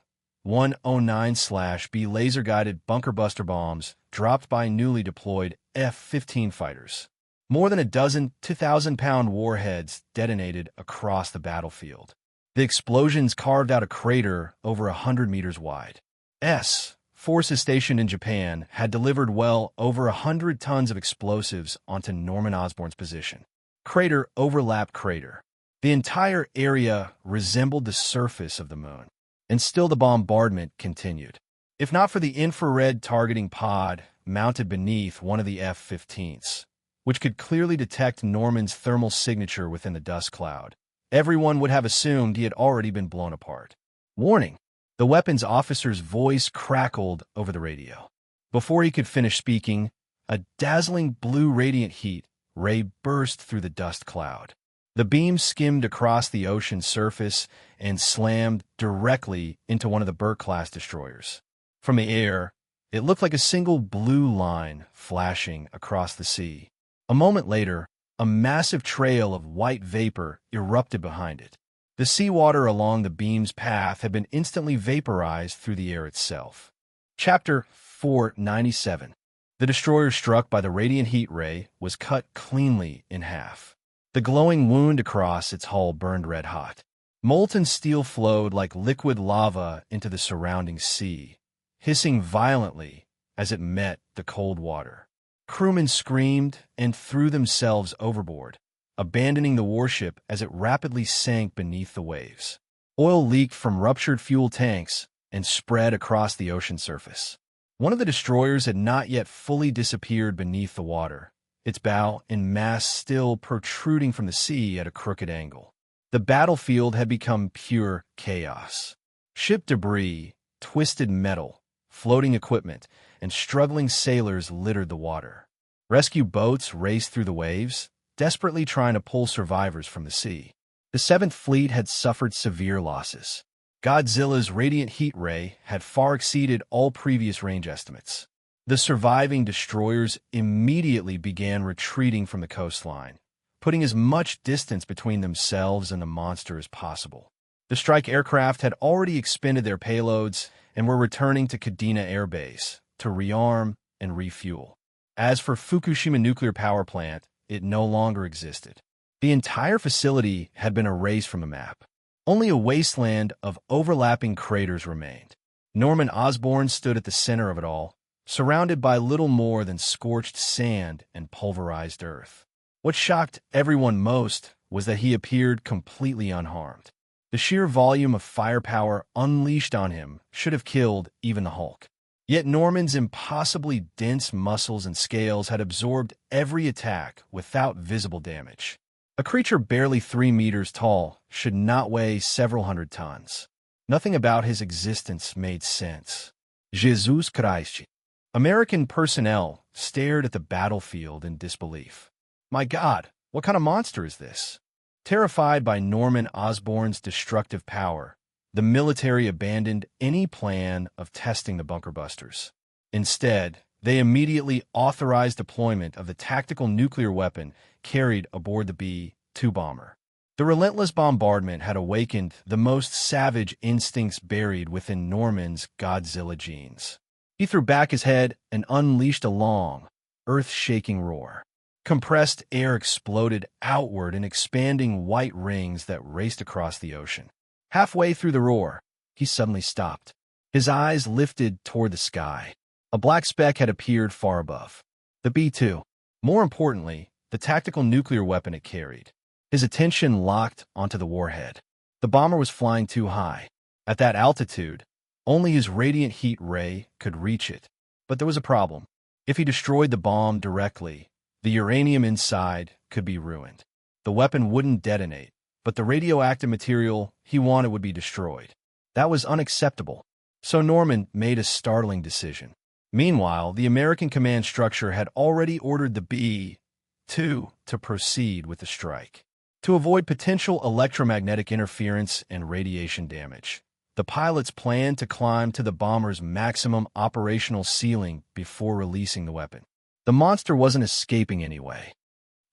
A: 109/B laser-guided bunker buster bombs dropped by newly deployed F-15 fighters. More than a dozen 2,000-pound warheads detonated across the battlefield. The explosions carved out a crater over 100 meters wide. Forces stationed in Japan had delivered well over 100 tons of explosives onto Norman Osborn's position. Crater overlapped crater. The entire area resembled the surface of the moon. And still the bombardment continued. If not for the infrared targeting pod mounted beneath one of the F-15s, which could clearly detect Norman's thermal signature within the dust cloud, everyone would have assumed he had already been blown apart. Warning! The weapons officer's voice crackled over the radio. Before he could finish speaking, a dazzling blue radiant heat ray burst through the dust cloud. The beam skimmed across the ocean's surface and slammed directly into one of the Burke-class destroyers. From the air, it looked like a single blue line flashing across the sea. A moment later, a massive trail of white vapor erupted behind it. The seawater along the beam's path had been instantly vaporized through the air itself. Chapter 497. The destroyer struck by the radiant heat ray was cut cleanly in half. The glowing wound across its hull burned red hot. Molten steel flowed like liquid lava into the surrounding sea, hissing violently as it met the cold water. Crewmen screamed and threw themselves overboard, abandoning the warship as it rapidly sank beneath the waves. Oil leaked from ruptured fuel tanks and spread across the ocean surface. One of the destroyers had not yet fully disappeared beneath the water, its bow and mast still protruding from the sea at a crooked angle. The battlefield had become pure chaos. Ship debris, twisted metal, floating equipment, and struggling sailors littered the water. Rescue boats raced through the waves, desperately trying to pull survivors from the sea. The Seventh Fleet had suffered severe losses. Godzilla's radiant heat ray had far exceeded all previous range estimates. The surviving destroyers immediately began retreating from the coastline, putting as much distance between themselves and the monster as possible. The strike aircraft had already expended their payloads and were returning to Kadena Air Base to rearm and refuel. As for Fukushima nuclear power plant, it no longer existed. The entire facility had been erased from the map. Only a wasteland of overlapping craters remained. Norman Osborn stood at the center of it all, surrounded by little more than scorched sand and pulverized earth. What shocked everyone most was that he appeared completely unharmed. The sheer volume of firepower unleashed on him should have killed even the Hulk. Yet Norman's impossibly dense muscles and scales had absorbed every attack without visible damage. A creature barely 3 meters tall should not weigh several hundred tons. Nothing about his existence made sense. Jesus Christ. American personnel stared at the battlefield in disbelief. My God, what kind of monster is this? Terrified by Norman Osborn's destructive power, the military abandoned any plan of testing the bunker busters. Instead, they immediately authorized deployment of the tactical nuclear weapon carried aboard the B-2 bomber. The relentless bombardment had awakened the most savage instincts buried within Norman's Godzilla genes. He threw back his head and unleashed a long, earth-shaking roar. Compressed air exploded outward in expanding white rings that raced across the ocean. Halfway through the roar, he suddenly stopped. His eyes lifted toward the sky. A black speck had appeared far above. The B-2. More importantly, the tactical nuclear weapon it carried. His attention locked onto the warhead. The bomber was flying too high. At that altitude, only his radiant heat ray could reach it. But there was a problem. If he destroyed the bomb directly, the uranium inside could be ruined. The weapon wouldn't detonate, but the radioactive material he wanted would be destroyed. That was unacceptable. So Norman made a startling decision. Meanwhile, the American command structure had already ordered the B-2 to proceed with the strike. To avoid potential electromagnetic interference and radiation damage, the pilots planned to climb to the bomber's maximum operational ceiling before releasing the weapon. The monster wasn't escaping anyway.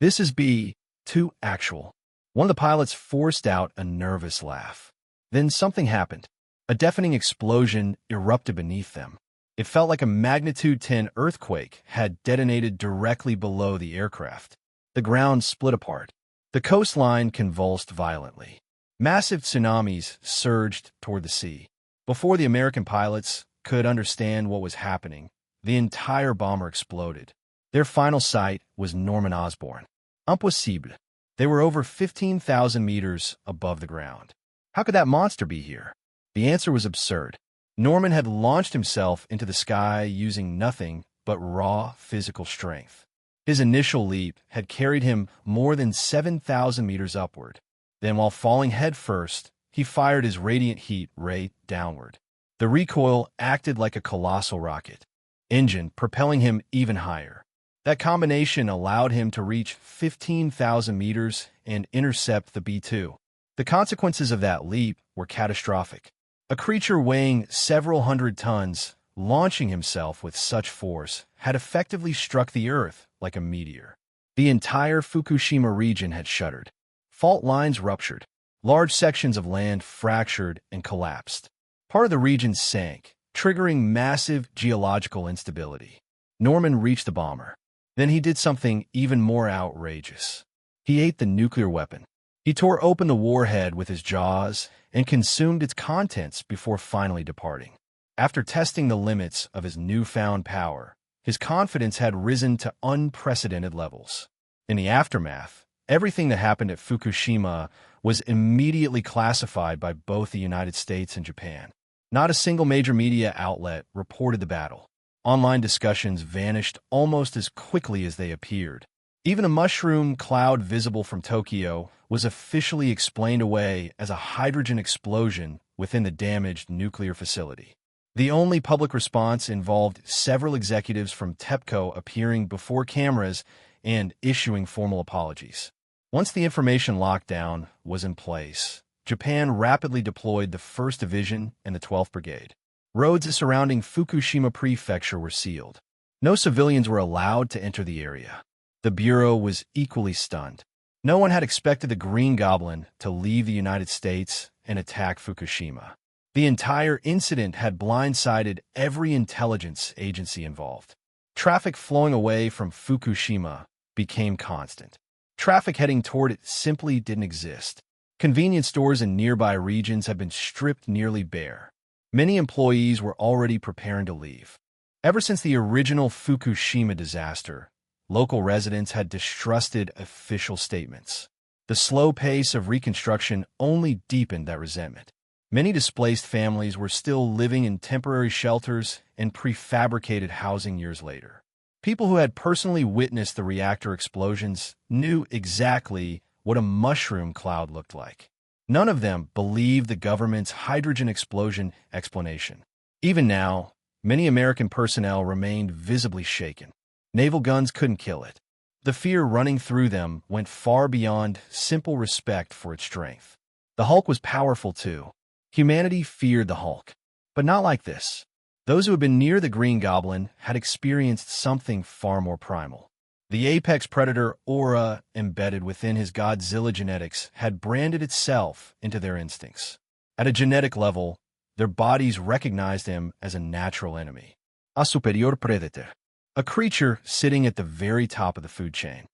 A: This is B-2 actual. One of the pilots forced out a nervous laugh. Then something happened. A deafening explosion erupted beneath them. It felt like a magnitude 10 earthquake had detonated directly below the aircraft. The ground split apart. The coastline convulsed violently. Massive tsunamis surged toward the sea. Before the American pilots could understand what was happening, the entire bomber exploded. Their final sight was Norman Osborn. Impossible. They were over 15,000 meters above the ground. How could that monster be here? The answer was absurd. Norman had launched himself into the sky using nothing but raw physical strength. His initial leap had carried him more than 7,000 meters upward. Then, while falling headfirst, he fired his radiant heat ray downward. The recoil acted like a colossal rocket engine, propelling him even higher. That combination allowed him to reach 15,000 meters and intercept the B-2. The consequences of that leap were catastrophic. A creature weighing several hundred tons, launching himself with such force, had effectively struck the Earth like a meteor. The entire Fukushima region had shuddered. Fault lines ruptured. Large sections of land fractured and collapsed. Part of the region sank, triggering massive geological instability. Norman reached the bomber. Then he did something even more outrageous. He ate the nuclear weapon. He He tore open the warhead with his jaws and consumed its contents before finally departing. After testing the limits of his newfound power, his confidence had risen to unprecedented levels. In the aftermath, everything that happened at Fukushima was immediately classified by both the United States and Japan. Not a single major media outlet reported the battle. Online discussions vanished almost as quickly as they appeared. Even a mushroom cloud visible from Tokyo was officially explained away as a hydrogen explosion within the damaged nuclear facility. The only public response involved several executives from TEPCO appearing before cameras and issuing formal apologies. Once the information lockdown was in place, Japan rapidly deployed the 1st Division and the 12th Brigade. Roads surrounding Fukushima Prefecture were sealed. No civilians were allowed to enter the area. The Bureau was equally stunned. No one had expected the Green Goblin to leave the United States and attack Fukushima. The entire incident had blindsided every intelligence agency involved. Traffic flowing away from Fukushima became constant. Traffic heading toward it simply didn't exist. Convenience stores in nearby regions had been stripped nearly bare. Many employees were already preparing to leave. Ever since the original Fukushima disaster, local residents had distrusted official statements. The slow pace of reconstruction only deepened that resentment. Many displaced families were still living in temporary shelters and prefabricated housing years later. People who had personally witnessed the reactor explosions knew exactly what a mushroom cloud looked like. None of them believed the government's hydrogen explosion explanation. Even now, many American personnel remained visibly shaken. Naval guns couldn't kill it. The fear running through them went far beyond simple respect for its strength. The Hulk was powerful too. Humanity feared the Hulk, but not like this. Those who had been near the Green Goblin had experienced something far more primal. The apex predator aura embedded within his Godzilla genetics had branded itself into their instincts. At a genetic level, their bodies recognized him as a natural enemy. A superior predator. A creature sitting at the very top of the food chain.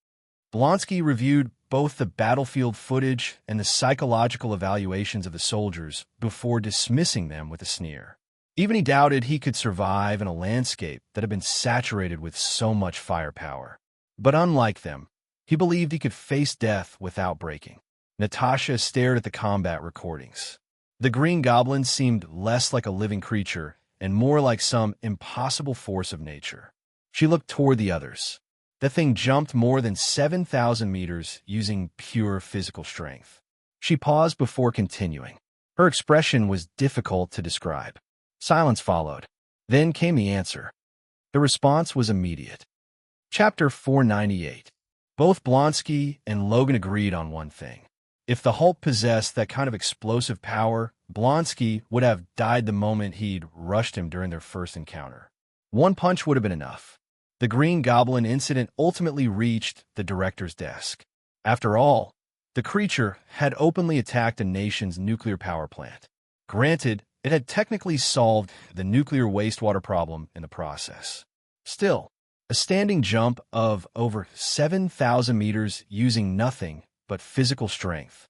A: Blonsky reviewed both the battlefield footage and the psychological evaluations of the soldiers before dismissing them with a sneer. Even he doubted he could survive in a landscape that had been saturated with so much firepower. But unlike them, he believed he could face death without breaking. Natasha stared at the combat recordings. The Green Goblin seemed less like a living creature and more like some impossible force of nature. She looked toward the others. The thing jumped more than 7,000 meters using pure physical strength. She paused before continuing. Her expression was difficult to describe. Silence followed. Then came the answer. The response was immediate. Chapter 498. Both Blonsky and Logan agreed on one thing. If the Hulk possessed that kind of explosive power, Blonsky would have died the moment he'd rushed him during their first encounter. One punch would have been enough. The Green Goblin incident ultimately reached the director's desk. After all, the creature had openly attacked a nation's nuclear power plant. Granted, it had technically solved the nuclear wastewater problem in the process. Still, a standing jump of over 7,000 meters using nothing but physical strength.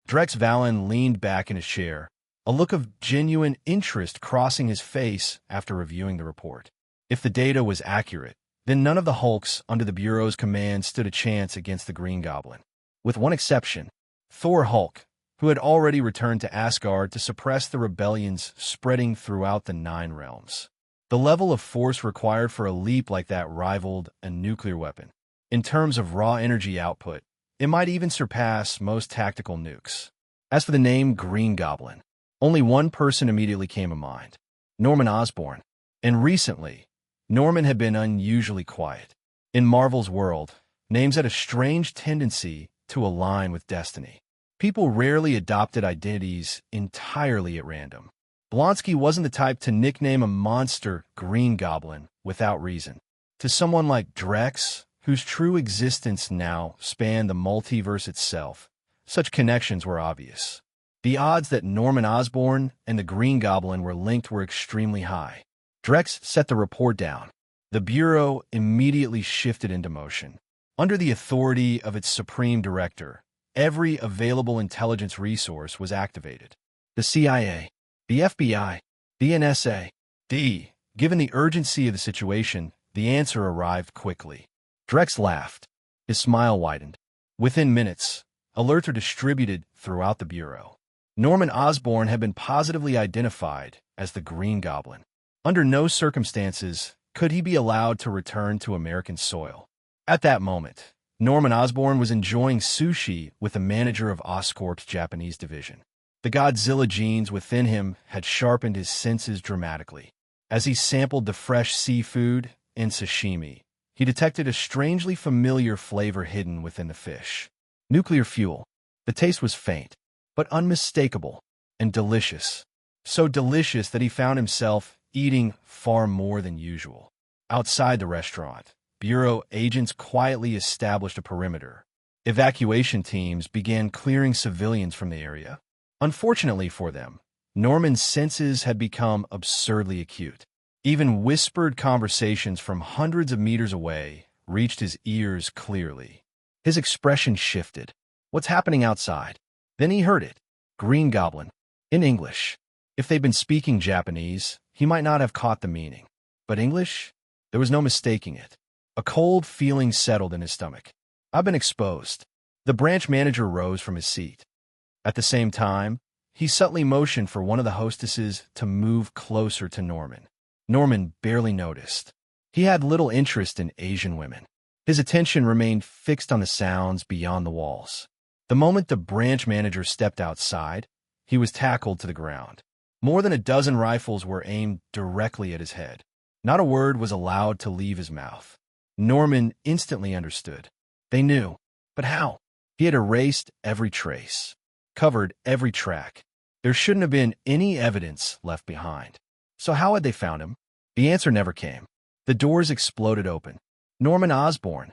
A: Drex Valen leaned back in his chair, a look of genuine interest crossing his face after reviewing the report. If the data was accurate, then none of the Hulks under the Bureau's command stood a chance against the Green Goblin. With one exception, Thor Hulk, who had already returned to Asgard to suppress the rebellions spreading throughout the 9 realms. The level of force required for a leap like that rivaled a nuclear weapon. In terms of raw energy output, it might even surpass most tactical nukes. As for the name Green Goblin, only one person immediately came to mind, Norman Osborn. And recently, Norman had been unusually quiet. In Marvel's world, names had a strange tendency to align with destiny. People rarely adopted identities entirely at random. Blonsky wasn't the type to nickname a monster Green Goblin without reason. To someone like Drex, whose true existence now spanned the multiverse itself, such connections were obvious. The odds that Norman Osborn and the Green Goblin were linked were extremely high. Drex set the report down. The Bureau immediately shifted into motion. Under the authority of its supreme director, every available intelligence resource was activated. The CIA, the FBI, the NSA. Given the urgency of the situation, the answer arrived quickly. Drex laughed. His smile widened. Within minutes, alerts were distributed throughout the Bureau. Norman Osborn had been positively identified as the Green Goblin. Under no circumstances could he be allowed to return to American soil. At that moment, Norman Osborn was enjoying sushi with the manager of Oscorp's Japanese division. The Godzilla genes within him had sharpened his senses dramatically. As he sampled the fresh seafood and sashimi, he detected a strangely familiar flavor hidden within the fish. Nuclear fuel. The taste was faint, but unmistakable and delicious. So delicious that he found himself eating far more than usual. Outside the restaurant, Bureau agents quietly established a perimeter. Evacuation teams began clearing civilians from the area. Unfortunately for them, Norman's senses had become absurdly acute. Even whispered conversations from hundreds of meters away reached his ears clearly. His expression shifted. What's happening outside? Then he heard it. Green Goblin. In English. If they'd been speaking Japanese, he might not have caught the meaning. But English? There was no mistaking it. A cold feeling settled in his stomach. I've been exposed. The branch manager rose from his seat. At the same time, he subtly motioned for one of the hostesses to move closer to Norman. Norman barely noticed. He had little interest in Asian women. His attention remained fixed on the sounds beyond the walls. The moment the branch manager stepped outside, he was tackled to the ground. More than a dozen rifles were aimed directly at his head. Not a word was allowed to leave his mouth. Norman instantly understood. They knew. But how? He had erased every trace, covered every track. There shouldn't have been any evidence left behind. So how had they found him? The answer never came. The doors exploded open. Norman Osborn.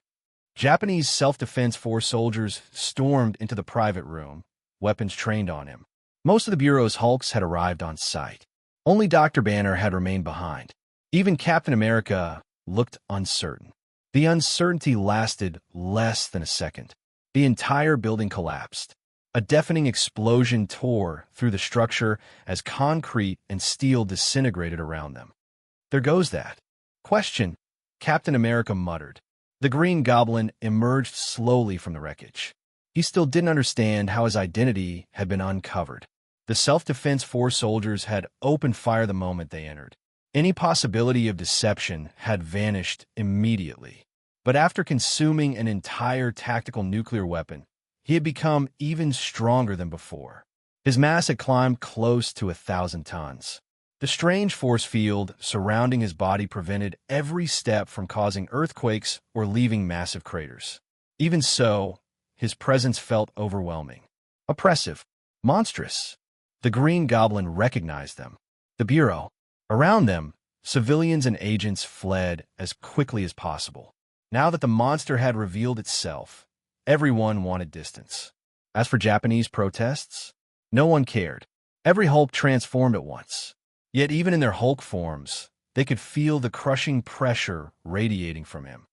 A: Japanese self-defense force soldiers stormed into the private room, weapons trained on him. Most of the Bureau's Hulks had arrived on site. Only Dr. Banner had remained behind. Even Captain America looked uncertain. The uncertainty lasted less than a second. The entire building collapsed. A deafening explosion tore through the structure as concrete and steel disintegrated around them. There goes that. Question, Captain America muttered. The Green Goblin emerged slowly from the wreckage. He still didn't understand how his identity had been uncovered. The self-defense force soldiers had opened fire the moment they entered. Any possibility of deception had vanished immediately. But after consuming an entire tactical nuclear weapon, he had become even stronger than before. His mass had climbed close to 1,000 tons. The strange force field surrounding his body prevented every step from causing earthquakes or leaving massive craters. Even so, his presence felt overwhelming. Oppressive. Monstrous. The Green Goblin recognized them. The Bureau. Around them, civilians and agents fled as quickly as possible. Now that the monster had revealed itself, everyone wanted distance. As for Japanese protests, no one cared. Every Hulk transformed at once. Yet even in their Hulk forms, they could feel the crushing pressure radiating from him.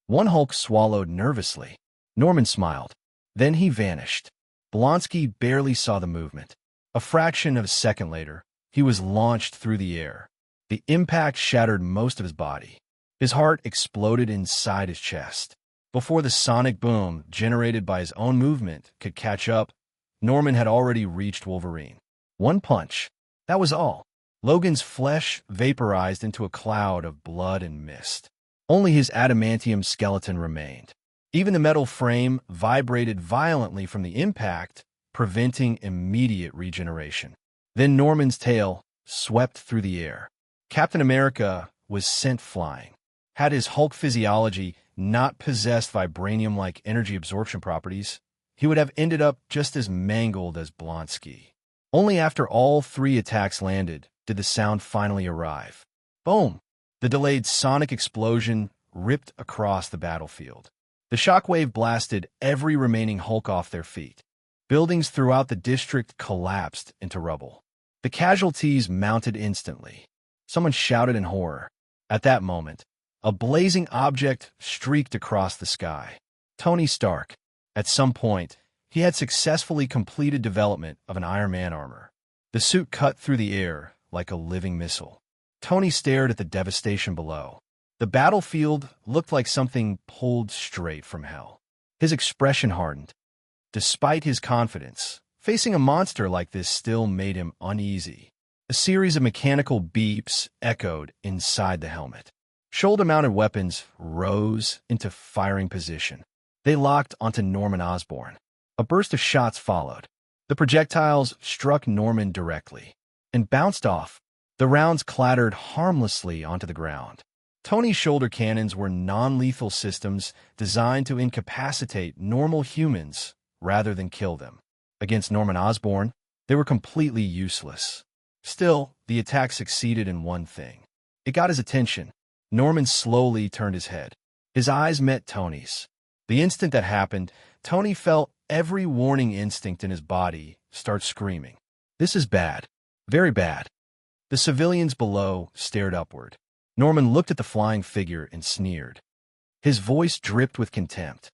A: One Hulk swallowed nervously. Norman smiled. Then he vanished. Blonsky barely saw the movement. A fraction of a second later, he was launched through the air. The impact shattered most of his body. His heart exploded inside his chest. Before the sonic boom generated by his own movement could catch up, Norman had already reached Wolverine. One punch. That was all. Logan's flesh vaporized into a cloud of blood and mist. Only his adamantium skeleton remained. Even the metal frame vibrated violently from the impact, preventing immediate regeneration. Then Norman's tail swept through the air. Captain America was sent flying. Had his Hulk physiology not possessed vibranium-like energy absorption properties, he would have ended up just as mangled as Blonsky. Only after all three attacks landed did the sound finally arrive. Boom! The delayed sonic explosion ripped across the battlefield. The shockwave blasted every remaining Hulk off their feet. Buildings throughout the district collapsed into rubble. The casualties mounted instantly. Someone shouted in horror. At that moment, a blazing object streaked across the sky. Tony Stark. At some point, He had successfully completed development of an Iron Man armor. The suit cut through the air like a living missile. Tony stared at the devastation below. The battlefield looked like something pulled straight from hell. His expression hardened. Despite his confidence, facing a monster like this still made him uneasy. A series of mechanical beeps echoed inside the helmet. Shoulder-mounted weapons rose into firing position. They locked onto Norman Osborn. A burst of shots followed. The projectiles struck Norman directly and bounced off. The rounds clattered harmlessly onto the ground. Tony's shoulder cannons were non-lethal systems designed to incapacitate normal humans rather than kill them. Against Norman Osborn, they were completely useless. Still, the attack succeeded in one thing. It got his attention. Norman slowly turned his head. His eyes met Tony's. The instant that happened, Tony felt every warning instinct in his body start screaming. This is bad. Very bad. The civilians below stared upward. Norman looked at the flying figure and sneered. His voice dripped with contempt.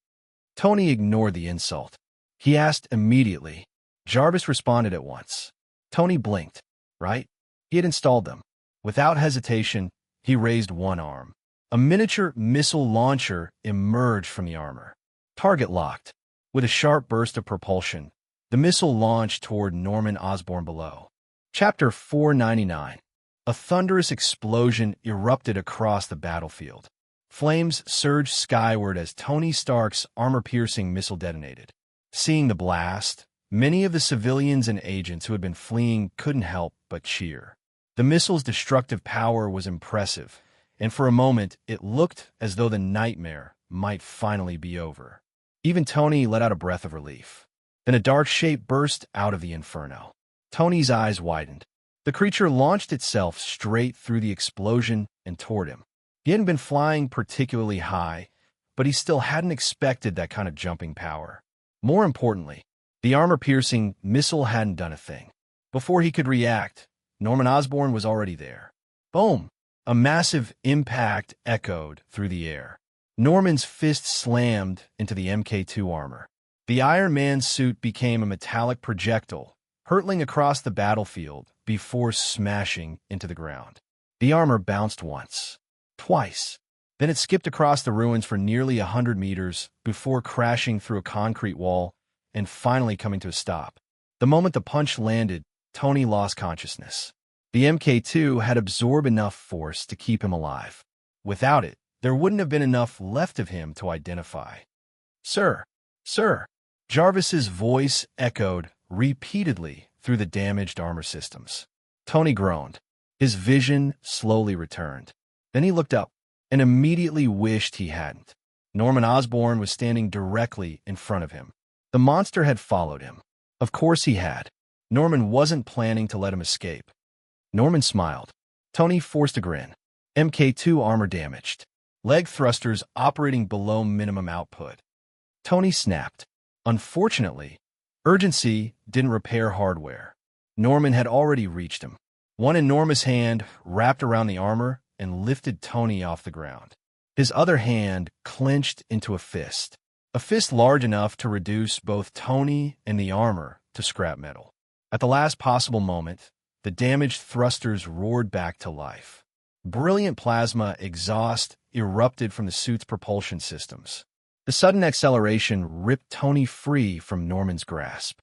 A: Tony ignored the insult. He asked immediately. Jarvis responded at once. Tony blinked. Right? He had installed them. Without hesitation, he raised one arm. A miniature missile launcher emerged from the armor. Target locked. With a sharp burst of propulsion, the missile launched toward Norman Osborn below. Chapter 499. A thunderous explosion erupted across the battlefield. Flames surged skyward as Tony Stark's armor-piercing missile detonated. Seeing the blast, many of the civilians and agents who had been fleeing couldn't help but cheer. The missile's destructive power was impressive, and for a moment it looked as though the nightmare might finally be over. Even Tony let out a breath of relief. Then a dark shape burst out of the inferno. Tony's eyes widened. The creature launched itself straight through the explosion and toward him. He hadn't been flying particularly high, but he still hadn't expected that kind of jumping power. More importantly, the armor-piercing missile hadn't done a thing. Before he could react, Norman Osborn was already there. Boom! A massive impact echoed through the air. Norman's fist slammed into the MK2 armor. The Iron Man suit became a metallic projectile, hurtling across the battlefield before smashing into the ground. The armor bounced once, twice. Then it skipped across the ruins for nearly 100 meters before crashing through a concrete wall and finally coming to a stop. The moment the punch landed, Tony lost consciousness. The MK2 had absorbed enough force to keep him alive. Without it, there wouldn't have been enough left of him to identify. Sir, sir, Jarvis's voice echoed repeatedly through the damaged armor systems. Tony groaned. His vision slowly returned. Then he looked up and immediately wished he hadn't. Norman Osborn was standing directly in front of him. The monster had followed him. Of course he had. Norman wasn't planning to let him escape. Norman smiled. Tony forced a grin. MK2 armor damaged. Leg thrusters operating below minimum output. Tony snapped. Unfortunately, urgency didn't repair hardware. Norman had already reached him. One enormous hand wrapped around the armor and lifted Tony off the ground. His other hand clenched into a fist large enough to reduce both Tony and the armor to scrap metal. At the last possible moment, the damaged thrusters roared back to life. Brilliant plasma exhaust erupted from the suit's propulsion systems. The sudden acceleration ripped Tony free from Norman's grasp.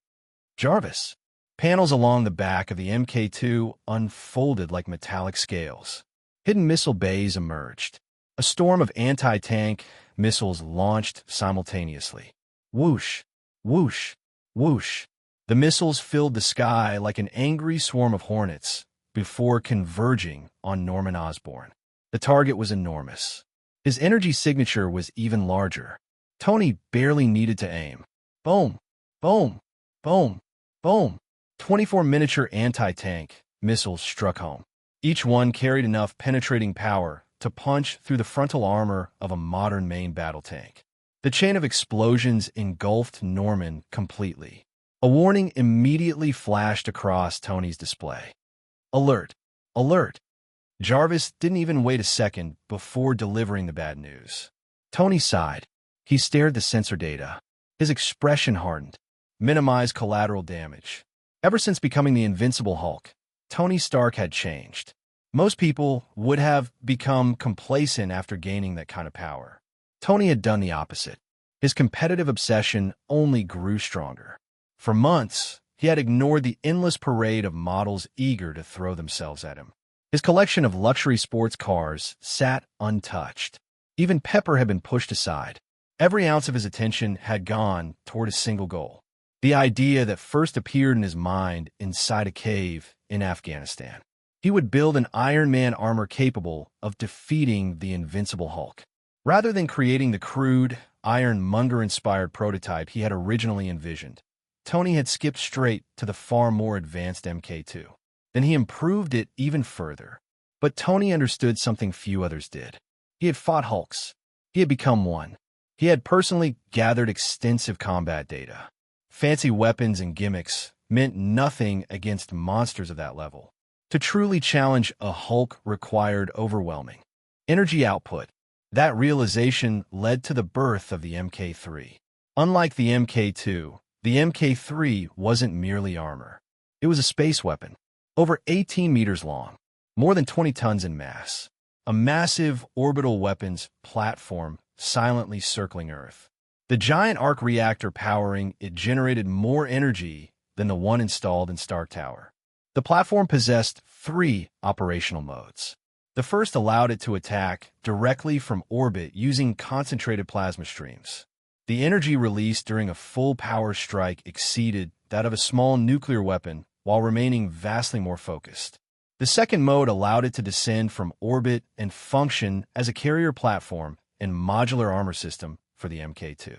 A: Jarvis. Panels along the back of the MK2 unfolded like metallic scales. Hidden missile bays emerged. A storm of anti-tank missiles launched simultaneously. Whoosh, whoosh, whoosh. The missiles filled the sky like an angry swarm of hornets before converging on Norman Osborn. The target was enormous. His energy signature was even larger. Tony barely needed to aim. Boom, boom, boom, boom. 24 miniature anti-tank missiles struck home. Each one carried enough penetrating power to punch through the frontal armor of a modern main battle tank. The chain of explosions engulfed Norman completely. A warning immediately flashed across Tony's display. Alert! Alert! Jarvis didn't even wait a second before delivering the bad news. Tony sighed. He stared at the sensor data. His expression hardened. minimize collateral damage. Ever since becoming the Invincible Hulk, Tony Stark had changed. Most people would have become complacent after gaining that kind of power. Tony had done the opposite. His competitive obsession only grew stronger. For months, he had ignored the endless parade of models eager to throw themselves at him. His collection of luxury sports cars sat untouched. Even Pepper had been pushed aside. Every ounce of his attention had gone toward a single goal. The idea that first appeared in his mind inside a cave in Afghanistan. He would build an Iron Man armor capable of defeating the Invincible Hulk. Rather than creating the crude, Ironmonger-inspired prototype he had originally envisioned, Tony had skipped straight to the far more advanced MK2. Then he improved it even further. But Tony understood something few others did. He had fought Hulks. He had become one. He had personally gathered extensive combat data. Fancy weapons and gimmicks meant nothing against monsters of that level. To truly challenge a Hulk required overwhelming energy output. That realization led to the birth of the MK3. Unlike the MK2, the MK3 wasn't merely armor. It was a space weapon, over 18 meters long, more than 20 tons in mass. A massive orbital weapons platform silently circling Earth. The giant arc reactor powering it generated more energy than the one installed in Stark Tower. The platform possessed 3 operational modes. The first allowed it to attack directly from orbit using concentrated plasma streams. The energy released during a full power strike exceeded that of a small nuclear weapon while remaining vastly more focused. The second mode allowed it to descend from orbit and function as a carrier platform and modular armor system for the MK2.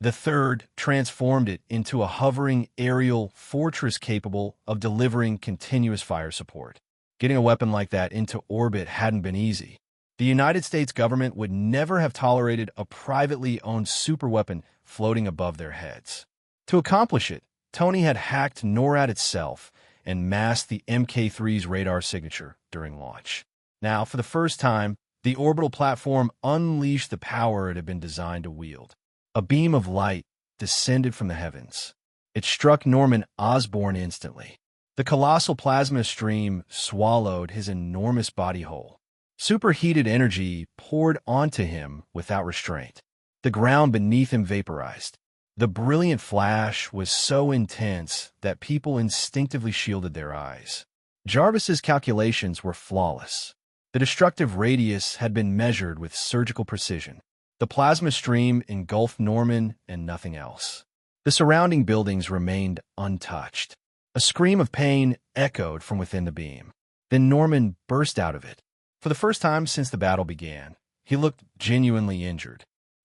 A: The third transformed it into a hovering aerial fortress capable of delivering continuous fire support. Getting a weapon like that into orbit hadn't been easy. The United States government would never have tolerated a privately owned superweapon floating above their heads. To accomplish it, Tony had hacked NORAD itself and masked the MK3's radar signature during launch. Now, for the first time, the orbital platform unleashed the power it had been designed to wield. A beam of light descended from the heavens. It struck Norman Osborn instantly. The colossal plasma stream swallowed his enormous body whole. Superheated energy poured onto him without restraint. The ground beneath him vaporized. The brilliant flash was so intense that people instinctively shielded their eyes. Jarvis's calculations were flawless. The destructive radius had been measured with surgical precision. The plasma stream engulfed Norman and nothing else. The surrounding buildings remained untouched. A scream of pain echoed from within the beam. Then Norman burst out of it. For the first time since the battle began, he looked genuinely injured.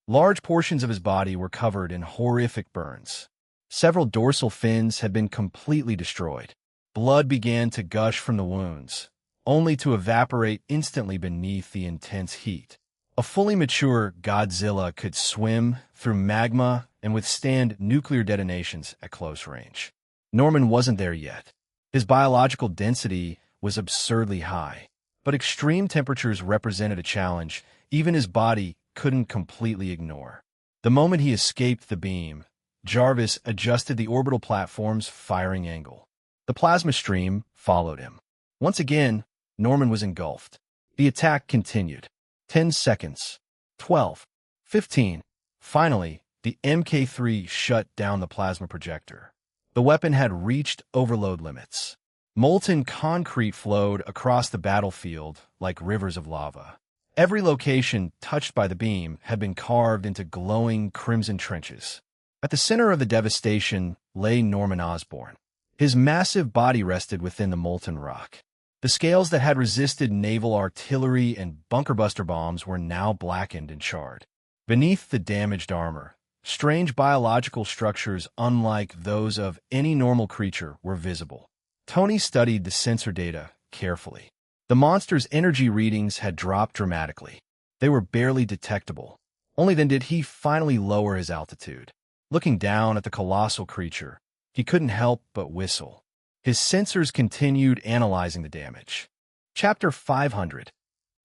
A: Large portions of his body were covered in horrific burns. Several dorsal fins had been completely destroyed. Blood began to gush from the wounds, only to evaporate instantly beneath the intense heat. A fully mature Godzilla could swim through magma and withstand nuclear detonations at close range. Norman wasn't there yet. His biological density was absurdly high, but extreme temperatures represented a challenge even his body couldn't completely ignore. The moment he escaped the beam, Jarvis adjusted the orbital platform's firing angle. The plasma stream followed him. Once again, Norman was engulfed. The attack continued. 10 seconds. 12. 15. Finally, the MK3 shut down the plasma projector. The weapon had reached overload limits. Molten concrete flowed across the battlefield like rivers of lava. Every location touched by the beam had been carved into glowing crimson trenches. At the center of the devastation lay Norman Osborn. His massive body rested within the molten rock. The scales that had resisted naval artillery and bunker-buster bombs were now blackened and charred. Beneath the damaged armor, strange biological structures unlike those of any normal creature were visible. Tony studied the sensor data carefully. The monster's energy readings had dropped dramatically. They were barely detectable. Only then did he finally lower his altitude. Looking down at the colossal creature, he couldn't help but whistle. His sensors continued analyzing the damage. Chapter 500.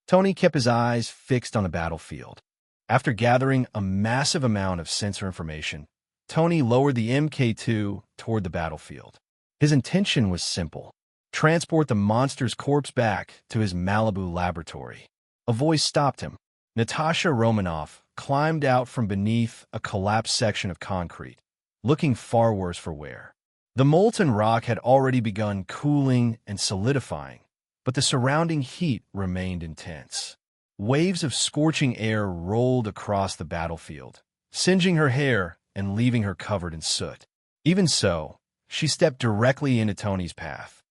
A: Tony kept his eyes fixed on the battlefield. After gathering a massive amount of sensor information, Tony lowered the MK2 toward the battlefield. His intention was simple: transport the monster's corpse back to his Malibu laboratory. A voice stopped him. Natasha Romanoff climbed out from beneath a collapsed section of concrete, looking far worse for wear. The molten rock had already begun cooling and solidifying, but the surrounding heat remained intense. Waves of scorching air rolled across the battlefield, singeing her hair and leaving her covered in soot. Even so, she stepped directly into Tony's path.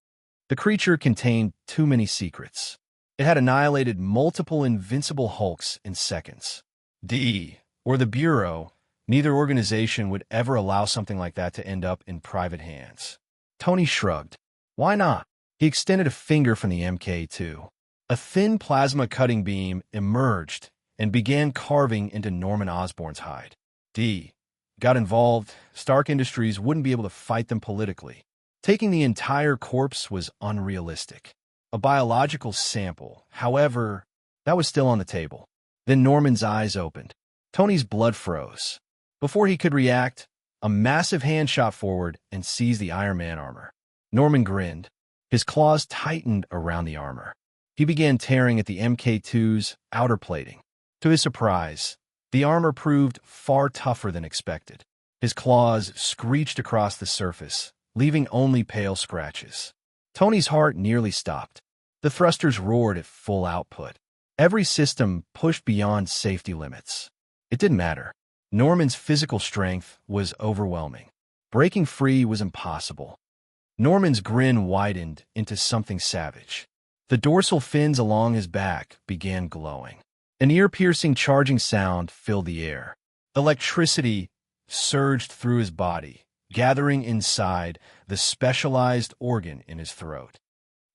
A: The creature contained too many secrets. It had annihilated multiple invincible hulks in seconds. Or the Bureau, neither organization would ever allow something like that to end up in private hands. Tony shrugged. Why not? He extended a finger from the MK2. A thin plasma cutting beam emerged and began carving into Norman Osborn's hide. Got involved, Stark Industries wouldn't be able to fight them politically. Taking the entire corpse was unrealistic. A biological sample, however, that was still on the table. Then Norman's eyes opened. Tony's blood froze. Before he could react, a massive hand shot forward and seized the Iron Man armor. Norman grinned. His claws tightened around the armor. He began tearing at the MK2's outer plating. To his surprise, the armor proved far tougher than expected. His claws screeched across the surface, leaving only pale scratches. Tony's heart nearly stopped. The thrusters roared at full output. Every system pushed beyond safety limits. It didn't matter. Norman's physical strength was overwhelming. Breaking free was impossible. Norman's grin widened into something savage. The dorsal fins along his back began glowing. An ear-piercing charging sound filled the air. Electricity surged through his body, gathering inside the specialized organ in his throat.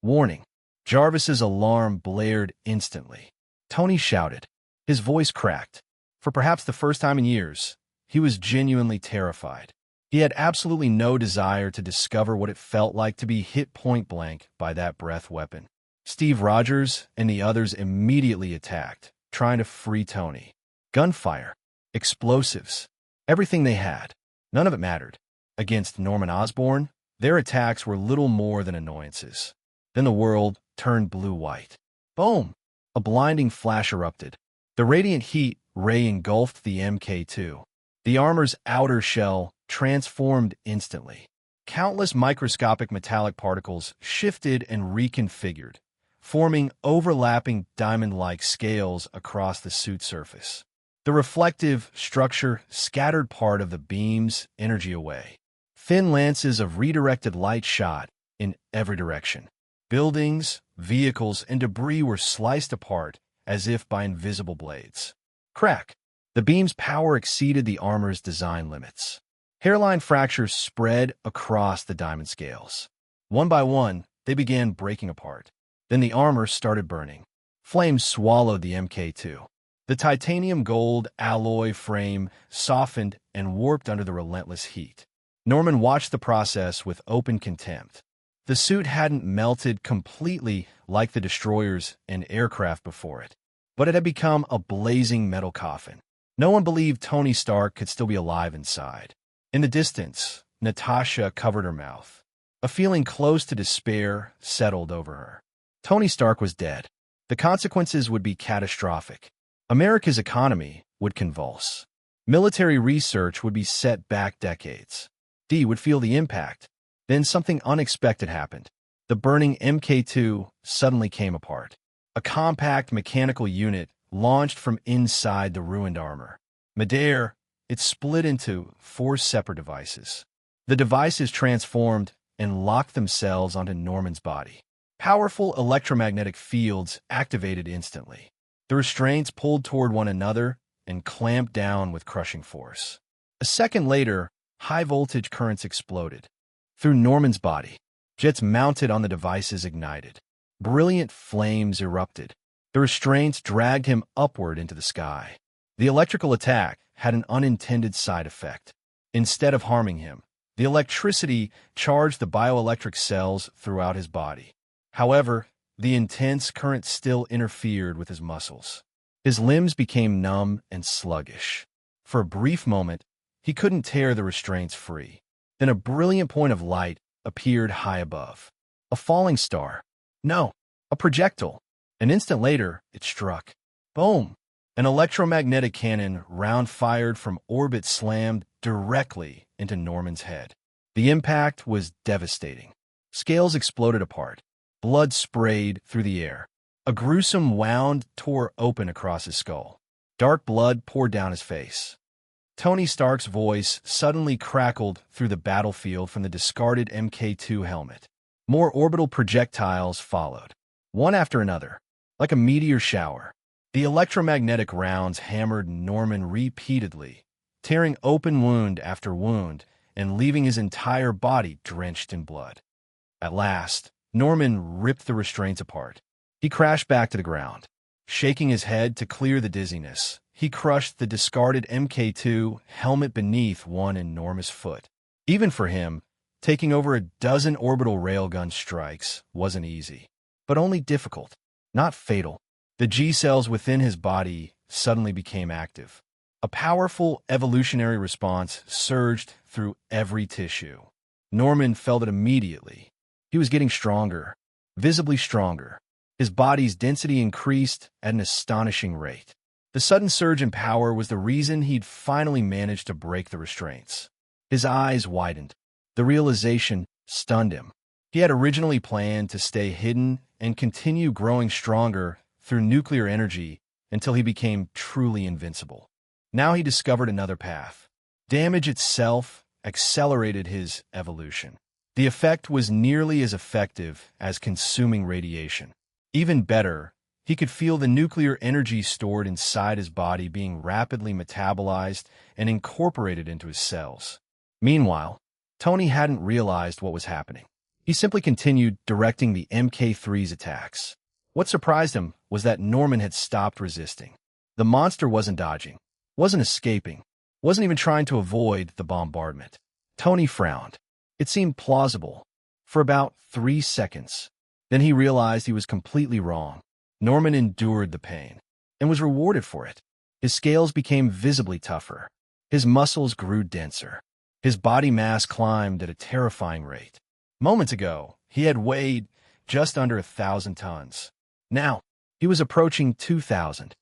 A: Warning! Jarvis's alarm blared instantly. Tony shouted. His voice cracked. For perhaps the first time in years, he was genuinely terrified. He had absolutely no desire to discover what it felt like to be hit point-blank by that breath weapon. Steve Rogers and the others immediately attacked, trying to free Tony. Gunfire, explosives, everything they had. None of it mattered. Against Norman Osborn, their attacks were little more than annoyances. Then the world turned blue-white. Boom! A blinding flash erupted. The radiant heat ray engulfed the MK2. The armor's outer shell transformed instantly. Countless microscopic metallic particles shifted and reconfigured, forming overlapping diamond-like scales across the suit surface. The reflective structure scattered part of the beam's energy away. Thin lances of redirected light shot in every direction. Buildings, vehicles, and debris were sliced apart as if by invisible blades. Crack! The beam's power exceeded the armor's design limits. Hairline fractures spread across the diamond scales. One by one, they began breaking apart. Then the armor started burning. Flames swallowed the MK2. The titanium gold alloy frame softened and warped under the relentless heat. Norman watched the process with open contempt. The suit hadn't melted completely like the destroyers and aircraft before it, but it had become a blazing metal coffin. No one believed Tony Stark could still be alive inside. In the distance, Natasha covered her mouth. A feeling close to despair settled over her. Tony Stark was dead. The consequences would be catastrophic. America's economy would convulse. Military research would be set back decades. Dee would feel the impact. Then something unexpected happened. The burning MK2 suddenly came apart. A compact mechanical unit launched from inside the ruined armor. Midair, it split into 4 separate devices. The devices transformed and locked themselves onto Norman's body. Powerful electromagnetic fields activated instantly. The restraints pulled toward one another and clamped down with crushing force. A second later, high-voltage currents exploded. Through Norman's body, jets mounted on the devices ignited. Brilliant flames erupted. The restraints dragged him upward into the sky. The electrical attack had an unintended side effect. Instead of harming him, the electricity charged the bioelectric cells throughout his body. However, the intense current still interfered with his muscles. His limbs became numb and sluggish. For a brief moment, he couldn't tear the restraints free. Then a brilliant point of light appeared high above. A falling star. No, a projectile. An instant later, it struck. Boom! An electromagnetic cannon round-fired from orbit slammed directly into Norman's head. The impact was devastating. Scales exploded apart. Blood sprayed through the air. A gruesome wound tore open across his skull. Dark blood poured down his face. Tony Stark's voice suddenly crackled through the battlefield from the discarded Mk2 helmet. More orbital projectiles followed, one after another, like a meteor shower. The electromagnetic rounds hammered Norman repeatedly, tearing open wound after wound and leaving his entire body drenched in blood. At last, Norman ripped the restraints apart. He crashed back to the ground. Shaking his head to clear the dizziness, he crushed the discarded Mk2 helmet beneath one enormous foot. Even for him, taking over a dozen orbital railgun strikes wasn't easy, but only difficult, not fatal. The G-cells within his body suddenly became active. A powerful evolutionary response surged through every tissue. Norman felt it immediately. He was getting stronger, visibly stronger. His body's density increased at an astonishing rate. The sudden surge in power was the reason he'd finally managed to break the restraints. His eyes widened. The realization stunned him. He had originally planned to stay hidden and continue growing stronger through nuclear energy until he became truly invincible. Now he discovered another path. Damage itself accelerated his evolution. The effect was nearly as effective as consuming radiation. Even better, he could feel the nuclear energy stored inside his body being rapidly metabolized and incorporated into his cells. Meanwhile, Tony hadn't realized what was happening. He simply continued directing the Mk3's attacks. What surprised him was that Norman had stopped resisting. The monster wasn't dodging, wasn't escaping, wasn't even trying to avoid the bombardment. Tony frowned. It seemed plausible. For about 3 seconds. Then he realized he was completely wrong. Norman endured the pain and was rewarded for it. His scales became visibly tougher. His muscles grew denser. His body mass climbed at a terrifying rate. Moments ago, he had weighed just under 1,000 tons. Now, he was approaching 2,000.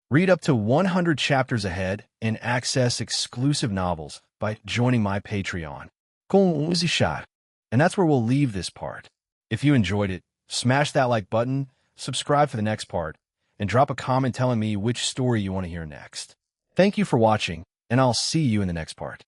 A: Read up to 100 chapters ahead and access exclusive novels by joining my Patreon. And that's where we'll leave this part. If you enjoyed it, smash that like button, subscribe for the next part, and drop a comment telling me which story you want to hear next. Thank you for watching, and I'll see you in the next part.